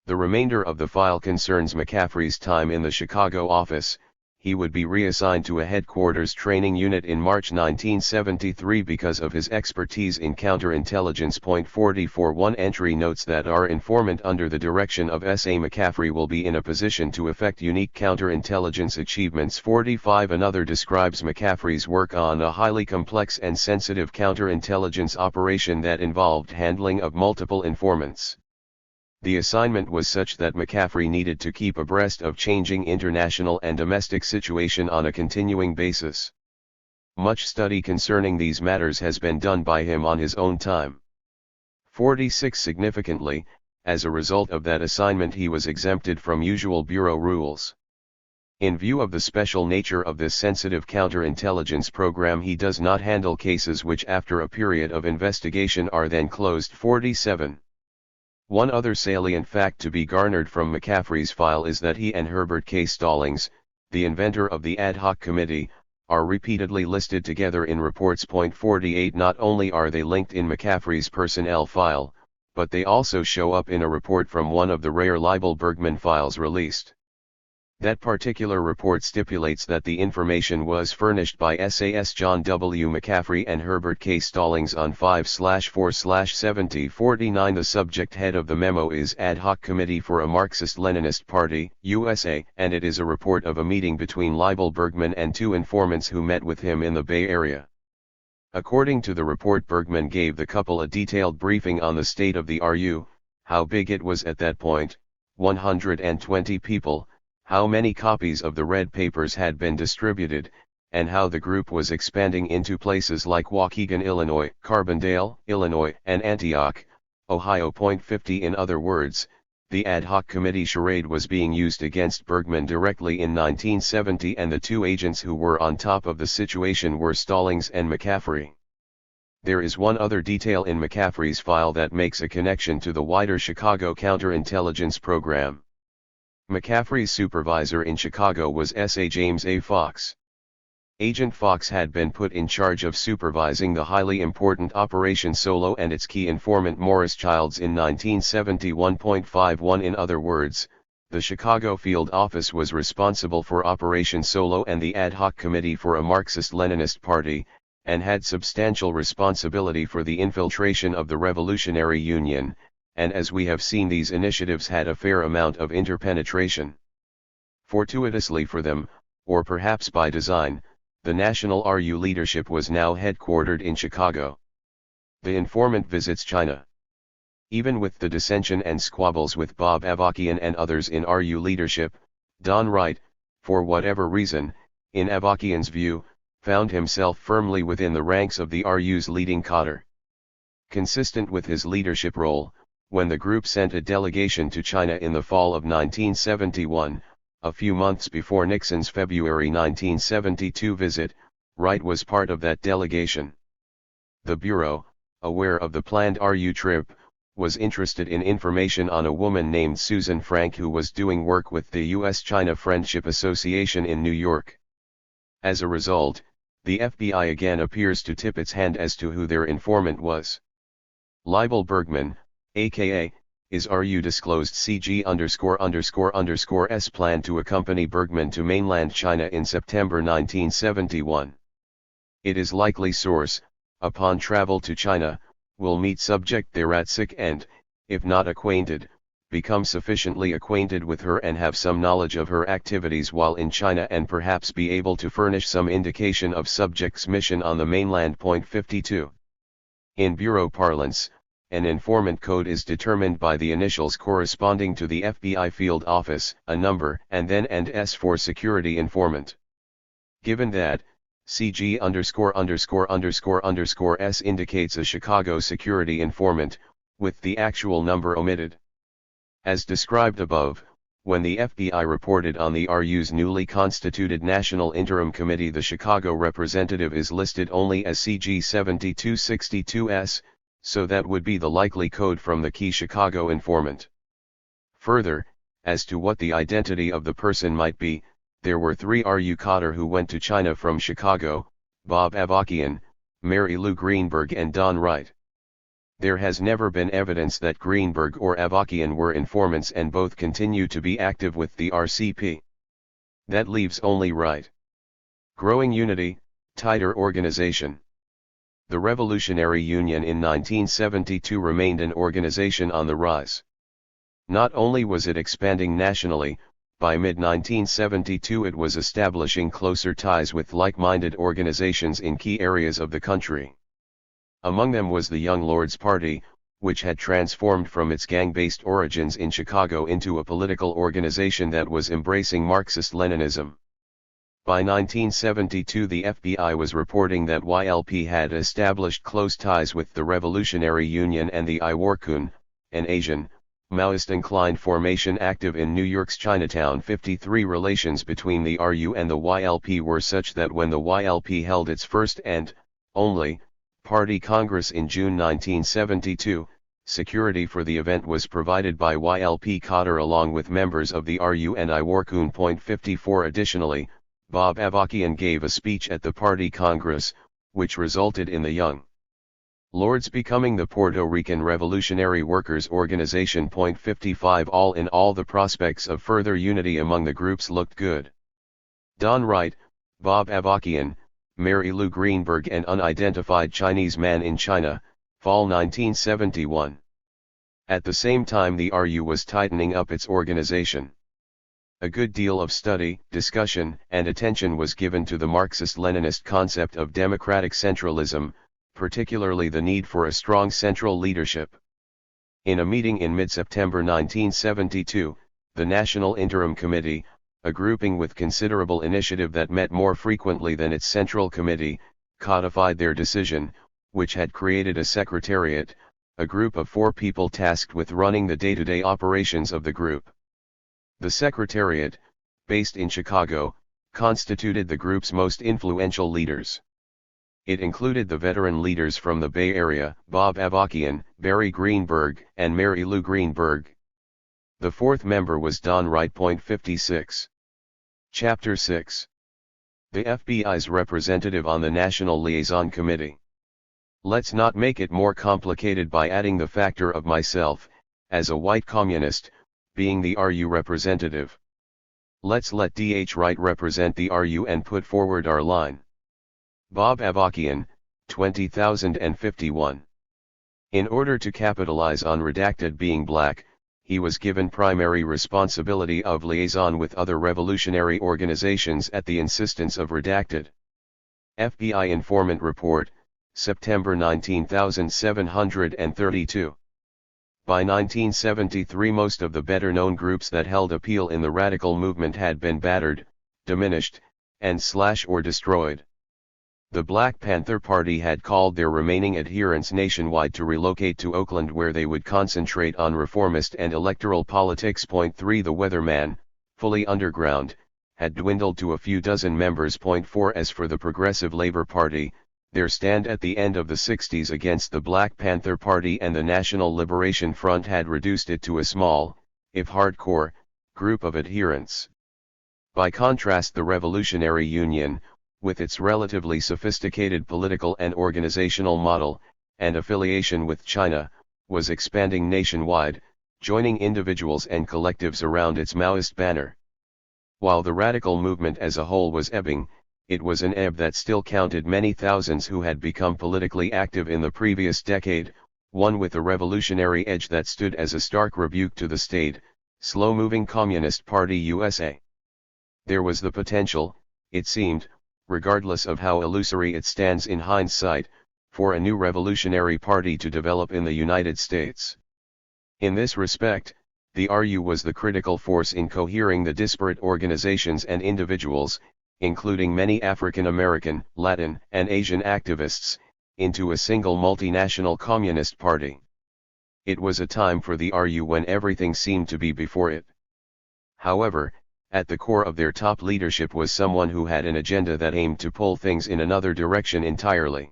The remainder of the file concerns McCaffrey's time in the Chicago office. He would be reassigned to a headquarters training unit in March 1973 because of his expertise in counterintelligence. 44. One entry notes that our informant under the direction of S.A. McCaffrey will be in a position to effect unique counterintelligence achievements. 45. Another describes McCaffrey's work on a highly complex and sensitive counterintelligence operation that involved handling of multiple informants. The assignment was such that McCaffrey needed to keep abreast of changing international and domestic situation on a continuing basis. Much study concerning these matters has been done by him on his own time. 46. Significantly, as a result of that assignment he was exempted from usual Bureau rules. In view of the special nature of this sensitive counterintelligence program, he does not handle cases which after a period of investigation are then closed. 47. One other salient fact to be garnered from McCaffrey's file is that he and Herbert K. Stallings, the inventor of the ad hoc committee, are repeatedly listed together in reports. 48. Not only are they linked in McCaffrey's personnel file, but they also show up in a report from one of the rare Leibel-Bergman files released. That particular report stipulates that the information was furnished by SAS John W. McCaffrey and Herbert K. Stallings on 5/4/7049. The subject head of the memo is Ad hoc Committee for a Marxist-Leninist Party, USA, and it is a report of a meeting between Leibel-Bergman and 2 informants who met with him in the Bay Area. According to the report, Bergman gave the couple a detailed briefing on the state of the RU, how big it was at that point, 120 people, how many copies of the red papers had been distributed, and how the group was expanding into places like Waukegan, Illinois, Carbondale, Illinois, and Antioch, Ohio. 50 In other words, the ad hoc committee charade was being used against Bergman directly in 1970, and the two agents who were on top of the situation were Stallings and McCaffrey. There is one other detail in McCaffrey's file that makes a connection to the wider Chicago counterintelligence program. McCaffrey's supervisor in Chicago was S.A. James A. Fox. Agent Fox had been put in charge of supervising the highly important Operation Solo and its key informant Morris Childs in 1971.51. In other words, the Chicago field office was responsible for Operation Solo and the ad hoc committee for a Marxist-Leninist party, and had substantial responsibility for the infiltration of the Revolutionary Union, and as we have seen, these initiatives had a fair amount of interpenetration. Fortuitously for them, or perhaps by design, the National RU leadership was now headquartered in Chicago. The informant visits China. Even with the dissension and squabbles with Bob Avakian and others in RU leadership, Don Wright, for whatever reason, in Avakian's view, found himself firmly within the ranks of the RU's leading cadre. Consistent with his leadership role, when the group sent a delegation to China in the fall of 1971, a few months before Nixon's February 1972 visit, Wright was part of that delegation. The Bureau, aware of the planned RU trip, was interested in information on a woman named Susan Frank who was doing work with the U.S.-China Friendship Association in New York. As a result, the FBI again appears to tip its hand as to who their informant was. Leibel Bergman, aka, is RU disclosed CG____S plan to accompany Bergman to mainland China in September 1971. It is likely source, upon travel to China, will meet subject thereatsic and, if not acquainted, become sufficiently acquainted with her and have some knowledge of her activities while in China and perhaps be able to furnish some indication of subject's mission on the mainland. 52. In Bureau parlance, an informant code is determined by the initials corresponding to the FBI field office, a number, and then &S for security informant. Given that, CG_____S indicates a Chicago security informant, with the actual number omitted. As described above, when the FBI reported on the RU's newly constituted National Interim Committee, the Chicago representative is listed only as CG7262S, so that would be the likely code from the key Chicago informant. Further, as to what the identity of the person might be, there were three RU cadre who went to China from Chicago: Bob Avakian, Mary Lou Greenberg and Don Wright. There has never been evidence that Greenberg or Avakian were informants, and both continue to be active with the RCP. That leaves only Wright. Growing unity, tighter organization. The Revolutionary Union in 1972 remained an organization on the rise. Not only was it expanding nationally, by mid-1972 it was establishing closer ties with like-minded organizations in key areas of the country. Among them was the Young Lords Party, which had transformed from its gang-based origins in Chicago into a political organization that was embracing Marxist-Leninism. By 1972 the FBI was reporting that YLP had established close ties with the Revolutionary Union and the Iworkun, an Asian, Maoist-inclined formation active in New York's Chinatown. 53 Relations between the RU and the YLP were such that when the YLP held its first and only Party Congress in June 1972, security for the event was provided by YLP cadre along with members of the RU and Iworkun. 54 Additionally, Bob Avakian gave a speech at the Party Congress, which resulted in the Young Lords becoming the Puerto Rican Revolutionary Workers Organization. 55 All in all, the prospects of further unity among the groups looked good. Don Wright, Bob Avakian, Mary Lou Greenberg and unidentified Chinese man in China, fall 1971. At the same time the RU was tightening up its organization. A good deal of study, discussion, and attention was given to the Marxist-Leninist concept of democratic centralism, particularly the need for a strong central leadership. In a meeting in mid-September 1972, the National Interim Committee, a grouping with considerable initiative that met more frequently than its central committee, codified their decision, which had created a secretariat, a group of 4 people tasked with running the day-to-day operations of the group. The secretariat, based in Chicago, constituted the group's most influential leaders. It included the veteran leaders from the Bay Area, Bob Avakian, Barry Greenberg, and Mary Lou Greenberg. The 4th member was Don Wright. 56. Chapter 6. The FBI's representative on the National Liaison Committee. Let's not make it more complicated by adding the factor of myself, as a white communist, being the RU representative. Let's let D.H. Wright represent the RU and put forward our line. Bob Avakian, 20,051. In order to capitalize on redacted being black, he was given primary responsibility of liaison with other revolutionary organizations at the insistence of redacted. FBI Informant Report, September 19,732. By 1973 most of the better-known groups that held appeal in the radical movement had been battered, diminished, and or destroyed. The Black Panther Party had called their remaining adherents nationwide to relocate to Oakland where they would concentrate on reformist and electoral politics. 3 The Weatherman, fully underground, had dwindled to a few dozen members. 4 As for the Progressive Labor Party, their stand at the end of the 60s against the Black Panther Party and the National Liberation Front had reduced it to a small, if hardcore, group of adherents. By contrast, the Revolutionary Union, with its relatively sophisticated political and organizational model, and affiliation with China, was expanding nationwide, joining individuals and collectives around its Maoist banner. While the radical movement as a whole was ebbing, it was an ebb that still counted many thousands who had become politically active in the previous decade, one with a revolutionary edge that stood as a stark rebuke to the staid, slow-moving Communist Party USA. There was the potential, it seemed, regardless of how illusory it stands in hindsight, for a new revolutionary party to develop in the United States. In this respect, the RU was the critical force in cohering the disparate organizations and individuals, including many African American, Latin, and Asian activists, into a single multinational communist party. It was a time for the RU when everything seemed to be before it. However, at the core of their top leadership was someone who had an agenda that aimed to pull things in another direction entirely.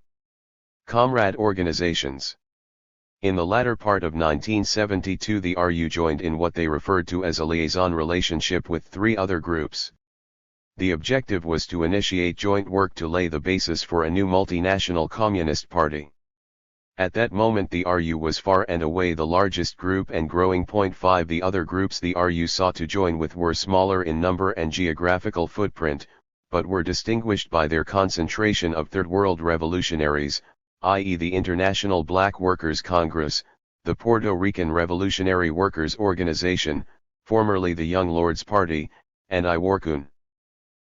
Comrade organizations. In the latter part of 1972 the RU joined in what they referred to as a liaison relationship with 3 other groups. The objective was to initiate joint work to lay the basis for a new multinational communist party. At that moment the RU was far and away the largest group and growing. 5 The other groups the RU sought to join with were smaller in number and geographical footprint, but were distinguished by their concentration of Third World revolutionaries, i.e. the International Black Workers Congress, the Puerto Rican Revolutionary Workers Organization, formerly the Young Lords Party, and IWORCUN.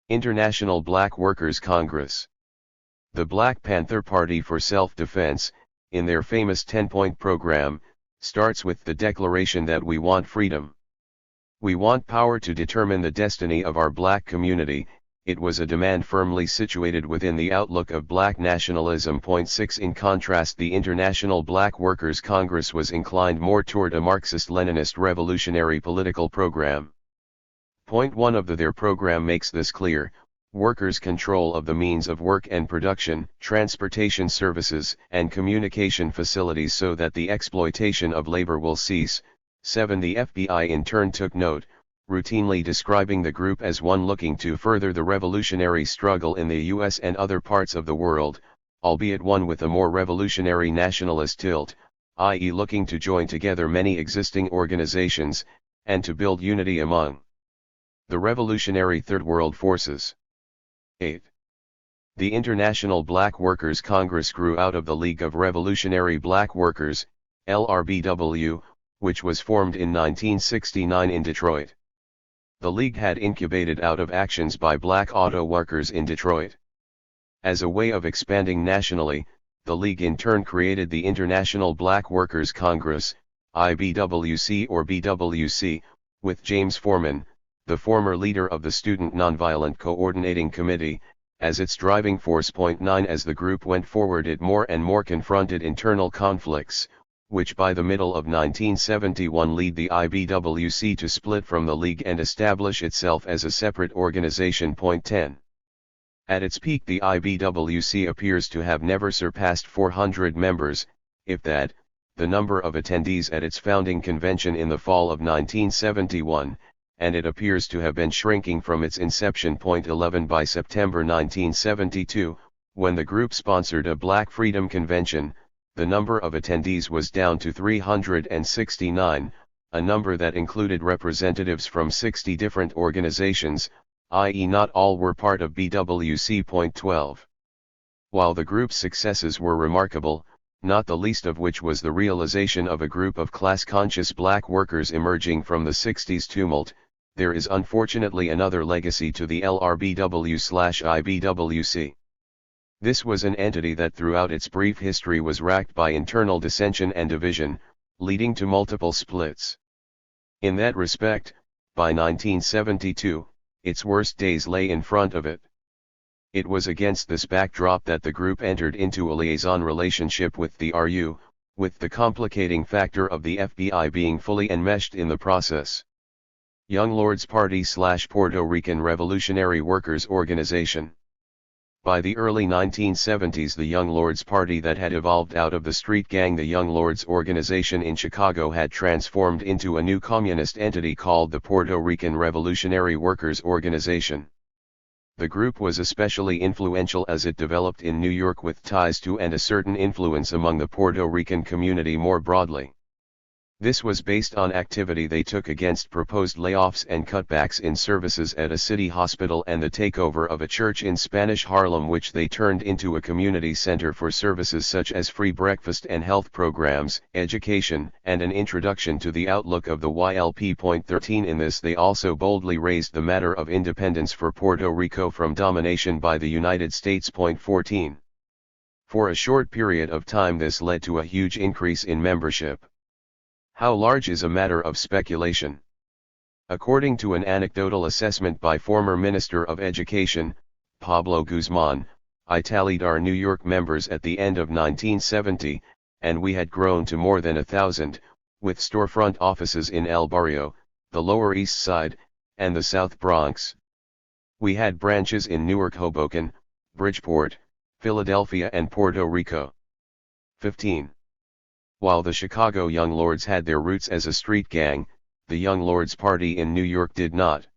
International Black Workers Congress. The Black Panther Party for Self-Defense, in their famous 10-point program, starts with the declaration that we want freedom. We want power to determine the destiny of our black community. It was a demand firmly situated within the outlook of black nationalism. 6 In contrast, the International Black Workers Congress was inclined more toward a Marxist-Leninist revolutionary political program. Point 1 of their program makes this clear: workers' control of the means of work and production, transportation services, and communication facilities so that the exploitation of labor will cease. 7 The FBI in turn took note, routinely describing the group as one looking to further the revolutionary struggle in the US and other parts of the world, albeit one with a more revolutionary nationalist tilt, i.e. looking to join together many existing organizations, and to build unity among the revolutionary Third World forces. 8. The International Black Workers Congress grew out of the League of Revolutionary Black Workers, LRBW, which was formed in 1969 in Detroit. The League had incubated out of actions by black auto workers in Detroit. As a way of expanding nationally, the League in turn created the International Black Workers Congress, IBWC or BWC, with James Foreman, the former leader of the Student Nonviolent Coordinating Committee, as its driving force. 9 As the group went forward, it more and more confronted internal conflicts, which by the middle of 1971 lead the IBWC to split from the League and establish itself as a separate organization. 10. At its peak, the IBWC appears to have never surpassed 400 members, if that, the number of attendees at its founding convention in the fall of 1971, and it appears to have been shrinking from its inception. 11 By September 1972, when the group sponsored a Black Freedom Convention, the number of attendees was down to 369, a number that included representatives from 60 different organizations, i.e. not all were part of BWC. 12. While the group's successes were remarkable, not the least of which was the realization of a group of class-conscious black workers emerging from the 60s tumult, there is unfortunately another legacy to the LRBW/IBWC. This was an entity that throughout its brief history was racked by internal dissension and division, leading to multiple splits. In that respect, by 1972, its worst days lay in front of it. It was against this backdrop that the group entered into a liaison relationship with the RU, with the complicating factor of the FBI being fully enmeshed in the process. Young Lords Party/Puerto Rican Revolutionary Workers Organization. By the early 1970s, the Young Lords Party that had evolved out of the street gang, the Young Lords Organization in Chicago, had transformed into a new communist entity called the Puerto Rican Revolutionary Workers Organization. The group was especially influential as it developed in New York with ties to and a certain influence among the Puerto Rican community more broadly. This was based on activity they took against proposed layoffs and cutbacks in services at a city hospital and the takeover of a church in Spanish Harlem, which they turned into a community center for services such as free breakfast and health programs, education, and an introduction to the outlook of the YLP. 13 In this they also boldly raised the matter of independence for Puerto Rico from domination by the United States. 14. For a short period of time this led to a huge increase in membership. How large is a matter of speculation. According to an anecdotal assessment by former Minister of Education, Pablo Guzman, I tallied our New York members at the end of 1970, and we had grown to more than 1,000, with storefront offices in El Barrio, the Lower East Side, and the South Bronx. We had branches in Newark, Hoboken, Bridgeport, Philadelphia and Puerto Rico. 15. While the Chicago Young Lords had their roots as a street gang, the Young Lords Party in New York did not.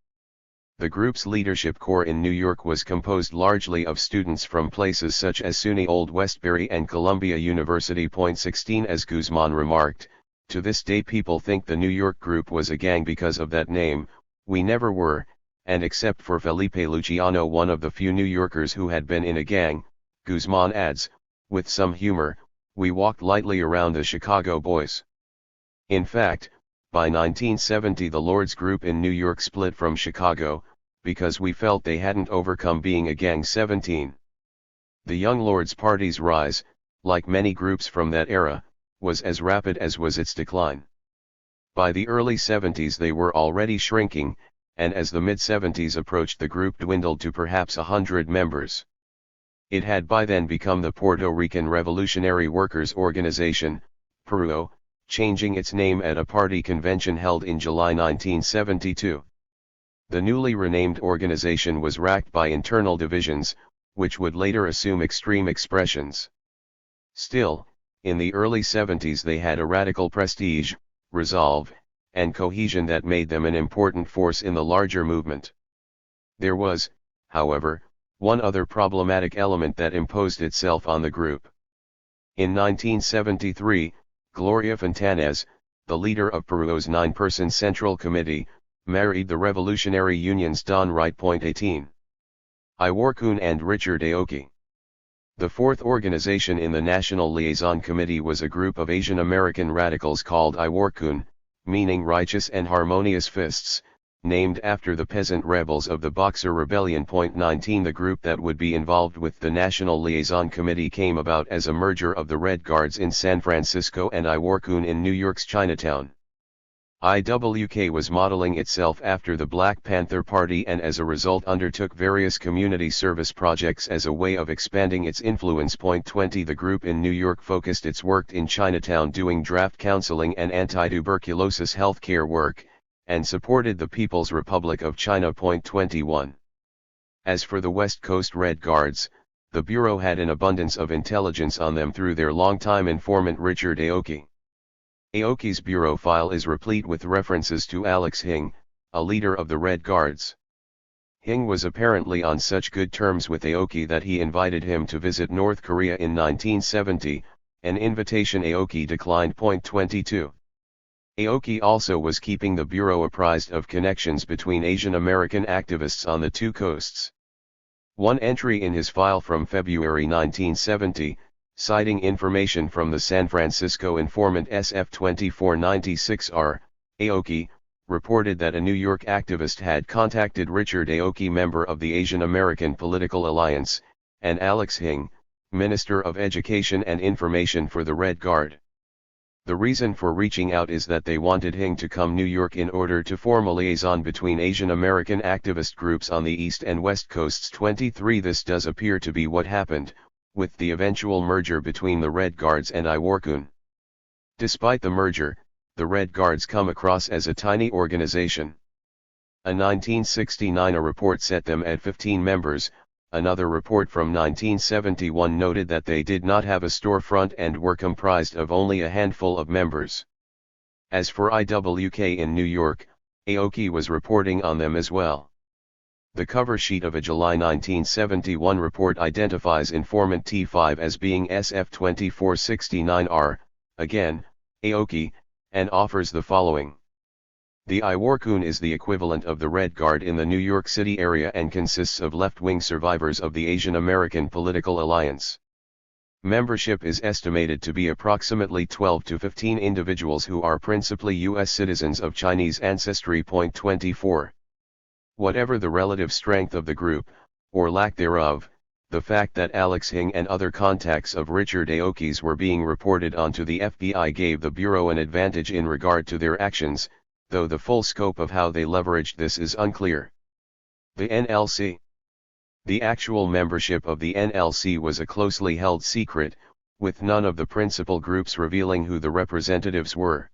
The group's leadership core in New York was composed largely of students from places such as SUNY Old Westbury and Columbia University. 16 As Guzman remarked, to this day people think the New York group was a gang because of that name. We never were, and except for Felipe Luciano, one of the few New Yorkers who had been in a gang, Guzman adds, with some humor, we walked lightly around the Chicago boys. In fact, by 1970 the Lords group in New York split from Chicago, because we felt they hadn't overcome being a gang. 17. The Young Lords Party's rise, like many groups from that era, was as rapid as was its decline. By the early 70s they were already shrinking, and as the mid-70s approached the group dwindled to perhaps 100 members. It had by then become the Puerto Rican Revolutionary Workers Organization, PRUO, changing its name at a party convention held in July 1972. The newly renamed organization was racked by internal divisions, which would later assume extreme expressions. Still, in the early 70s they had a radical prestige, resolve, and cohesion that made them an important force in the larger movement. There was, however, one other problematic element that imposed itself on the group. In 1973, Gloria Fontanez, the leader of Peru's 9-person Central Committee, married the Revolutionary Union's Don Wright. 18. Iworkun and Richard Aoki. The fourth organization in the National Liaison Committee was a group of Asian American radicals called Iworkun, meaning righteous and harmonious fists, named after the peasant rebels of the Boxer Rebellion. 19 The group that would be involved with the National Liaison Committee came about as a merger of the Red Guards in San Francisco and Iworkun in New York's Chinatown. IWK was modeling itself after the Black Panther Party and as a result undertook various community service projects as a way of expanding its influence. 20 The group in New York focused its work in Chinatown doing draft counseling and anti-tuberculosis healthcare work, and supported the People's Republic of China. 21 As for the West Coast Red Guards, the Bureau had an abundance of intelligence on them through their longtime informant Richard Aoki. Aoki's bureau file is replete with references to Alex Hing, a leader of the Red Guards. Hing was apparently on such good terms with Aoki that he invited him to visit North Korea in 1970, an invitation Aoki declined. 22 Aoki also was keeping the bureau apprised of connections between Asian American activists on the two coasts. One entry in his file from February 1970, citing information from the San Francisco informant SF2496R, Aoki, reported that a New York activist had contacted Richard Aoki, member of the Asian American Political Alliance, and Alex Hing, Minister of Education and Information for the Red Guard. The reason for reaching out is that they wanted Hing to come New York in order to form a liaison between Asian American activist groups on the East and West Coasts. 23 This does appear to be what happened, with the eventual merger between the Red Guards and Iworkun. Despite the merger, the Red Guards come across as a tiny organization. A 1969 report set them at 15 members, another report from 1971 noted that they did not have a storefront and were comprised of only a handful of members. As for IWK in New York, Aoki was reporting on them as well. The cover sheet of a July 1971 report identifies informant T5 as being SF2469R, again, Aoki, and offers the following. The Iworkun is the equivalent of the Red Guard in the New York City area and consists of left-wing survivors of the Asian American Political Alliance. Membership is estimated to be approximately 12 to 15 individuals who are principally U.S. citizens of Chinese ancestry. 24 Whatever the relative strength of the group, or lack thereof, the fact that Alex Hing and other contacts of Richard Aoki's were being reported onto the FBI gave the Bureau an advantage in regard to their actions, though the full scope of how they leveraged this is unclear. The NLC. The actual membership of the NLC was a closely held secret, with none of the principal groups revealing who the representatives were.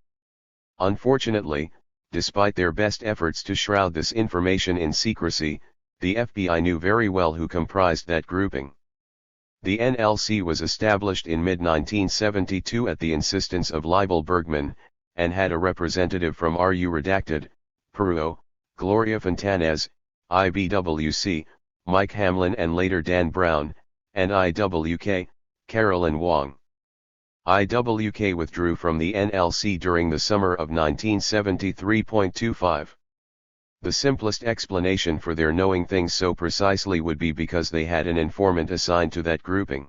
Unfortunately, despite their best efforts to shroud this information in secrecy, the FBI knew very well who comprised that grouping. The NLC was established in mid-1972 at the insistence of Leibel Bergman, and had a representative from RU Redacted, Peru, Gloria Fontanez, IBWC, Mike Hamlin and later Dan Brown, and IWK, Carolyn Wong. IWK withdrew from the NLC during the summer of 1973.25. The simplest explanation for their knowing things so precisely would be because they had an informant assigned to that grouping.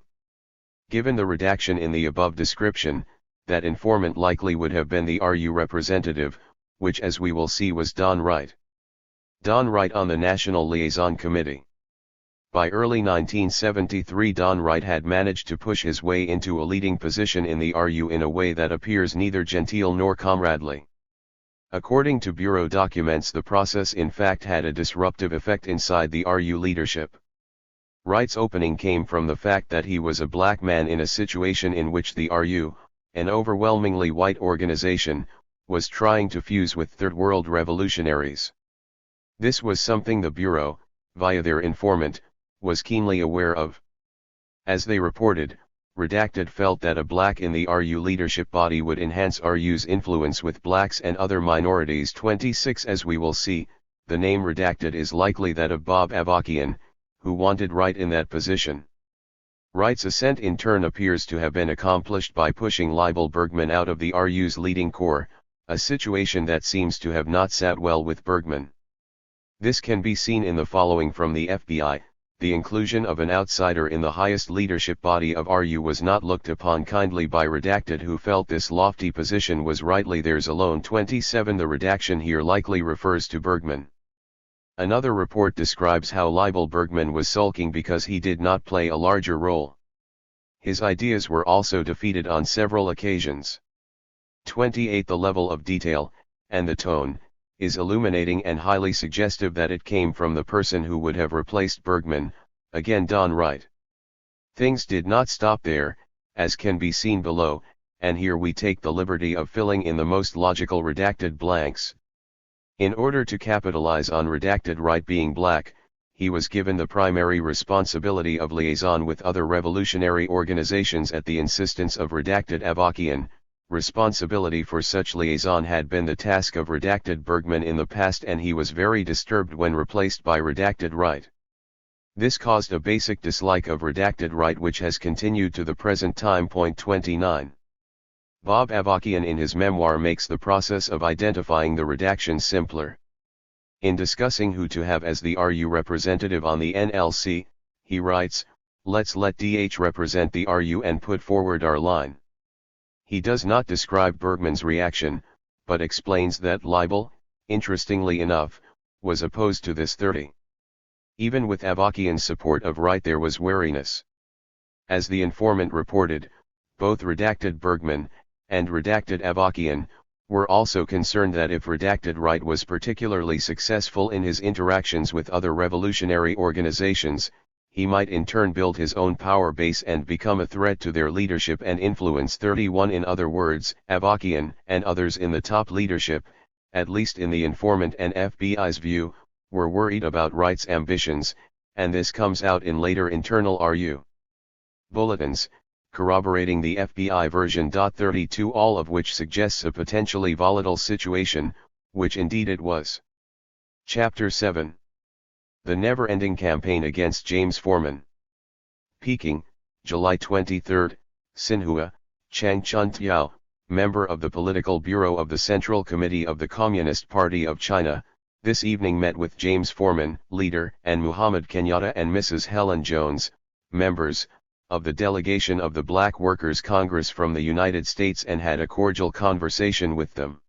Given the redaction in the above description, that informant likely would have been the RU representative, which as we will see was Don Wright. Don Wright on the National Liaison Committee. By early 1973 Don Wright had managed to push his way into a leading position in the RU in a way that appears neither genteel nor comradely. According to Bureau documents, the process in fact had a disruptive effect inside the RU leadership. Wright's opening came from the fact that he was a black man in a situation in which the RU, an overwhelmingly white organization, was trying to fuse with Third World revolutionaries. This was something the Bureau, via their informant, was keenly aware of. As they reported, Redacted felt that a black in the RU leadership body would enhance RU's influence with blacks and other minorities. 26 As we will see, the name Redacted is likely that of Bob Avakian, who wanted Wright in that position. Wright's ascent in turn appears to have been accomplished by pushing Leibel Bergman out of the RU's leading corps, a situation that seems to have not sat well with Bergman. This can be seen in the following from the FBI. The inclusion of an outsider in the highest leadership body of RU was not looked upon kindly by Redacted, who felt this lofty position was rightly theirs alone. 27 The redaction here likely refers to Bergman. Another report describes how Leibel Bergman was sulking because he did not play a larger role. His ideas were also defeated on several occasions. 28 The level of detail, and the tone, is illuminating and highly suggestive that it came from the person who would have replaced Bergman, again Don Wright. Things did not stop there, as can be seen below, and here we take the liberty of filling in the most logical redacted blanks. In order to capitalize on redacted Wright being black, he was given the primary responsibility of liaison with other revolutionary organizations at the insistence of redacted Avakian. Responsibility for such liaison had been the task of redacted Bergman in the past, and he was very disturbed when replaced by redacted Wright. This caused a basic dislike of redacted Wright which has continued to the present time. 29. Bob Avakian in his memoir makes the process of identifying the redaction simpler. In discussing who to have as the RU representative on the NLC, he writes, "Let's let DH represent the RU and put forward our line." He does not describe Bergman's reaction, but explains that Leibel, interestingly enough, was opposed to this 30. Even with Avakian's support of Wright there was wariness. As the informant reported, both redacted Bergman and redacted Avakian were also concerned that if redacted Wright was particularly successful in his interactions with other revolutionary organizations, he might in turn build his own power base and become a threat to their leadership and influence. 31 In other words, Avakian and others in the top leadership, at least in the informant and FBI's view, were worried about Wright's ambitions, and this comes out in later internal RU bulletins, corroborating the FBI version. 32 All of which suggests a potentially volatile situation, which indeed it was. Chapter 7. The Never-Ending Campaign Against James Foreman. Peking, July 23, Xinhua, Chang Chuntiao, member of the Political Bureau of the Central Committee of the Communist Party of China, this evening met with James Foreman, leader, and Muhammad Kenyatta and Mrs. Helen Jones, members, of the delegation of the Black Workers' Congress from the United States, and had a cordial conversation with them.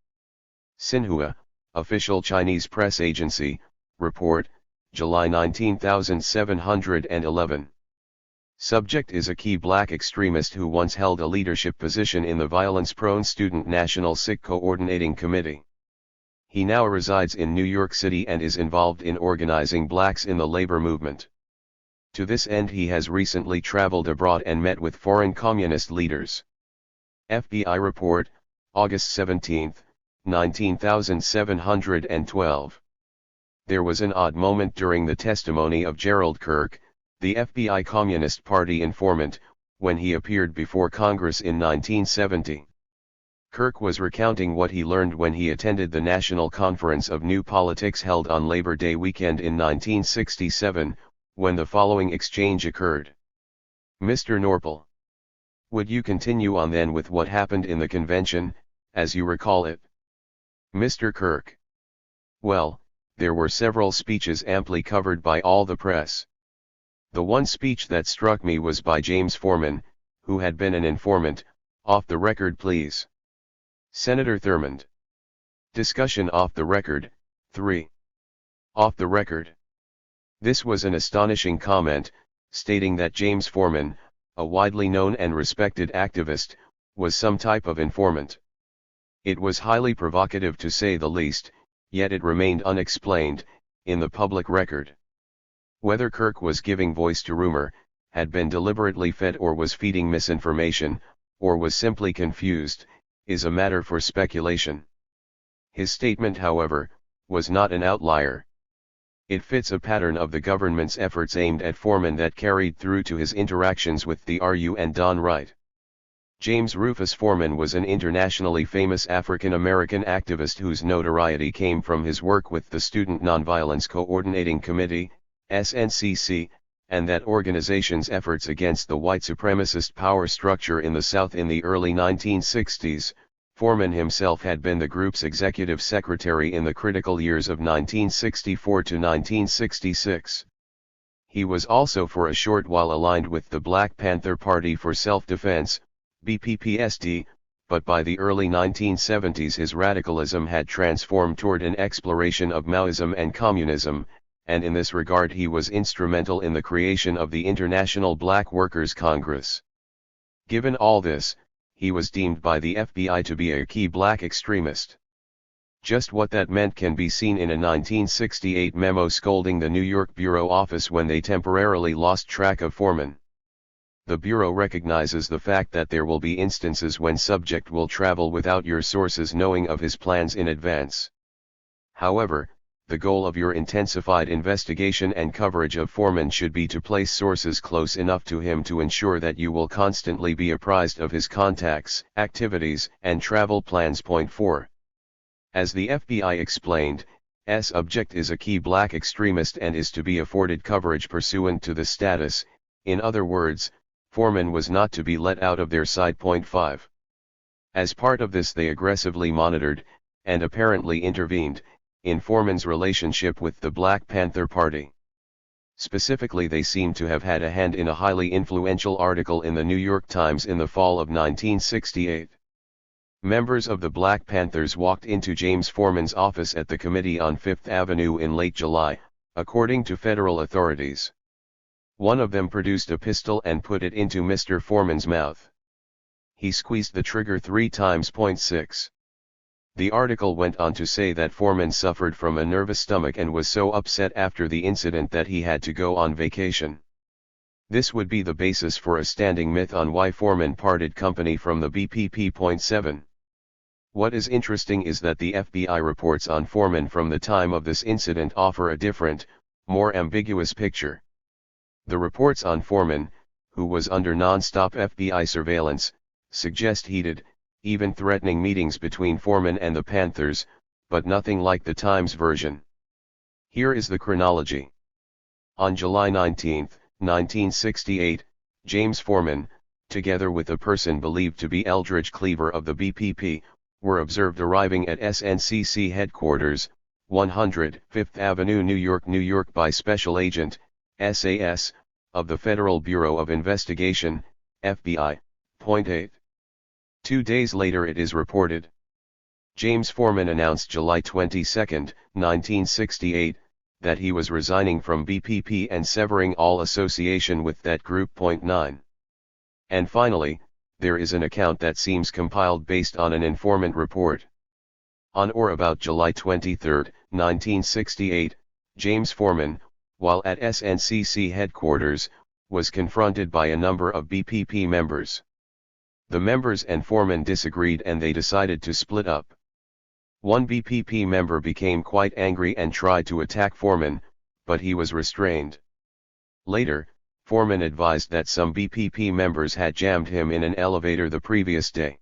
Xinhua, official Chinese press agency, report, July 19,711. Subject is a key black extremist who once held a leadership position in the violence-prone Student National Sikh Coordinating Committee. He now resides in New York City and is involved in organizing blacks in the labor movement. To this end he has recently traveled abroad and met with foreign communist leaders. FBI report, August 17, 19,712. There was an odd moment during the testimony of Gerald Kirk, the FBI Communist Party informant, when he appeared before Congress in 1970. Kirk was recounting what he learned when he attended the National Conference of New Politics held on Labor Day weekend in 1967, when the following exchange occurred. Mr. Norpal. Would you continue on then with what happened in the convention, as you recall it? Mr. Kirk. Well, there were several speeches amply covered by all the press. The one speech that struck me was by James Foreman, who had been an informant. Off the record please. Senator Thurmond. Discussion off the record. 3. Off the record. This was an astonishing comment, stating that James Foreman, a widely known and respected activist, was some type of informant. It was highly provocative to say the least, yet it remained unexplained, in the public record. Whether Kirk was giving voice to rumor, had been deliberately fed or was feeding misinformation, or was simply confused, is a matter for speculation. His statement, however, was not an outlier. It fits a pattern of the government's efforts aimed at Foreman that carried through to his interactions with the RU and Don Wright. James Rufus Foreman was an internationally famous African-American activist whose notoriety came from his work with the Student Nonviolence Coordinating Committee, SNCC, and that organization's efforts against the white supremacist power structure in the South in the early 1960s. Foreman himself had been the group's executive secretary in the critical years of 1964 to 1966. He was also for a short while aligned with the Black Panther Party for Self-Defense, BPPSD, but by the early 1970s his radicalism had transformed toward an exploration of Maoism and communism, and in this regard he was instrumental in the creation of the International Black Workers' Congress. Given all this, he was deemed by the FBI to be a key black extremist. Just what that meant can be seen in a 1968 memo scolding the New York Bureau office when they temporarily lost track of Foreman. The Bureau recognizes the fact that there will be instances when subject will travel without your sources knowing of his plans in advance. However, the goal of your intensified investigation and coverage of Foreman should be to place sources close enough to him to ensure that you will constantly be apprised of his contacts, activities, and travel plans. Point 4. As the FBI explained, subject is a key black extremist and is to be afforded coverage pursuant to the status. In other words, Foreman was not to be let out of their sight. Point 5. As part of this, they aggressively monitored, and apparently intervened, in Foreman's relationship with the Black Panther Party. Specifically, they seem to have had a hand in a highly influential article in the New York Times in the fall of 1968. Members of the Black Panthers walked into James Foreman's office at the committee on Fifth Avenue in late July, according to federal authorities. One of them produced a pistol and put it into Mr. Foreman's mouth. He squeezed the trigger 3 times. Point 6. The article went on to say that Foreman suffered from a nervous stomach and was so upset after the incident that he had to go on vacation. This would be the basis for a standing myth on why Foreman parted company from the BPP. Point 7. What is interesting is that the FBI reports on Foreman from the time of this incident offer a different, more ambiguous picture. The reports on Foreman, who was under non-stop FBI surveillance, suggest heated, even threatening meetings between Foreman and the Panthers, but nothing like the Times version. Here is the chronology. On July 19, 1968, James Foreman, together with a person believed to be Eldridge Cleaver of the BPP, were observed arriving at SNCC headquarters, 100 Fifth Avenue, New York by Special Agent, SAS, of the Federal Bureau of Investigation, FBI. Point 8. 2 days later, it is reported, James Foreman announced July 22, 1968, that he was resigning from BPP and severing all association with that group. Point 9. And finally, there is an account that seems compiled based on an informant report. On or about July 23, 1968, James Foreman, while at SNCC headquarters, was confronted by a number of BPP members. The members and Foreman disagreed and they decided to split up. One BPP member became quite angry and tried to attack Foreman, but he was restrained. Later, Foreman advised that some BPP members had jammed him in an elevator the previous day.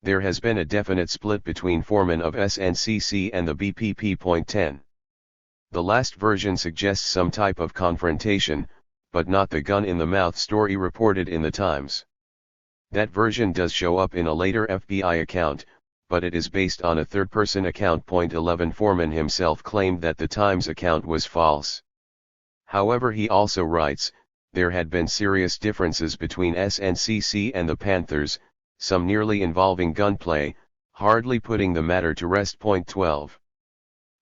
There has been a definite split between Foreman of SNCC and the BPP. Point 10. The last version suggests some type of confrontation, but not the gun in the mouth story reported in the Times. That version does show up in a later FBI account, but it is based on a third-person account. Point 11. Foreman himself claimed that the Times account was false. However, he also writes, there had been serious differences between SNCC and the Panthers, some nearly involving gunplay, hardly putting the matter to rest. Point 12.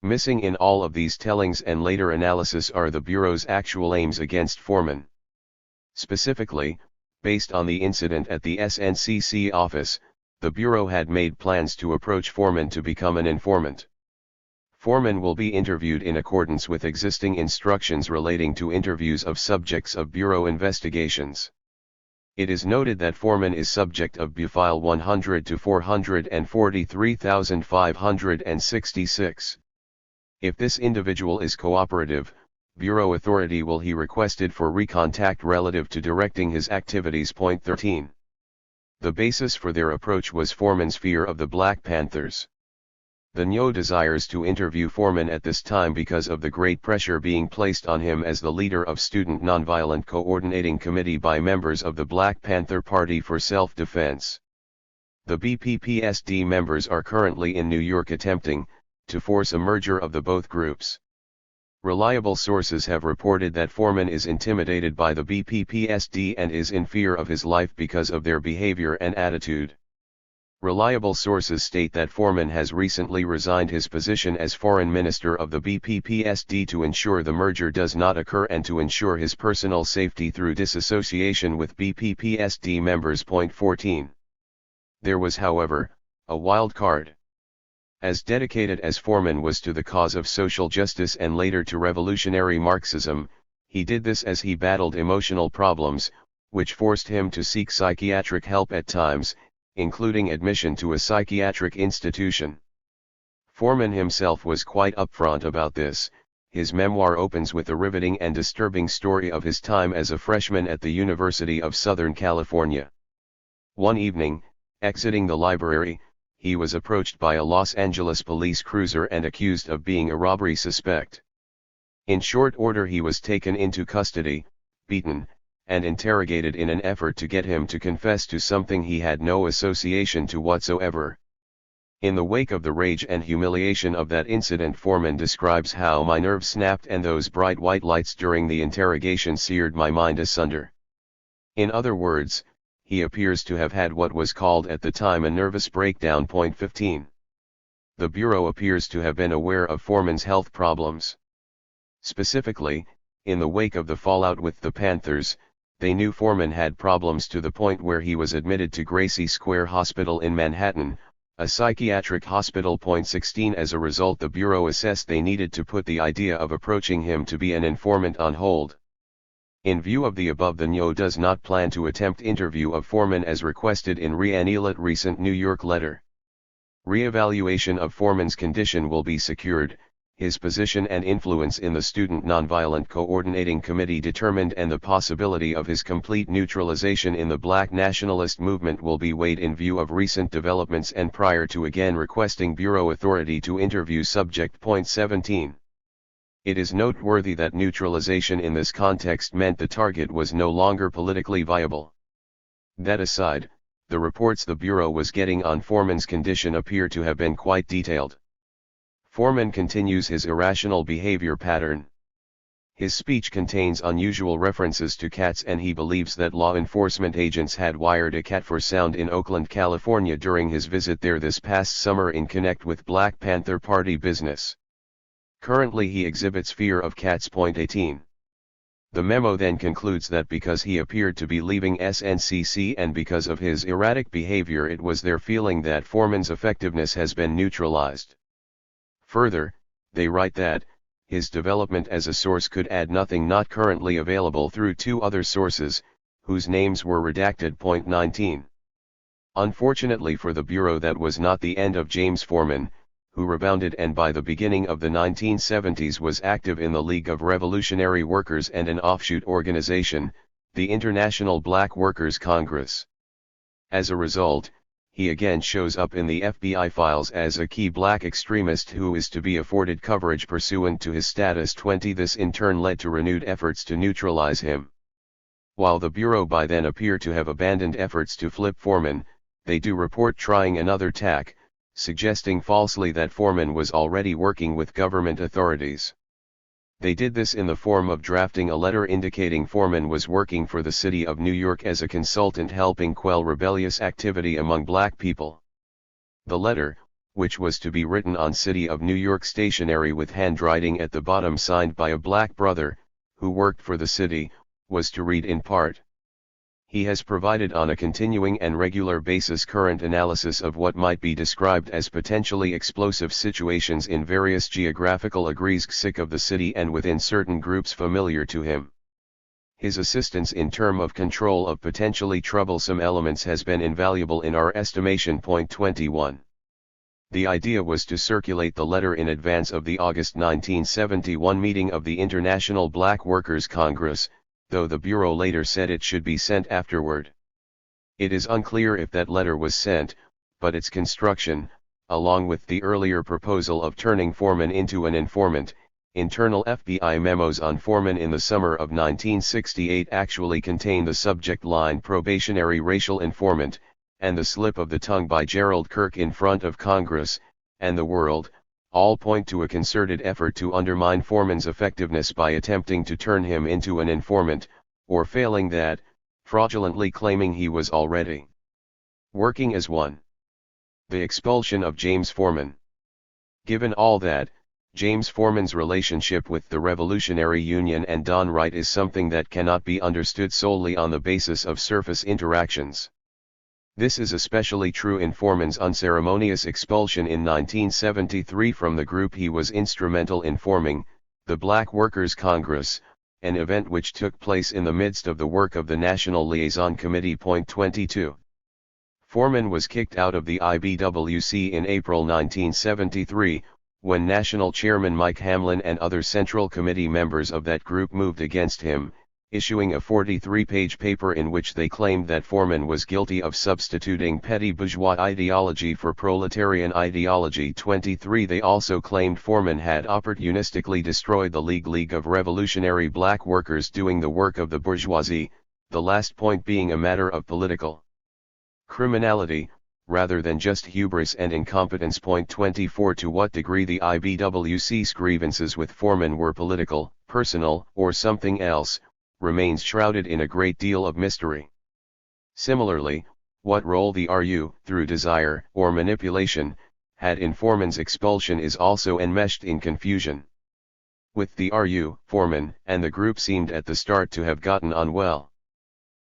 Missing in all of these tellings and later analysis are the Bureau's actual aims against Foreman. Specifically, based on the incident at the SNCC office, the Bureau had made plans to approach Foreman to become an informant. Foreman will be interviewed in accordance with existing instructions relating to interviews of subjects of Bureau investigations. It is noted that Foreman is subject of Bu File 100 to 443,566. If this individual is cooperative, Bureau authority will he requested for recontact relative to directing his activities. Point 13. The basis for their approach was Foreman's fear of the Black Panthers. The NYO desires to interview Foreman at this time because of the great pressure being placed on him as the leader of Student Nonviolent Coordinating Committee by members of the Black Panther Party for self-defense. The BPPSD members are currently in New York attempting to force a merger of the both groups. Reliable sources have reported that Foreman is intimidated by the BPPSD and is in fear of his life because of their behavior and attitude. Reliable sources state that Foreman has recently resigned his position as foreign minister of the BPPSD to ensure the merger does not occur and to ensure his personal safety through disassociation with BPPSD members. Point 14. There was, however, a wild card. As dedicated as Foreman was to the cause of social justice and later to revolutionary Marxism, he did this as he battled emotional problems, which forced him to seek psychiatric help at times, including admission to a psychiatric institution. Foreman himself was quite upfront about this. His memoir opens with a riveting and disturbing story of his time as a freshman at the University of Southern California. One evening, exiting the library, he was approached by a Los Angeles police cruiser and accused of being a robbery suspect. In short order he was taken into custody, beaten, and interrogated in an effort to get him to confess to something he had no association to whatsoever. In the wake of the rage and humiliation of that incident, Foreman describes how my nerves snapped and those bright white lights during the interrogation seared my mind asunder. In other words, he appears to have had what was called at the time a nervous breakdown. 15. The Bureau appears to have been aware of Foreman's health problems. Specifically, in the wake of the fallout with the Panthers, they knew Foreman had problems to the point where he was admitted to Gracie Square Hospital in Manhattan, a psychiatric hospital. 16. As a result, the Bureau assessed they needed to put the idea of approaching him to be an informant on hold. In view of the above, the NYO does not plan to attempt interview of Foreman as requested in Re-Annealed recent New York letter. Re-evaluation of Foreman's condition will be secured, his position and influence in the Student Nonviolent Coordinating Committee determined, and the possibility of his complete neutralization in the Black nationalist movement will be weighed in view of recent developments and prior to again requesting Bureau authority to interview subject. 17. It is noteworthy that neutralization in this context meant the target was no longer politically viable. That aside, the reports the Bureau was getting on Foreman's condition appear to have been quite detailed. Foreman continues his irrational behavior pattern. His speech contains unusual references to cats, and he believes that law enforcement agents had wired a cat for sound in Oakland, California during his visit there this past summer in connect with Black Panther Party business. Currently he exhibits fear of cats. 18. The memo then concludes that because he appeared to be leaving SNCC and because of his erratic behavior, it was their feeling that Foreman's effectiveness has been neutralized. Further, they write that his development as a source could add nothing not currently available through two other sources, whose names were redacted. 19. Unfortunately for the Bureau, that was not the end of James Foreman, who rebounded and by the beginning of the 1970s was active in the League of Revolutionary Workers and an offshoot organization, the International Black Workers Congress. As a result, he again shows up in the FBI files as a key black extremist who is to be afforded coverage pursuant to his status. 20. This in turn led to renewed efforts to neutralize him. While the Bureau by then appear to have abandoned efforts to flip Foreman, they do report trying another tack, suggesting falsely that Foreman was already working with government authorities. They did this in the form of drafting a letter indicating Foreman was working for the city of New York as a consultant helping quell rebellious activity among black people. The letter, which was to be written on City of New York stationery with handwriting at the bottom signed by a black brother, who worked for the city, was to read in part: he has provided on a continuing and regular basis current analysis of what might be described as potentially explosive situations in various geographical areas of the city and within certain groups familiar to him. His assistance in terms of control of potentially troublesome elements has been invaluable in our estimation. 21. The idea was to circulate the letter in advance of the August 1971 meeting of the International Black Workers Congress, though the Bureau later said it should be sent afterward. It is unclear if that letter was sent, but its construction, along with the earlier proposal of turning Foreman into an informant, internal FBI memos on Foreman in the summer of 1968 actually contain the subject line "probationary racial informant," and the slip of the tongue by Gerald Kirk in front of Congress, and the World, all point to a concerted effort to undermine Foreman's effectiveness by attempting to turn him into an informant, or failing that, fraudulently claiming he was already working as one. The expulsion of James Foreman. Given all that, James Foreman's relationship with the Revolutionary Union and Don Wright is something that cannot be understood solely on the basis of surface interactions. This is especially true in Foreman's unceremonious expulsion in 1973 from the group he was instrumental in forming, the Black Workers' Congress, an event which took place in the midst of the work of the National Liaison Committee. 22. Foreman was kicked out of the IBWC in April 1973, when National Chairman Mike Hamlin and other Central Committee members of that group moved against him, issuing a 43-page paper in which they claimed that Foreman was guilty of substituting petty bourgeois ideology for proletarian ideology. 23. They also claimed Foreman had opportunistically destroyed the League of Revolutionary Black Workers doing the work of the bourgeoisie, the last point being a matter of political criminality, rather than just hubris and incompetence. 24. To what degree the IBWC's grievances with Foreman were political, personal, or something else, remains shrouded in a great deal of mystery. Similarly, what role the RU, through desire or manipulation, had in Foreman's expulsion is also enmeshed in confusion. With the RU, Foreman and the group seemed at the start to have gotten on well.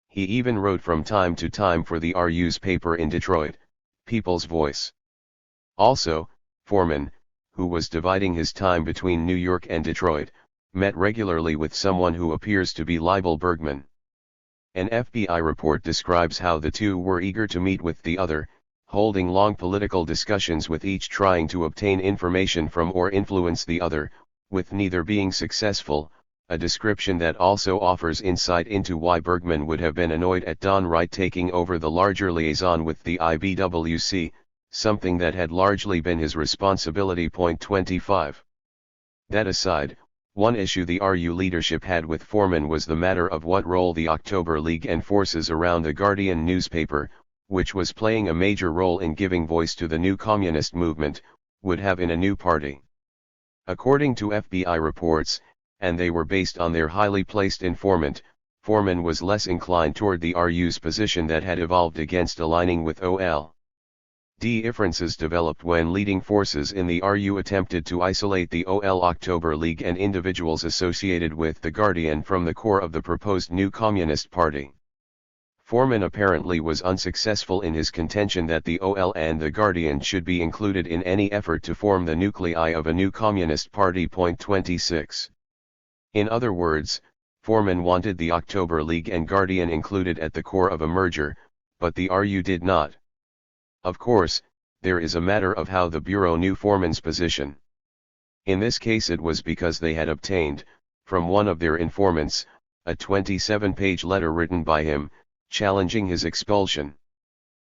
He even wrote from time to time for the RU's paper in Detroit, People's Voice. Also, Foreman, who was dividing his time between New York and Detroit, met regularly with someone who appears to be Leibel Bergman. An FBI report describes how the two were eager to meet with the other, holding long political discussions with each trying to obtain information from or influence the other, with neither being successful, a description that also offers insight into why Bergman would have been annoyed at Don Wright taking over the larger liaison with the IBWC, something that had largely been his responsibility. 25. That aside, one issue the RU leadership had with Foreman was the matter of what role the October League and forces around the Guardian newspaper, which was playing a major role in giving voice to the new communist movement, would have in a new party. According to FBI reports, and they were based on their highly placed informant, Foreman was less inclined toward the RU's position that had evolved against aligning with OL. Differences developed when leading forces in the RU attempted to isolate the OL October League and individuals associated with the Guardian from the core of the proposed new Communist Party. Foreman apparently was unsuccessful in his contention that the OL and the Guardian should be included in any effort to form the nuclei of a new Communist Party. 26. In other words, Foreman wanted the October League and Guardian included at the core of a merger, but the RU did not. Of course, there is a matter of how the Bureau knew Foreman's position. In this case it was because they had obtained, from one of their informants, a 27-page letter written by him, challenging his expulsion.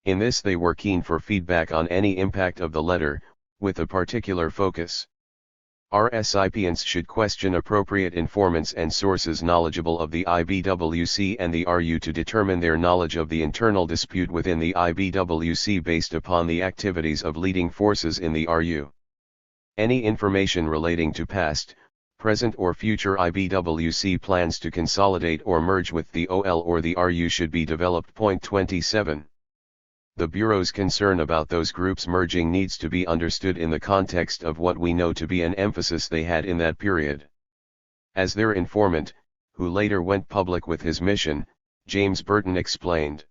In this they were keen for feedback on any impact of the letter, with a particular focus. RSIPians should question appropriate informants and sources knowledgeable of the IBWC and the RU to determine their knowledge of the internal dispute within the IBWC based upon the activities of leading forces in the RU. Any information relating to past, present or future IBWC plans to consolidate or merge with the OL or the RU should be developed. 27. The Bureau's concern about those groups merging needs to be understood in the context of what we know to be an emphasis they had in that period. As their informant, who later went public with his mission, James Burton explained,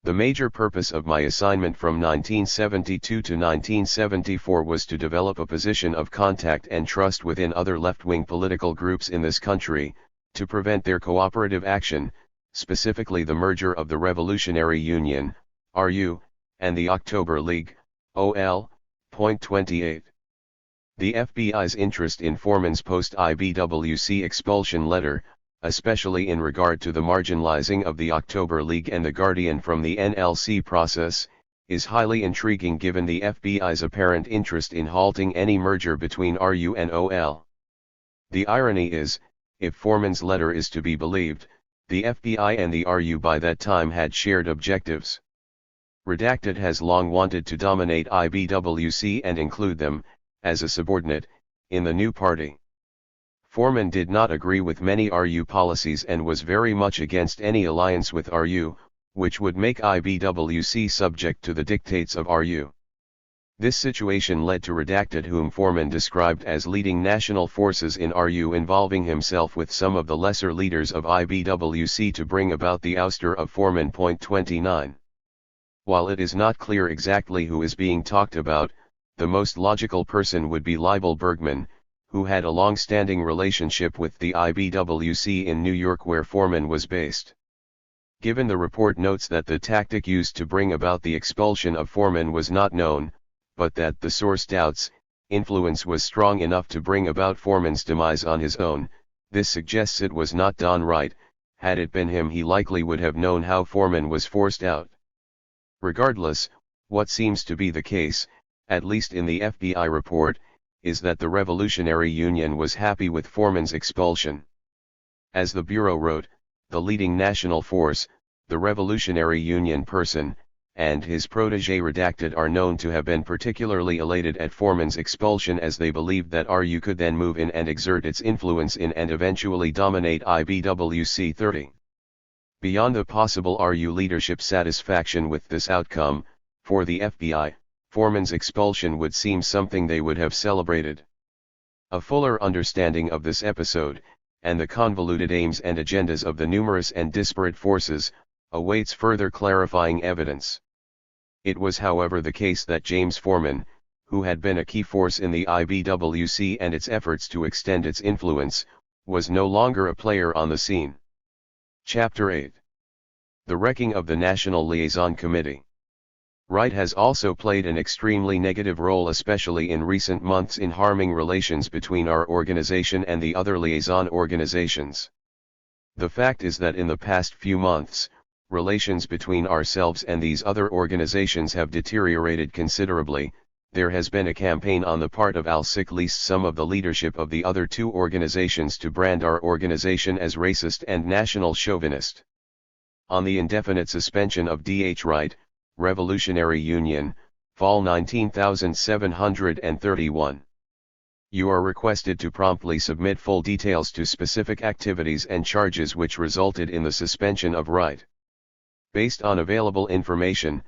"The major purpose of my assignment from 1972 to 1974 was to develop a position of contact and trust within other left-wing political groups in this country, to prevent their cooperative action, specifically the merger of the Revolutionary Union, RU, and the October League, OL. 28. The FBI's interest in Foreman's post-IBWC expulsion letter, especially in regard to the marginalizing of the October League and the Guardian from the NLC process, is highly intriguing given the FBI's apparent interest in halting any merger between RU and OL. The irony is, if Foreman's letter is to be believed, the FBI and the RU by that time had shared objectives. Redacted has long wanted to dominate IBWC and include them, as a subordinate, in the new party. Foreman did not agree with many RU policies and was very much against any alliance with RU, which would make IBWC subject to the dictates of RU. This situation led to Redacted, whom Foreman described as leading national forces in RU, involving himself with some of the lesser leaders of IBWC to bring about the ouster of Foreman. 29. While it is not clear exactly who is being talked about, the most logical person would be Leibel Bergman, who had a long-standing relationship with the IBWC in New York where Foreman was based. Given the report notes that the tactic used to bring about the expulsion of Foreman was not known, but that the source doubts influence was strong enough to bring about Foreman's demise on his own, this suggests it was not done right. Had it been him, he likely would have known how Foreman was forced out. Regardless, what seems to be the case, at least in the FBI report, is that the Revolutionary Union was happy with Foreman's expulsion. As the Bureau wrote, the leading national force, the Revolutionary Union person, and his protege redacted are known to have been particularly elated at Foreman's expulsion, as they believed that RU could then move in and exert its influence in and eventually dominate IBWC 30. Beyond the possible RU leadership satisfaction with this outcome, for the FBI, Foreman's expulsion would seem something they would have celebrated. A fuller understanding of this episode, and the convoluted aims and agendas of the numerous and disparate forces, awaits further clarifying evidence. It was however the case that James Foreman, who had been a key force in the IBWC and its efforts to extend its influence, was no longer a player on the scene. Chapter 8. The wrecking of the National Liaison Committee. Wright has also played an extremely negative role, especially in recent months, in harming relations between our organization and the other liaison organizations. The fact is that in the past few months, relations between ourselves and these other organizations have deteriorated considerably. There has been a campaign on the part of at least some of the leadership of the other two organizations to brand our organization as racist and national chauvinist. On the indefinite suspension of D.H. Wright, Revolutionary Union, Fall 19731. You are requested to promptly submit full details to specific activities and charges which resulted in the suspension of Wright. Based on available information,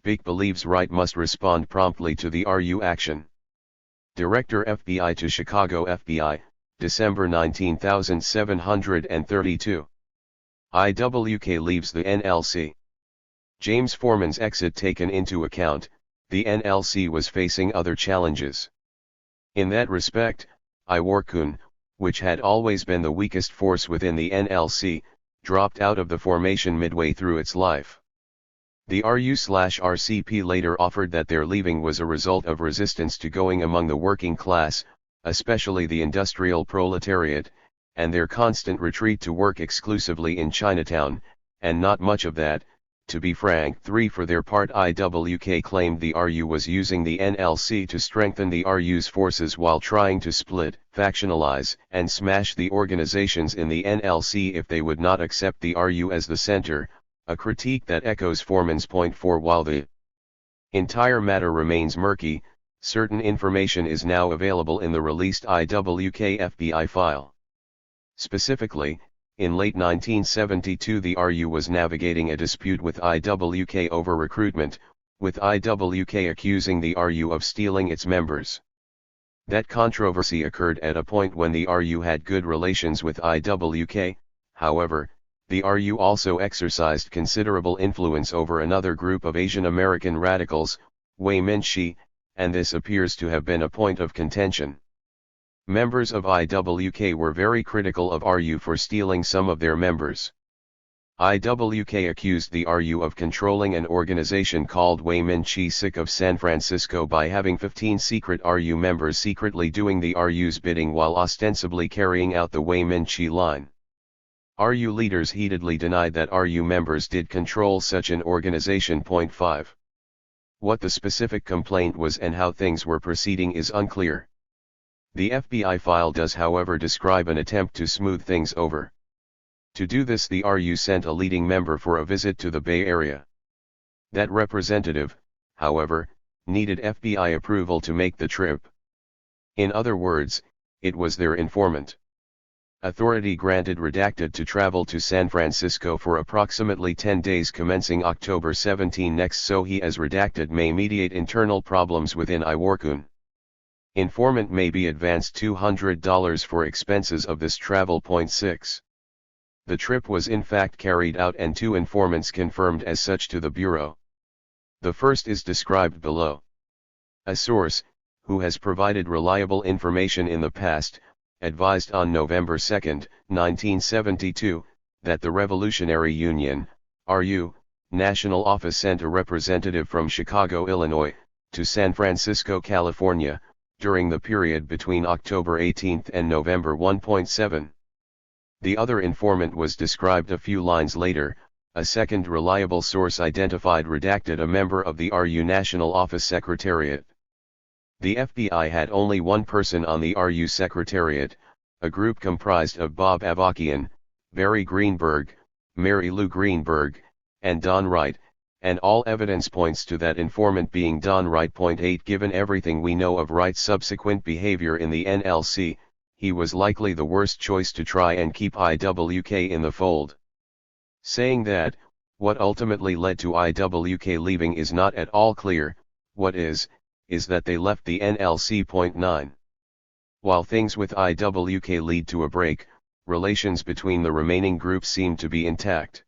FBIC believes Wright must respond promptly to the RU action. Director FBI to Chicago FBI, December 19732. IWK leaves the NLC. James Foreman's exit taken into account, the NLC was facing other challenges. In that respect, Iworkun, which had always been the weakest force within the NLC, dropped out of the formation midway through its life. The RU/RCP later offered that their leaving was a result of resistance to going among the working class, especially the industrial proletariat, and their constant retreat to work exclusively in Chinatown, and not much of that. To be frank, for their part, IWK claimed the RU was using the NLC to strengthen the RU's forces while trying to split, factionalize, and smash the organizations in the NLC if they would not accept the RU as the center, a critique that echoes Foreman's point. While the entire matter remains murky, certain information is now available in the released IWK FBI file. Specifically, in late 1972 the RU was navigating a dispute with IWK over recruitment, with IWK accusing the RU of stealing its members. That controversy occurred at a point when the RU had good relations with IWK. However, the RU also exercised considerable influence over another group of Asian American radicals, Wei Min-shi, and this appears to have been a point of contention. Members of IWK were very critical of RU for stealing some of their members. IWK accused the RU of controlling an organization called Wei Min-chi Sick of San Francisco by having 15 secret RU members secretly doing the RU's bidding while ostensibly carrying out the Wei Min-chi line. RU leaders heatedly denied that RU members did control such an organization. 5. What the specific complaint was and how things were proceeding is unclear. The FBI file does, however, describe an attempt to smooth things over. To do this, the RU sent a leading member for a visit to the Bay Area. That representative, however, needed FBI approval to make the trip. In other words, it was their informant. Authority granted redacted to travel to San Francisco for approximately 10 days commencing October 17 next, so he as redacted may mediate internal problems within Iworkun. Informant may be advanced $200 for expenses of this travel. 6. The trip was in fact carried out and 2 informants confirmed as such to the Bureau. The first is described below. A source, who has provided reliable information in the past, advised on November 2, 1972, that the Revolutionary Union, RU, National Office sent a representative from Chicago, Illinois, to San Francisco, California, during the period between October 18 and November 1.7. The other informant was described a few lines later. A second reliable source identified redacted a member of the RU National Office Secretariat. The FBI had only one person on the RU Secretariat, a group comprised of Bob Avakian, Barry Greenberg, Mary Lou Greenberg, and Don Wright, and all evidence points to that informant being Don Wright. 8 Given everything we know of Wright's subsequent behavior in the NLC, he was likely the worst choice to try and keep IWK in the fold. Saying that, what ultimately led to IWK leaving is not at all clear. What is that they left the NLC. 9. While things with IWK lead to a break, relations between the remaining groups seem to be intact.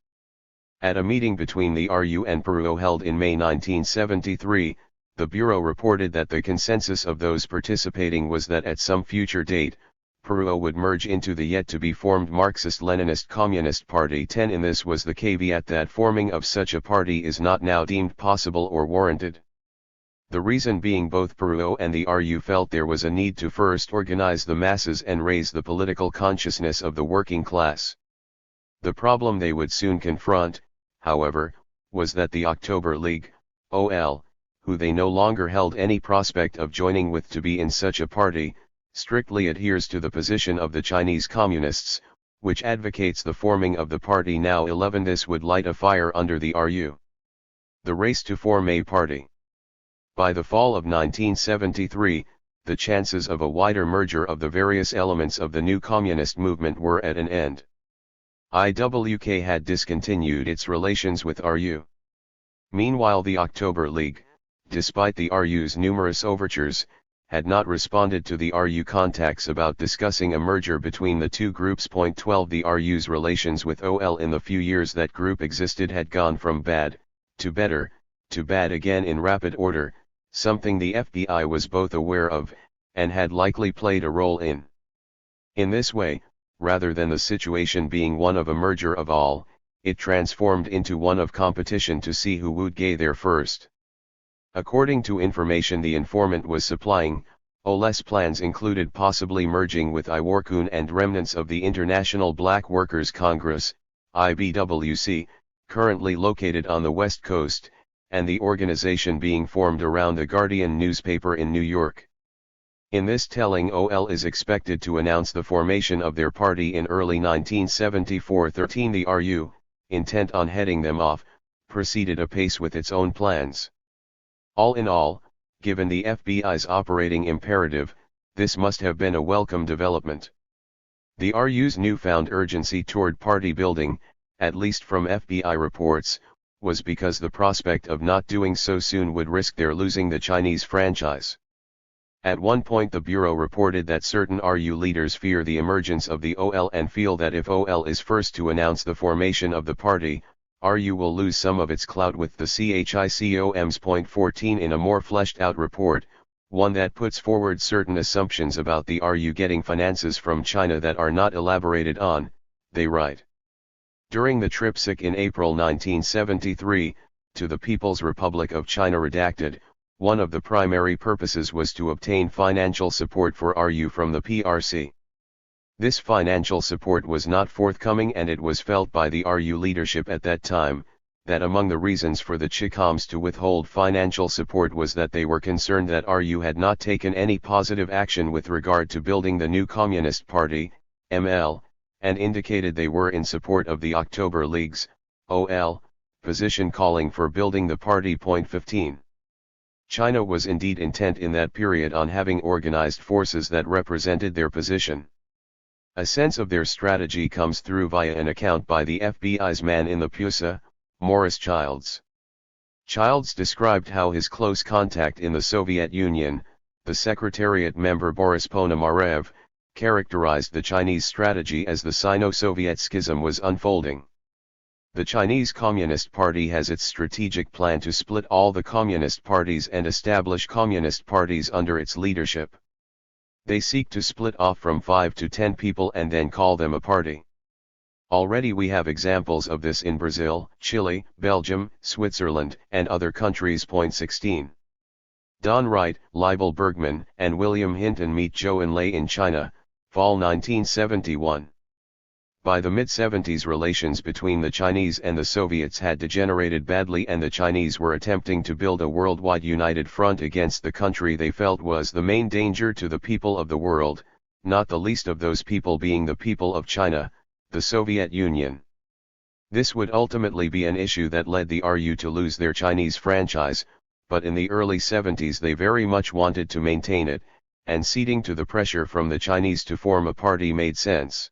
At a meeting between the RU and Peru held in May 1973, the Bureau reported that the consensus of those participating was that at some future date, Peru would merge into the yet-to-be-formed Marxist-Leninist Communist Party. 10 In this was the caveat that forming of such a party is not now deemed possible or warranted. The reason being both Peru and the RU felt there was a need to first organize the masses and raise the political consciousness of the working class. The problem they would soon confront, however, was that the October League, OL, who they no longer held any prospect of joining with to be in such a party, strictly adheres to the position of the Chinese Communists, which advocates the forming of the party. Now 11 This would light a fire under the RU. The race to form a party. By the fall of 1973, the chances of a wider merger of the various elements of the new communist movement were at an end. IWK had discontinued its relations with RU. Meanwhile, the October League, despite the RU's numerous overtures, had not responded to the RU contacts about discussing a merger between the two groups. 12 The RU's relations with OL in the few years that group existed had gone from bad, to better, to bad again in rapid order, something the FBI was both aware of, and had likely played a role in. In this way, rather than the situation being one of a merger of all, it transformed into one of competition to see who would get there first. According to information the informant was supplying, OL's plans included possibly merging with IWORKUN and remnants of the International Black Workers Congress, IBWC, currently located on the West Coast, and the organization being formed around the Guardian newspaper in New York. In this telling, OL is expected to announce the formation of their party in early 1974. 13 The RU, intent on heading them off, proceeded apace with its own plans. All in all, given the FBI's operating imperative, this must have been a welcome development. The RU's newfound urgency toward party building, at least from FBI reports, was because the prospect of not doing so soon would risk their losing the Chinese franchise. At one point the Bureau reported that certain RU leaders fear the emergence of the OL and feel that if OL is first to announce the formation of the party, RU will lose some of its clout with the CHICOMs. 14 In a more fleshed-out report, one that puts forward certain assumptions about the RU getting finances from China that are not elaborated on, they write. During the triptych in April 1973, to the People's Republic of China redacted, one of the primary purposes was to obtain financial support for RU from the PRC. This financial support was not forthcoming, and it was felt by the RU leadership at that time, that among the reasons for the CHICOMs to withhold financial support was that they were concerned that RU had not taken any positive action with regard to building the new Communist Party, ML, and indicated they were in support of the October League's, OL, position calling for building the party. 15. China was indeed intent in that period on having organized forces that represented their position. A sense of their strategy comes through via an account by the FBI's man in the PUSA, Morris Childs. Childs described how his close contact in the Soviet Union, the Secretariat member Boris Ponomarev, characterized the Chinese strategy as the Sino-Soviet schism was unfolding. The Chinese Communist Party has its strategic plan to split all the communist parties and establish communist parties under its leadership. They seek to split off from 5 to 10 people and then call them a party. Already we have examples of this in Brazil, Chile, Belgium, Switzerland, and other countries. 16. Don Wright, Leibel Bergman, and William Hinton meet Zhou Enlai in China, fall 1971. By the mid-70s, relations between the Chinese and the Soviets had degenerated badly, and the Chinese were attempting to build a worldwide united front against the country they felt was the main danger to the people of the world, not the least of those people being the people of China, the Soviet Union. This would ultimately be an issue that led the RU to lose their Chinese franchise, but in the early 70s they very much wanted to maintain it, and ceding to the pressure from the Chinese to form a party made sense.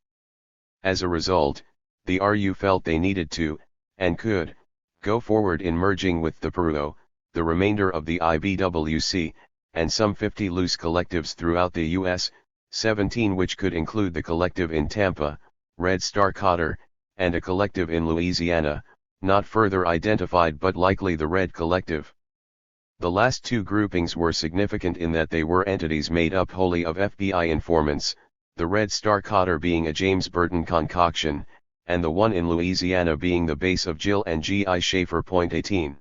As a result, the RU felt they needed to, and could, go forward in merging with the PRU, the remainder of the IBWC, and some 50 loose collectives throughout the U.S., 17 which could include the collective in Tampa, Red Star Cotter, and a collective in Louisiana, not further identified but likely the Red Collective. The last two groupings were significant in that they were entities made up wholly of FBI informants, the Red Star Cotter being a James Burton concoction, and the one in Louisiana being the base of Jill and G.I. Schaefer. 18.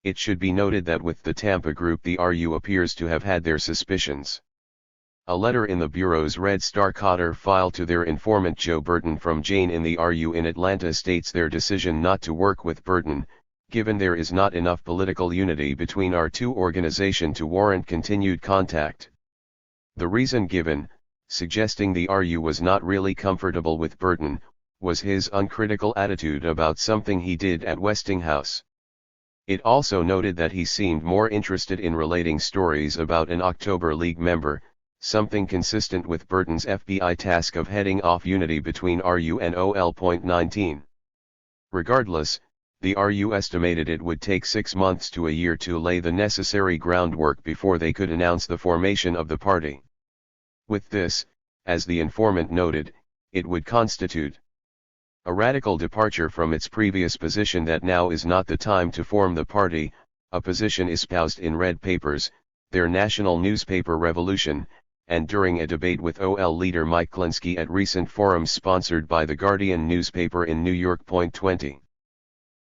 It should be noted that with the Tampa group the RU appears to have had their suspicions. A letter in the Bureau's Red Star Cotter file to their informant Joe Burton from Jane in the RU in Atlanta states their decision not to work with Burton, given there is not enough political unity between our two organizations to warrant continued contact. The reason given, suggesting the RU was not really comfortable with Burton, was his uncritical attitude about something he did at Westinghouse. It also noted that he seemed more interested in relating stories about an October League member, something consistent with Burton's FBI task of heading off unity between RU and OL. 19. Regardless, the RU estimated it would take 6 months to a year to lay the necessary groundwork before they could announce the formation of the party. With this, as the informant noted, it would constitute a radical departure from its previous position that now is not the time to form the party, a position espoused in Red Papers, their national newspaper Revolution, and during a debate with OL leader Mike Klinsky at recent forums sponsored by the Guardian newspaper in New York. 20.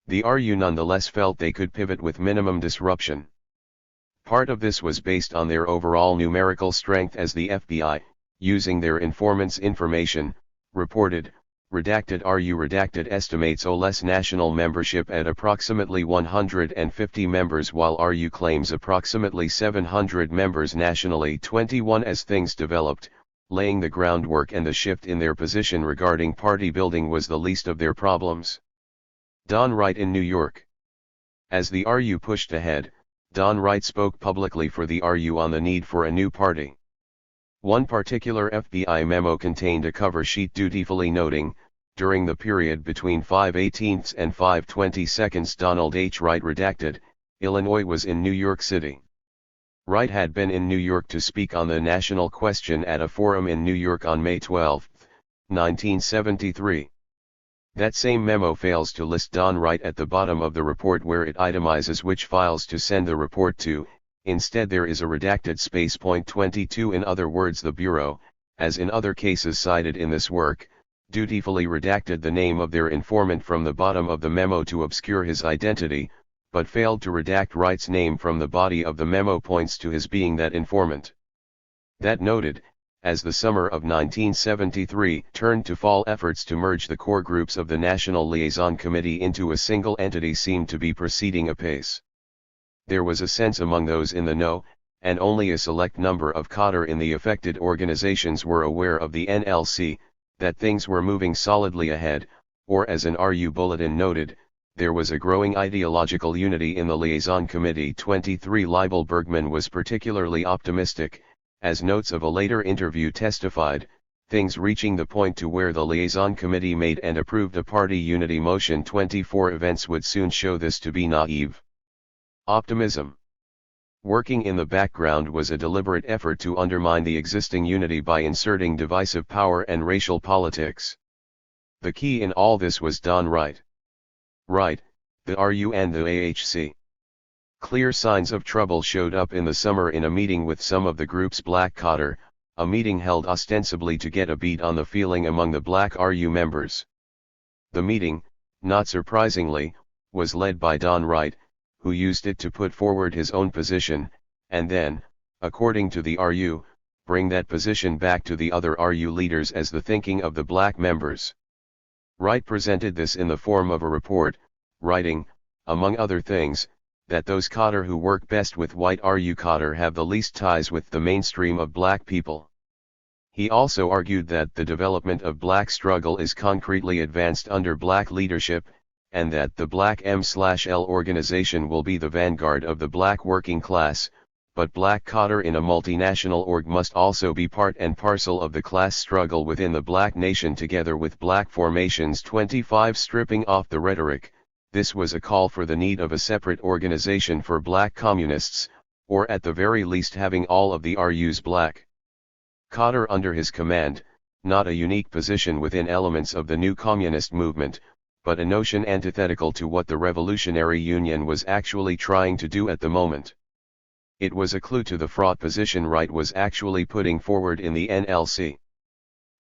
The RU nonetheless felt they could pivot with minimum disruption. Part of this was based on their overall numerical strength, as the FBI, using their informants' information, reported, redacted RU redacted estimates OL's national membership at approximately 150 members while RU claims approximately 700 members nationally. 21 As things developed, laying the groundwork and the shift in their position regarding party building was the least of their problems. Don Wright in New York. As the RU pushed ahead, Don Wright spoke publicly for the RU on the need for a new party. One particular FBI memo contained a cover sheet dutifully noting, during the period between 5/18 and 5/22 Donald H. Wright redacted, Illinois was in New York City. Wright had been in New York to speak on the national question at a forum in New York on May 12, 1973. That same memo fails to list Don Wright at the bottom of the report where it itemizes which files to send the report to. Instead there is a redacted space. 22 In other words, the Bureau, as in other cases cited in this work, dutifully redacted the name of their informant from the bottom of the memo to obscure his identity, but failed to redact Wright's name from the body of the memo points to his being that informant. That noted, as the summer of 1973 turned to fall, efforts to merge the core groups of the National Liaison Committee into a single entity seemed to be proceeding apace. There was a sense among those in the know, and only a select number of cadre in the affected organizations were aware of the NLC, that things were moving solidly ahead, or as an RU bulletin noted, there was a growing ideological unity in the Liaison Committee. 23 Leibel Bergman was particularly optimistic, as notes of a later interview testified, things reaching the point to where the Liaison Committee made and approved a party unity motion. 24 Events would soon show this to be naive optimism. Working in the background was a deliberate effort to undermine the existing unity by inserting divisive power and racial politics. The key in all this was Don Wright. Right, the RU and the AHC. Clear signs of trouble showed up in the summer in a meeting with some of the group's black conor, a meeting held ostensibly to get a beat on the feeling among the black RU members. The meeting, not surprisingly, was led by Don Wright, who used it to put forward his own position, and then, according to the RU, bring that position back to the other RU leaders as the thinking of the black members. Wright presented this in the form of a report, writing, among other things, that those conor who work best with white RU conor have the least ties with the mainstream of black people. He also argued that the development of black struggle is concretely advanced under black leadership, and that the Black M/L organization will be the vanguard of the black working class, but black conor in a multinational org must also be part and parcel of the class struggle within the black nation together with black formations 25. Stripping off the rhetoric, this was a call for the need of a separate organization for black communists, or at the very least having all of the RU's black conor under his command, not a unique position within elements of the new communist movement, but a notion antithetical to what the Revolutionary Union was actually trying to do at the moment. It was a clue to the fraught position Wright was actually putting forward in the NLC.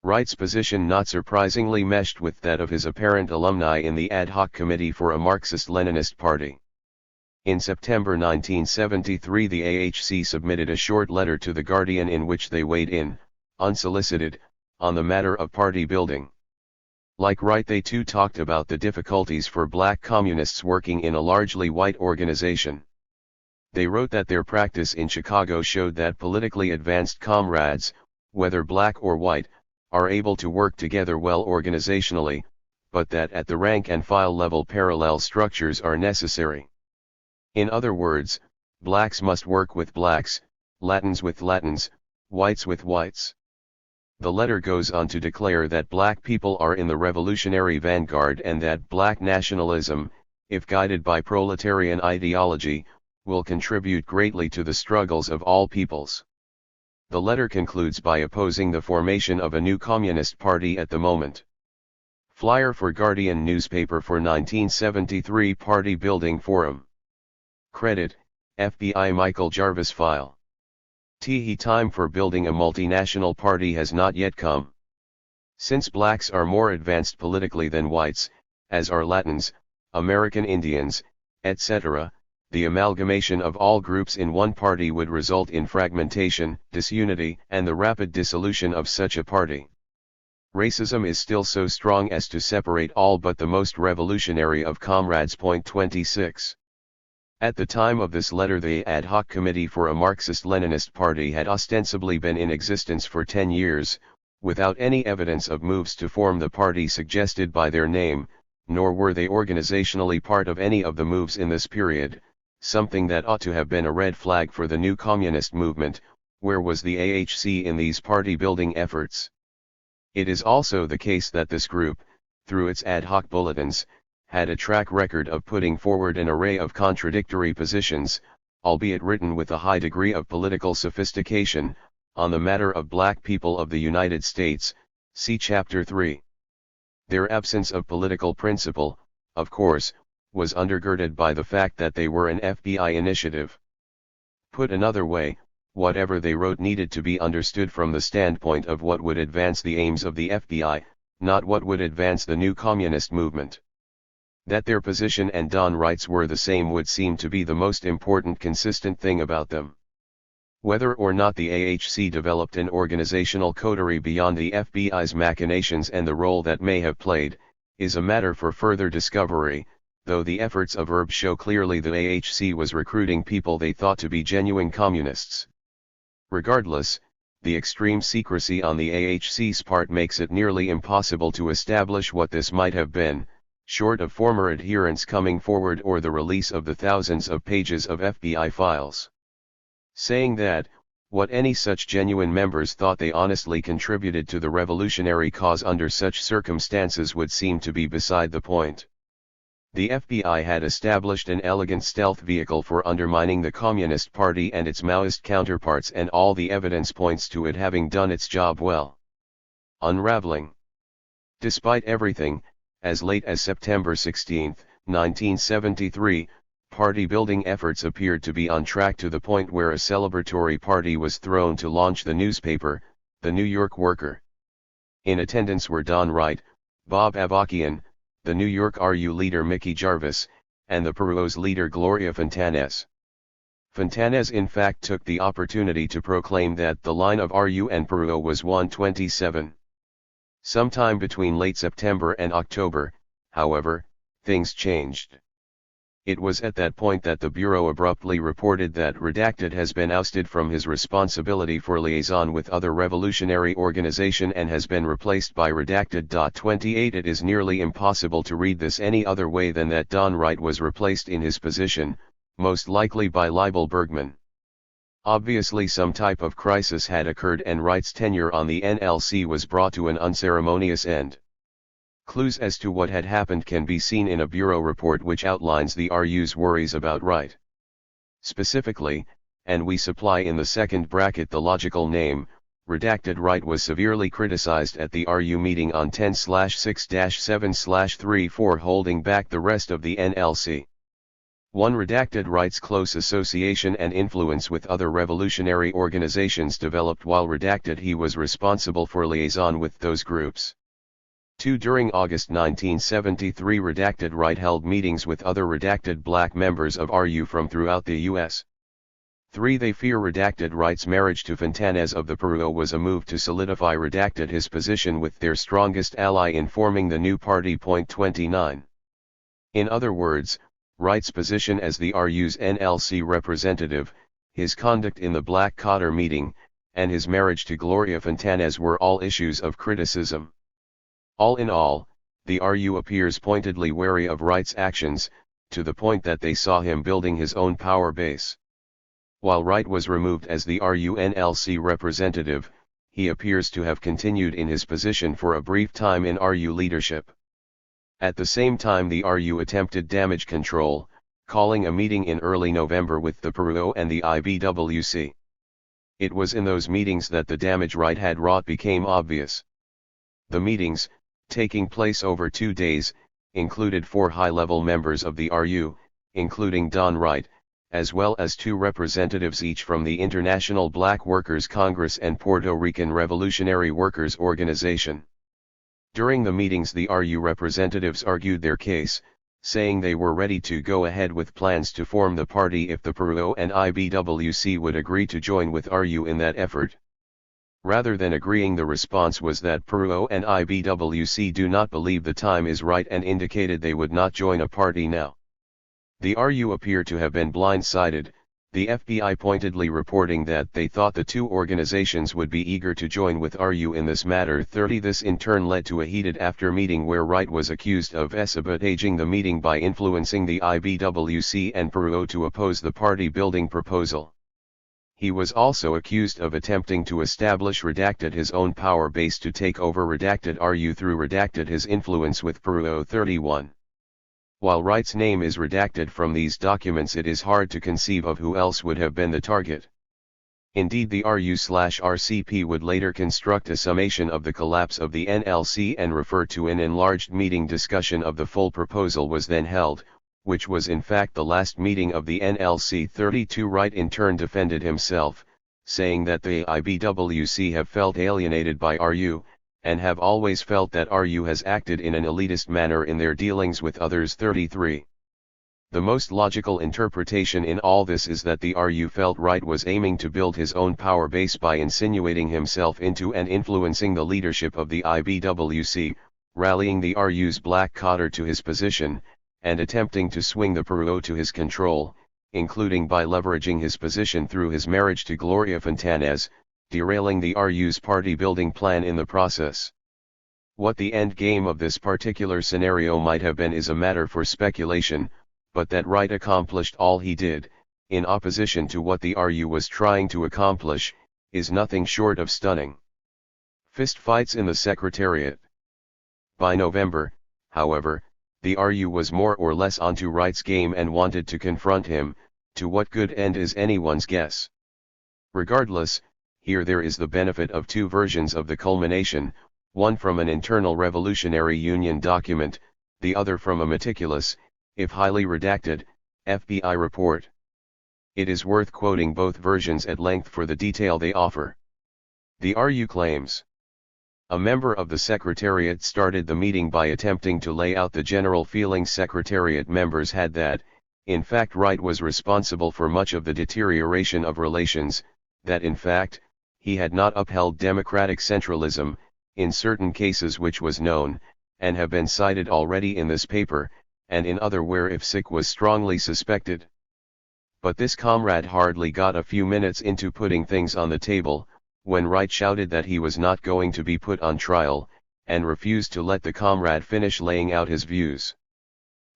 Wright's position not surprisingly meshed with that of his apparent alumni in the ad hoc committee for a Marxist-Leninist party. In September 1973 the AHC submitted a short letter to The Guardian in which they weighed in, unsolicited, on the matter of party building. Like Wright, they too talked about the difficulties for black communists working in a largely white organization. They wrote that their practice in Chicago showed that politically advanced comrades, whether black or white, are able to work together well organizationally, but that at the rank and file level parallel structures are necessary. In other words, blacks must work with blacks, Latins with Latins, whites with whites. The letter goes on to declare that black people are in the revolutionary vanguard and that black nationalism, if guided by proletarian ideology, will contribute greatly to the struggles of all peoples. The letter concludes by opposing the formation of a new communist party at the moment. Flyer for Guardian newspaper for 1973 Party Building Forum. Credit, FBI Michael Jarvis File. Time for building a multinational party has not yet come. Since blacks are more advanced politically than whites, as are Latins, American Indians, etc., the amalgamation of all groups in one party would result in fragmentation, disunity, and the rapid dissolution of such a party. Racism is still so strong as to separate all but the most revolutionary of comrades. Point 26. At the time of this letter, the ad hoc committee for a Marxist-Leninist party had ostensibly been in existence for 10 years, without any evidence of moves to form the party suggested by their name, nor were they organizationally part of any of the moves in this period, something that ought to have been a red flag for the new communist movement. Where was the AHC in these party-building efforts? It is also the case that this group, through its ad hoc bulletins, had a track record of putting forward an array of contradictory positions, albeit written with a high degree of political sophistication, on the matter of black people of the United States, see Chapter 3. Their absence of political principle, of course, was undergirded by the fact that they were an FBI initiative. Put another way, whatever they wrote needed to be understood from the standpoint of what would advance the aims of the FBI, not what would advance the new communist movement. That their position and Don Wright's were the same would seem to be the most important consistent thing about them. Whether or not the AHC developed an organizational coterie beyond the FBI's machinations and the role that may have played, is a matter for further discovery, though the efforts of ERB show clearly the AHC was recruiting people they thought to be genuine communists. Regardless, the extreme secrecy on the AHC's part makes it nearly impossible to establish what this might have been, short of former adherents coming forward or the release of the thousands of pages of FBI files. Saying that, what any such genuine members thought they honestly contributed to the revolutionary cause under such circumstances would seem to be beside the point. The FBI had established an elegant stealth vehicle for undermining the Communist Party and its Maoist counterparts, and all the evidence points to it having done its job well. Unraveling. Despite everything, as late as September 16, 1973, party building efforts appeared to be on track to the point where a celebratory party was thrown to launch the newspaper, the New York Worker. In attendance were Don Wright, Bob Avakian, the New York RU leader Mickey Jarvis, and the Peru's leader Gloria Fontanez. Fontanez in fact took the opportunity to proclaim that the line of RU and Peru was 127. Sometime between late September and October, however, things changed. It was at that point that the Bureau abruptly reported that Redacted has been ousted from his responsibility for liaison with other revolutionary organization and has been replaced by Redacted. 28 It is nearly impossible to read this any other way than that Don Wright was replaced in his position, most likely by Leibel Bergman. Obviously some type of crisis had occurred and Wright's tenure on the NLC was brought to an unceremonious end. Clues as to what had happened can be seen in a Bureau report which outlines the RU's worries about Wright. Specifically, and we supply in the second bracket the logical name, Redacted. Wright was severely criticized at the RU meeting on 10/6-7/3 for holding back the rest of the NLC. 1. Redacted. Wright's close association and influence with other revolutionary organizations developed while Redacted. He was responsible for liaison with those groups. 2. During August 1973 Redacted. Wright held meetings with other Redacted black members of RU from throughout the U.S. 3. They fear Redacted. Wright's marriage to Fontanez of the Peru was a move to solidify Redacted his position with their strongest ally in forming the new party. 29. In other words, Wright's position as the RU's NLC representative, his conduct in the Black Cotter meeting, and his marriage to Gloria Fontanez were all issues of criticism. All in all, the RU appears pointedly wary of Wright's actions, to the point that they saw him building his own power base. While Wright was removed as the RU-NLC representative, he appears to have continued in his position for a brief time in RU leadership. At the same time the RU attempted damage control, calling a meeting in early November with the Peru and the IBWC. It was in those meetings that the damage Wright had wrought became obvious. The meetings, taking place over 2 days, included 4 high-level members of the RU, including Don Wright, as well as 2 representatives each from the International Black Workers Congress and Puerto Rican Revolutionary Workers Organization. During the meetings the RU representatives argued their case, saying they were ready to go ahead with plans to form the party if the Peru and IBWC would agree to join with RU in that effort. Rather than agreeing, the response was that Peru and IBWC do not believe the time is right and indicated they would not join a party now. The RU appear to have been blindsided, the FBI pointedly reporting that they thought the 2 organizations would be eager to join with RU in this matter. 30 This in turn led to a heated after meeting where Wright was accused of sabotaging the meeting by influencing the IBWC and Peru to oppose the party building proposal. He was also accused of attempting to establish Redacted his own power base to take over Redacted RU through Redacted his influence with Peru. 31. While Wright's name is redacted from these documents, it is hard to conceive of who else would have been the target. Indeed, the RU/RCP would later construct a summation of the collapse of the NLC and refer to an enlarged meeting. Discussion of the full proposal was then held, which was in fact the last meeting of the NLC. 32 Wright in turn defended himself, saying that the IBWC have felt alienated by RU, and have always felt that RU has acted in an elitist manner in their dealings with others. 33. The most logical interpretation in all this is that the RU felt Wright was aiming to build his own power base by insinuating himself into and influencing the leadership of the IBWC, rallying the RU's Black Cotter to his position, and attempting to swing the Peru to his control, including by leveraging his position through his marriage to Gloria Fontanez, derailing the RU's party-building plan in the process. What the end game of this particular scenario might have been is a matter for speculation, but that Wright accomplished all he did, in opposition to what the RU was trying to accomplish, is nothing short of stunning. Fist fights in the Secretariat. By November, however, the RU was more or less onto Wright's game and wanted to confront him, to what good end is anyone's guess. Regardless, here there is the benefit of 2 versions of the culmination, one from an internal Revolutionary Union document, the other from a meticulous, if highly redacted, FBI report. It is worth quoting both versions at length for the detail they offer. The RU claims. A member of the Secretariat started the meeting by attempting to lay out the general feelings Secretariat members had that, in fact, Wright was responsible for much of the deterioration of relations, that in fact, he had not upheld democratic centralism, in certain cases which was known, and have been cited already in this paper, and in other where if sick was strongly suspected. But this comrade hardly got a few minutes into putting things on the table, when Wright shouted that he was not going to be put on trial, and refused to let the comrade finish laying out his views.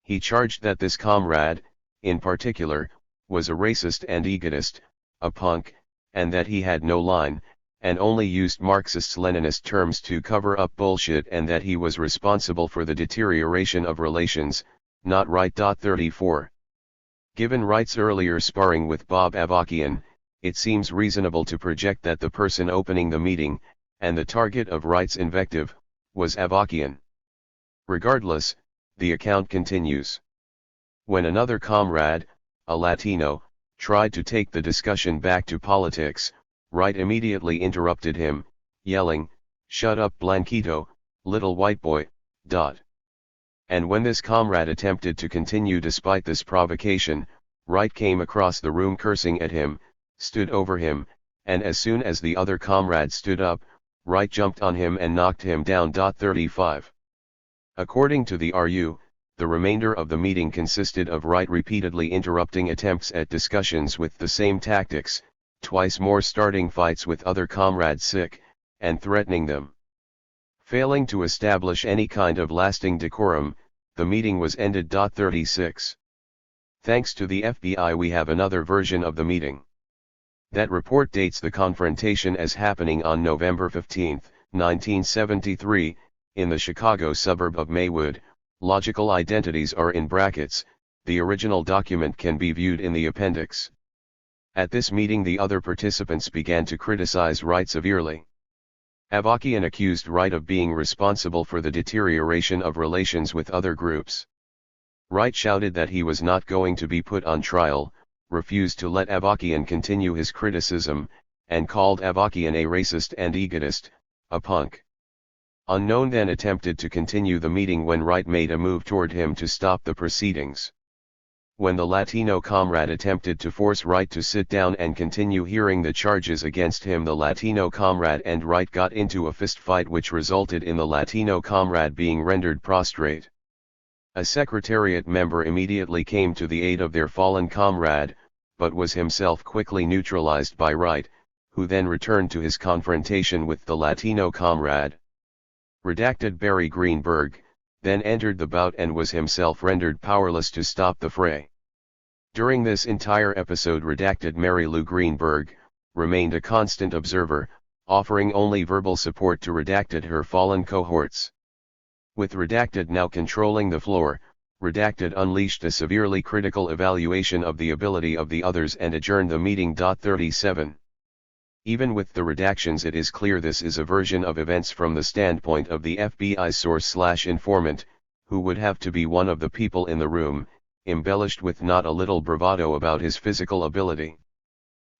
He charged that this comrade, in particular, was a racist and egotist, a punk, and that he had no line, and only used Marxist-Leninist terms to cover up bullshit, and that he was responsible for the deterioration of relations, not Wright. 34. Given Wright's earlier sparring with Bob Avakian, it seems reasonable to project that the person opening the meeting, and the target of Wright's invective, was Avakian. Regardless, the account continues. When another comrade, a Latino, tried to take the discussion back to politics, Wright immediately interrupted him, yelling, "Shut up, Blanquito, little white boy." And when this comrade attempted to continue despite this provocation, Wright came across the room cursing at him, stood over him, and as soon as the other comrade stood up, Wright jumped on him and knocked him down. 35. According to the RU, the remainder of the meeting consisted of Wright repeatedly interrupting attempts at discussions with the same tactics, twice more starting fights with other comrades sick, and threatening them. Failing to establish any kind of lasting decorum, the meeting was ended. 36. Thanks to the FBI, we have another version of the meeting. That report dates the confrontation as happening on November 15, 1973, in the Chicago suburb of Maywood. Logical identities are in brackets. The original document can be viewed in the appendix. At this meeting, the other participants began to criticize Wright severely. Avakian accused Wright of being responsible for the deterioration of relations with other groups. Wright shouted that he was not going to be put on trial, refused to let Avakian continue his criticism, and called Avakian a racist and egotist, a punk. Unknown then attempted to continue the meeting when Wright made a move toward him to stop the proceedings. When the Latino comrade attempted to force Wright to sit down and continue hearing the charges against him, the Latino comrade and Wright got into a fist fight which resulted in the Latino comrade being rendered prostrate. A Secretariat member immediately came to the aid of their fallen comrade, but was himself quickly neutralized by Wright, who then returned to his confrontation with the Latino comrade. Redacted Barry Greenberg then entered the bout and was himself rendered powerless to stop the fray. During this entire episode, redacted Mary Lou Greenberg remained a constant observer, offering only verbal support to redacted her fallen cohorts. With redacted now controlling the floor, redacted unleashed a severely critical evaluation of the ability of the others and adjourned the meeting. 37. Even with the redactions, it is clear this is a version of events from the standpoint of the FBI source/informant, who would have to be one of the people in the room, embellished with not a little bravado about his physical ability.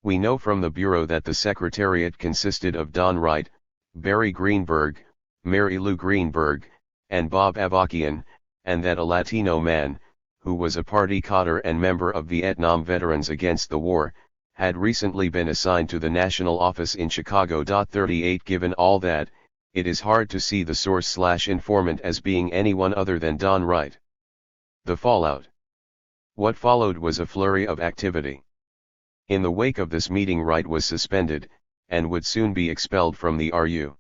We know from the Bureau that the Secretariat consisted of Don Wright, Barry Greenberg, Mary Lou Greenberg, and Bob Avakian, and that a Latino man, who was a party coder and member of Vietnam Veterans Against the War, had recently been assigned to the national office in Chicago. 38. Given all that, it is hard to see the source/informant as being anyone other than Don Wright. The fallout. What followed was a flurry of activity. In the wake of this meeting, Wright was suspended, and would soon be expelled from the RU.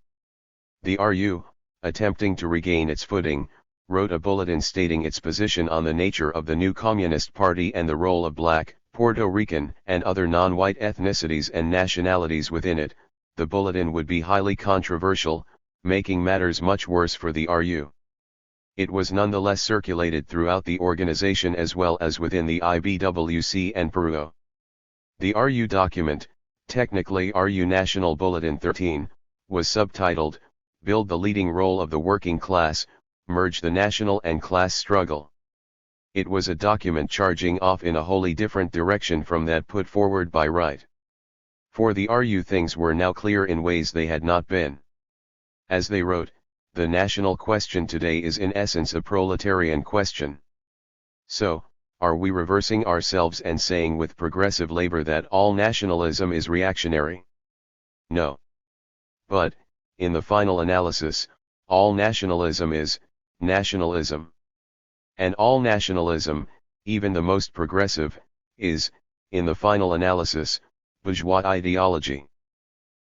The RU, attempting to regain its footing, wrote a bulletin stating its position on the nature of the new Communist Party and the role of Black, Puerto Rican, and other non-white ethnicities and nationalities within it. The bulletin would be highly controversial, making matters much worse for the RU. It was nonetheless circulated throughout the organization as well as within the IBWC and Peru. The RU document, technically RU National Bulletin 13, was subtitled, "Build the Leading Role of the Working Class, Merge the National and Class Struggle." It was a document charging off in a wholly different direction from that put forward by Wright. For the RU things were now clear in ways they had not been. As they wrote, the national question today is in essence a proletarian question. So, are we reversing ourselves and saying with progressive labor that all nationalism is reactionary? No. But, in the final analysis, all nationalism is nationalism. And all nationalism, even the most progressive, is, in the final analysis, bourgeois ideology.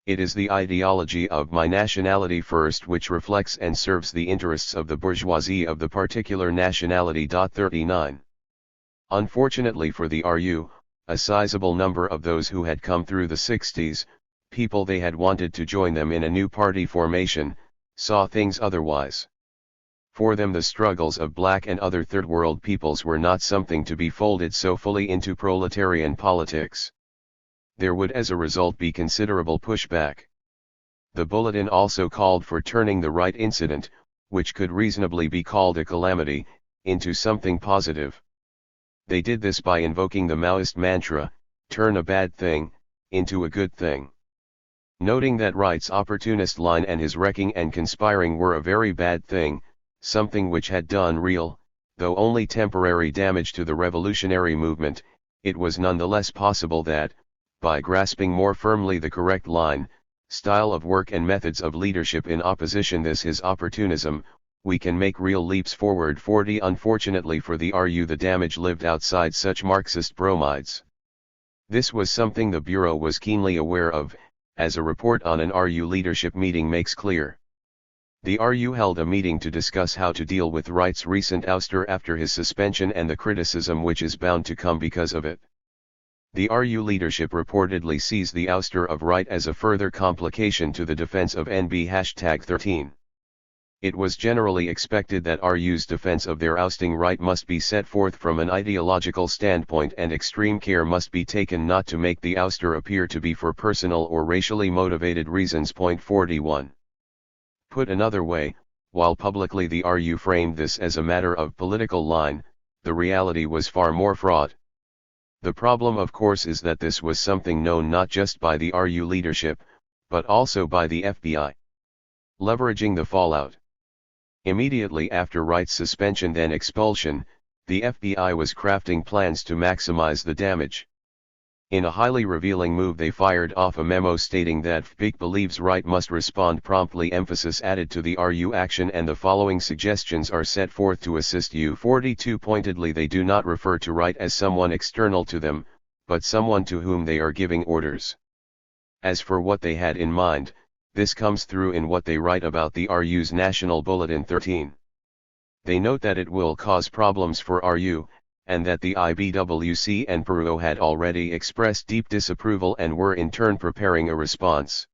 It is the ideology of my nationality first which reflects and serves the interests of the bourgeoisie of the particular nationality. 39. Unfortunately for the RU, a sizable number of those who had come through the 60s, people they had wanted to join them in a new party formation, saw things otherwise. For them the struggles of black and other third world peoples were not something to be folded so fully into proletarian politics. There would as a result be considerable pushback. The bulletin also called for turning the Wright incident, which could reasonably be called a calamity, into something positive. They did this by invoking the Maoist mantra, turn a bad thing into a good thing. Noting that Wright's opportunist line and his wrecking and conspiring were a very bad thing, something which had done real, though only temporary damage to the revolutionary movement, it was nonetheless possible that, by grasping more firmly the correct line, style of work and methods of leadership in opposition this his opportunism, we can make real leaps forward. 40. Unfortunately for the RU the damage lived outside such Marxist bromides. This was something the Bureau was keenly aware of, as a report on an RU leadership meeting makes clear. The RU held a meeting to discuss how to deal with Wright's recent ouster after his suspension and the criticism which is bound to come because of it. The RU leadership reportedly sees the ouster of Wright as a further complication to the defense of NB #13. It was generally expected that RU's defense of their ousting Wright must be set forth from an ideological standpoint and extreme care must be taken not to make the ouster appear to be for personal or racially motivated reasons. 41. Put another way, while publicly the RU framed this as a matter of political line, the reality was far more fraught. The problem of course is that this was something known not just by the RU leadership, but also by the FBI. Leveraging the fallout. Immediately after Wright's suspension then expulsion, the FBI was crafting plans to maximize the damage. In a highly revealing move they fired off a memo stating that FBI believes Wright must respond promptly, emphasis added to the RU action, and the following suggestions are set forth to assist you. 42. Pointedly they do not refer to Wright as someone external to them, but someone to whom they are giving orders. As for what they had in mind, this comes through in what they write about the RU's National Bulletin 13. They note that it will cause problems for RU, and that the IBWC and Peru had already expressed deep disapproval and were in turn preparing a response.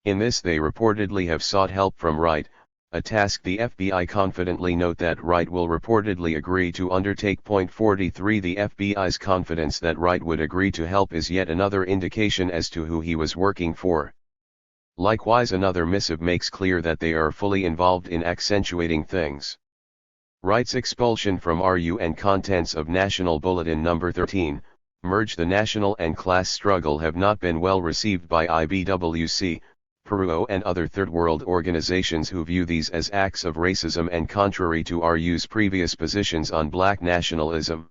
In this they reportedly have sought help from Wright, a task the FBI confidently note that Wright will reportedly agree to undertake. 43. The FBI's confidence that Wright would agree to help is yet another indication as to who he was working for. Likewise another missive makes clear that they are fully involved in accentuating things. Wright's expulsion from RU and contents of National Bulletin No. 13, merge the national and class struggle have not been well received by IBWC, Peru and other third world organizations who view these as acts of racism and contrary to RU's previous positions on black nationalism.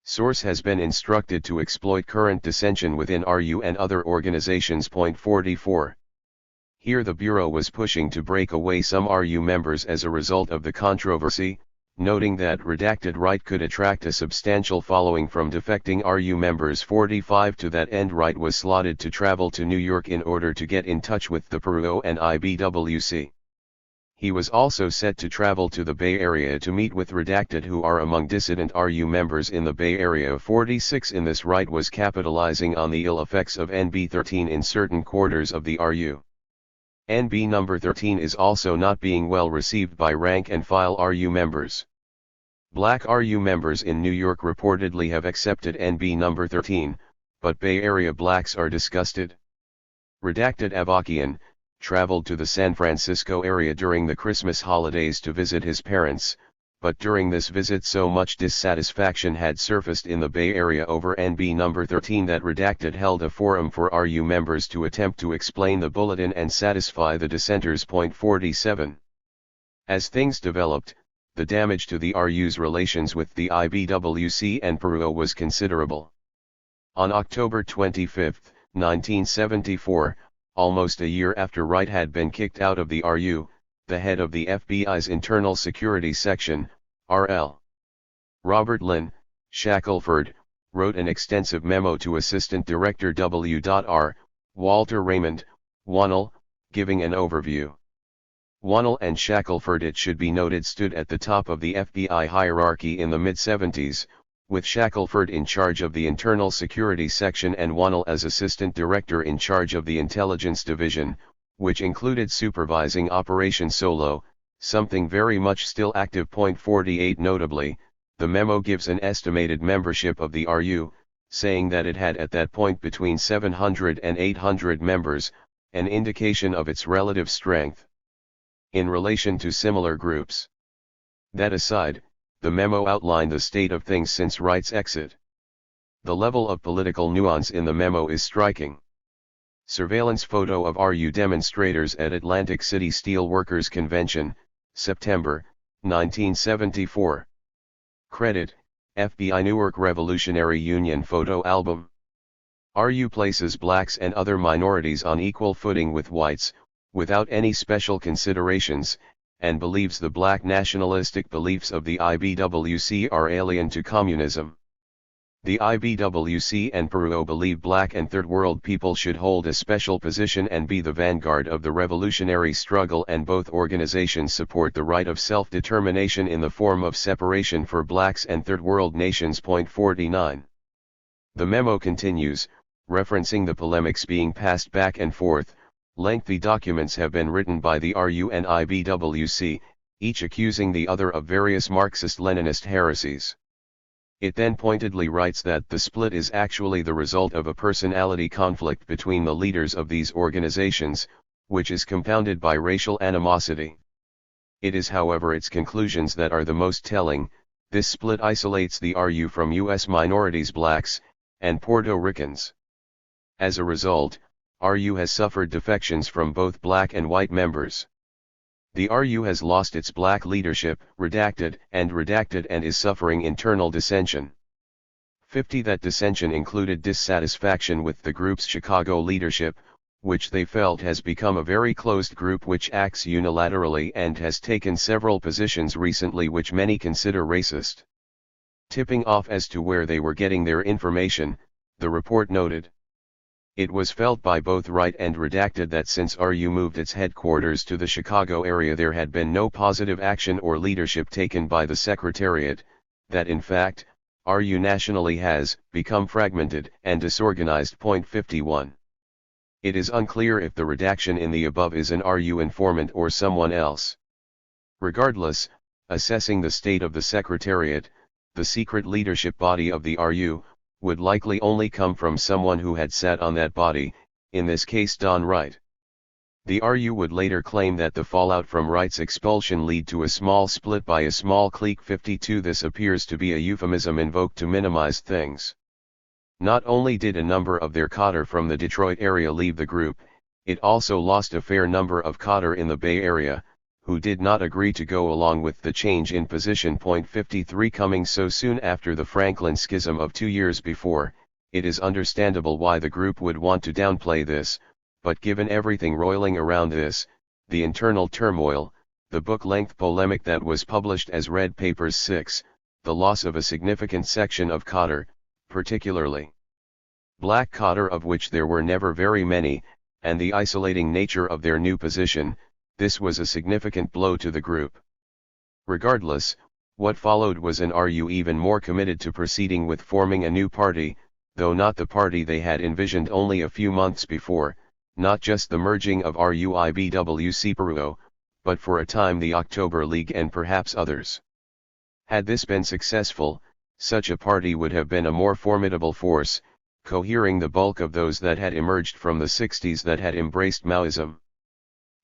Source has been instructed to exploit current dissension within RU and other organizations. 44. Here the Bureau was pushing to break away some RU members as a result of the controversy, noting that redacted Wright could attract a substantial following from defecting RU members. 45. To that end Wright was slotted to travel to New York in order to get in touch with the Peru and IBWC. He was also set to travel to the Bay Area to meet with redacted who are among dissident RU members in the Bay Area. 46. In this Wright was capitalizing on the ill effects of NB 13 in certain quarters of the RU. NB No. 13 is also not being well received by rank-and-file RU members. Black RU members in New York reportedly have accepted NB No. 13, but Bay Area blacks are disgusted. Redacted Avakian traveled to the San Francisco area during the Christmas holidays to visit his parents, but during this visit so much dissatisfaction had surfaced in the Bay Area over NB number 13 that Redacted held a forum for RU members to attempt to explain the bulletin and satisfy the dissenters. Point 47. As things developed, the damage to the RU's relations with the IBWC and Peru was considerable. On October 25, 1974, almost a year after Wright had been kicked out of the RU, the head of the FBI's Internal Security Section, R.L. Robert Lynn, Shackelford, wrote an extensive memo to Assistant Director W.R. Walter Raymond, Wannell, giving an overview. Wannell and Shackelford, it should be noted, stood at the top of the FBI hierarchy in the mid-70s, with Shackelford in charge of the Internal Security Section and Wannell as Assistant Director in charge of the Intelligence Division, which included supervising Operation Solo, something very much still active. Point 48. Notably, the memo gives an estimated membership of the RU, saying that it had at that point between 700 and 800 members, an indication of its relative strength in relation to similar groups. That aside, the memo outlined the state of things since Wright's exit. The level of political nuance in the memo is striking. Surveillance photo of RU demonstrators at Atlantic City Steel Workers Convention, September, 1974. Credit, FBI Newark Revolutionary Union photo album. RU places blacks and other minorities on equal footing with whites, without any special considerations, and believes the black nationalistic beliefs of the IBWC are alien to communism. The IBWC and Peru believe black and third world people should hold a special position and be the vanguard of the revolutionary struggle, and both organizations support the right of self-determination in the form of separation for blacks and third world nations. Point 49. The memo continues, referencing the polemics being passed back and forth. Lengthy documents have been written by the RU and IBWC, each accusing the other of various Marxist-Leninist heresies. It then pointedly writes that the split is actually the result of a personality conflict between the leaders of these organizations, which is compounded by racial animosity. It is, however, its conclusions that are the most telling. This split isolates the RU from U.S. minorities, blacks, and Puerto Ricans. As a result, RU has suffered defections from both black and white members. The RU has lost its black leadership, redacted, and is suffering internal dissension. 50. That dissension included dissatisfaction with the group's Chicago leadership, which they felt has become a very closed group which acts unilaterally and has taken several positions recently which many consider racist. Tipping off as to where they were getting their information, the report noted. It was felt by both Wright and Redacted that since RU moved its headquarters to the Chicago area there had been no positive action or leadership taken by the Secretariat, that in fact, RU nationally has become fragmented and disorganized. Point 51. It is unclear if the redaction in the above is an RU informant or someone else. Regardless, assessing the state of the Secretariat, the secret leadership body of the RU, would likely only come from someone who had sat on that body, in this case Don Wright. The RU would later claim that the fallout from Wright's expulsion led to a small split by a small clique. 52. This appears to be a euphemism invoked to minimize things. Not only did a number of their cadre from the Detroit area leave the group, it also lost a fair number of cadre in the Bay Area, who did not agree to go along with the change in position. Point 53. Coming so soon after the Franklin schism of 2 years before, it is understandable why the group would want to downplay this, but given everything roiling around this, the internal turmoil, the book-length polemic that was published as Red Papers 6, the loss of a significant section of cadre, particularly black cadre of which there were never very many, and the isolating nature of their new position, this was a significant blow to the group. Regardless, what followed was an RU even more committed to proceeding with forming a new party, though not the party they had envisioned only a few months before, not just the merging of RU-IBWC Peru, but for a time the October League and perhaps others. Had this been successful, such a party would have been a more formidable force, cohering the bulk of those that had emerged from the 60s that had embraced Maoism.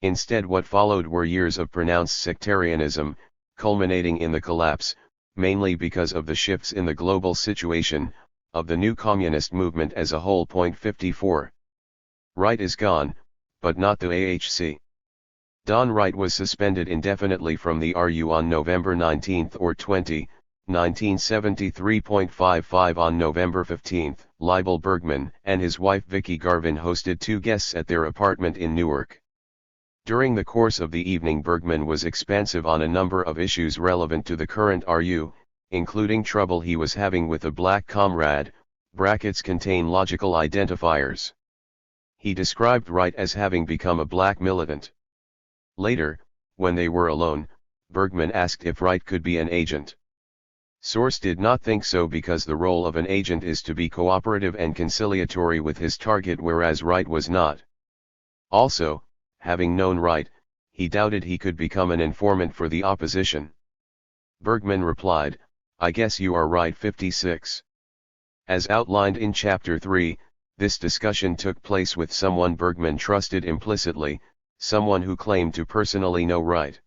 Instead, what followed were years of pronounced sectarianism, culminating in the collapse, mainly because of the shifts in the global situation, of the new communist movement as a whole. 54. Wright is gone, but not the AHC. Don Wright was suspended indefinitely from the RU on November 19 or 20, 1973.55. On November 15, Leibel Bergman and his wife Vicky Garvin hosted two guests at their apartment in Newark. During the course of the evening, Bergman was expansive on a number of issues relevant to the current RU, including trouble he was having with a black comrade, brackets contain logical identifiers. He described Wright as having become a black militant. Later, when they were alone, Bergman asked if Wright could be an agent. Source did not think so because the role of an agent is to be cooperative and conciliatory with his target, whereas Wright was not. Also, having known Wright, he doubted he could become an informant for the opposition. Bergman replied, "I guess you are right." 56. As outlined in Chapter 3, this discussion took place with someone Bergman trusted implicitly, someone who claimed to personally know Wright.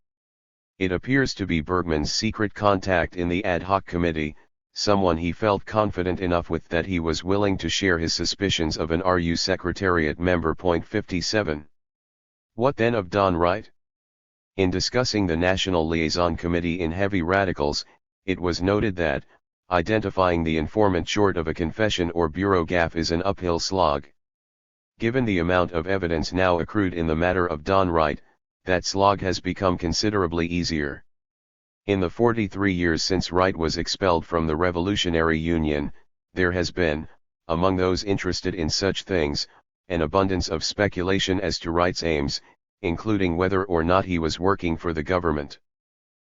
It appears to be Bergman's secret contact in the ad hoc committee, someone he felt confident enough with that he was willing to share his suspicions of an RU Secretariat member. 57. What then of Don Wright? In discussing the National Liaison Committee in Heavy Radicals, it was noted that, identifying the informant short of a confession or bureau gaffe is an uphill slog. Given the amount of evidence now accrued in the matter of Don Wright, that slog has become considerably easier. In the 43 years since Wright was expelled from the Revolutionary Union, there has been, among those interested in such things, an abundance of speculation as to Wright's aims, including whether or not he was working for the government.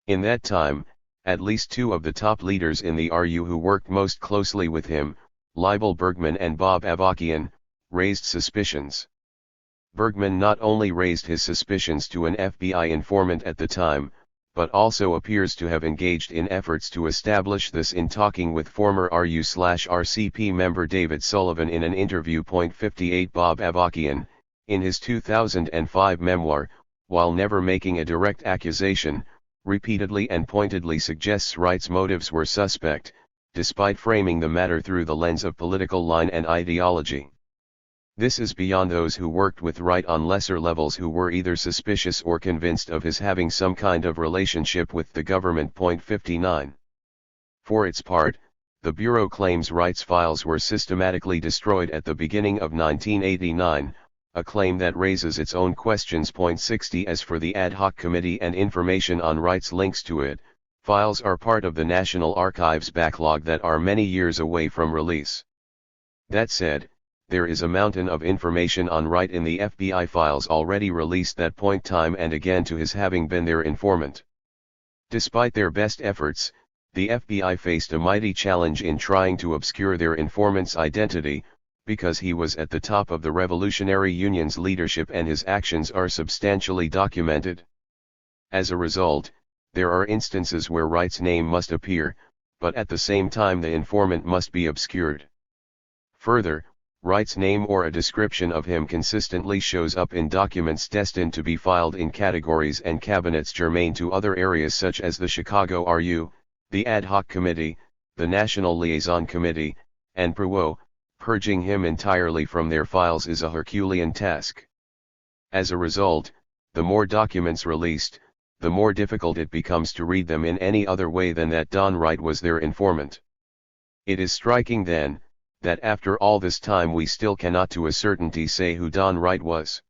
In that time, at least two of the top leaders in the RU who worked most closely with him, Leibel Bergman and Bob Avakian, raised suspicions. Bergman not only raised his suspicions to an FBI informant at the time, but also appears to have engaged in efforts to establish this in talking with former RU/RCP member David Sullivan in an interview. 58. Bob Avakian, in his 2005 memoir, while never making a direct accusation, repeatedly and pointedly suggests Wright's motives were suspect, despite framing the matter through the lens of political line and ideology. This is beyond those who worked with Wright on lesser levels who were either suspicious or convinced of his having some kind of relationship with the government. 59. For its part, the Bureau claims Wright's files were systematically destroyed at the beginning of 1989, a claim that raises its own questions. 60. As for the ad hoc committee and information on Wright's links to it, files are part of the National Archives backlog that are many years away from release. That said, there is a mountain of information on Wright in the FBI files already released that point time and again to his having been their informant. Despite their best efforts, the FBI faced a mighty challenge in trying to obscure their informant's identity, because he was at the top of the Revolutionary Union's leadership and his actions are substantially documented. As a result, there are instances where Wright's name must appear, but at the same time the informant must be obscured. Further, Wright's name or a description of him consistently shows up in documents destined to be filed in categories and cabinets germane to other areas such as the Chicago RU, the Ad Hoc Committee, the National Liaison Committee, and PRO. Purging him entirely from their files is a Herculean task. As a result, the more documents released, the more difficult it becomes to read them in any other way than that Don Wright was their informant. It is striking then, that after all this time we still cannot to a certainty say who Don Wright was.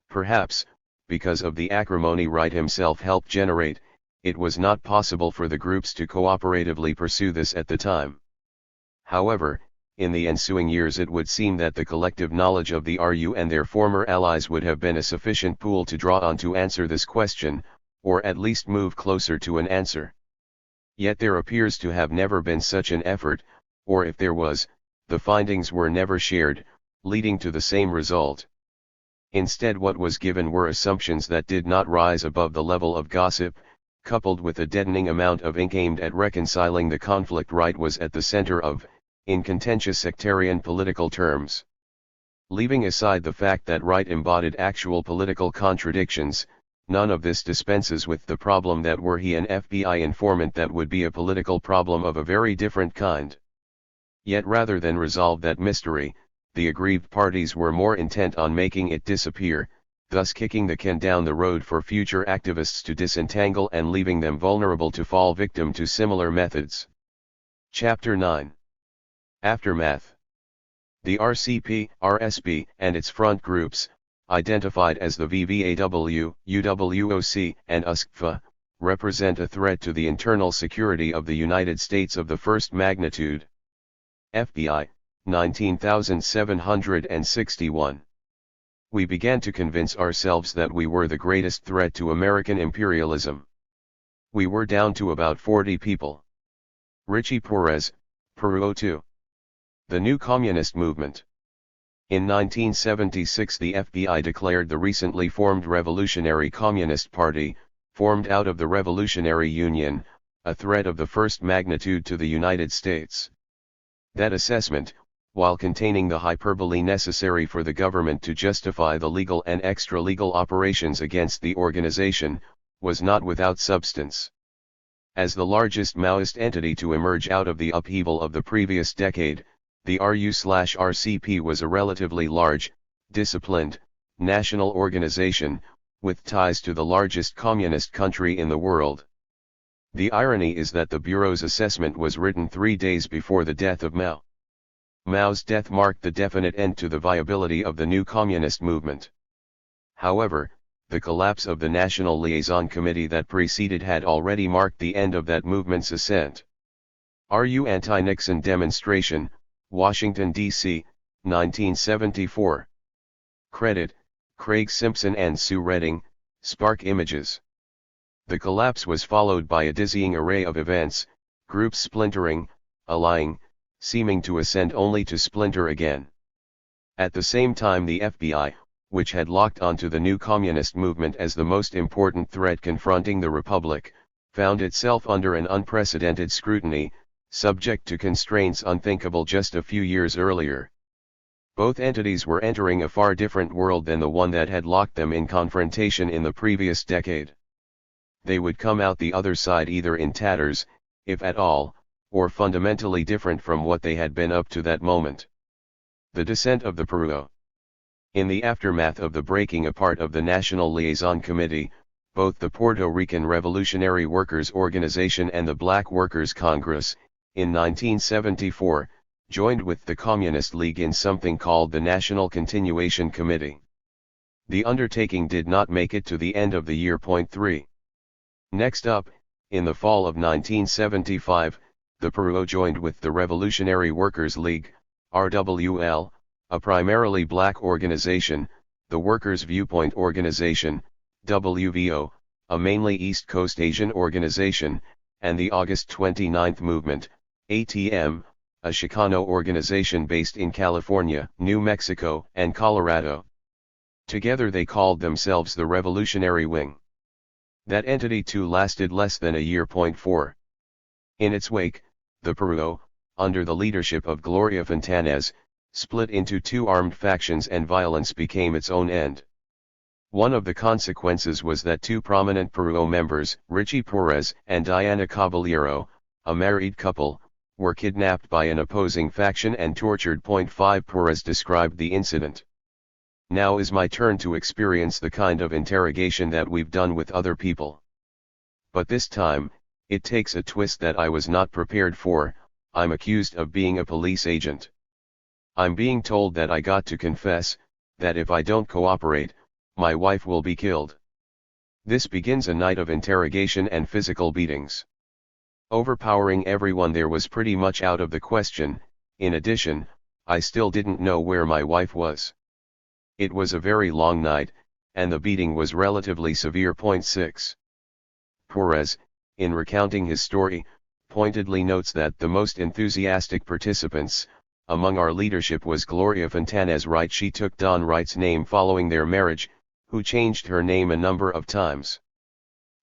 Perhaps, because of the acrimony Wright himself helped generate, it was not possible for the groups to cooperatively pursue this at the time. However, in the ensuing years it would seem that the collective knowledge of the RU and their former allies would have been a sufficient pool to draw on to answer this question, or at least move closer to an answer. Yet there appears to have never been such an effort, or if there was, the findings were never shared, leading to the same result. Instead, what was given were assumptions that did not rise above the level of gossip, coupled with a deadening amount of ink aimed at reconciling the conflict Wright was at the center of, in contentious sectarian political terms. Leaving aside the fact that Wright embodied actual political contradictions, none of this dispenses with the problem that were he an FBI informant, that would be a political problem of a very different kind. Yet rather than resolve that mystery, the aggrieved parties were more intent on making it disappear, thus kicking the can down the road for future activists to disentangle and leaving them vulnerable to fall victim to similar methods. Chapter 9. Aftermath. The RCP, RSP, and its front groups, identified as the VVAW, UWOC, and USCFA, represent a threat to the internal security of the United States of the first magnitude. FBI, 19,761. We began to convince ourselves that we were the greatest threat to American imperialism. We were down to about 40 people. Richie Perez, Peru 2. The new communist movement. In 1976 the FBI declared the recently formed Revolutionary Communist Party, formed out of the Revolutionary Union, a threat of the first magnitude to the United States. That assessment, while containing the hyperbole necessary for the government to justify the legal and extra-legal operations against the organization, was not without substance. As the largest Maoist entity to emerge out of the upheaval of the previous decade, the RU/RCP was a relatively large, disciplined, national organization, with ties to the largest communist country in the world. The irony is that the Bureau's assessment was written 3 days before the death of Mao. Mao's death marked the definite end to the viability of the new communist movement. However, the collapse of the National Liaison Committee that preceded had already marked the end of that movement's ascent. RU Anti-Nixon Demonstration, Washington, D.C., 1974. Credit, Craig Simpson and Sue Redding, Spark Images. The collapse was followed by a dizzying array of events, groups splintering, allying, seeming to ascend only to splinter again. At the same time the FBI, which had locked onto the new communist movement as the most important threat confronting the Republic, found itself under an unprecedented scrutiny, subject to constraints unthinkable just a few years earlier. Both entities were entering a far different world than the one that had locked them in confrontation in the previous decade. They would come out the other side either in tatters, if at all, or fundamentally different from what they had been up to that moment. The descent of the Peru. In the aftermath of the breaking apart of the National Liaison Committee, both the Puerto Rican Revolutionary Workers Organization and the Black Workers Congress, in 1974, joined with the Communist League in something called the National Continuation Committee. The undertaking did not make it to the end of the year. 3. Next up, in the fall of 1975, the Peru joined with the Revolutionary Workers League, RWL, a primarily black organization, the Workers' Viewpoint Organization, WVO, a mainly East Coast Asian organization, and the August 29 Movement, ATM, a Chicano organization based in California, New Mexico, and Colorado. Together they called themselves the Revolutionary Wing. That entity too lasted less than a year. 4. In its wake, the Peru, under the leadership of Gloria Fontanez, split into two armed factions and violence became its own end. One of the consequences was that two prominent Peru members, Richie Perez and Diana Caballero, a married couple, were kidnapped by an opposing faction and tortured. 5 Perez described the incident. Now is my turn to experience the kind of interrogation that we've done with other people. But this time, it takes a twist that I was not prepared for. I'm accused of being a police agent. I'm being told that I got to confess, that if I don't cooperate, my wife will be killed. This begins a night of interrogation and physical beatings. Overpowering everyone there was pretty much out of the question. In addition, I still didn't know where my wife was. It was a very long night, and the beating was relatively severe. 6. Perez, in recounting his story, pointedly notes that the most enthusiastic participants, among our leadership was Gloria Fontanez Wright. She took Don Wright's name following their marriage, who changed her name a number of times.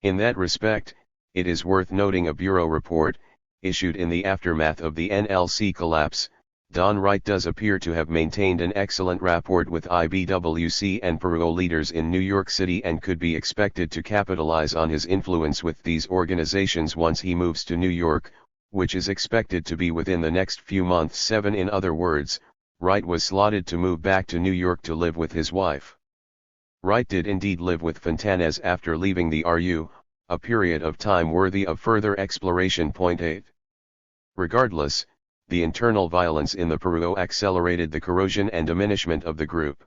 In that respect, it is worth noting a Bureau report, issued in the aftermath of the NLC collapse, Don Wright does appear to have maintained an excellent rapport with IBWC and Peruo leaders in New York City and could be expected to capitalize on his influence with these organizations once he moves to New York, which is expected to be within the next few months. 7 In other words, Wright was slotted to move back to New York to live with his wife. Wright did indeed live with Fontanez after leaving the RU, a period of time worthy of further exploration. 8. Regardless, the internal violence in the Peruo accelerated the corrosion and diminishment of the group.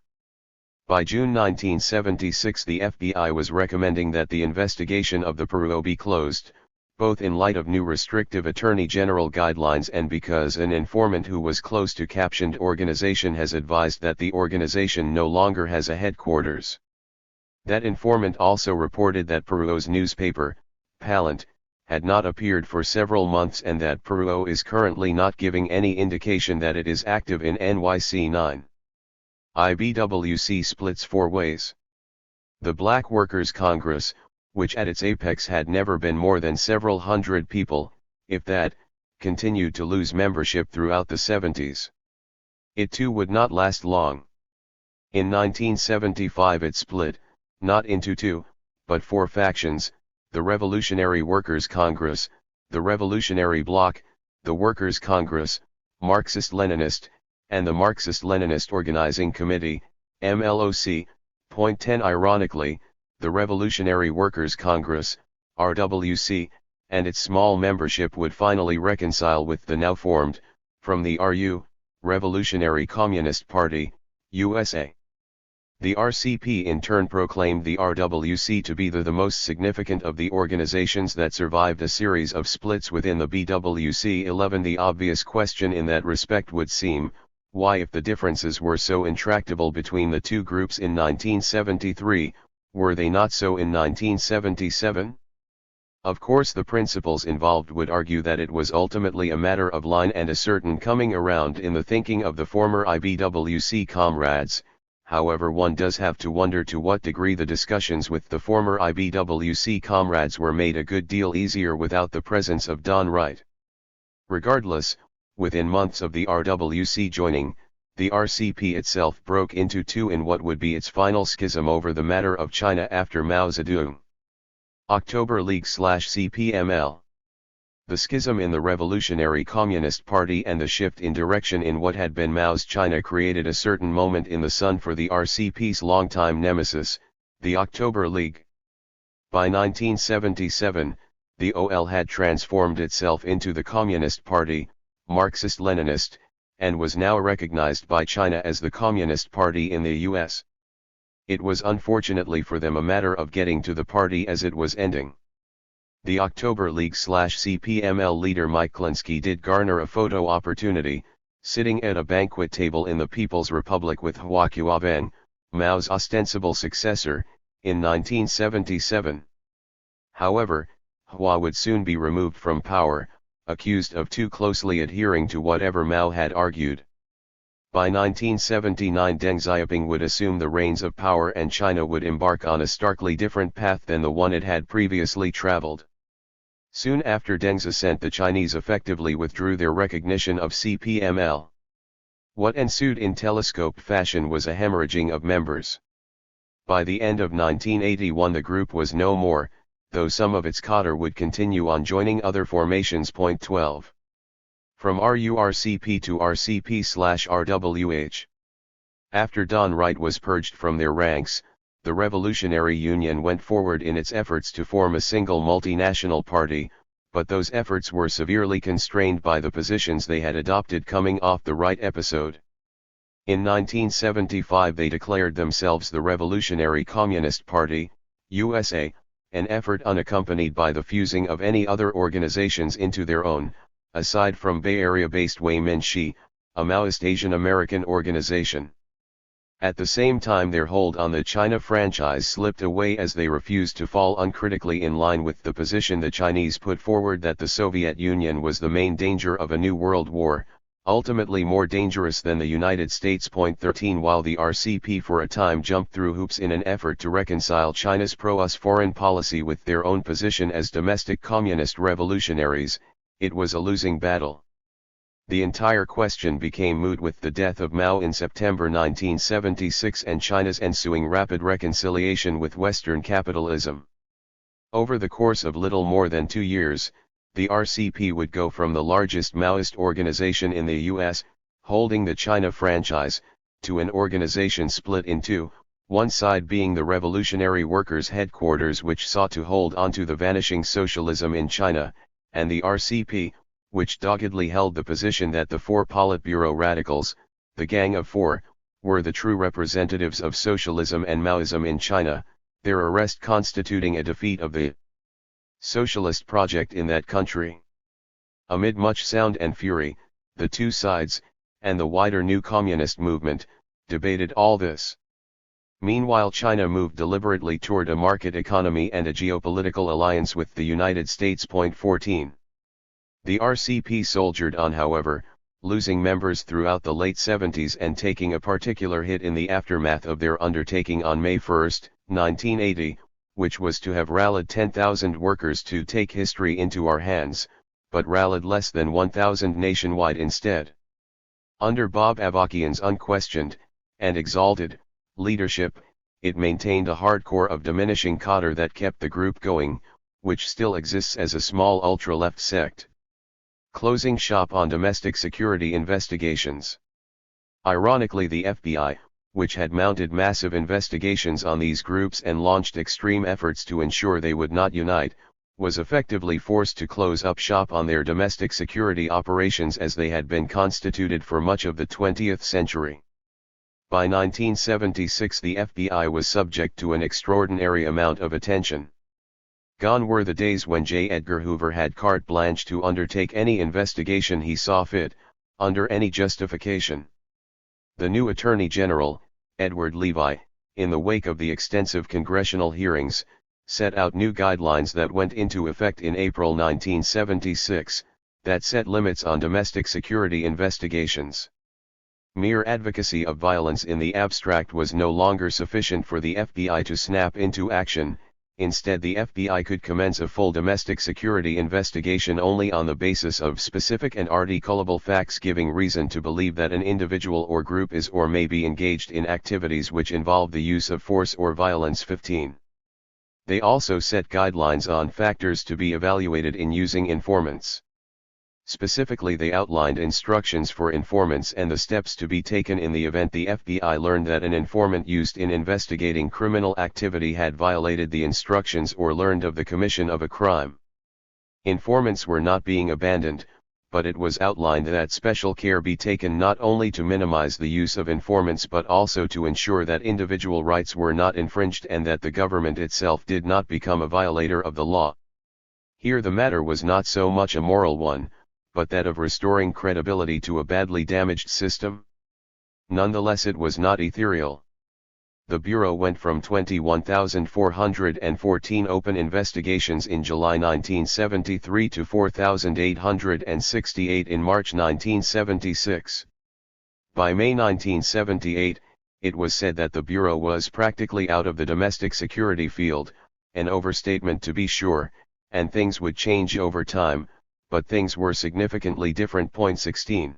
By June 1976 the FBI was recommending that the investigation of the Peruo be closed, both in light of new restrictive Attorney General guidelines and because an informant who was close to captioned organization has advised that the organization no longer has a headquarters. That informant also reported that Peruo's newspaper, Palant, had not appeared for several months and that Peruo is currently not giving any indication that it is active in NYC 9. IBWC splits 4 ways. The Black Workers' Congress, which at its apex had never been more than several hundred people, if that, continued to lose membership throughout the 70s. It too would not last long. In 1975 it split, not into 2, but 4 factions: the Revolutionary Workers' Congress, the Revolutionary Bloc, the Workers' Congress, Marxist-Leninist, and the Marxist-Leninist Organizing Committee, MLOC. 10 Ironically, the Revolutionary Workers' Congress, RWC, and its small membership would finally reconcile with the now formed, from the RU, Revolutionary Communist Party, USA. The RCP in turn proclaimed the RWC to be the most significant of the organizations that survived a series of splits within the BWC. 11 The obvious question in that respect would seem, why, if the differences were so intractable between the two groups in 1973, were they not so in 1977? Of course the principals involved would argue that it was ultimately a matter of line and a certain coming around in the thinking of the former IBWC comrades. However, one does have to wonder to what degree the discussions with the former IBWC comrades were made a good deal easier without the presence of Don Wright. Regardless, within months of the RWC joining, the RCP itself broke into 2 in what would be its final schism over the matter of China after Mao Zedong. October League/CPML. The schism in the Revolutionary Communist Party and the shift in direction in what had been Mao's China created a certain moment in the sun for the RCP's longtime nemesis, the October League. By 1977, the OL had transformed itself into the Communist Party, Marxist-Leninist, and was now recognized by China as the Communist Party in the US. It was unfortunately for them a matter of getting to the party as it was ending. The October League/CPML leader Mike Klinsky did garner a photo opportunity, sitting at a banquet table in the People's Republic with Hua Qiawen, Mao's ostensible successor, in 1977. However, Hua would soon be removed from power, accused of too closely adhering to whatever Mao had argued. By 1979 Deng Xiaoping would assume the reins of power and China would embark on a starkly different path than the one it had previously traveled. Soon after Deng's ascent, the Chinese effectively withdrew their recognition of CPML. What ensued in telescoped fashion was a hemorrhaging of members. By the end of 1981 the group was no more, though some of its cadre would continue on joining other formations. 12. From RURCP to RCP/RWH. After Don Wright was purged from their ranks, the Revolutionary Union went forward in its efforts to form a single multinational party, but those efforts were severely constrained by the positions they had adopted coming off the Wright episode. In 1975 they declared themselves the Revolutionary Communist Party, USA, an effort unaccompanied by the fusing of any other organizations into their own, aside from Bay Area-based Wei Minxi, a Maoist Asian American organization. At the same time their hold on the China franchise slipped away as they refused to fall uncritically in line with the position the Chinese put forward that the Soviet Union was the main danger of a new world war, ultimately more dangerous than the United States. 13 While the RCP for a time jumped through hoops in an effort to reconcile China's pro-US foreign policy with their own position as domestic communist revolutionaries, it was a losing battle. The entire question became moot with the death of Mao in September 1976 and China's ensuing rapid reconciliation with Western capitalism. Over the course of little more than 2 years, the RCP would go from the largest Maoist organization in the US, holding the China franchise, to an organization split in two, one side being the Revolutionary Workers' Headquarters, which sought to hold onto the vanishing socialism in China, and the RCP, which doggedly held the position that the four Politburo radicals, the Gang of Four, were the true representatives of socialism and Maoism in China, their arrest constituting a defeat of the socialist project in that country. Amid much sound and fury, the two sides, and the wider new communist movement, debated all this. Meanwhile, China moved deliberately toward a market economy and a geopolitical alliance with the United States. 14. The RCP soldiered on, however, losing members throughout the late 70s and taking a particular hit in the aftermath of their undertaking on May 1, 1980, which was to have rallied 10,000 workers to take history into our hands, but rallied less than 1,000 nationwide instead. Under Bob Avakian's unquestioned, and exalted, leadership, it maintained a hardcore of diminishing cadre that kept the group going, which still exists as a small ultra-left sect. Closing shop on domestic security investigations. Ironically, the FBI, which had mounted massive investigations on these groups and launched extreme efforts to ensure they would not unite, was effectively forced to close up shop on their domestic security operations as they had been constituted for much of the 20th century. By 1976, the FBI was subject to an extraordinary amount of attention. Gone were the days when J. Edgar Hoover had carte blanche to undertake any investigation he saw fit, under any justification. The new Attorney General, Edward Levi, in the wake of the extensive congressional hearings, set out new guidelines that went into effect in April 1976, that set limits on domestic security investigations. Mere advocacy of violence in the abstract was no longer sufficient for the FBI to snap into action. Instead, the FBI could commence a full domestic security investigation only on the basis of specific and articulable facts giving reason to believe that an individual or group is or may be engaged in activities which involve the use of force or violence. 15. They also set guidelines on factors to be evaluated in using informants. Specifically, they outlined instructions for informants and the steps to be taken in the event the FBI learned that an informant used in investigating criminal activity had violated the instructions or learned of the commission of a crime. Informants were not being abandoned, but it was outlined that special care be taken not only to minimize the use of informants but also to ensure that individual rights were not infringed and that the government itself did not become a violator of the law. Here the matter was not so much a moral one, but that of restoring credibility to a badly damaged system. Nonetheless, it was not ethereal. The Bureau went from 21,414 open investigations in July 1973 to 4,868 in March 1976. By May 1978, it was said that the Bureau was practically out of the domestic security field, an overstatement to be sure, and things would change over time, but things were significantly different. 16.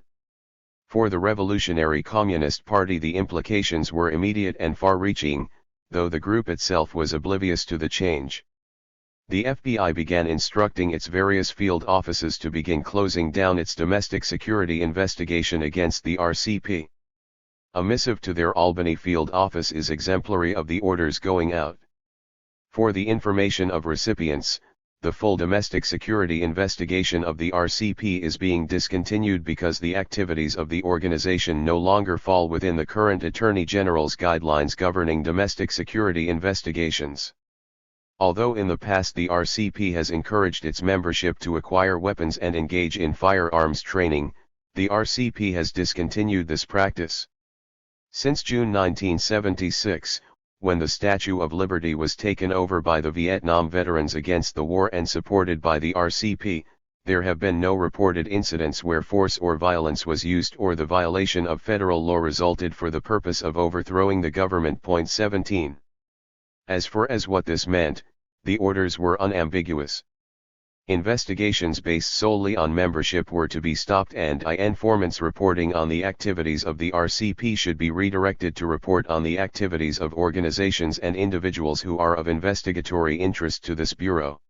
For the Revolutionary Communist Party, the implications were immediate and far-reaching, though the group itself was oblivious to the change. The FBI began instructing its various field offices to begin closing down its domestic security investigation against the RCP. A missive to their Albany field office is exemplary of the orders going out. For the information of recipients, the full domestic security investigation of the RCP is being discontinued because the activities of the organization no longer fall within the current Attorney General's guidelines governing domestic security investigations. Although in the past the RCP has encouraged its membership to acquire weapons and engage in firearms training, the RCP has discontinued this practice. Since June 1976, when the Statue of Liberty was taken over by the Vietnam veterans against the war and supported by the RCP, there have been no reported incidents where force or violence was used or the violation of federal law resulted for the purpose of overthrowing the government. 17. As for what this meant, the orders were unambiguous. Investigations based solely on membership were to be stopped, and informants reporting on the activities of the RCP should be redirected to report on the activities of organizations and individuals who are of investigatory interest to this Bureau.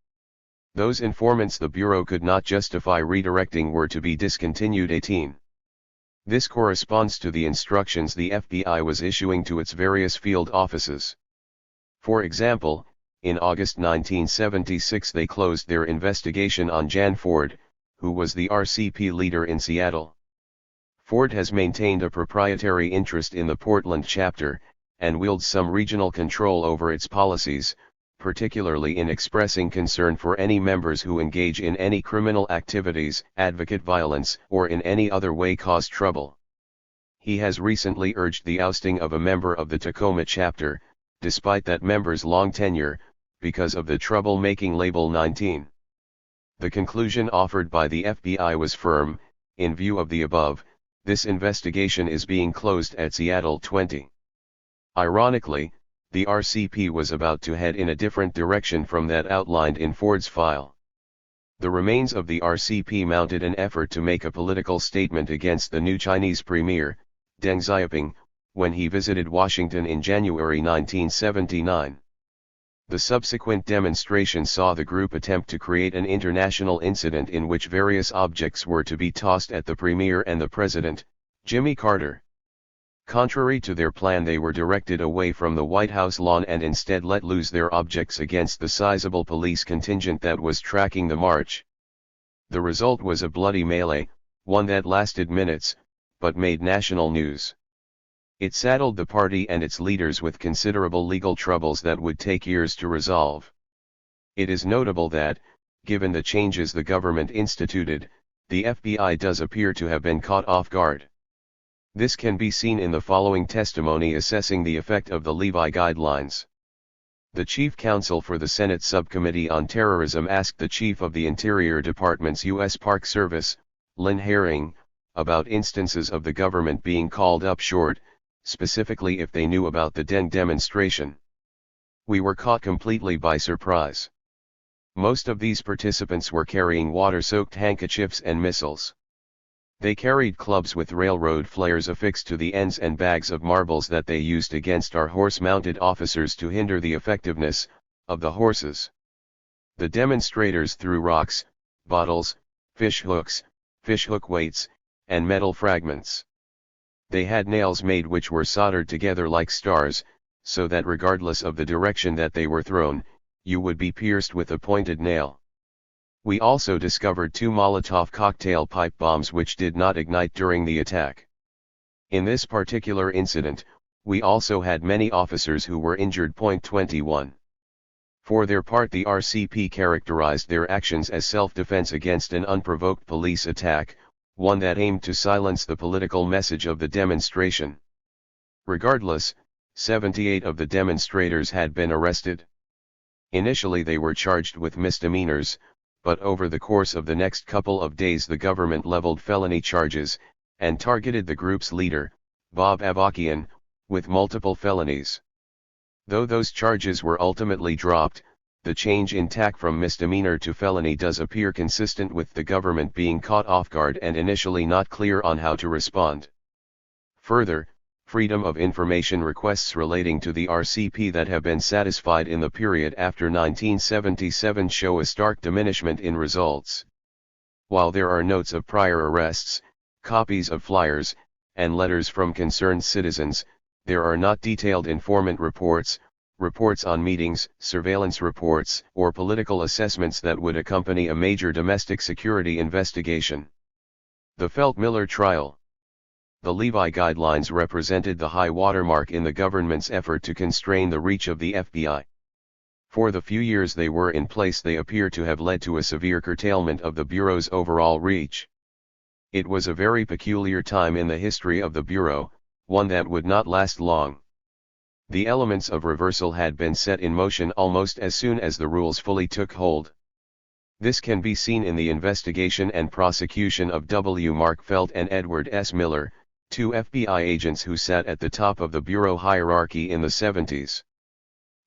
Those informants the Bureau could not justify redirecting were to be discontinued. 18. This corresponds to the instructions the FBI was issuing to its various field offices. For example, in August 1976 they closed their investigation on Jan Ford, who was the RCP leader in Seattle. Ford has maintained a proprietary interest in the Portland chapter, and wields some regional control over its policies, particularly in expressing concern for any members who engage in any criminal activities, advocate violence, or in any other way cause trouble. He has recently urged the ousting of a member of the Tacoma chapter, despite that member's long tenure, because of the trouble-making label. 19. The conclusion offered by the FBI was firm: in view of the above, this investigation is being closed at Seattle. 20. Ironically, the RCP was about to head in a different direction from that outlined in Ford's file. The remains of the RCP mounted an effort to make a political statement against the new Chinese premier, Deng Xiaoping, when he visited Washington in January 1979. The subsequent demonstration saw the group attempt to create an international incident in which various objects were to be tossed at the premier and the president, Jimmy Carter. Contrary to their plan, they were directed away from the White House lawn and instead let loose their objects against the sizable police contingent that was tracking the march. The result was a bloody melee, one that lasted minutes, but made national news. It saddled the party and its leaders with considerable legal troubles that would take years to resolve. It is notable that, given the changes the government instituted, the FBI does appear to have been caught off guard. This can be seen in the following testimony assessing the effect of the Levi Guidelines. The chief counsel for the Senate Subcommittee on Terrorism asked the Chief of the Interior Department's U.S. Park Service, Lynn Herring, about instances of the government being called up short, specifically if they knew about the Deng demonstration. "We were caught completely by surprise. Most of these participants were carrying water-soaked handkerchiefs and missiles. They carried clubs with railroad flares affixed to the ends and bags of marbles that they used against our horse-mounted officers to hinder the effectiveness of the horses. The demonstrators threw rocks, bottles, fish hooks, fish hook weights, and metal fragments. They had nails made which were soldered together like stars, so that regardless of the direction that they were thrown, you would be pierced with a pointed nail. We also discovered 2 Molotov cocktail pipe bombs which did not ignite during the attack. In this particular incident, we also had many officers who were injured." 21. For their part, the RCP characterized their actions as self-defense against an unprovoked police attack, one that aimed to silence the political message of the demonstration. Regardless, 78 of the demonstrators had been arrested. Initially they were charged with misdemeanors, but over the course of the next couple of days the government leveled felony charges, and targeted the group's leader, Bob Avakian, with multiple felonies. Though those charges were ultimately dropped, the change in tack from misdemeanor to felony does appear consistent with the government being caught off guard and initially not clear on how to respond. Further, Freedom of Information requests relating to the RCP that have been satisfied in the period after 1977 show a stark diminishment in results. While there are notes of prior arrests, copies of flyers, and letters from concerned citizens, there are not detailed informant reports, reports on meetings, surveillance reports, or political assessments that would accompany a major domestic security investigation. The Felt-Miller trial. The Levi Guidelines represented the high watermark in the government's effort to constrain the reach of the FBI. For the few years they were in place, they appear to have led to a severe curtailment of the Bureau's overall reach. It was a very peculiar time in the history of the Bureau, one that would not last long. The elements of reversal had been set in motion almost as soon as the rules fully took hold. This can be seen in the investigation and prosecution of W. Mark Felt and Edward S. Miller, 2 FBI agents who sat at the top of the Bureau hierarchy in the 70s.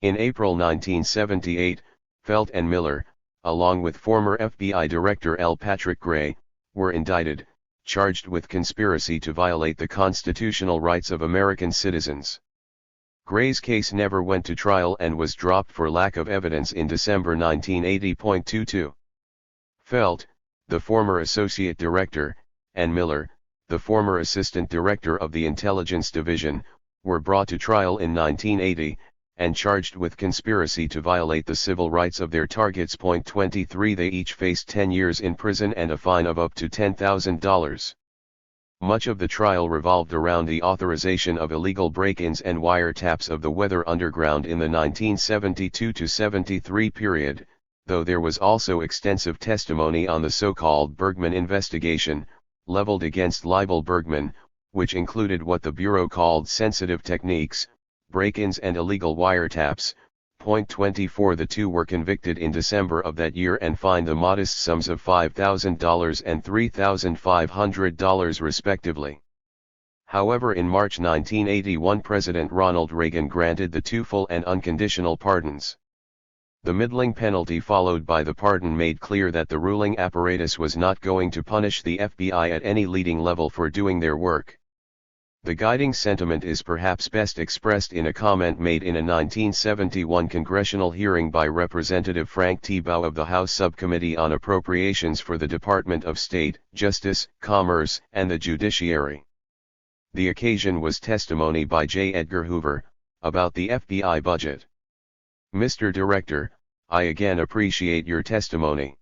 In April 1978, Felt and Miller, along with former FBI Director L. Patrick Gray, were indicted, charged with conspiracy to violate the constitutional rights of American citizens. Gray's case never went to trial and was dropped for lack of evidence in December 1980.22. Felt, the former Associate Director, and Miller, the former Assistant Director of the Intelligence Division, were brought to trial in 1980, and charged with conspiracy to violate the civil rights of their targets. 23 They each faced 10 years in prison and a fine of up to $10,000. Much of the trial revolved around the authorization of illegal break-ins and wiretaps of the Weather Underground in the 1972-73 period, though there was also extensive testimony on the so-called Bergman investigation, leveled against Leibel Bergman, which included what the Bureau called sensitive techniques, break-ins and illegal wiretaps. 24 The two were convicted in December of that year and fined the modest sums of $5,000 and $3,500 respectively. However, in March 1981 President Ronald Reagan granted the two full and unconditional pardons. The middling penalty followed by the pardon made clear that the ruling apparatus was not going to punish the FBI at any leading level for doing their work. The guiding sentiment is perhaps best expressed in a comment made in a 1971 congressional hearing by Representative Frank T. Bowe of the House Subcommittee on Appropriations for the Department of State, Justice, Commerce, and the Judiciary. The occasion was testimony by J. Edgar Hoover, about the FBI budget. Mr. Director, I again appreciate your testimony.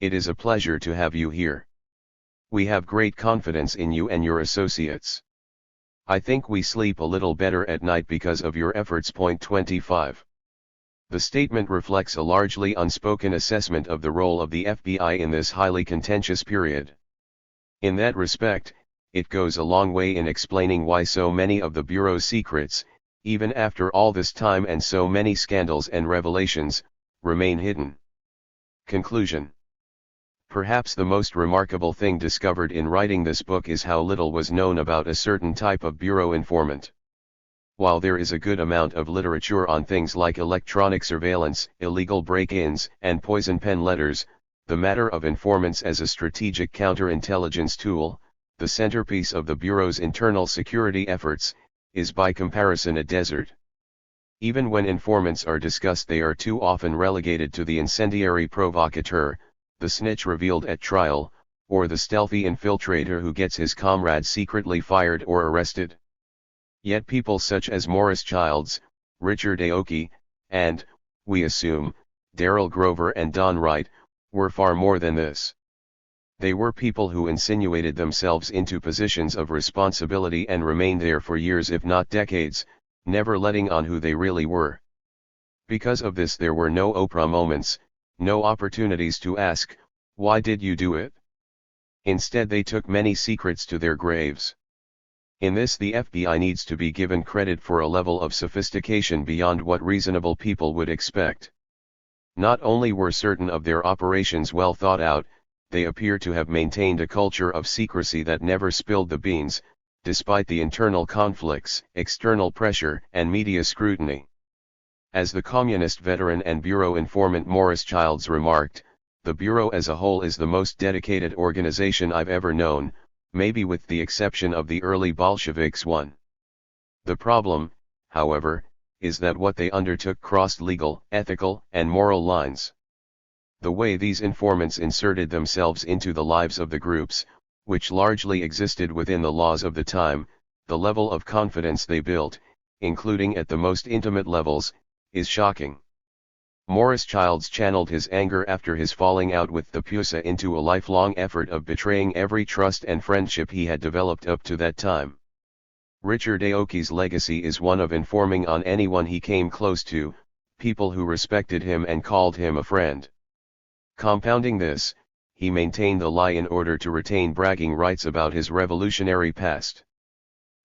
It is a pleasure to have you here. We have great confidence in you and your associates. I think we sleep a little better at night because of your efforts. 25. The statement reflects a largely unspoken assessment of the role of the FBI in this highly contentious period. In that respect, it goes a long way in explaining why so many of the Bureau's secrets, even after all this time and so many scandals and revelations, remain hidden. Conclusion. Perhaps the most remarkable thing discovered in writing this book is how little was known about a certain type of Bureau informant. While there is a good amount of literature on things like electronic surveillance, illegal break-ins, and poison pen letters, the matter of informants as a strategic counterintelligence tool, the centerpiece of the Bureau's internal security efforts, is by comparison a desert. Even when informants are discussed, they are too often relegated to the incendiary provocateur, the snitch revealed at trial, or the stealthy infiltrator who gets his comrade secretly fired or arrested. Yet people such as Morris Childs, Richard Aoki, and, we assume, Darrell Grover and Don Wright, were far more than this. They were people who insinuated themselves into positions of responsibility and remained there for years if not decades, never letting on who they really were. Because of this there were no Oprah moments, no opportunities to ask, why did you do it? Instead they took many secrets to their graves. In this the FBI needs to be given credit for a level of sophistication beyond what reasonable people would expect. Not only were certain of their operations well thought out, they appear to have maintained a culture of secrecy that never spilled the beans, despite the internal conflicts, external pressure, and media scrutiny. As the communist veteran and Bureau informant Morris Childs remarked, the Bureau as a whole is the most dedicated organization I've ever known, maybe with the exception of the early Bolsheviks one. The problem, however, is that what they undertook crossed legal, ethical, and moral lines. The way these informants inserted themselves into the lives of the groups, which largely existed within the laws of the time, the level of confidence they built, including at the most intimate levels, is shocking. Morris Childs channeled his anger after his falling out with the PUSA into a lifelong effort of betraying every trust and friendship he had developed up to that time. Richard Aoki's legacy is one of informing on anyone he came close to, people who respected him and called him a friend. Compounding this, he maintained the lie in order to retain bragging rights about his revolutionary past.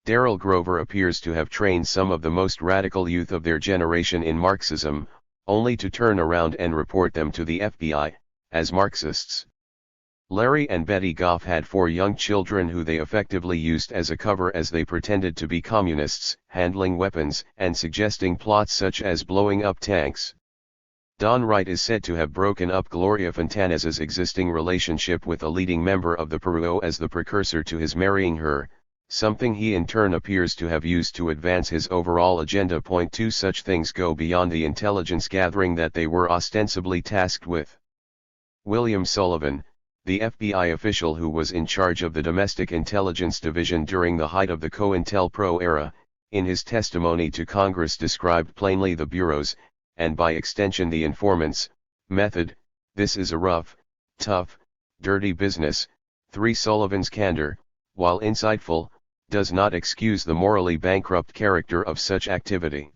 Darrell Grover appears to have trained some of the most radical youth of their generation in Marxism, only to turn around and report them to the FBI, as Marxists. Larry and Betty Goff had 4 young children who they effectively used as a cover as they pretended to be communists, handling weapons and suggesting plots such as blowing up tanks. Don Wright is said to have broken up Gloria Fontanez's existing relationship with a leading member of the Peruo as the precursor to his marrying her, something he in turn appears to have used to advance his overall agenda. Point 2 Such things go beyond the intelligence gathering that they were ostensibly tasked with. William Sullivan, the FBI official who was in charge of the Domestic Intelligence Division during the height of the COINTELPRO era, in his testimony to Congress described plainly the Bureau's, and by extension the informants, method. This is a rough, tough, dirty business. 3 Sullivan's candor, while insightful, does not excuse the morally bankrupt character of such activity.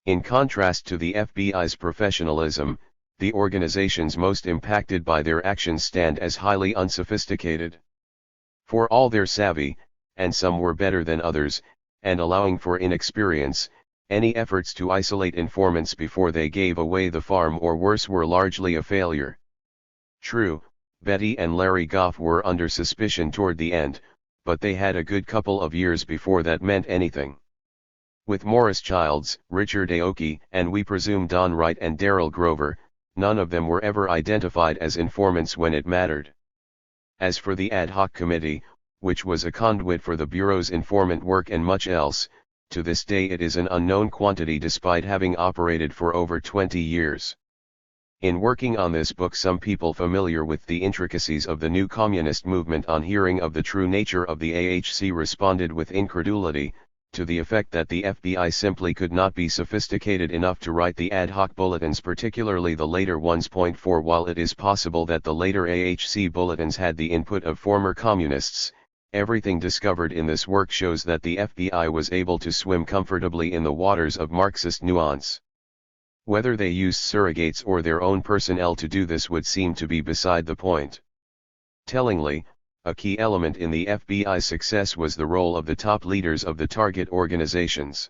In contrast to the FBI's professionalism, the organizations most impacted by their actions stand as highly unsophisticated. For all their savvy, and some were better than others, and allowing for inexperience, any efforts to isolate informants before they gave away the farm or worse were largely a failure. True, Betty and Larry Goff were under suspicion toward the end, but they had a good couple of years before that meant anything. With Morris Childs, Richard Aoki, and we presume Don Wright and Darrell Grover, none of them were ever identified as informants when it mattered. As for the ad hoc committee, which was a conduit for the Bureau's informant work and much else, to this day it is an unknown quantity despite having operated for over 20 years. In working on this book, some people familiar with the intricacies of the new communist movement on hearing of the true nature of the AHC responded with incredulity, to the effect that the FBI simply could not be sophisticated enough to write the ad hoc bulletins, particularly the later ones. 4 While it is possible that the later AHC bulletins had the input of former communists, everything discovered in this work shows that the FBI was able to swim comfortably in the waters of Marxist nuance. Whether they used surrogates or their own personnel to do this would seem to be beside the point. Tellingly, a key element in the FBI's success was the role of the top leaders of the target organizations.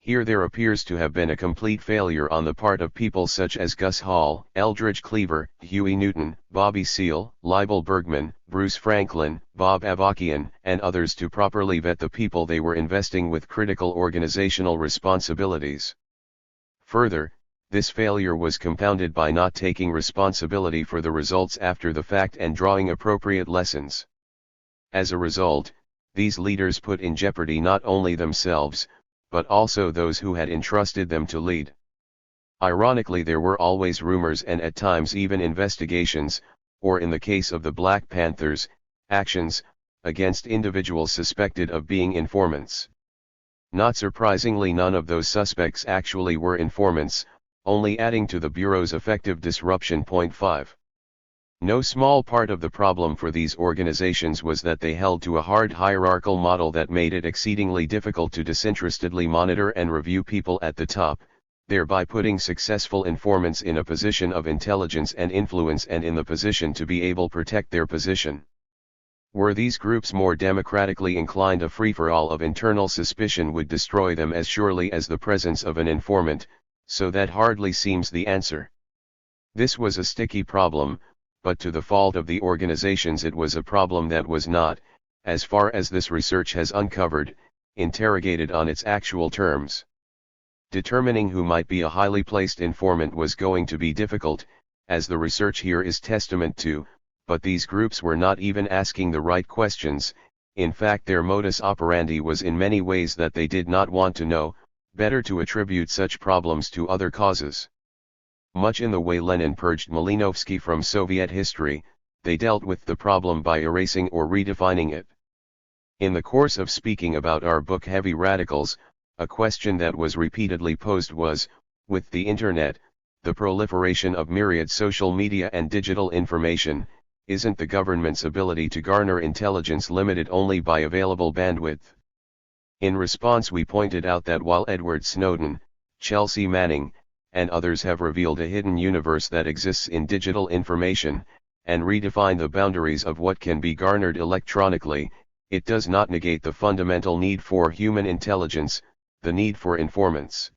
Here there appears to have been a complete failure on the part of people such as Gus Hall, Eldridge Cleaver, Huey Newton, Bobby Seale, Leibel Bergman, Bruce Franklin, Bob Avakian, and others to properly vet the people they were investing with critical organizational responsibilities. Further, this failure was compounded by not taking responsibility for the results after the fact and drawing appropriate lessons. As a result, these leaders put in jeopardy not only themselves, but also those who had entrusted them to lead. Ironically, there were always rumors and at times even investigations, or in the case of the Black Panthers, actions, against individuals suspected of being informants. Not surprisingly, none of those suspects actually were informants, only adding to the Bureau's effective disruption. 5. No small part of the problem for these organizations was that they held to a hard hierarchical model that made it exceedingly difficult to disinterestedly monitor and review people at the top, thereby putting successful informants in a position of intelligence and influence and in the position to be able to protect their position. Were these groups more democratically inclined, a free-for-all of internal suspicion would destroy them as surely as the presence of an informant, so that hardly seems the answer. This was a sticky problem, but to the fault of the organizations it was a problem that was not, as far as this research has uncovered, interrogated on its actual terms. Determining who might be a highly placed informant was going to be difficult, as the research here is testament to, but these groups were not even asking the right questions. In fact, their modus operandi was in many ways that they did not want to know, better to attribute such problems to other causes. Much in the way Lenin purged Malinovsky from Soviet history, they dealt with the problem by erasing or redefining it. In the course of speaking about our book Heavy Radicals, a question that was repeatedly posed was, with the Internet, the proliferation of myriad social media and digital information, isn't the government's ability to garner intelligence limited only by available bandwidth? In response, we pointed out that while Edward Snowden, Chelsea Manning, and others have revealed a hidden universe that exists in digital information, and redefined the boundaries of what can be garnered electronically, it does not negate the fundamental need for human intelligence, the need for informants.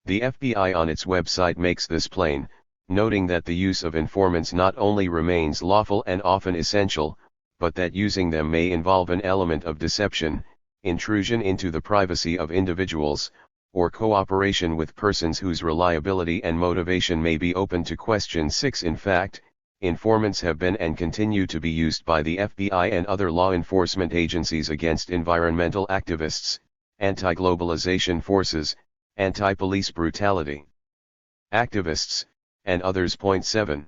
The FBI on its website makes this plain, noting that the use of informants not only remains lawful and often essential, but that using them may involve an element of deception, intrusion into the privacy of individuals, or cooperation with persons whose reliability and motivation may be open to question. 6. In fact, informants have been and continue to be used by the FBI and other law enforcement agencies against environmental activists, anti-globalization forces, anti-police brutality activists, and others. 7.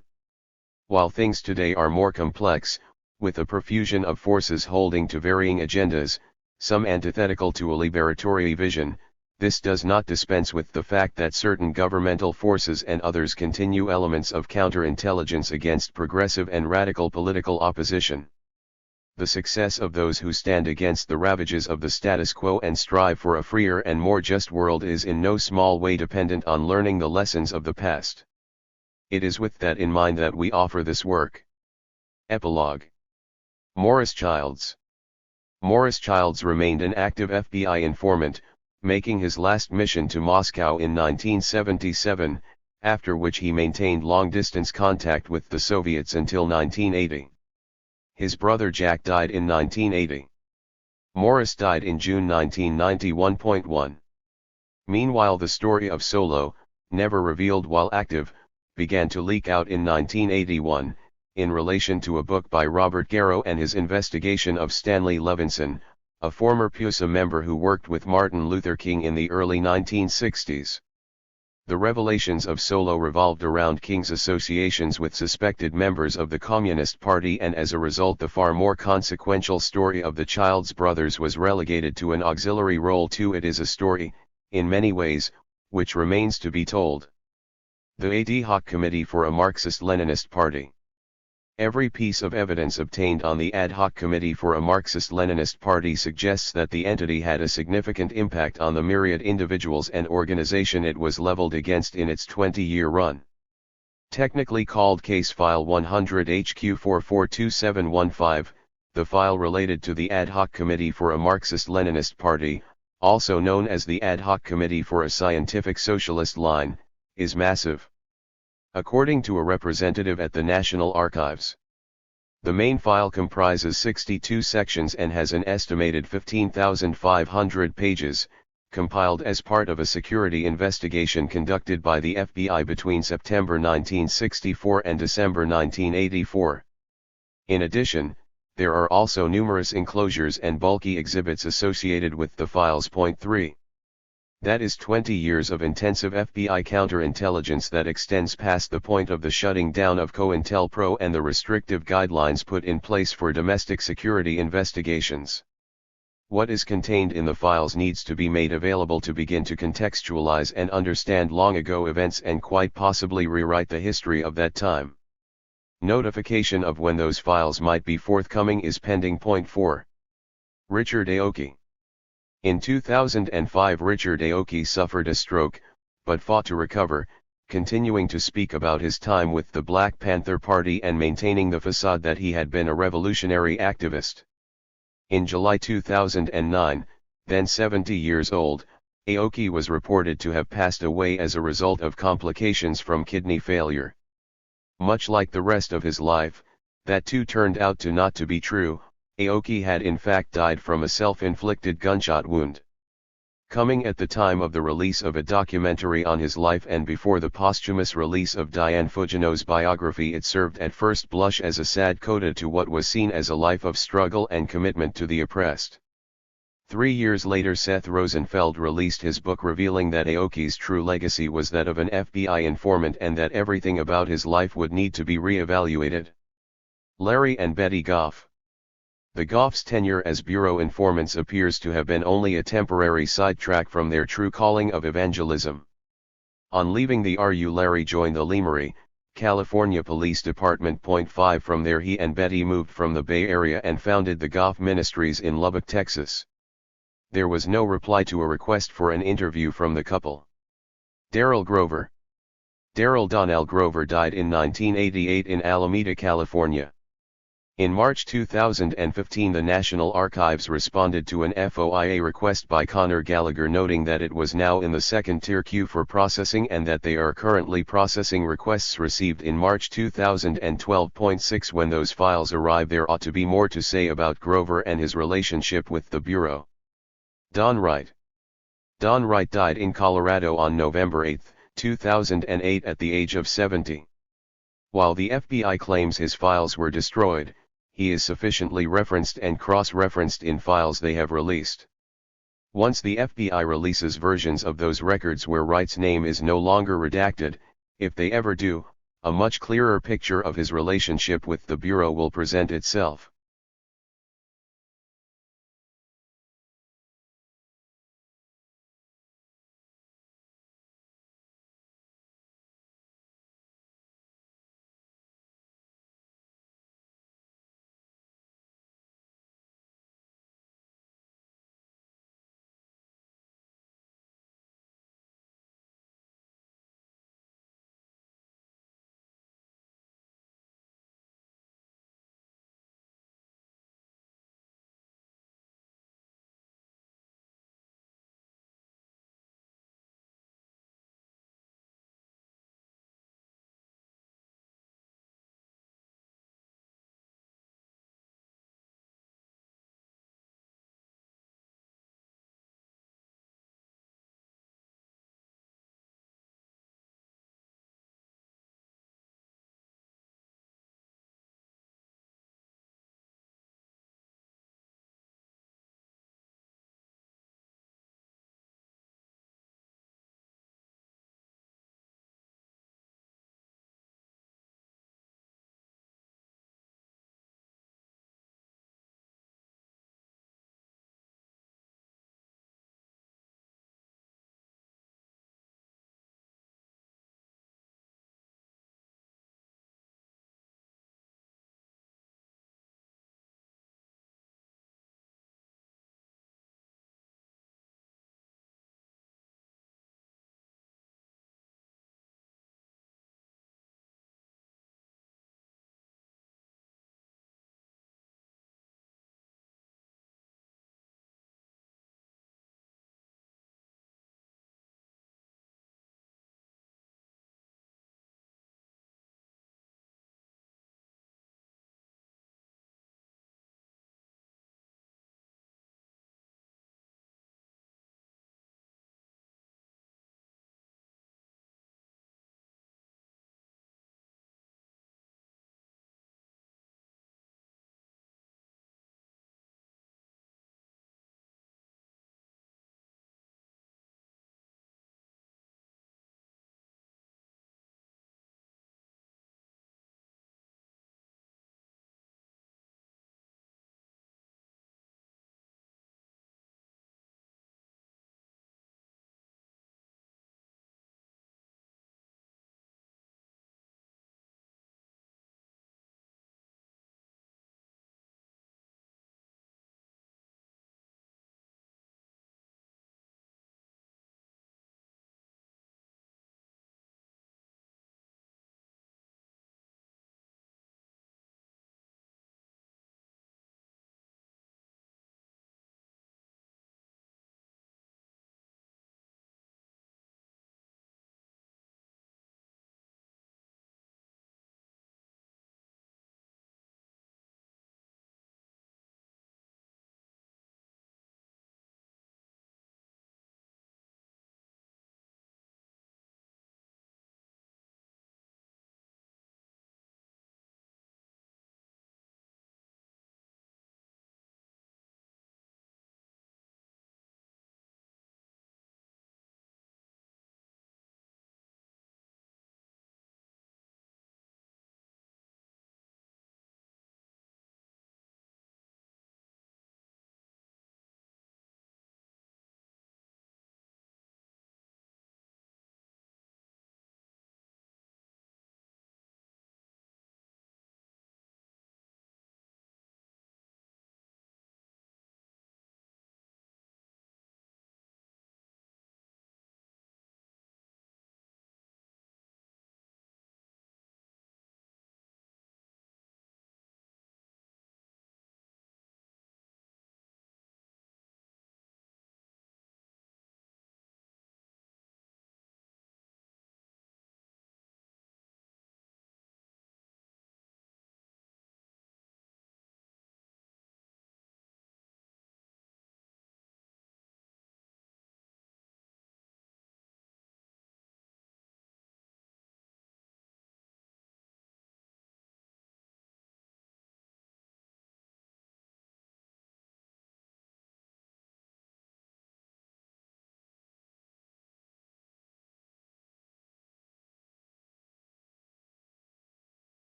While things today are more complex, with a profusion of forces holding to varying agendas, some antithetical to a liberatory vision, this does not dispense with the fact that certain governmental forces and others continue elements of counterintelligence against progressive and radical political opposition. The success of those who stand against the ravages of the status quo and strive for a freer and more just world is in no small way dependent on learning the lessons of the past. It is with that in mind that we offer this work. Epilogue. Morris Childs. Morris Childs remained an active FBI informant, making his last mission to Moscow in 1977, after which he maintained long-distance contact with the Soviets until 1980. His brother Jack died in 1980. Morris died in June 1991. Meanwhile, the story of Solo, never revealed while active, began to leak out in 1981, in relation to a book by Robert Garrow and his investigation of Stanley Levinson, a former PUSA member who worked with Martin Luther King in the early 1960s. The revelations of Solo revolved around King's associations with suspected members of the Communist Party, and as a result the far more consequential story of the Childs brothers was relegated to an auxiliary role too. It is a story, in many ways, which remains to be told. The ad hoc Committee for a Marxist-Leninist Party. Every piece of evidence obtained on the ad hoc Committee for a Marxist-Leninist Party suggests that the entity had a significant impact on the myriad individuals and organization it was leveled against in its 20-year run. Technically called Case File 100 HQ 442715, the file related to the ad hoc Committee for a Marxist-Leninist Party, also known as the ad hoc Committee for a Scientific Socialist Line, is massive. According to a representative at the National Archives, the main file comprises 62 sections and has an estimated 15,500 pages, compiled as part of a security investigation conducted by the FBI between September 1964 and December 1984. In addition, there are also numerous enclosures and bulky exhibits associated with the files. 3. That is 20 years of intensive FBI counterintelligence that extends past the point of the shutting down of COINTELPRO and the restrictive guidelines put in place for domestic security investigations. What is contained in the files needs to be made available to begin to contextualize and understand long ago events and quite possibly rewrite the history of that time. Notification of when those files might be forthcoming is pending. 4. Richard Aoki. In 2005 Richard Aoki suffered a stroke, but fought to recover, continuing to speak about his time with the Black Panther Party and maintaining the facade that he had been a revolutionary activist. In July 2009, then 70 years old, Aoki was reported to have passed away as a result of complications from kidney failure. Much like the rest of his life, that too turned out to not to be true. Aoki had in fact died from a self-inflicted gunshot wound. Coming at the time of the release of a documentary on his life and before the posthumous release of Diane Fugino's biography, it served at first blush as a sad coda to what was seen as a life of struggle and commitment to the oppressed. 3 years later Seth Rosenfeld released his book revealing that Aoki's true legacy was that of an FBI informant and that everything about his life would need to be re-evaluated. Larry and Betty Goff. The Goffs' tenure as bureau informants appears to have been only a temporary sidetrack from their true calling of evangelism. On leaving the RU, Larry joined the Lemery, California Police Department. 5 From there he and Betty moved from the Bay Area and founded the Goff Ministries in Lubbock, Texas. There was no reply to a request for an interview from the couple. Darrell Grover. Darrell Donnell Grover died in 1988 in Alameda, California. In March 2015 the National Archives responded to an FOIA request by Conor Gallagher noting that it was now in the second-tier queue for processing and that they are currently processing requests received in March 2012. 6 When those files arrive there ought to be more to say about Grover and his relationship with the Bureau. Don Wright. Don Wright died in Colorado on November 8, 2008 at the age of 70. While the FBI claims his files were destroyed, he is sufficiently referenced and cross-referenced in files they have released. Once the FBI releases versions of those records where Wright's name is no longer redacted, if they ever do, a much clearer picture of his relationship with the Bureau will present itself.